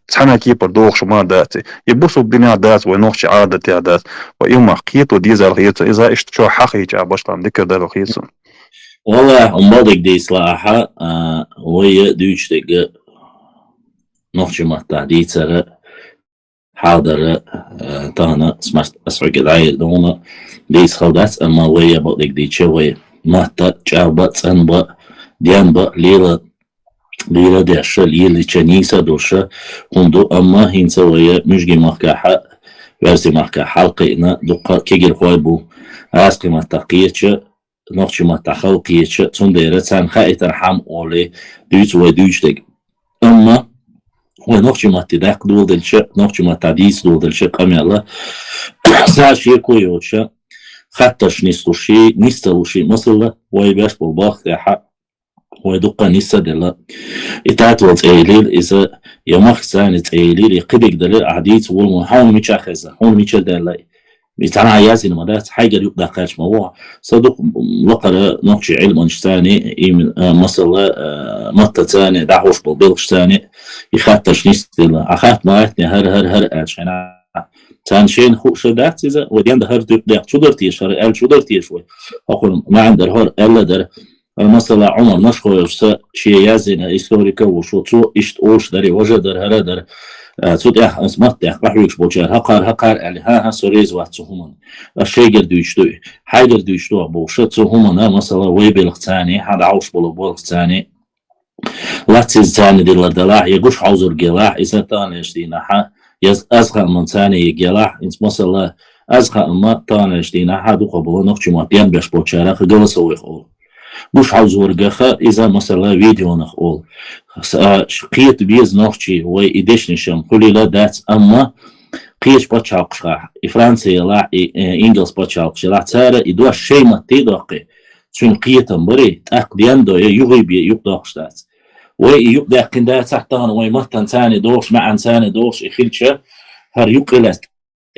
تحنكي بردوخ شما دات يبصو بدنيا دات ونوحتي عادة دات وإما قيتو ديزا الخيط إذا اشتشو حقي جا باشلام ديكر دار الخيطسون والله عمالك دي إصلاحة وهي دوش دقة نوخش ما تعديتر حاضر تانا سمعت أسعق العير دونا ديس خودات أما ويا بقلك دي شوي ما تجاوبت سنبا ديانبا ليلة ديشة ليلة شنيسة دوشة هندو أما هنسا ويا مشجي مخكا versi mahka halqina duqa kegir qoybu asqi mataqiyeche noqchi mataqalqiyeche tsundere san khaitan ham ole düz ve düzdek amma ve noqchi matidaq duldelche noqchi matadis duldelche kamela sashi koyoche hattash nistalushi masala ve bash bu bakhta ودقة نسا دلا إتات وتعيليل إذا يمخ ساني تعيليل يقدك دليل عديد والمحاول ميشا خزا حول ميشا دلا يتعنا عيازي المدات حاجة يبدأ قاش موضوع صدق لقرا نقشي علم انشتاني مثلا مطة تاني دعوش بالبيلش تاني يخاتش نسا دلا أخات مايتني هر أجحنا تانشين خوش دات إذا وديان ده هر دق شدر تيشار أل شدر تيشوي أقول ما عند هر ألا در مثلا عمر نشخو يرسى شيء يزين إستوريكا وشو تو إشت أوش دري وجه در هرا در تود اسمت قحويش بوجر هقار على ها سوريز واتسوهمن الشيء دويشتوي حاجر دويشتو بوشتوهمن مثلا ويبلغ ثاني هذا عوش بلغ ثاني لاتز ثاني دي الدلاع يقوش عوزر جلاع إذا تانيش دينا ها يز أزغى من ثاني جلاع إنت مثلا أزغى ما تانيش دينا ها دو قبول نقش ماتيان بيش بوجر خجل سوي خول مش عاوز ورقة إذا مثلا فيديو نقول قيت بيز نوخشي ويدش نشم كل لا دات أما قيش بتشاقشة فرنسي لا إنجلس بتشاقشة لا ترى يدوا شيء ما تدقق شون قيت أمبري تأقديان ده يغيب يقدقشتات ويقدر كندا تحتان ويمتن ثاني دوش مع ثاني دوش يخلشه هر يقلست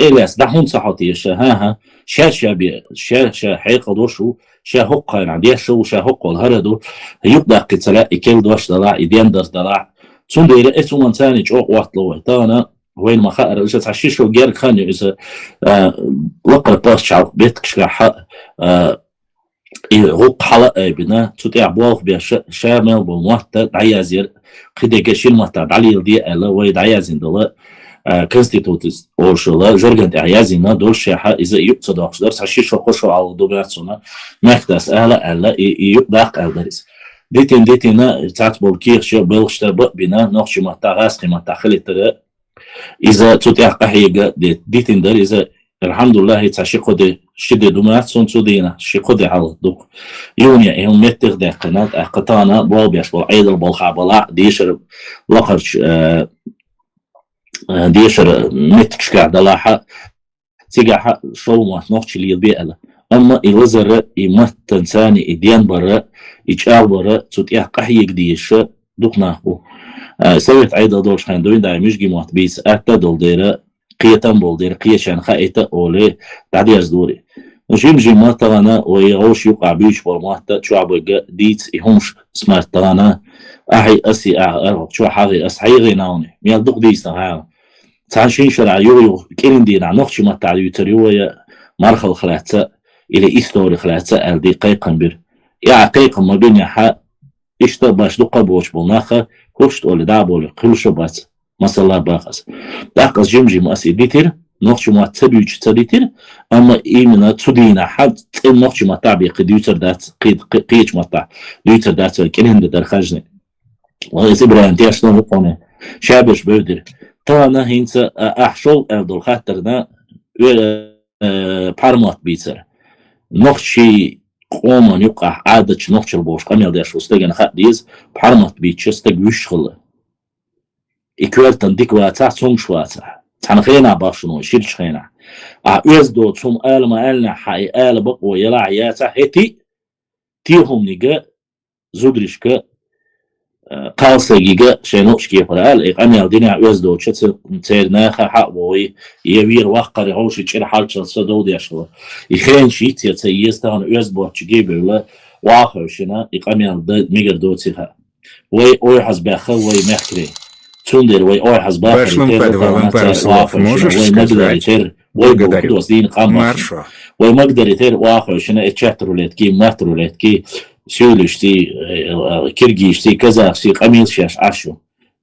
إلاس دحون صحتي ها شا حقيقة دوشو شا حقا يعني شو شا حقا الهردو يبدأ كتلا إكل دوش دلع إديان در دلع تون دير إتو من ثاني جوق وقت لو تانا وين ما خائر إذا تعشيشو غير خاني إذا لقر باس شعب بيتك شلح غوق حلقة بنا تطيع بواق بيا شامل بموحدة دعيازير قيدة شيل محتاج علي دي ألا ويدعيازين دلا كونستيتوتس أوشلا جرجنت عيازينا دول شيحة إذا يقصد أخشدرس عشيش وقشوا على دوبياتنا مكتاس ألا يقدق ألدرس ديتنا تعتبر كيرش بلشتبق بنا نخش متغاس قيمة تخلي إذا تطيع قحيقة ديتن در إذا الحمد لله تعشيقه دي شدة دومات سون سودينا شيقه دي على الدوق يونيا هم متغ دي قنات قطانا بوبيش بالعيد بالخابلاء ديشر لقرش ديشر متكشكع دلاحة تيجا شو نوخش اللي يبيع أما الوزر إمت تنساني إديان برا إجعال برا تطيع قحيق ديش دوق ناقو سويت عيدا دوش خاندوين داي مشجي موات بيس أتا دول ديرا قيتان بول دير قيشان خايتا أولي تعدي أزدوري وشيم جيما تغانا ويغوش يقع بيش بالمواتا شعبا ديت إهمش سمارت تغانا أحي أسي شو حاغي أسحي غيناوني ميال دوق ديس نغانا تعنشين شرع يوغيو كيرين دينا نوخشي ما تعدي يتريويا مارخل خلاتا إلى إستوري خلاتا ألدي قيقا بير يا قيقا ما بين يحا إشتا باش دوقا بوش بالناخا كوشت أولي دابولي قلوشو بات مثلا باقس داقس جمجم أسي ديتر نوخش ما تبيوش تديتر أما إيمنا تدينا حد نوخش ما تعبي قد يوتر دات قيج ما تع يوتر دات كلهم در خجني وإذا إبراهيم تياش نوقونه شابش بودر تانا هينسا أحشول أفضل خاطرنا بارمات بيتر نوخشي قومان يقع عادة نوخش البوش قميل داش وستيجن خات ديز بارمات بيتش استيج ويشخل إكوالتن ديك واتا تون شواتا تنخينا باشنو شيرش خينا أعوز تون آلنا حي آل بقوة يلا عياتا هتي تيهم نيجا زودريشكا قالسيجا شينوش كيف رأل إقامي الدنيا أعوز دو شت تيرناخا حقوي يبير وقر عوش يشيل حالش صدود يشوا يخين شيت يتسيستان أعوز بوش جيبه ولا واخر شنا إقامي الد ميجر دوتيها وي حسب أخو وي محكري تندر وي أوي حسب Прошлым подвалом пару слов можешь сказать? Благодарю. Маршо. وي مقدر يتير واخر شنا اتشاترولتكي ماترولتكي سيولشتي كيرجيشتي كازاخشتي قميص شاش عشو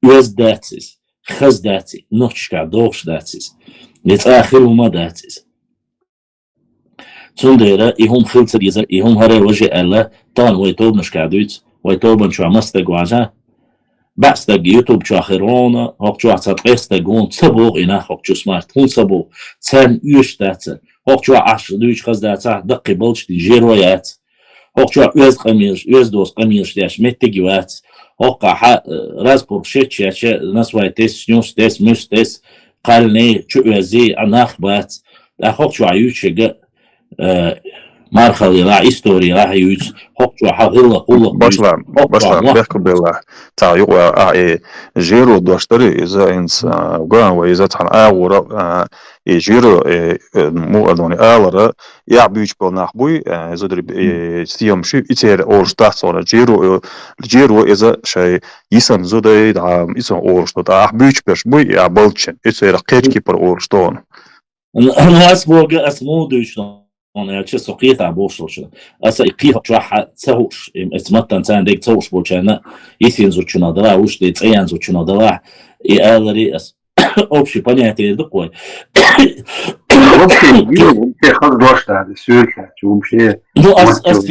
يوز داتسيس خز داتي نوتشكا دوش داتيز يتآخر وما داتيز تنديرا يهم خلص ديزر يهم هري وجه الله طان ويتوب نشكادويت ويتوب نشوا مستق واجه بستق يوتيوب شاخرونا هوك شو تقيستقون تبوغ إنا هوك شو سمارت هون تبوغ تسان يوش داتا هوك شو 10 دوش خز داتا دقي بلش دي جيرويات هوك شو يوز قميش يوز دوس قميش داش متجوات هوك راز بورشيتش يا ناس وايتس نيوس تس مش تس قالني شو يزي أناخبات هوك شو عيوش مارخل لا إستوري لا هيوز هوك شو حغلا قول باشلام بيحكوا بالله تعيق جيرو دوشتري إذا إنس قان وإذا تحن آورا جيرو مو أدوني آورا يعبيش بالنحبوي زودري ستيام شو يتير أورش تحصل جيرو إذا شيء يسن زودي دعم يسن أورش تحت بيش بيش بوي يعبلتشن يتير قيتكي بر أورش تون أنا أسمو دوشنا أنا أشوف سقيت عبوش أسا يقيه شرح تسوش إتمتن تان ديك تسوش بولشنا يسين زوجنا دلا وش ديت أيان زوجنا دلا يقالري أس أوبشي بنياتي دقوي وبشي خذ دوشت هذا سويتها وبشي نو أس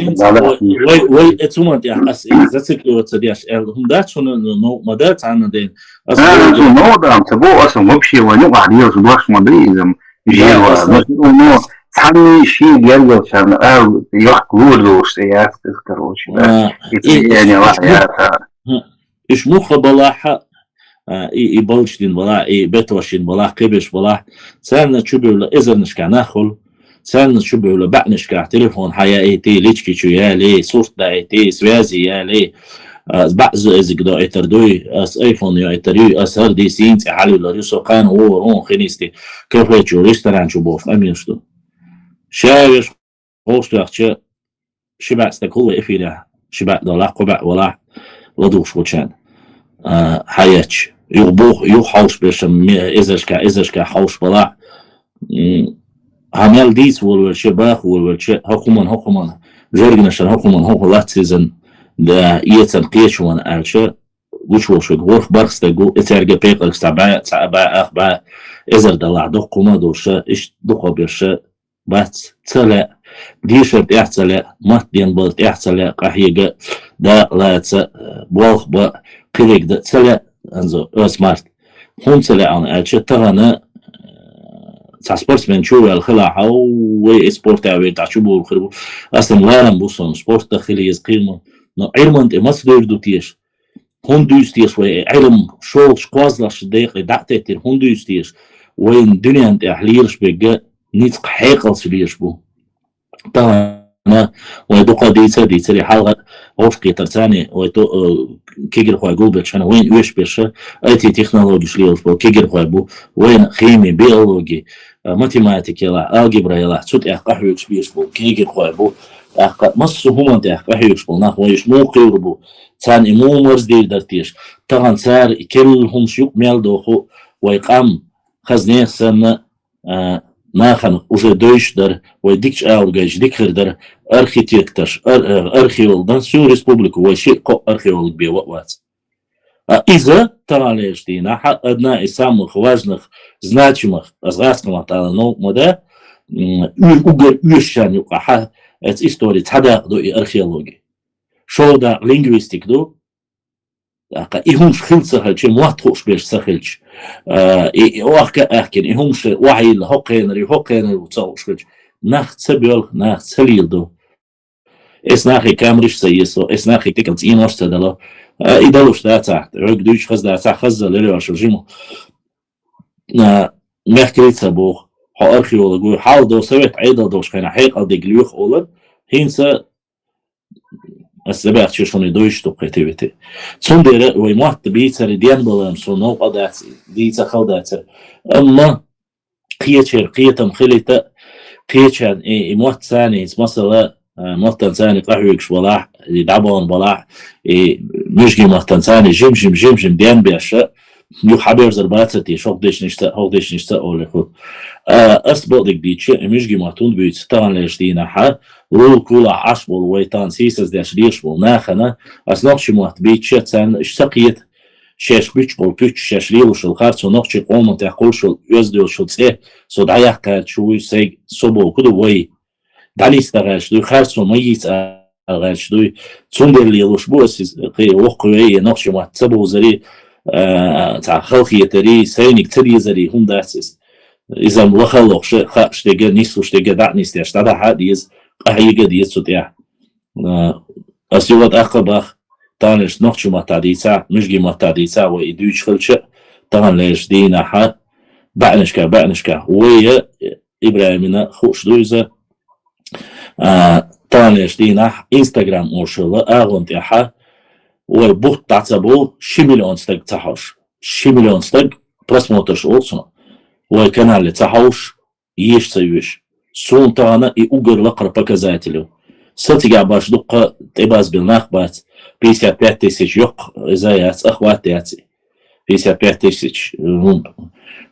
وي اتومنت يا أس زتكلو تدياش هم دات شنو نو مدات عنا دين أس نو دام تبو أصلا وبشي ونقع ديوس دوش مدري إذا جيوا سامي شيء قالوا عشان يحكوا سياسة كروش يعني واحد إيش مخ بلاحة يبلشين بلا بتوشين بلا قبش بلا سالنا شو بيقول إذا نشكا ناخل سالنا شو بيقول بعد نشكا تليفون حياتي ليش شو يا لي صورت دايتي سوازي يا لي بعض إذا كده يتردوي أس آيفون يا يتري أس هردي سينت على الريسو كان هو خنيستي كيف يجوا ريستوران شو بوف أمين شو شايف هوش تأخذ شبع استقل إفيدا شبع دولا قبع ولا ودوش وشان حياتش يبوه يحوش بيشم إزاش حوش بلا عمل ديس والشباخ والشيء هكمان جرجنا شن هكمان لا تيزن دا يتن قيش وانا أرشة وش غورخ برستقو إترجع بيقلك سبعة أخبار إزر دلع دقوما دوشة إيش دقوا بيرشة بات تلا ديشرت احتلا ماتين بلت احتلا قحيقة دا لا بوالخ با قليق دا تلا انزو اسمارت هم تلا عن الشي تغانا تاع سبورتسمان شو الخلاعة وي سبورت عويل تاع شو بول خربو اصلا لا نبوصن سبورت داخلي يزقيمو علم انت ما تقدر دوتيش هم دوستيش وي علم شو شقوازلاش دقيقة دعتيتر هم دوستيش وين الدنيا انت احليلش بيقى نيت حقيقة سليش بو طبعا ويدوقا ديتا لي حلقة وفقي ترتاني ويدو كيجر خواه قول شانا وين ويش بيرشا ايتي تكنولوجي شليلش بو كيجر خواه بو وين خيمي بيولوجي ماتيماتيكي لا الجبرا لا تسوت احقا حيوكس بيش بو كيجر خواه بو احقا مصو هما انت احقا حيوكس بو ناخ ويش مو قير بو تاني مو مرز دير درتيش طبعا سار كلهم شيوك ميال دوخو ويقام خزنيه سنة ناخن уже дойшдар ой дикч аургайш дикхердар архитектор археологдан всю республику вообще археолог беват из-за Таралештина одна из самых важных значимых азгасского таланов мода угар уещаню аха это история тада до археологии шоуда лингвистик до إيهمش خلصها شيء مواتوش بيش سخلش أحكي إيهمش وعي الهقينري وتصوش كلش ناخت سبيل ناخت سليل دو إسناخي كامريش سيسو إسناخي تكنت إينوش تدلو إدلوش دا تحت عق دوش خز دا تحت خز للي وشرجيمو محكريت سبوخ حو أرخيولوغو حال دو سويت عيدا دوش خينا حيقا دي قليوخ أولد هينسا السباق شوني دويش توقيتيبتي تسوندير ويموت بيتر ديان بلام سونو قدات ديتا خودات اما قيتم خليتا قيتشان يموت ثاني مثلا موتن ثاني قهويكش بلاح يدعبون بلاح مشجي موتن ثاني جيم ديان بيشا يو حبير زرباتتي شوق ديش نشتا اولي خود أسبق ديك ديتش مشجي موتون بيت ستان ليش دينا حا رول كولا عشبول ويتان سيسز داش ليش بول ناخنا أصنعش موت بيتش تسان اشتقيت شش بيتش بول بيتش شش ريل وشل خارج ونقش قوم تقول شل يزدو شل سه صد عيق شوي سي صبو كده وي دالي استغاش دو خارج ميت غاش دو تندر لي لوش بوس قي وقوي نقش ما تبو زري تاع خلقي تري سينك تري زري هم داسس إذا ملخلق خاش تيجي نيسوش تيجي دعني استيش تدا حديث أهيجي ديسو تيا أسيوات أخبار تانش نقش ما تعديسا مشجي ما تعديسا ويدوش خلش تان ليش دينا حد بعنشكا ويا إبراهيمنا خوش دوزة تان ليش دينا إنستغرام أوشلا أغون تيحا وبوت تعتبو شمليون ستك تحوش شمليون ستك просмотрш olsun وكانال تحوش يش سون تانا и угорлакр показателю сатига баш дукка тебаз билнахбат 55 тысяч yok заяц ахват яци 55 тысяч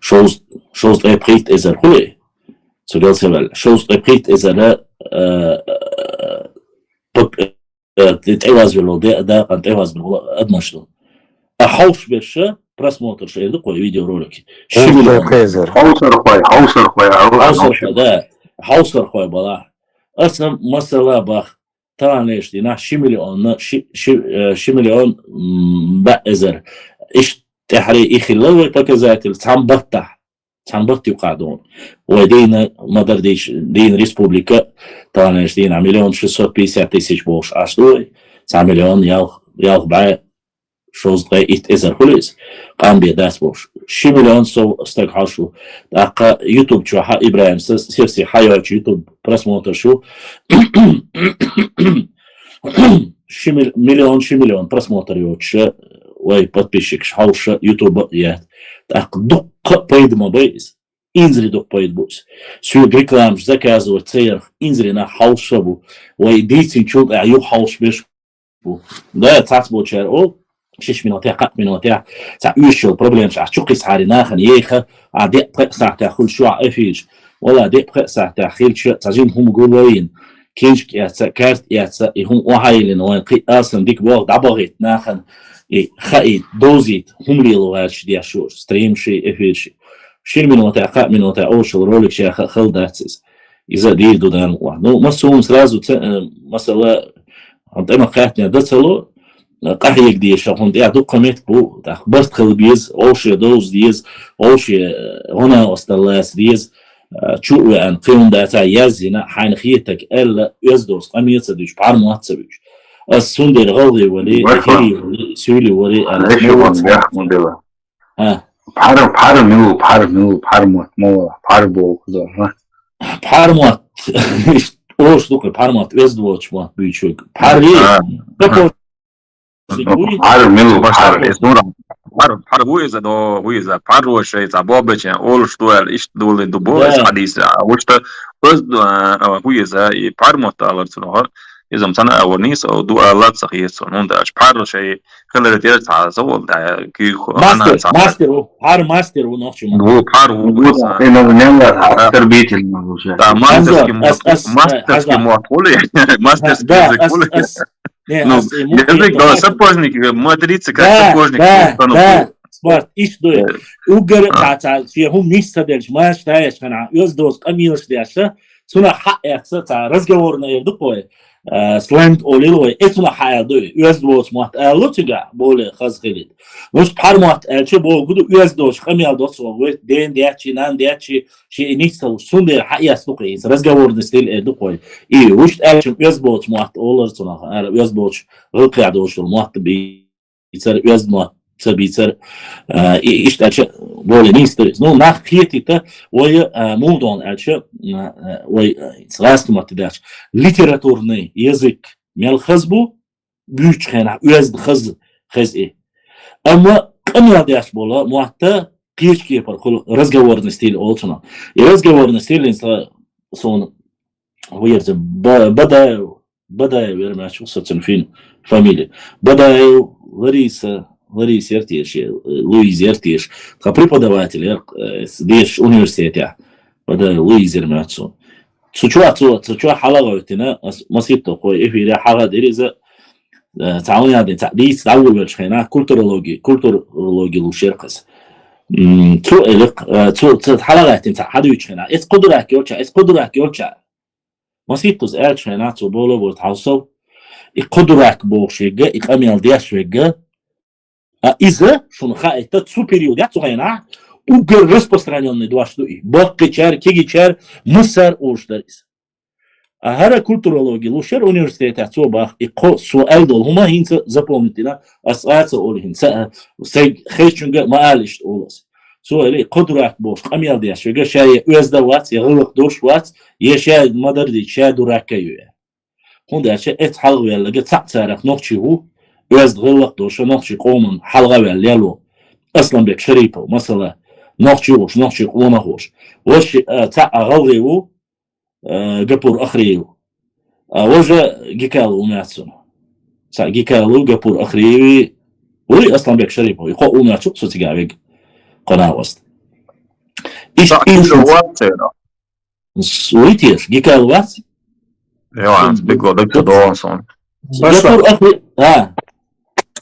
chose reprit ezer хуле согал севел chose reprit ezer тебаз било да кан тебаз било адмашту ахауш беша просмотр шейду кой видеоролики хаусар хой бала أصلا مثلا بخ تانيش دينا شمليون بأزر إيش تحري إخلوه بكذاتل تنبطح يقعدون ودينا مدر دين ريسبوبليكا تانيش دينا 1,650,000 بوش عشدوي 1,000,000 يالغ بعي شوز غي إت إزر خليز قام بيداس بوش 1,000,000 سو استقحاشو داقا يوتيوب شو ها إبراهيم سيرسي حيوات يوتيوب просмотр شو 1,000,000 просмотр يوتش وي подписчик шхауш يوتيوب يات داق دق بايد ما بايز إنزري دق بايد بوس سو ريكلامش زكازو تسير إنزري نا حوشبو وي ديتين شو أيو حوش بيش بو ده تعتبو تشير أو 6 minuten, 4 minuten. Ça usual problems. À chaque fois, il y a des gens à des près ça تأخذ شو عافيج. ولا des près ça تأخذ شو تجين هم قولين. كينش كارت هم وهايلين وين قياسا ديك وقت عبارة ناخن خايد دوزيت هم اللي لغاش دي شو ستريم شيء افيج. 6 minuten, 4 minuten أوشل رولك شيء خلداتس. إذا دي دودان واحد. نو مسوم سرازو مثلا عندما قاعدنا دتلو قهيك دي شغون دي عدو قمت بو برت خلبيز اوشي دوز ديز اوشي هنا استلاس ديز تشو ان قيم داتا يزينا حين خيتك الا يزدوس قميت دوش بارموات سبيش السندر غوضي ولي هي سولي ولي انا ها بارموت مو باربو كذا بارموات اوش دوك بارموات يزدوش ما بيشوك باري حرب ملو بحر اسنورا حرب هو إذا حرب شيء تبابة يعني أول شوال إيش دول دبوس حديث وشت بس هو إذا حرب متعلق تنهار إذا مثلا أورنيس أو دو آلات صحيح سنون ده حرب شيء خلال تيار تعزو ده كيخو ماستر ونقش هو حرب هو إنه نعمل تربية الموضوع ماستر كمواتولي ماستر كمواتولي Ну, язык да, сапожник, матрица, как сапожник. Да, смарт, иш дуе. Угар, фиهم нисса дельш, маш таеш кана, ёздос, камилш дяша, суна ха яца, разговор на ердукое, сленг олилое, этуна ха дуе, ёздос мат, лутига, более хазгилит. Нуш пармат, че бол гуду, ёздос, камил досо, ден дячи, нан дячи, شيء نيسا سندر حقيقة سوقي разговор نستيل إدقوي إيه وش أشم يزبط موات أولر صناعة يزبط غلقي عدوش الموات بيصير يزبط بيصير إيش أشم بولي نيستريس نو ناخ خيتي تا ويا مودون أشم ويا سلاست ما تداش ليتراتورني يزك مال خزبو بيوش خنا يزد خز إيه أما كم يداش بولا موات كيشكي پر разговорный стиль олчна и разговорный стиль сон ويرز بدا вермач усатен фин фамилия бада Ларис Ертиш Луиз Ертиш ка преподаватель здесь университете бада Луиз Ермацу цучуа халаготина масипто кой эфире хага дериза تعاوني تعديس تعول وجهنا كولتورولوجي لوشيرقس تو إلق تو حلقات تاع حد وجهنا إس قدرك يوتشا مسيتوز أرشنا تو بولو بتحصل قدرك بوشيجا إقاميال دياشيجا إذا شون خايتة تو периодят صغيرة угол распространенный два штуки. Бакчар, кигичар, мусар уштарис. А гара культурология лушер университет отцобах и суал дол хума хинца запомните на асаца ол хинца сей хечунга маалишт олас. Суали قدرك бош камял дяшга шай уздават ягылык дошват ешай мадерди шай дуракаю. Хунда шай эт халгыялга цацарак нохчу уздгылык дош нохчу комун халгавал ялу. أصلا بك شريفه مثلا نخشي قوما خوش وش تاع غلغيو قبور أخريو وجا جيكالو ماتسون تاع جيكالو قبور أخريو ولي أصلا بك شريفه يقول ماتشو صوتي قاعد قناة وسط إيش سويتيش جيكالو وات Ja, بيقول لك دوانسون قبور أخري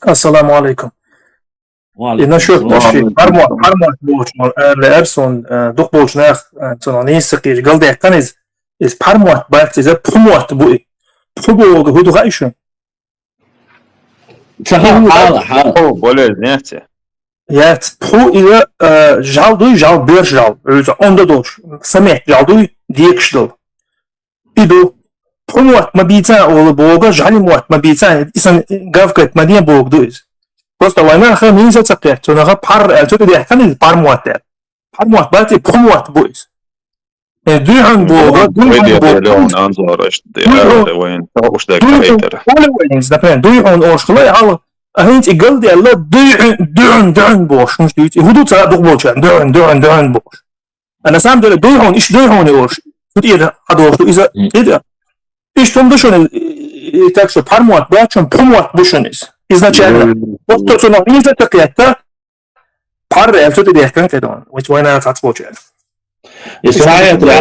السلام عليكم. насчет пармуат болчмол эрсон дух болчнах цонанисқи галдехтанис is пармуат бахтизе пумуат буи пубо худу гайшун hala более знаете я пу ига жал бер жал өзі онда дош самет жалдуй диекшдл иду пумуат мабица олы бога жалимуат мабица исан гавкат мадия бог дуиз просто война хэмин зацапят, то нага пар, то ты хэмин пармуат. Пармуат бати пумуат буис. Дюхан бога, дюхан ошхлай ал ахинт игал ди алла дюхан бош, муш дюйт. Худу цара дух болчан, дюхан бош. Ана сам деле дюхан иш дюхан ош. Тут ир адош, иза ида. Иш том душон так что пармуат бачон пумуат бушонис. Изначально. Вот то, что нам не затыкает, пар эльтут идеян кедон, which война отсвочает. إسمعي ترى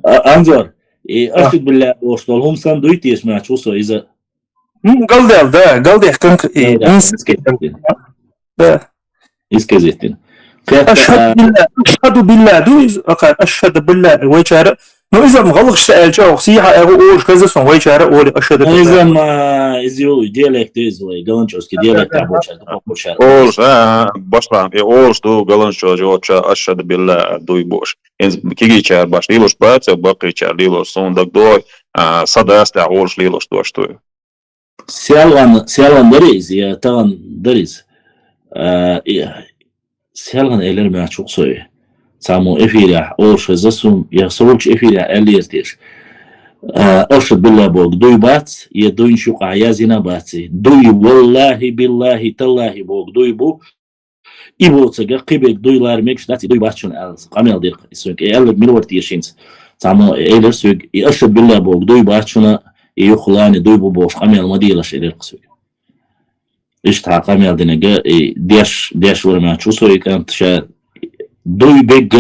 أنظر أشهد بالله واشتغلهم ساندويت يسمع شو صار إذا قال كان إسكازيتين أشهد بالله دوز أشهد بالله ويشارع نو إذا مغلق سأل شو سيها أوش كذا سون ويشارع أول أشهد بالله إذا ما إزيو ديالكت إزوي قلنشوسكي ديالكت أبوشار أولش باشلام أولش دو قلنشو جوتشا أشهد بالله دوي بوش إن كيجي شار باش ليلوش بات باقي شار ليلوش صندوق دوي صداست أولش ليلوش دوش توي سيالان دريز يا تان دريز سيالان إلر ما çok soy samo efira oş zasum ya soruç efira elirtir أشهد بالله بوك دوي بات يدوين شوق عيازنا باتي دوي والله بالله تالله بوك دوي بو إبو تجا قبك دوي لارميكش داتي دوي باتشون ألس قامل دير سوق ألب ملورت يشينز تامو إيلر سوق أشهد بالله بوك دوي باتشون يخلاني دوي بو بوش قامل مديلش إيلر سوق إيش تاع قامل دينجا ديش ورما تشوسو كانت شا دوي بيج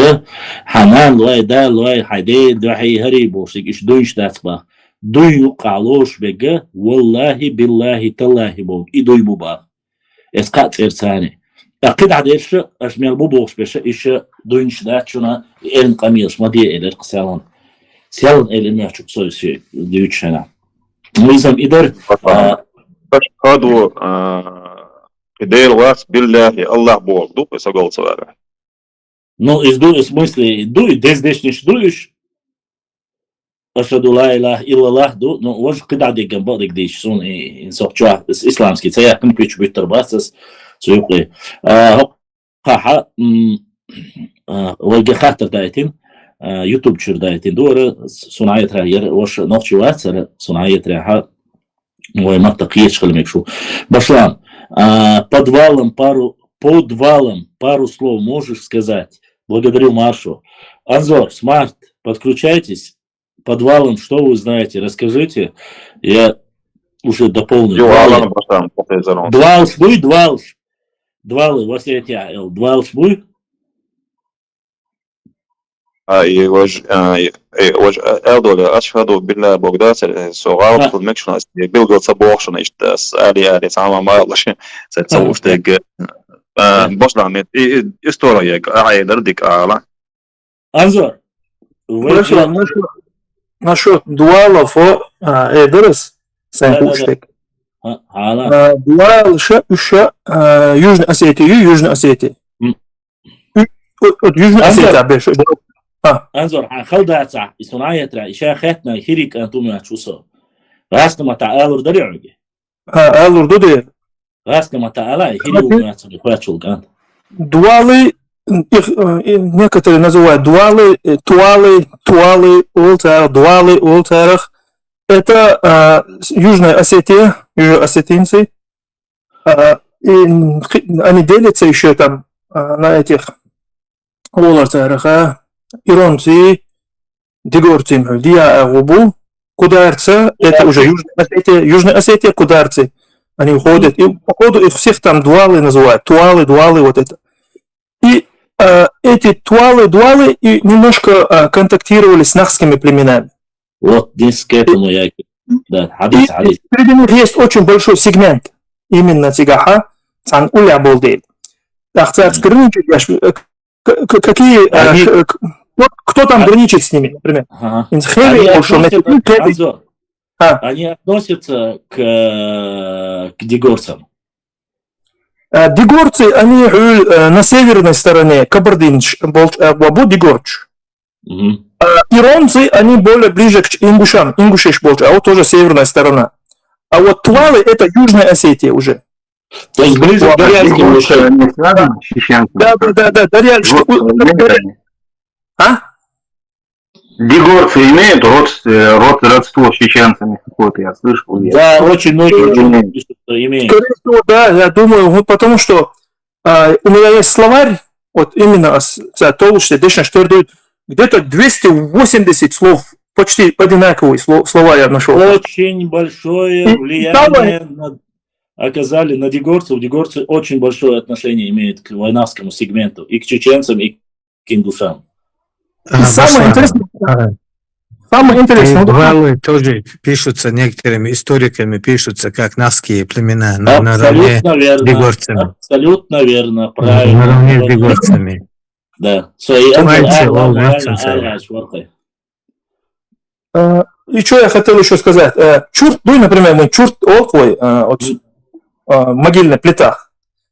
حنان لواي دا لواي حديد دوحي هري بوشك إيش دويش داتبا دوي يقعلوش بيج والله بالله تالله بوك إدوي بوبا إسقاط إرساني أكيد عديش أشمل بوبوش بيش إيش دويش داتشونا إلن قميص ما دي إلر قسالان سيالن إلن يحشوك سوي دويش هنا وإذا إدر هادو إدير واس بالله الله بوك دو إسقال صغيرة Ну, в смысле, дуй, дездешниш дуешь, أشهد لا إله إلا الله دو نو وش قد عدي جنب ديش سون إن سوتشوا إسلامسكي تيا كم بيش بيتر باسس سويقي ها وجه خاطر دايتين يوتيوب شر دايتين دور صناعية راه وش نقطة واتر صناعية راه ومنطقية شغل ميكشو башлан подвалом пару слов можешь сказать? Благодарю Машу. Анзор, Смарт, подключайтесь. Подвалом, что вы знаете? Расскажите. Я уже дополню. Двалш буй, двалш. Двалы, вас я тебя, двалш буй. Eldoļa atšhadu billah bogdāts soğal kılmekşunas bilgılsa boğuşuna işte ali tamam aylaşı setsavuштeg başlamet istoriya aydardik ala. Анзор, Хорошо, насчет дуалов Эдерс, Сен-Хуштек. Дуал еще Южной Осетии. Южной Осетии. أنظر خلدا تاع صناعية ترى إشاء خاتنا هيريك أنتم يعشوسو غاسنا تاع ألور دريعوجي ألور دريع غاسنا تاع ألا هيريك يعشون يخواتشول كان дуалы, их некоторые называют дуалы, туалы, ултарах. Это Южная Осетия, южноосетинцы. Они делятся еще там на этих ултарах. Иронцы, дегорцы, Диа Губу, кударцы, это уже Южная Осетия, кударцы. Они уходят, и походу их всех там дуалы называют, дуалы, вот это. И эти дуалы и немножко контактировали с нахскими племенами. Вот здесь к этому я... Да, хадис. Среди них есть очень большой сегмент, именно Тигаха, Сан Уля Болдей. Какие... Кто там граничит с ними, например? Они относятся к дегорцам. Дегорцы, они на северной стороне, Кабардинч, Дегорч. Иронцы, они более ближе к ингушам, Ингушеш больше, а вот тоже северная сторона. А вот туалы — это Южная Осетия уже. То есть ближе к Дарьяльским ушам. Да, Дарьяльские. Дегорцы имеют родство с чеченцами, какое-то я слышал. Да, очень многие имеют. Скорее всего, да, я думаю, вот потому что у меня есть словарь, вот именно где-то 280 слов, почти одинаковые слова я нашел. Очень большое влияние оказали на дегорцев. Дегорцы очень большое отношение имеют к войнавскому сегменту, и к чеченцам, и к ингушам. Самое интересное, дуалы тоже пишутся некоторыми историками, пишутся как нахские племена наравне с дегорцами. Абсолютно верно, правильно. Наравне с дегорцами. Да. И что я хотел еще сказать? Чурт, например, чурт олквой, могильная плита.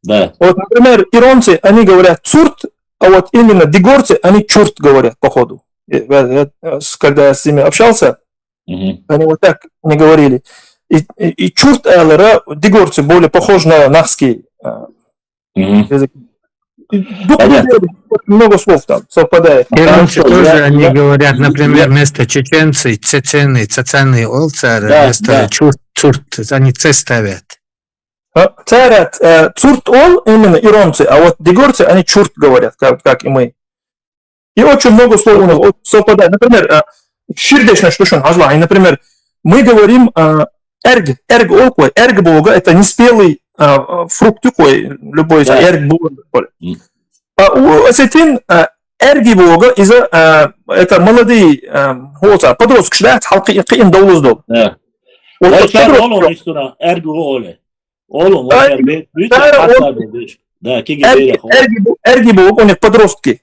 Да. Вот, например, иронцы, они говорят цурт, а вот именно дегорцы, они чурт говорят, походу. Когда я с ними общался, они вот так не говорили. И чурт элера, дегорцы более похожи на нахский язык. Много слов там совпадает. Иронцы тоже, они говорят, например, вместо чеченцы, цецены, олцар, вместо чурт, они ц ставят. Царят цурт ол, именно иронцы, а вот дегорцы, они чурт говорят, как и мы. И очень много слов у нас совпадает. Например, ширдешна штушун ажла. Например, мы говорим эрг олкой, эрг бога, это неспелый фрукт такой, любой эрг бога. А у осетин эрги бога это молодые подростки, халкы им доуздол. Да. Вот эрг оле. Эрги бога, у них подростки.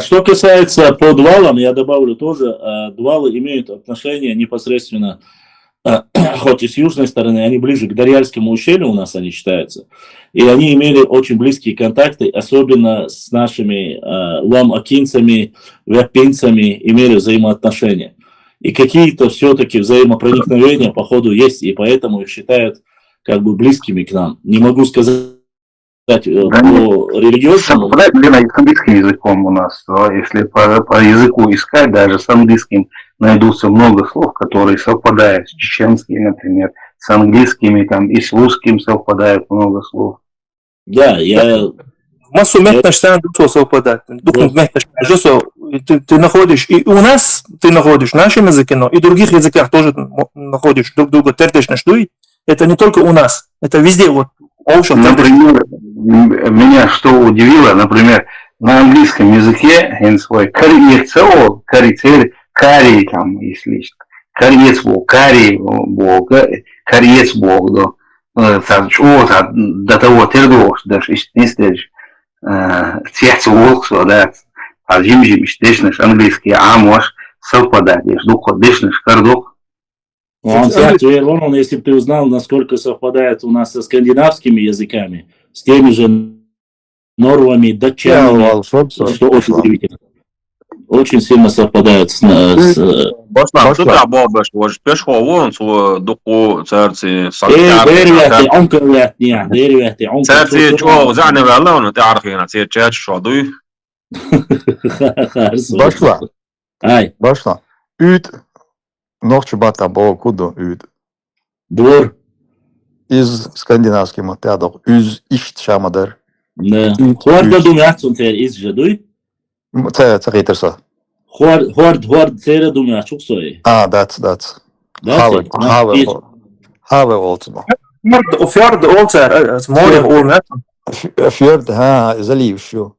Что касается по дуалам, я добавлю тоже, дуалы имеют отношение непосредственно, хоть и с южной стороны, они ближе к Дарьяльскому ущелью у нас они считаются, и они имели очень близкие контакты, особенно с нашими лам-акинцами, вяпинцами, имели взаимоотношения. И какие-то все-таки взаимопроникновения, походу, есть, и поэтому их считают как бы близкими к нам. Не могу сказать по религиозному. Совпадает ли с английским языком у нас? Если по языку искать, даже с английским найдутся много слов, которые совпадают с чеченским, например, с английскими, там, и с русским совпадает много слов. Да, я... Массу метношь совпадает. Ты находишь, и у нас ты находишь в нашем языке, но и в других языках тоже находишь друг друга. Это не только у нас, это везде. Вот Например, меня что удивило, например, на английском языке свой кариецео, карий там, если кариец бог, карий бог, кариец бог, до того тердош, даже если цвет волк, да, а зимжим, дешнеш английский, а можешь совпадать, дешнеш кардох. Он, если бы ты узнал, насколько совпадает у нас со скандинавскими языками, с теми же норвами, датчанами, что очень удивительно. Очень сильно совпадает с... Başla, şu da babaş var. Beş havon su duku çarçı ديرياتي عنك يعني ديرياتي عنك çarçı çok zane valla onu تعرفين çarçı şu duy. Başla. Ay. Başla. Üt Нохче бата бо кудо üd. Двор. Из скандинавских мотядов. Üz işt şamadır. Ne. Horda dumyatsın ter izce duy. Te getirse. Hord tere dumya çok soy. That's. Have olsun. Fjord olsa море olmaz. Fjord залив şu.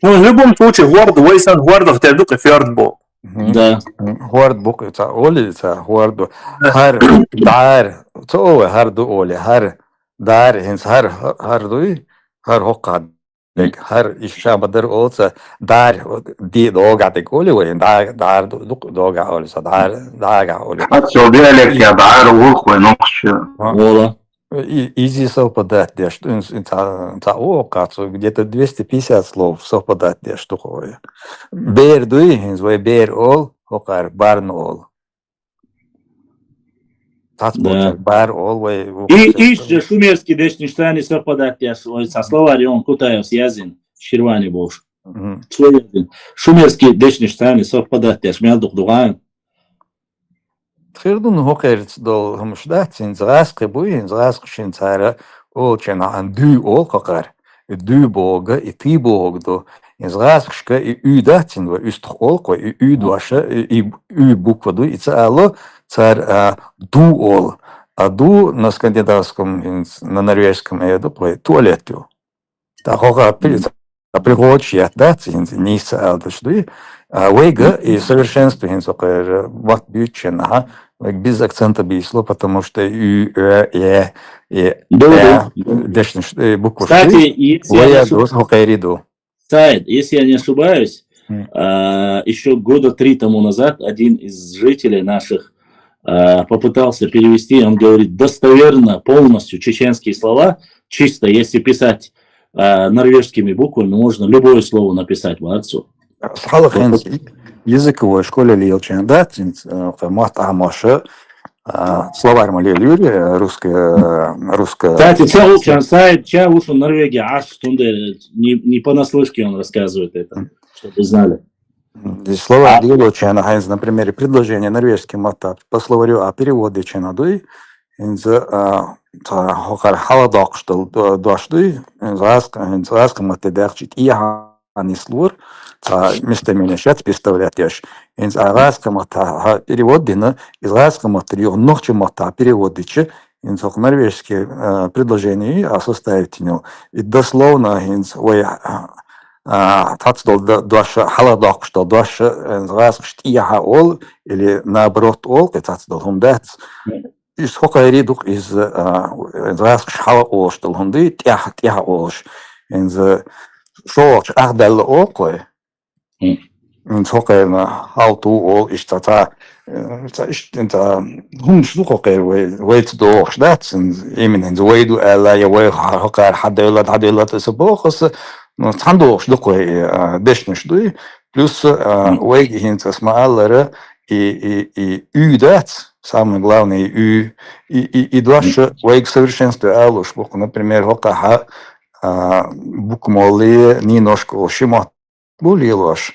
Ну, в любом случае, Hord Вейсан Hord тердук Fjord бо. Да. Hord bok это оли это Hord. Har dar. То har оли har dar hens har дуй har hokkad. Har işşabadır olsa dar di doğadık oluyor. Dar doğaga olsa dar oluyor. Все диалект я dar улх ve нохче. Вола. Изи совпадает, что окацу где-то 250 слов совпадает, что такое. Бер дуй, свой бер ол, хокар барн ол. Бар ол, И шумерский дешништани совпадает, со словарем Кутаев язин, Ширвани бош. Шумерский дешништани совпадает, мелдук дугаем. Тхирдун хокерц дол хамшдатин зраск буин зраск шинцара олчена ан ду ол хокар ду бога и ти богдо зраскшка и удатин ва үст олко и удваша и буква ду и цало цар ду ол а ду на скандинавском на норвежском еду туалету та хога пригодчия датин не цало что вейга и совершенство хинсокер ват бючена без акцента бисло, потому что буква Кстати, если я не ошибаюсь, еще года 3 тому назад один из жителей наших попытался перевести, он говорит, достоверно, полностью чеченские слова, чисто, если писать норвежскими буквами, можно любое слово написать в отцу. Языковой школе лилчен, да, мат амоша, словарь малелюри, русская. Кстати, целый сайт, ча уж в Норвегии, аж не понаслышке он рассказывает это, чтобы вы знали. Словарь лилчен, на примере предложения норвежский мата по словарю, а переводы ченадуй, хокар халадок, что дошли, инзаска матедерчит и анислур. Местами сейчас представляешь, из арабского мота переводина, из арабского материала ночью мота переводичи, из норвежские предложения о составить него. И дословно из тацдол доша халадок, что доша из арабского штия ол или наоборот ол, тацдол хундец. И сколько я риду из арабского хала ол, что хунды тяха олш, из шоч ахдал окой. Инсокер халту ол иштата инта хумшлукер вейт дох датсен именно зойду ала я вей хокар хадела тсбохс но тандох шлукой дешншдуй плюс вей гинца смалера и удат самое главное и дваше вей к совершенству алуш например хока букмоли ниношко шимат Buljeloos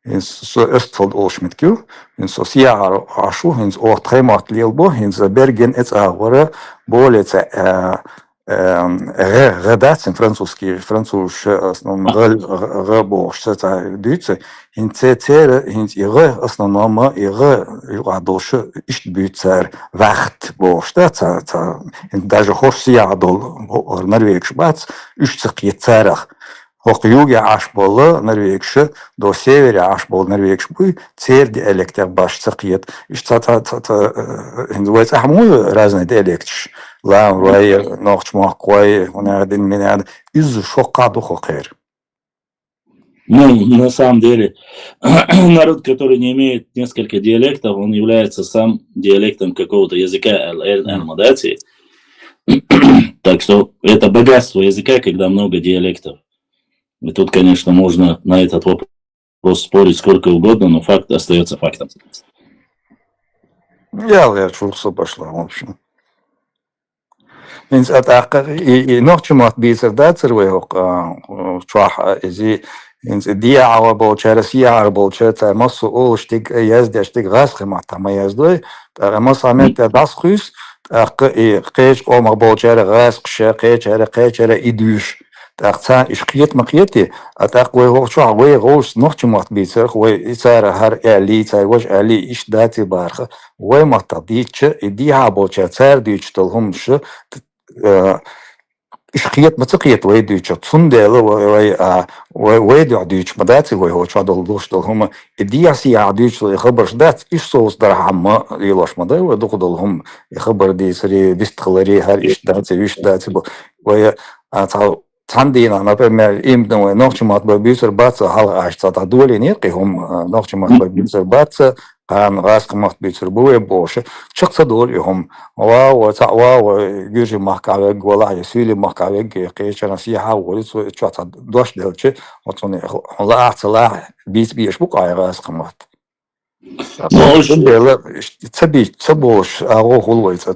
in Östfold Åsmitkju, in Sosiar Ashu, in Åtremat Lilbo, in Bergen et Agore, Bolets غداتsen francuski рабош дүйце инцетер инц ире основном ире юадош ишт бүйцер вахт бошта та даже хорсиадол норвегш бац үштсик етсарах Хок юге аш болы норвегші, до севере аш бол норвегш буй, цер диалектер баш цықиет. Ишта называется хамой разный диалектш. Лам, рай, нохчмах, кой, один меня из шокаду хокер. Ну, на самом деле, народ, который не имеет несколько диалектов, он является сам диалектом какого-то языка Алмадати. Так что это богатство языка, когда много диалектов. И тут, конечно, можно на этот вопрос спорить сколько угодно, но факт остается фактом. Я шурса пошла, в общем. Инс атака и нохчмат бисердацер вейхок чуаха изи инс диа болчерс яар болчерс массу олштиг яздяштиг гасхмата маяздой тамас амет дасхус ак и кеч омар болчер гасхше кечера идуш تاخذ إشقيت مقيتي أتاقوي هو شو عوي غوش نوع ما تبيصير هو يصير هر آلي يصير وش آلي إيش داتي بارخ هو ما تضيتش يديها بوشة صار ديتش تلهم شو إشقيت ما تقيت ويديتش تصندل ويدي عديتش ما داتي هو شو عدل دوش تلهم يديها سي عديتش يخبرش دات إيش صوص درهم يلاش ما ده ودخلهم يخبر دي سري بيستخلري هر إيش داتي ويا Tandina, например, им нохчмат бабюсер баца хал ашта дули нет, هم нохчмат бабюсер баца кан раскмат бюсер буе боше чакса дули هم وا гюжи махкаве гола ясили махкаве кечана сиха волис чата дош делче отоне ла ацла биш бук ай раскмат Может дело цабош аго хулвайца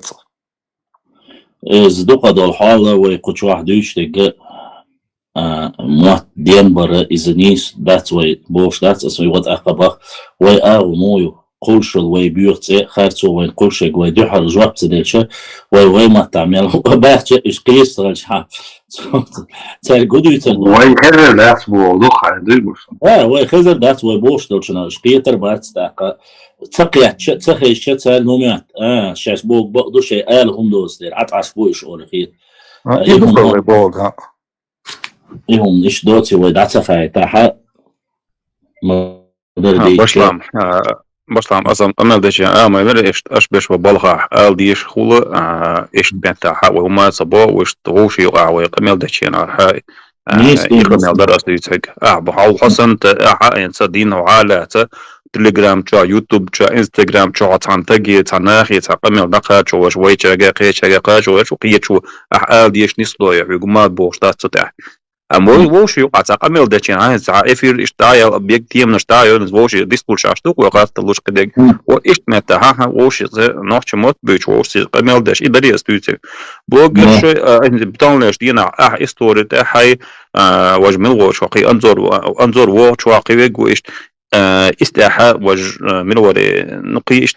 Сдука дол хала ويقوش واحد يشتق موات دينبر إزنيس دات وي بوش دات اسمي وات أقبخ وي أغو مويو قلشل وي بيوت خارتو وي قلشل وي دوحر جواب تدلشة وي ما تعمل باحتش إش قيس غلشها تال قدو يتل وي خزر دات بو دوخة ديبوش وي خزر دات وي بوش دلشنا إش قيتر بات تاقا تقيت تخيش تال نوميات شاش بوك بقدو شيء هم دوستير عطعش بويش أولخيت يدخل وي بوك ها إيهم إيش دوتي ودعتها فايتاها باشلام أصلا أمل دشي ما يمر إيش أشبش وبالغا أل ديش خلا إيش بنتاها وهما صبا وإيش تغوشي وقع أمل دشي أنا هاي يخمل درس يتسق بحاول حسن إنسا دين وعالات تليجرام تشا يوتيوب تشا انستغرام تشا تانتاجي تناخي تقمل دقة تشا شوي تشا قا شو قيت شو أل ديش نسلو يقوم بوش دات تتاح Мой волши атакамел дачина за эфир иштаял объективно штаял волши дискурша штуку гasta лушка дег вот иштмета ха волши за нохчмот бич волши камел даш и дария стуйте блогерш бтонлеш дина история та хай وجمل волш وقي انظر волш وقي ويش استاحا وج من وري نقيش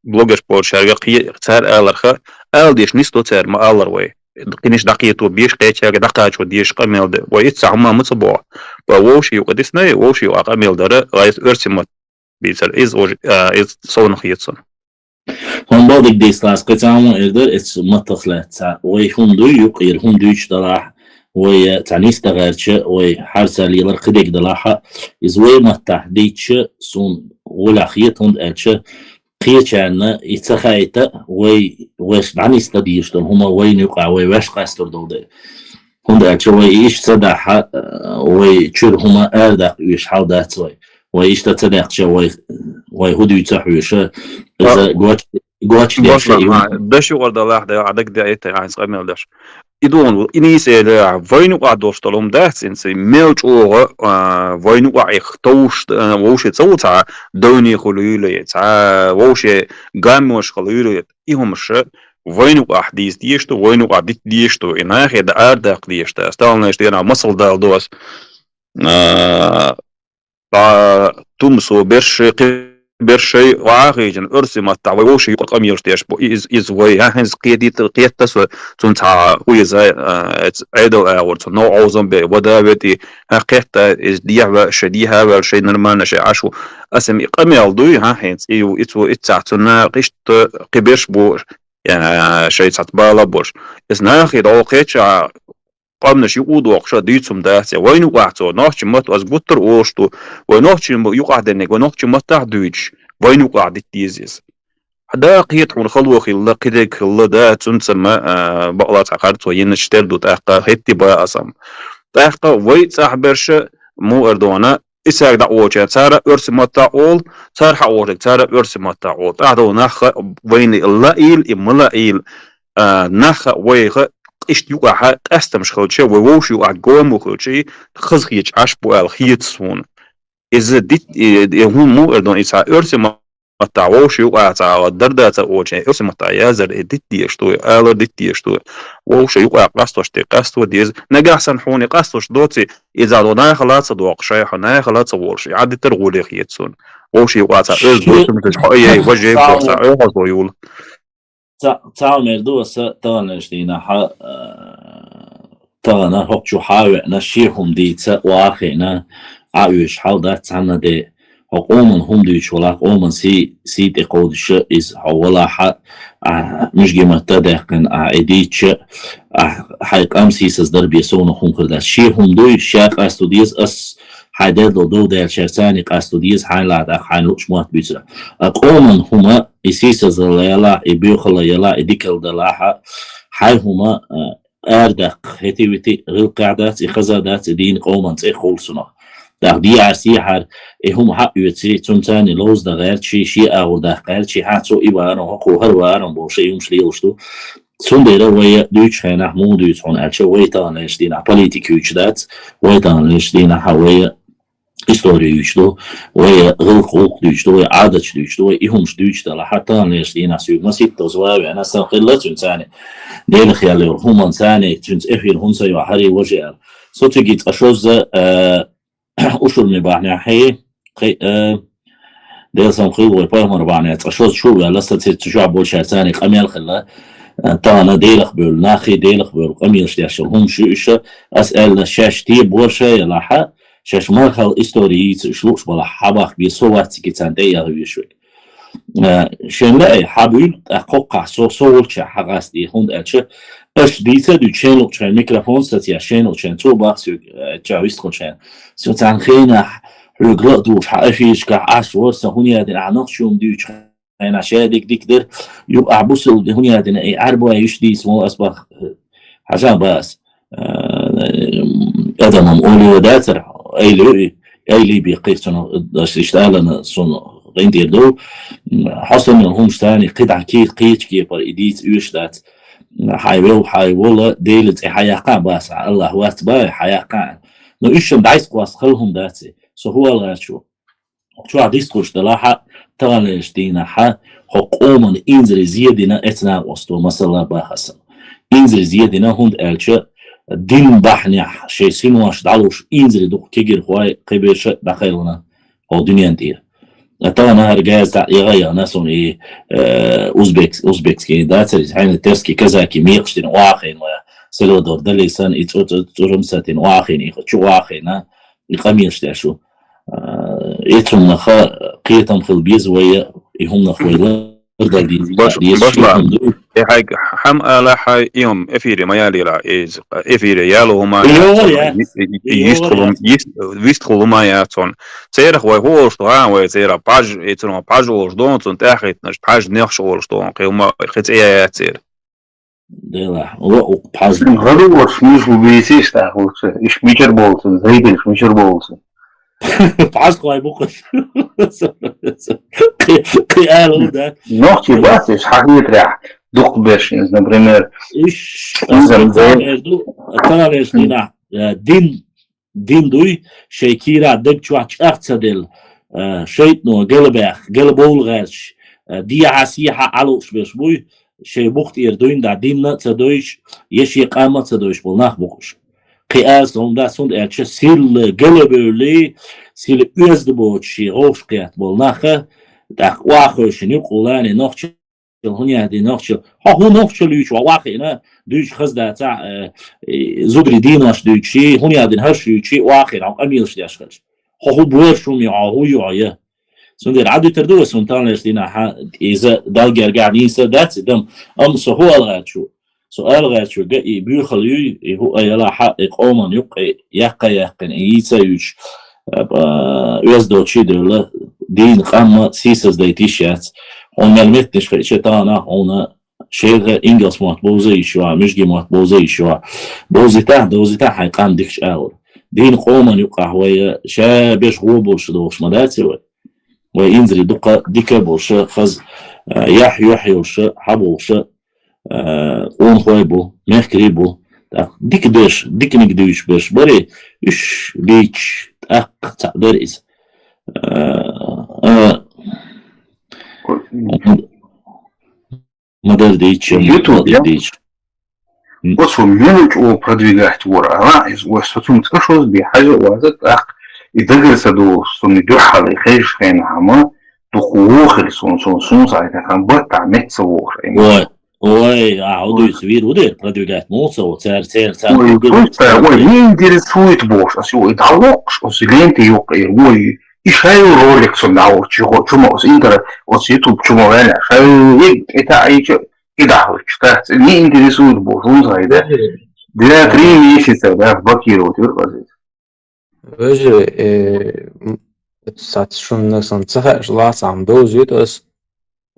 بلوجر بول شارقي صار الرخ الديش نستو صار ما الروي قنيش دقيقة بيش قيتها دقيقة شو ديش قميل ده ويتسع ما مصبوع ووشي وقدسنا ووشي وقميل ده رايس أرسمت بيصير إز صون خيطون هم بعض الديسلاس قطعهم إقدر إتس متخلات ويهم دو يقير هم دوش دراح وتعنيس تغيرش وحرسة ليلر قديك دلاحة إزوي متحديتش سون ولا خيطهم أتش قيتشان يتخايتا ويش دعني استديشتون هما وين يقع ويش قاستر دولده هندا أتش ويش صداحة ويشير هما أردق ويش حاودات ويش تتدقش ويهدو يتحويش إذا قواتش ديش داش ورد الله ده عدك دعيت عايز قميل داش إدون إنيس إلى وين قعدوش تلهم دهس إنسي ملج أوه وين قعيخ توش ووش تصوتها دوني خلويلة تا ووش قاموش خلويلة إيهم الشيء وين قعديس ديشتو وين قعديت ديشتو إنها هذا أردق ديشتو استعلنا إشتينا مصل دال دوس تمسو برش bir şey واقعيا ارسم التعويش يقام يرتيش is way هنز قيدت سو تنتا ويزا عيدو اور نو اوزن بي ودابتي قيتا is ديها شديها والشيء نرمان شيء عشو اسم يقام يلدوي هنز ايو اتو اتعتنا قشت قبيش بو شيء تتبالا بوش is ناخي دوقيتش قامنش يقود وقشا ديتسم داتي وين وقعتو نوحش مت از بوتر اوشتو ونوحش يقعدنك ونوحش متاع دويتش وين وقعد التيزيز حدا قيت عن خلوة خلا قدك خلا دا تنسمى بقلات عقارت وين اشتردو تاقا هتي با أسم تاقا ويت صاحبرش مو أردوانا إساق دعوة تارا أرسي متاع أول تار حوارك تارا أرسي متاع أول تعدو ناخا وين اللائيل إملائيل ناخا ويخا إيش يوقع قستمش خلشة ووش يوقع قوم وخلشة خزخيج عشبو الخيتسون إذا ديت هم مو أردون إسا أرسم التعوش يوقع تعالى دردة أوجه أرسم التعيازر ديت ديشتوي آلر ديت ديشتوي ووش يوقع قستوش تي قستو ديز نجح سنحوني قستوش دوتي إذا دونا خلاص دوق شيء حنا خلاص ورش عادي ترغولي خيتسون ووش يوقع تعيز دوتي متجحوية وجه بوسع أوه تعال مردو تغنشتينا تغنى حقشو حاوة نشيهم ديتسا واخينا عاوش حال دات عنا دي حقومن هم ديش ولا حقومن سي تقودش إز حولا مش جيمتا داقن عيديتش حيق أمسي سزدر بيسونا هم كرداس شيهم دوش شاق أستوديز أس حدد دو دال شرساني قاستوديز حين لا داق حين لوش موات بيسرا أقومن هما إسيس زلالا إبيوخلا يلا إديكال دلاحا حي هما أردق هتيوتي غير قاعدات إخزادات دين قومن تخولسنا داق دي عسيحر هم حق يوتي تمتاني لوز دا غير شي أو دا غير شي حاتو إبارن هكو هروارن بوشي يمش ليلشتو سنديرا ويا دوتش هنا مو دوتش هون ألشة ويتان لشدينا بوليتيك يوجدات ويتان لشدينا حوية إستوري يوجدو ويا غلق يوجدو ويا عادة يوجدو ويا إهمش دوتش دلا حتى لشدينا سوق مسيت تزواوي أنا سنخلت تنساني ديل خيالي هم تنساني تنس إفير هون سيو حري وجير صوتي جيت أشوز أشور مباحنا حي ديل سنخيل ويباهم ربعني أشوز شو لسه تشوع بول شارتاني قميل خلا طانا ديلخ بول ناخي ديلخ بول قميل شتيش هم شو أسألنا شاش تيب ورشة يلاحا شاش مرخل إستورييت شلوش بلا حباخ بيصوات كتان ديا غيشوك شن لا حبيل أقوقع صولش حقاستي هند ألش أش ديتا دو چينو چين ميكروفون ستيا شينو چين تو باخ جاويستخو چين سو تنخينا رجل دوش حقفيش كعاش ورسا هوني هادين عناقشهم ديوش أنا شادك ديكدر يبقى عبوس هوني هادين أي عربوا يشدي اسمه أصبح حاجة بس أدم أولي وداتر أي بيقيتنا اشتغلنا صن غيندير دو حصل منهم ثاني قطع كي بر إديت يشدات حيول ديلت حياقان بس الله واتباع حياقان لو إيشم دايس قواس خلهم داتي سو هو الغير شو عديس قوش دلاحة تغلش دينا حقومن إنزل زيادنا إتنا وستو مثلا باحسن إنزل زيادنا هند ألشة دين بحني شيء سينواش دعوش إنزل دوق كيجر هواي قبيش دخلنا أو دنيا دير طبعا هرجاز يغير ناسون إيه أوزبكسكي داتريز حين ترسكي كذاكي ميقشتين واخين ويا سلودور دليسان إترمساتين واخين إيخشو واخينا يقميش تاشو إيتهم نخا قيتهم في البيز ويا إهم نخويلا باش هاي حم على حي يوم إفيري ما يالي لا إز إفيري يالو هما يستخدموا ما ياتون سيرخ وهو شطوان ويسير باج إتنو باج وشدون تنتاخد نش باج نخش وشدون قيوم خت إيه ياتير دلا هو باج هذا وش مش بيسيش تاخد إيش ميجر بولسون زي إيش ميجر بولسون باج قاي بقش قيالو ده نوختي بس إيش حقيقة راح دوق بيرشينز например إيش أنا ليش دين دوي شيكيرا دك شواتش أختصدل شيتنو قلبول غيرش دي عسيحة علوش بيشبوي شي بوخت إردوين دا ديننا تدويش يشي قامة تدويش بولناخ بوخش قياس هم سند ألش سيل قلبولي سيل أزدبوت شي روش قيات بولناخ так واخش نقولاني نخش هني هدي نخش هو نخش ليش واخينا دوش خزدا تاع زودري ديناش دوشي هني هدي هرش يشي واخير او اميلش داشخش هو بورشو مي هو يعيه سندير عدو تردو سنتان لشدينا إذا دالجر قاعدين دات دم أمس هو الغاتشو سؤال غاتشو جاي بيخليو هو يلا حق قوما يقن يسويش يزدو تشيدر دين قام سيسز دايتيشات هون ملمتنش شتانا هون شيغ إنجلس موت بوزي شوا مشجي موت بوزي شوا دوزيتا حيقام ديكش أول دين قوما يقع هو شابش غوبوش دوش مداتي وينزل دقة بوشة خز يحيى وشة حبوشة قون خويبو مخريبو ديك دش ديك نقديش باش بري إيش بيش تقدر إز модель дичь, YouTube, وصل منك وبرودвигать ورا وستون تكشوز بحاجة وهذا يدرس دو سون جحل يخيش كان عما دخوخ سون صاير كان بطع متصور ой عودو يسوير ودير برودвигать موسى وتار وين интересует бош асё идалокш осиленте يوقي وي يشاي ролик сундао чумо интер ос YouTube чумо вена шай это айчо идахо что не интересует бош он зайда для 3 месяца да блокировать выразить Öyle satışın цехаш сам дозит ос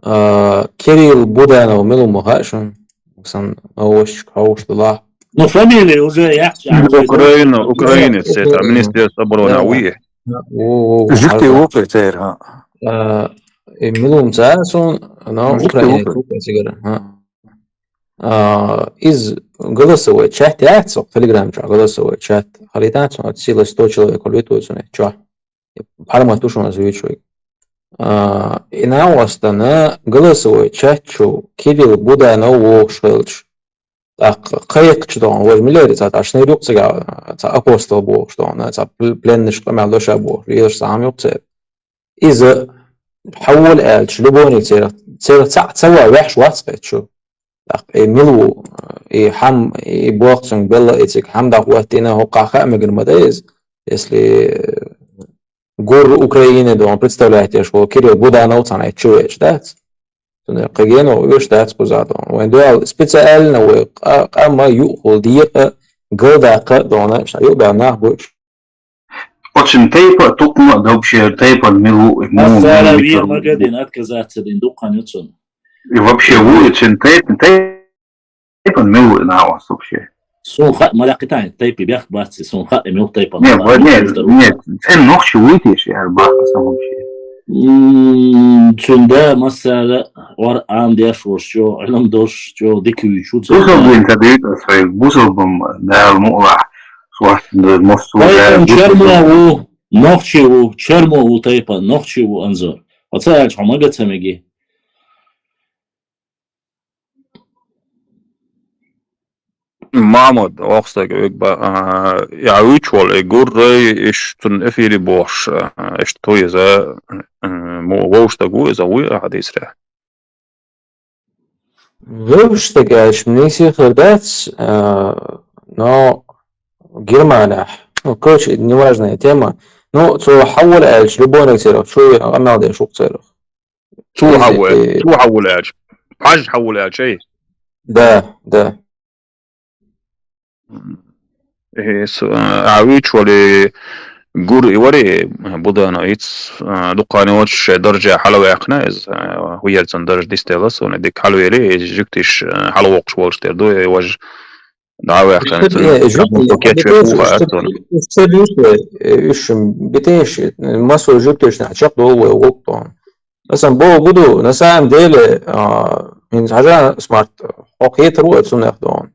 Кирилл Буданов милому хашун сан овощ хаушла. Ну фамилия уже яхча. Украинец это министерство обороны УЕ. Жюкти опытер ха. Милум цасон на Украине купесигер. Из голосовой чат яцо Telegram чат голосовой чат. Халитац от силы 100 человек лютуются чат. Парма тушу назвичой. И на остана голосовой чатчу Кирилл Буданов Шелч. Так, кайыкчыдан возьмелер, это ашны рюкцага, это апостол бог, что он, это пленный, что мал душа бог, видишь сам юкцер. Из حول الش لبوني تصير تسوى وحش واسقط شو. Так, ملو حم بوقتن بالله إتك حم دق وقتنا هو قاخة مجرمدايز، если гор Украины дом представляете, что Кирилл Буданов цанает чуешь, да? قيانو يشتات بزادو وين دوال специально وقام يؤخذ دقيقة قدقة دونا يبقى ناخبوش очень тейпа тукма да вообще тейпа милу Асаравия магадин отказаться дин дукан юцун. И вообще очень тейпа милу на вас вообще. Сунха малакитань тейпи бях баци сунха мил тейпа. Нет, sen нохчи выйдешь я бахсам вообще. Чунда масала ор ам деш воршо علم дош جو дикүй чуц. Бусал бин кадит асфай бусал бам да мула сваст мосту. Чермову нохчеву чермову тейпа нохчеву анзор. Оцач хамагат меги. Mahmud oxtag ja uitswol gurrei is tun efiri bosh is toyza mo woostag is a hadisra Вывштаг اشمنيسي خردات но Германия короче неважная тема но то حول الش любой كثير شو انا ده شو كثير شو حول الش حاج حول الش شيء ده عويتشولي جور إوري بدأنا إيتس دقاني وش درجة حلوة يقناز ويا درجة ديستيلس ونديك حلوة ليه جكتش حلوة وقش والشتير دو وج دعوة يقناز إيش بتيش ماسو جكتش نعشق دو وقطان مثلا بو بدو نسام ديل من حاجة سمارت حقيقة روح سنخدون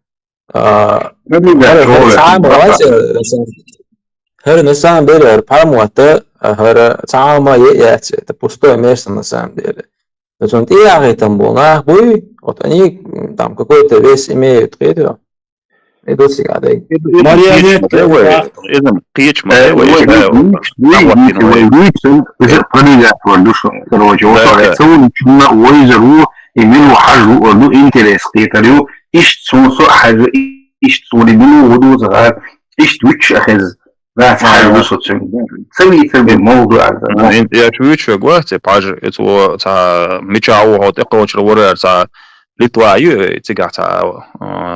Her на самом деле пармота her цаама яйца это пустое место на самом деле. Вот он и там был нахуй, вот они там какой-то вес имеют, это. دوسي عليك إذا قيش ما именно хожу, ну интерес قيتلو إيش تسون حاجة إيش تسون بينو ودو زغار إيش توش أخذ لا تعال وصل تسوي الموضوع هذا يا توش قوات باج إتو تا ميتشاو هات إقوش الورا تا لتوايو تيجا تا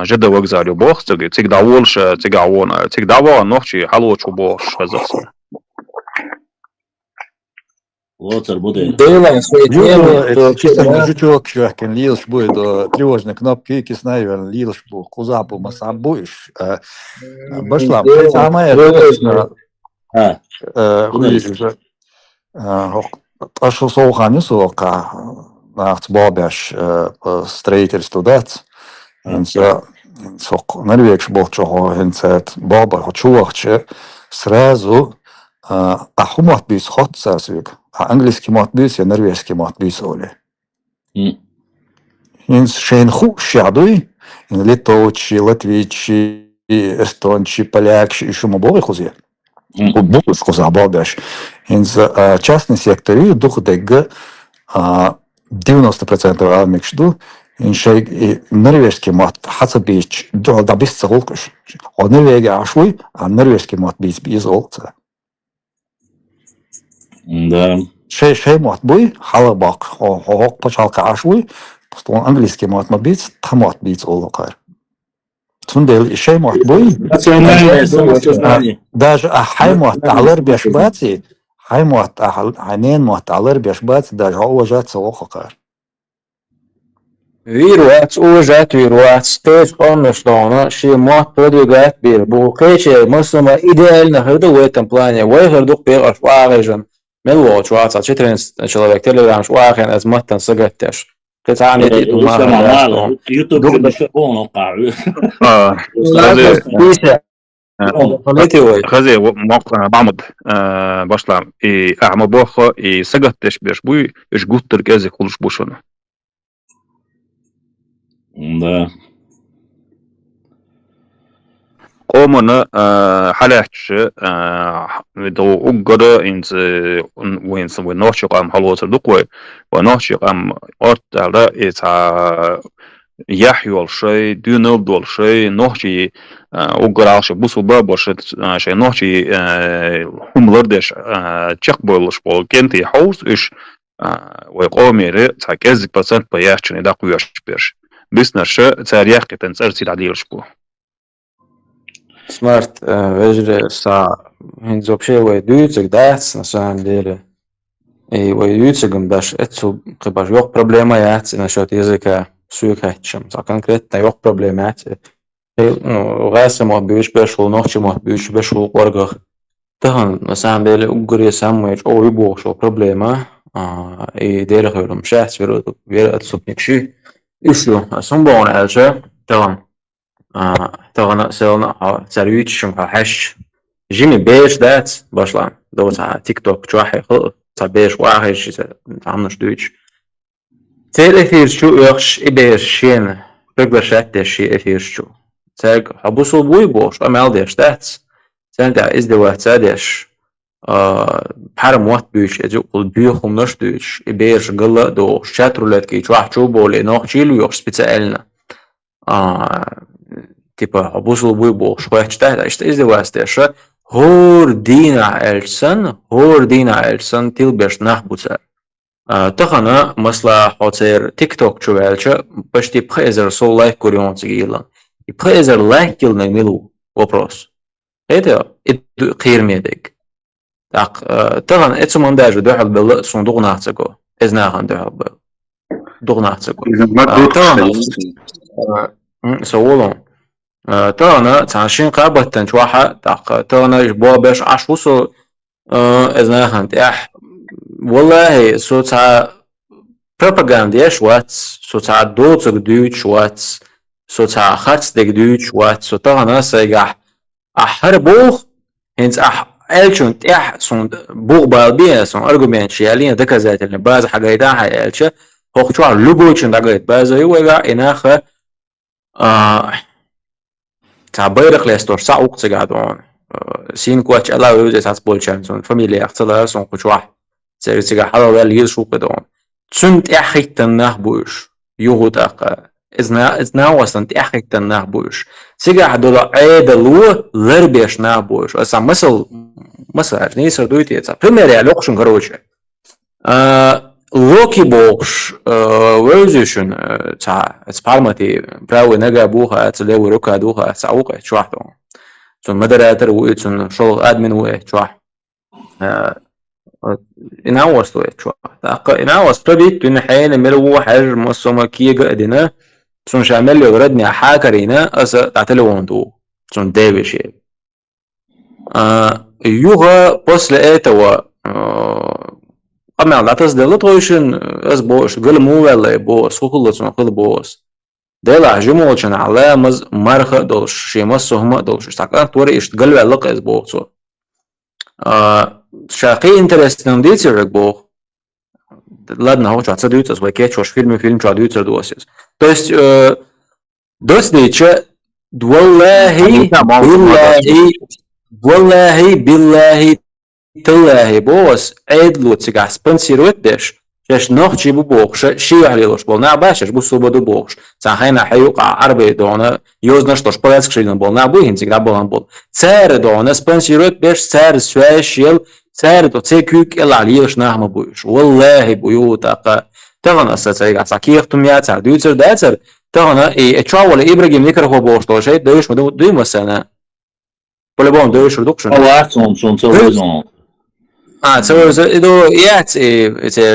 جدا وجزاري بوخ تيجا داولش تيجا ونا تيجا داوا نوشي حلو شو بوش هذا Жучок швахкен лилш будет тревожные кнопки, киснайвен лилш бу кузапу масам буиш. Башлам, самая ашу соухани сока нахт бабяш строительство дать. Сок норвегш был чего хинцет баба хочуахче сразу ахумат бис хот сасвик. Английский мат бис, норвежский мат бис оли. Инс шейн ху шадуй, ин литовчи, латвийчи, эстончи, полякчи, еще мобовы хузе. Будут хуза бабяш. Инс частный сектор дух дега 90% алмикшду. Иншей норвежский мат хасабич да бис цолкуш. А норвегия ашуй, а норвежский мат бис олца. Да. Шей мат буй, халабак, хок пачалка ашуй, просто английский мат мабиц, тамат биц олокар. Тундел шей мат буй. Даже хай мат алар бешбати, хай мат ханен мат алар бешбати, даже уважать олокар. Вируац уважать вируац, теж помнишь, что мат продвигает бир. Бухече, мыслимо идеально ходу в этом плане. Выходу первый шварежен. ملو شوات 14 человек телеграм شواخن از متن سقطش تتعامل يوتيوب بشكون وقع خذي موقع بعمد باشلام اي اعمى بوخه اي سقطش بيش بوي ايش قلت كازي كلش بوشونه да قومنا حالاتش دو أقدر إنت وينس ونوشق أم حلوة الدقوة ونوشق أم أرد على إتا يحيو الشيء دونو الشيء نوشي أقدر عالش بوسو بابوش شيء نوشي هم لردش تشقبولش بول كنتي حوز إيش ويقوميري تا كذب بسنت بياشتني داقوياش بيرش بسنرش تاريخ تنسرسي عليش بو Смарт вежре са вообще выйдутся дать на самом деле. И выйдутся гамбаш это кабаш yok проблема яц насчет языка суикачем. А конкретно yok проблема яц. Ну гаса мод бюш бешул ночи мод бюш бешул оргах. Тахан на самом деле угре самый ой бошо проблема. И деле хөлüm шахс верат супникши. Исло сумбон алча тахан تغنى سيلنا سريوتش شمها حش جيمي بيش دات باشلا دوت على تيك توك شواحي خلق بيش واحد شي عمنش دوتش تيل اثير شو يخش إبير شين بقدر شات شي اثير شو تاج حبوسو بوي بوش أمال ديش دات تاج ازدواج تادش بحرم وقت بيش ازو قل بيخم نش دوتش إبير قلة دو شاترولات كي شواح شو بولي نوخ شيلو يخش بتسألنا типа обузл был что я читаю что издеваюсь что гордина эльсон тилбеш нахбуца тахана масла хотер тикток чувелча почти презер сол лайк курион цигила и презер лайкил на милу вопрос это قيرميدك так таган это мондаж дохал был сундук нахцаго эзнахан дохал был догнахцаго سوولون تانا تعشين قابة تنشوحة تاق تانا جبوا باش عشوصو إذن خانت والله سو تا propaganda شوات سو تا دوتك دوت شوات سو تا خاتس دك دوت شوات سو تانا سيجح أحربوخ هنز ألشون تيح سون بوغ بالبيا سون أرجومنت شيالين دكازات اللي باز حاجة هاي ألشة هو شو لوجوشن دقيت باز يوجع إناخ تعبير ليستور ساعوق تقعدون سين كوتش الله يوجد هتبول شانسون فاميليا اختلا سون كوتشواح تيجي حلو بالي شو بدون سنت أخيك تناه بوش يهوداق إذنا وصلت أخيك تناه بوش تيجي حدولا عيد لو ضربيش ناه بوش أصلا مثل نيسر دويتي أصلا примеры لوكشن كروچه لوكي بوش ويزيشن تا اسبارمتي براوي نجا بوها تلوي روكا دوها ساوقه شواحدو سون مدراتر ويتسون شغل ادمن وي شواح إناوس توي شواح إناوس تبيت إن حين ملو حاجة مصومة كي قدنا سون شامل يردني حاكرينا أس تعتلون دو سون ديفيشي يوغا بوس لقيتوا أما لا تصدق تويشن أس بوش قل مو ولا بوس كل سون كل بوس دلا جمولشن على مز مرخ دولش شيء مصهم دولش استقان توري اشتغل ولا قز بوسو شاقي انترستن ديتر بو ладно هو شات صديوت اس وكيت شوش فيلم شادوت دوسيس то есть دوسديچ والله بالله تلاهي بوس عيدلو تسقع سبنسيروت ديش شاش نوخشي بوخش شي عليلوش بولنا باشش بو سوبدو بوخش ساخينا حيوقع عربي دونا يوزنا شتوش بلاسك شيلن بولنا بو هنسقع بولن بول سار دونا سبنسيروت بيش سار سواشيل سار دو تسيكوك إلا عليوش ناهم بوش والله بيوتا تغنى ستسيقع ساكيختم يا تسار ديوتر داتر تغنى اتشاول إبراهيم نكره بوش دوشي دوش مدو دويم السنة по-любому دوش ردوكشن تسوي إذا يات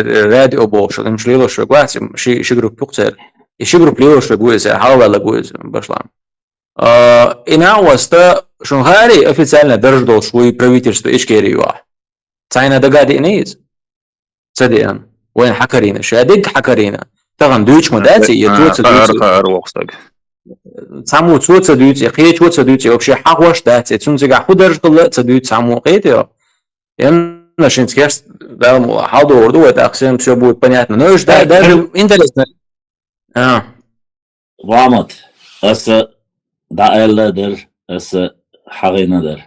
راديو بوش مش ليلوش رجوات شي جروب بوكتر شي جروب ليلوش رجوات حاول لا جوز بشلام إنا واستا شون هاري официально держал свой правительство إشكيريوا تاينا دقادي إنيز صدقاً وين حكرينا شادق حكرينا تغن دوش مداتي يتوت سامو توت دوت يقيت توت دوت вообще حقوش داتي تنزع خودرج قل تدوت سامو قيتيو Нашим скерс, да, халду орду, это аксиом все будет понятно. Ну, да, даже интересно. Вамат, это да, элледер, это хагинадер.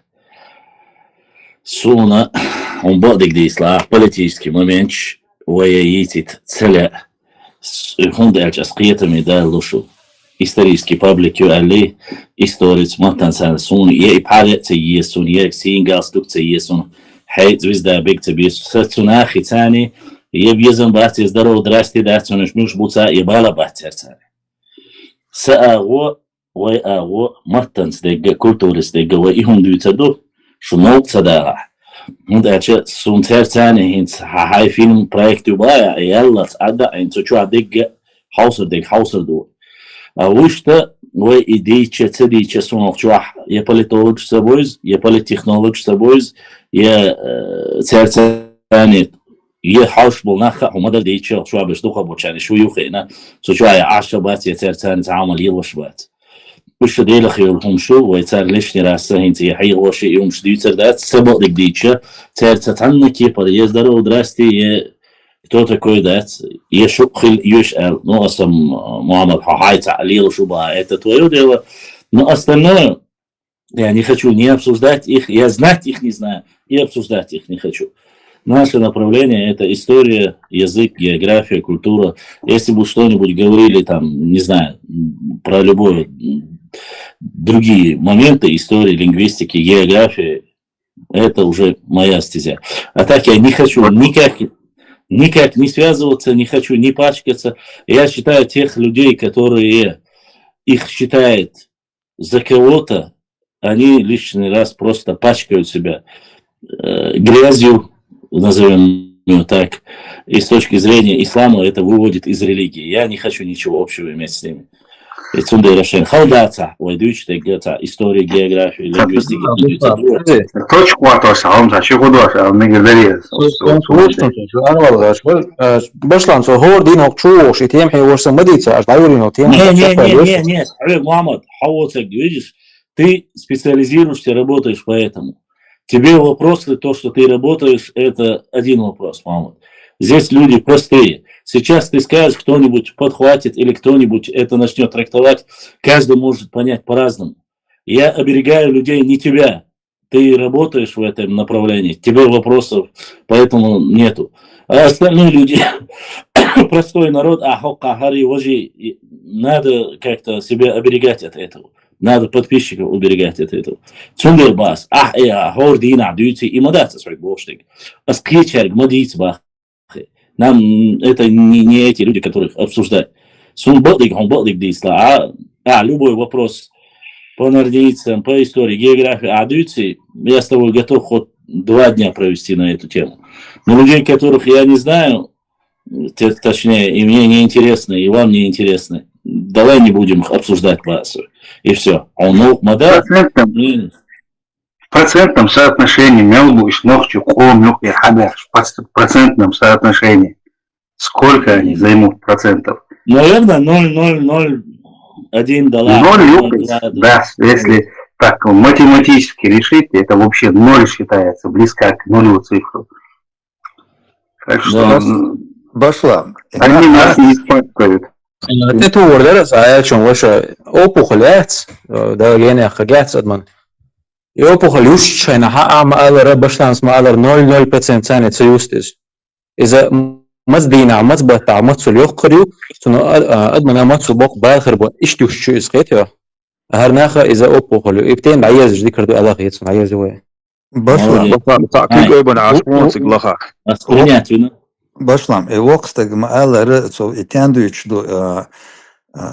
Суна, он бодик дисла, политический момент, воеитит целя. Хундельч аскиетами да лушу. Исторический паблик юали, исторец, матансан сун, ей палец, ей сун, ей сингалстук, ей сун. حيث звезда بيكتب ستنا أخي ثاني يبيزن باتي زدرو دراستي داتونش نوش بوتا يبالا باتر ثاني سأغو ويأغو مرتنس ديجا كولتورس ديجا وإيهم دويتدو شنو تصداغا هند أشياء سونتر ثاني هنت هاي فيلم بروجكت يبايا يلا تعدى انتو شو ديجا حوصر دو وشتا وإيديتش تديتش سونوخ شوح يباليتولوج سبويز يباليتكنولوج سبويز ترتاني حوش بالنخ ومدر ديتش شو بشتوخه بوشاني شو يوخينا شو عشرة بات يترتاني تعامل يلوش بات وش ديل خيولهم شو ويتر ليش نراسه هنت يحيي وشي يوم شديتر دات سبق ديتش ترتاني كيف هذا يزدرو دراستي кто такой дать еще хил юшал ну асам Мухаммад хай تعليل شو баа это твое дело но остальное я не хочу не обсуждать их я знать их не знаю и обсуждать их не хочу наше направление это история язык география культура если бы что-нибудь говорили там не знаю про любые другие моменты истории лингвистики географии это уже моя стезя а так я не хочу никак не связываться, не хочу не пачкаться. Я считаю тех людей, которые их считают за кого-то, они лишний раз просто пачкают себя грязью, назовем ее так, и с точки зрения ислама это выводит из религии. Я не хочу ничего общего иметь с ними. история, география, лингвистика. Точку атошам, зачем худоша, не говори. Башлан, so hoor die nog чуешь, и тем хей ворсом мадица, аж дайурину тем. Нет, Мухаммад, хавоцек, видишь, ты специализируешься, работаешь поэтому. Тебе вопросы, то, что ты работаешь, это один вопрос, Мухаммад. Здесь люди простые. Сейчас ты скажешь, кто-нибудь подхватит или кто-нибудь это начнет трактовать, каждый может понять по-разному. Я оберегаю людей, не тебя. Ты работаешь в этом направлении, тебе вопросов поэтому нету. А остальные люди, простой народ, надо как-то себя оберегать от этого. Надо подписчиков уберегать от этого. Цундер бас, хордина, дюйти и мадаться свой богштик. Аскичерг, мадиц бах. Нам это не эти люди, которых обсуждать. Сунбодик дисла, любой вопрос по нордийцам, по истории, географии, дюйти, я с тобой готов хоть 2 дня провести на эту тему. Но людей, которых я не знаю, точнее, и мне не интересно, и вам не интересно, давай не будем обсуждать вас. И все. В процентном соотношении Мелбуш, Нохчу, Ком, и Хадаш, в процентном соотношении. Сколько они займут процентов? Наверное, 0,001 $. 0, да, если так математически решить, это вообще 0 считается, близко к нулю цифру. Так что Башла. Они нас не используют. Это ордер, а чем больше опухолять, да, гене хагать адман. И опухолюш, чайна хаам алэр башланс ма алэр 0,0% цены цюстис. Из-за мазбина, мазбата, мацулёх крю, что адмана мацубок балхербо, иштюш искетё. هرناخا إذا أبوخلو إبتين عياز جدي كردو ألاقي يتصن عياز جواه Башлам, и вокстаг маалэр со итяндуич до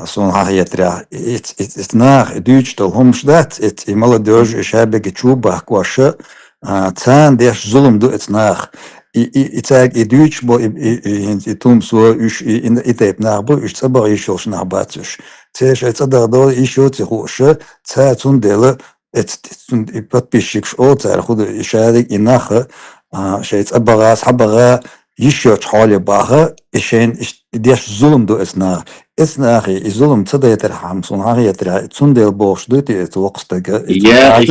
сон хахятря, итнах идуич до хомшдат, и молодежь шабеги чуба кваша, цан деш зулум до итнах. И так идуич бо и тум со уж и итеп нахбо уж цабар еще шнахбатуш. Цеш это дардо еще цехоша, ца цундела и подписчик шо цар худ и шарик и наха, шейц абарас хабара еще чхали баха, и шейн идеш зулум до эснах и зулум цадает рхам сон хагятра цундел бош до это вокстага. Я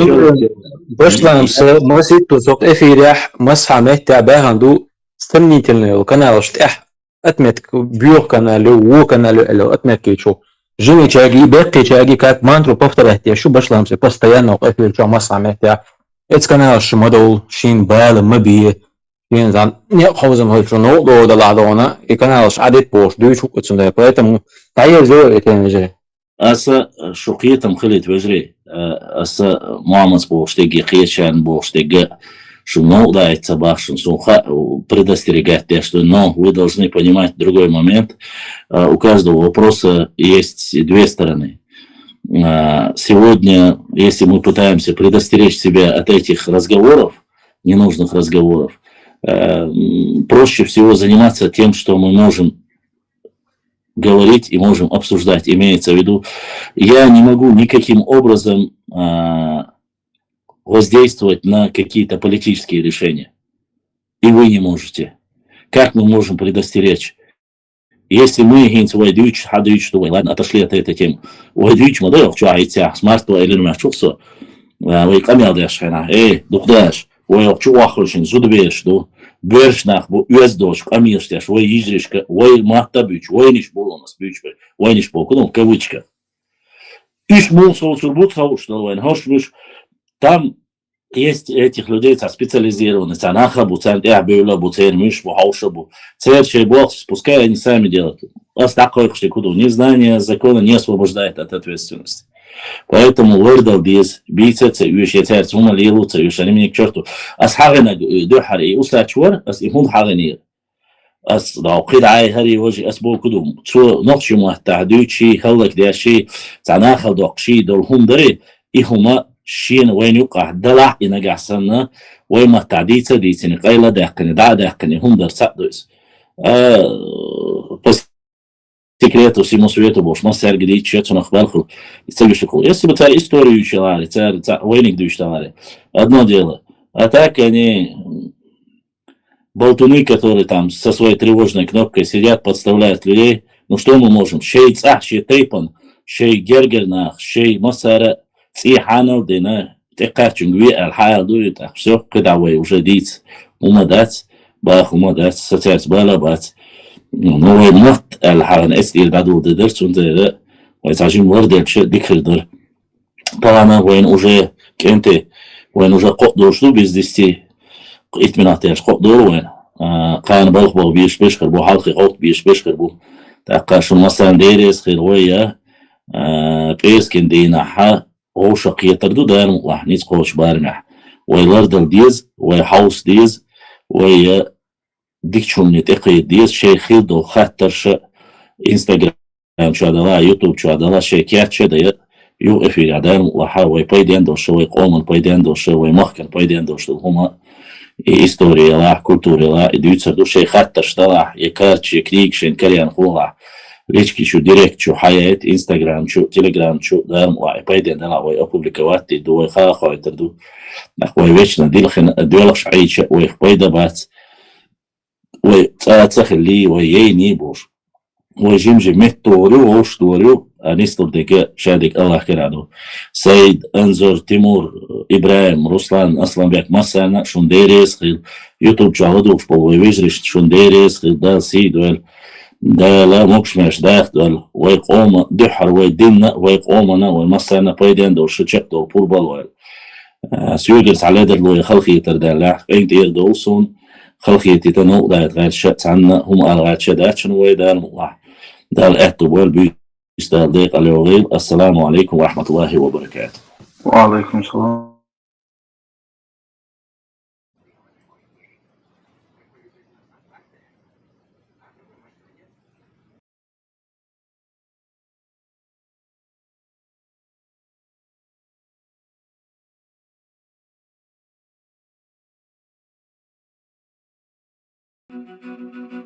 Башлам с масит тусок эфирях масхамет табаханду стремительный канал штах отметк бюр каналу у каналу отметкичу. Живи чаги, бекки чаги, как мантру повторять, я шу башлам се постоянно эфир чо масхамет я. Это канал шмадол шин бал мабие. Инзан не хозам хольшно до ладона и канал шадит пош дуйчу отсюда, поэтому тайер зо это не. Аса шокиетам خليت وجري аса Муаммад боштеги хечан боштеги шумно да это башен суха предостерегать, что но вы должны понимать другой момент. У каждого вопроса есть 2 стороны. Сегодня, если мы пытаемся предостеречь себя от этих разговоров, ненужных разговоров, проще всего заниматься тем, что мы можем говорить и можем обсуждать. Имеется в виду, я не могу никаким образом воздействовать на какие-то политические решения. И вы не можете. Как мы можем предостеречь? Если мы ладно, отошли от этой темы. Смарт или мачуксо, вы камел дашхана, духдаш, вы чуахушин, зудбеш, Бершнах, уездошк, амирштяш, ой изрешка, ой махтабюч, ой ниш болонас бючбе, ой ниш болкуном, кавычка. Иш мул соусурбут хаушнал, хаушбюш. Там есть этих людей, специализированные, цанахабу, цанахабу, цермишбу, хаушабу, церчей бог, пускай они сами делают. Вас такой куду. Незнание закона не освобождает от ответственности. Поэтому вырдал без бийцеца, юшецер, цуна лилуца, юшанимни к черту. Ас хагена духар и устачвар, ас ихун хагенир. Ас дауқид ай хари вожи ас бол кудум. Цу нохчи муахтахдючи, халлак дяши, цанахал доқши, долхум дари, ихума шин вайн юқах далах и нагасана, вай махтадица, дицини қайла дахкани, да дахкани, хум дар садуис. Секрету всему свету бош, мастер где чьё-то нахвалху, и целюшку. Если бы царь историю читали, царь войник читали, одно дело. А так они болтуны, которые там со своей тревожной кнопкой сидят, подставляют людей. Ну что мы можем? Шей цах, шей тейпан, шей гергернах, шей масара, циханов, дина, текарчунгви, алхая дует, все, когда вы уже диц, умадать, бах, умадать, социальность, балабать. نوع مخت الحرن اسئله بعد ودرس وانت ويتعجين ورد الشيء ذكر در طالما وين уже كنت وين уже قدر شو без 10 إتمناتيش قدر وين قان بلغ بيش بيشخر بو حلقي قوت بيش بيشخر بو تاقاشو مثلا ديريس خيروية بيسكن دينا حا هو شقية تردو دار مطلح نيز قوش بارمح ويلاردل ديز ويحوس ديز وي ديكشون نتقي ديز شي خيدو خاترش انستغرام شو هذا يوتيوب شو هذا شيكات شده يو افير دار مطلح وي بايدين دوش وي قومن بايدين دوش وي مخكن بايدين دوش هما история ла, культура ла, идут до шей хаттер штала, якарчи, крикшен, карян хула, речки чу директ чу хаят, инстаграм чу, телеграм чу, дарм ла, пайден дала, вай опубликовать, до хаха, до, нахуй вечно дилхен, дилаш айча, вай пайда бац, вай цахли, вай ей не буш, вай жимжи метторю, оштворю, نستر ديك شادك الله كرادو سيد انزر تيمور ابراهيم رسلان اصلا بيك مسانا شون ديريس خيل يوتيوب جاهدو في بوي ويجرش شون ديريس خيل دا سيدول دا لا موكش ماش داخل ويقوم دحر ويدينا ويقومنا ومسانا بايدين دو شتشك دو بوربال ويل سيوجرس على در لو خلقي تردالح انت يردوسون خلقي تتنو دا غير شت عنا هم الغات شداتشن ويدان الله دا الاعتبار بي استهديك اليوغيل السلام عليكم ورحمة الله وبركاته وعليكم السلام. Thank you.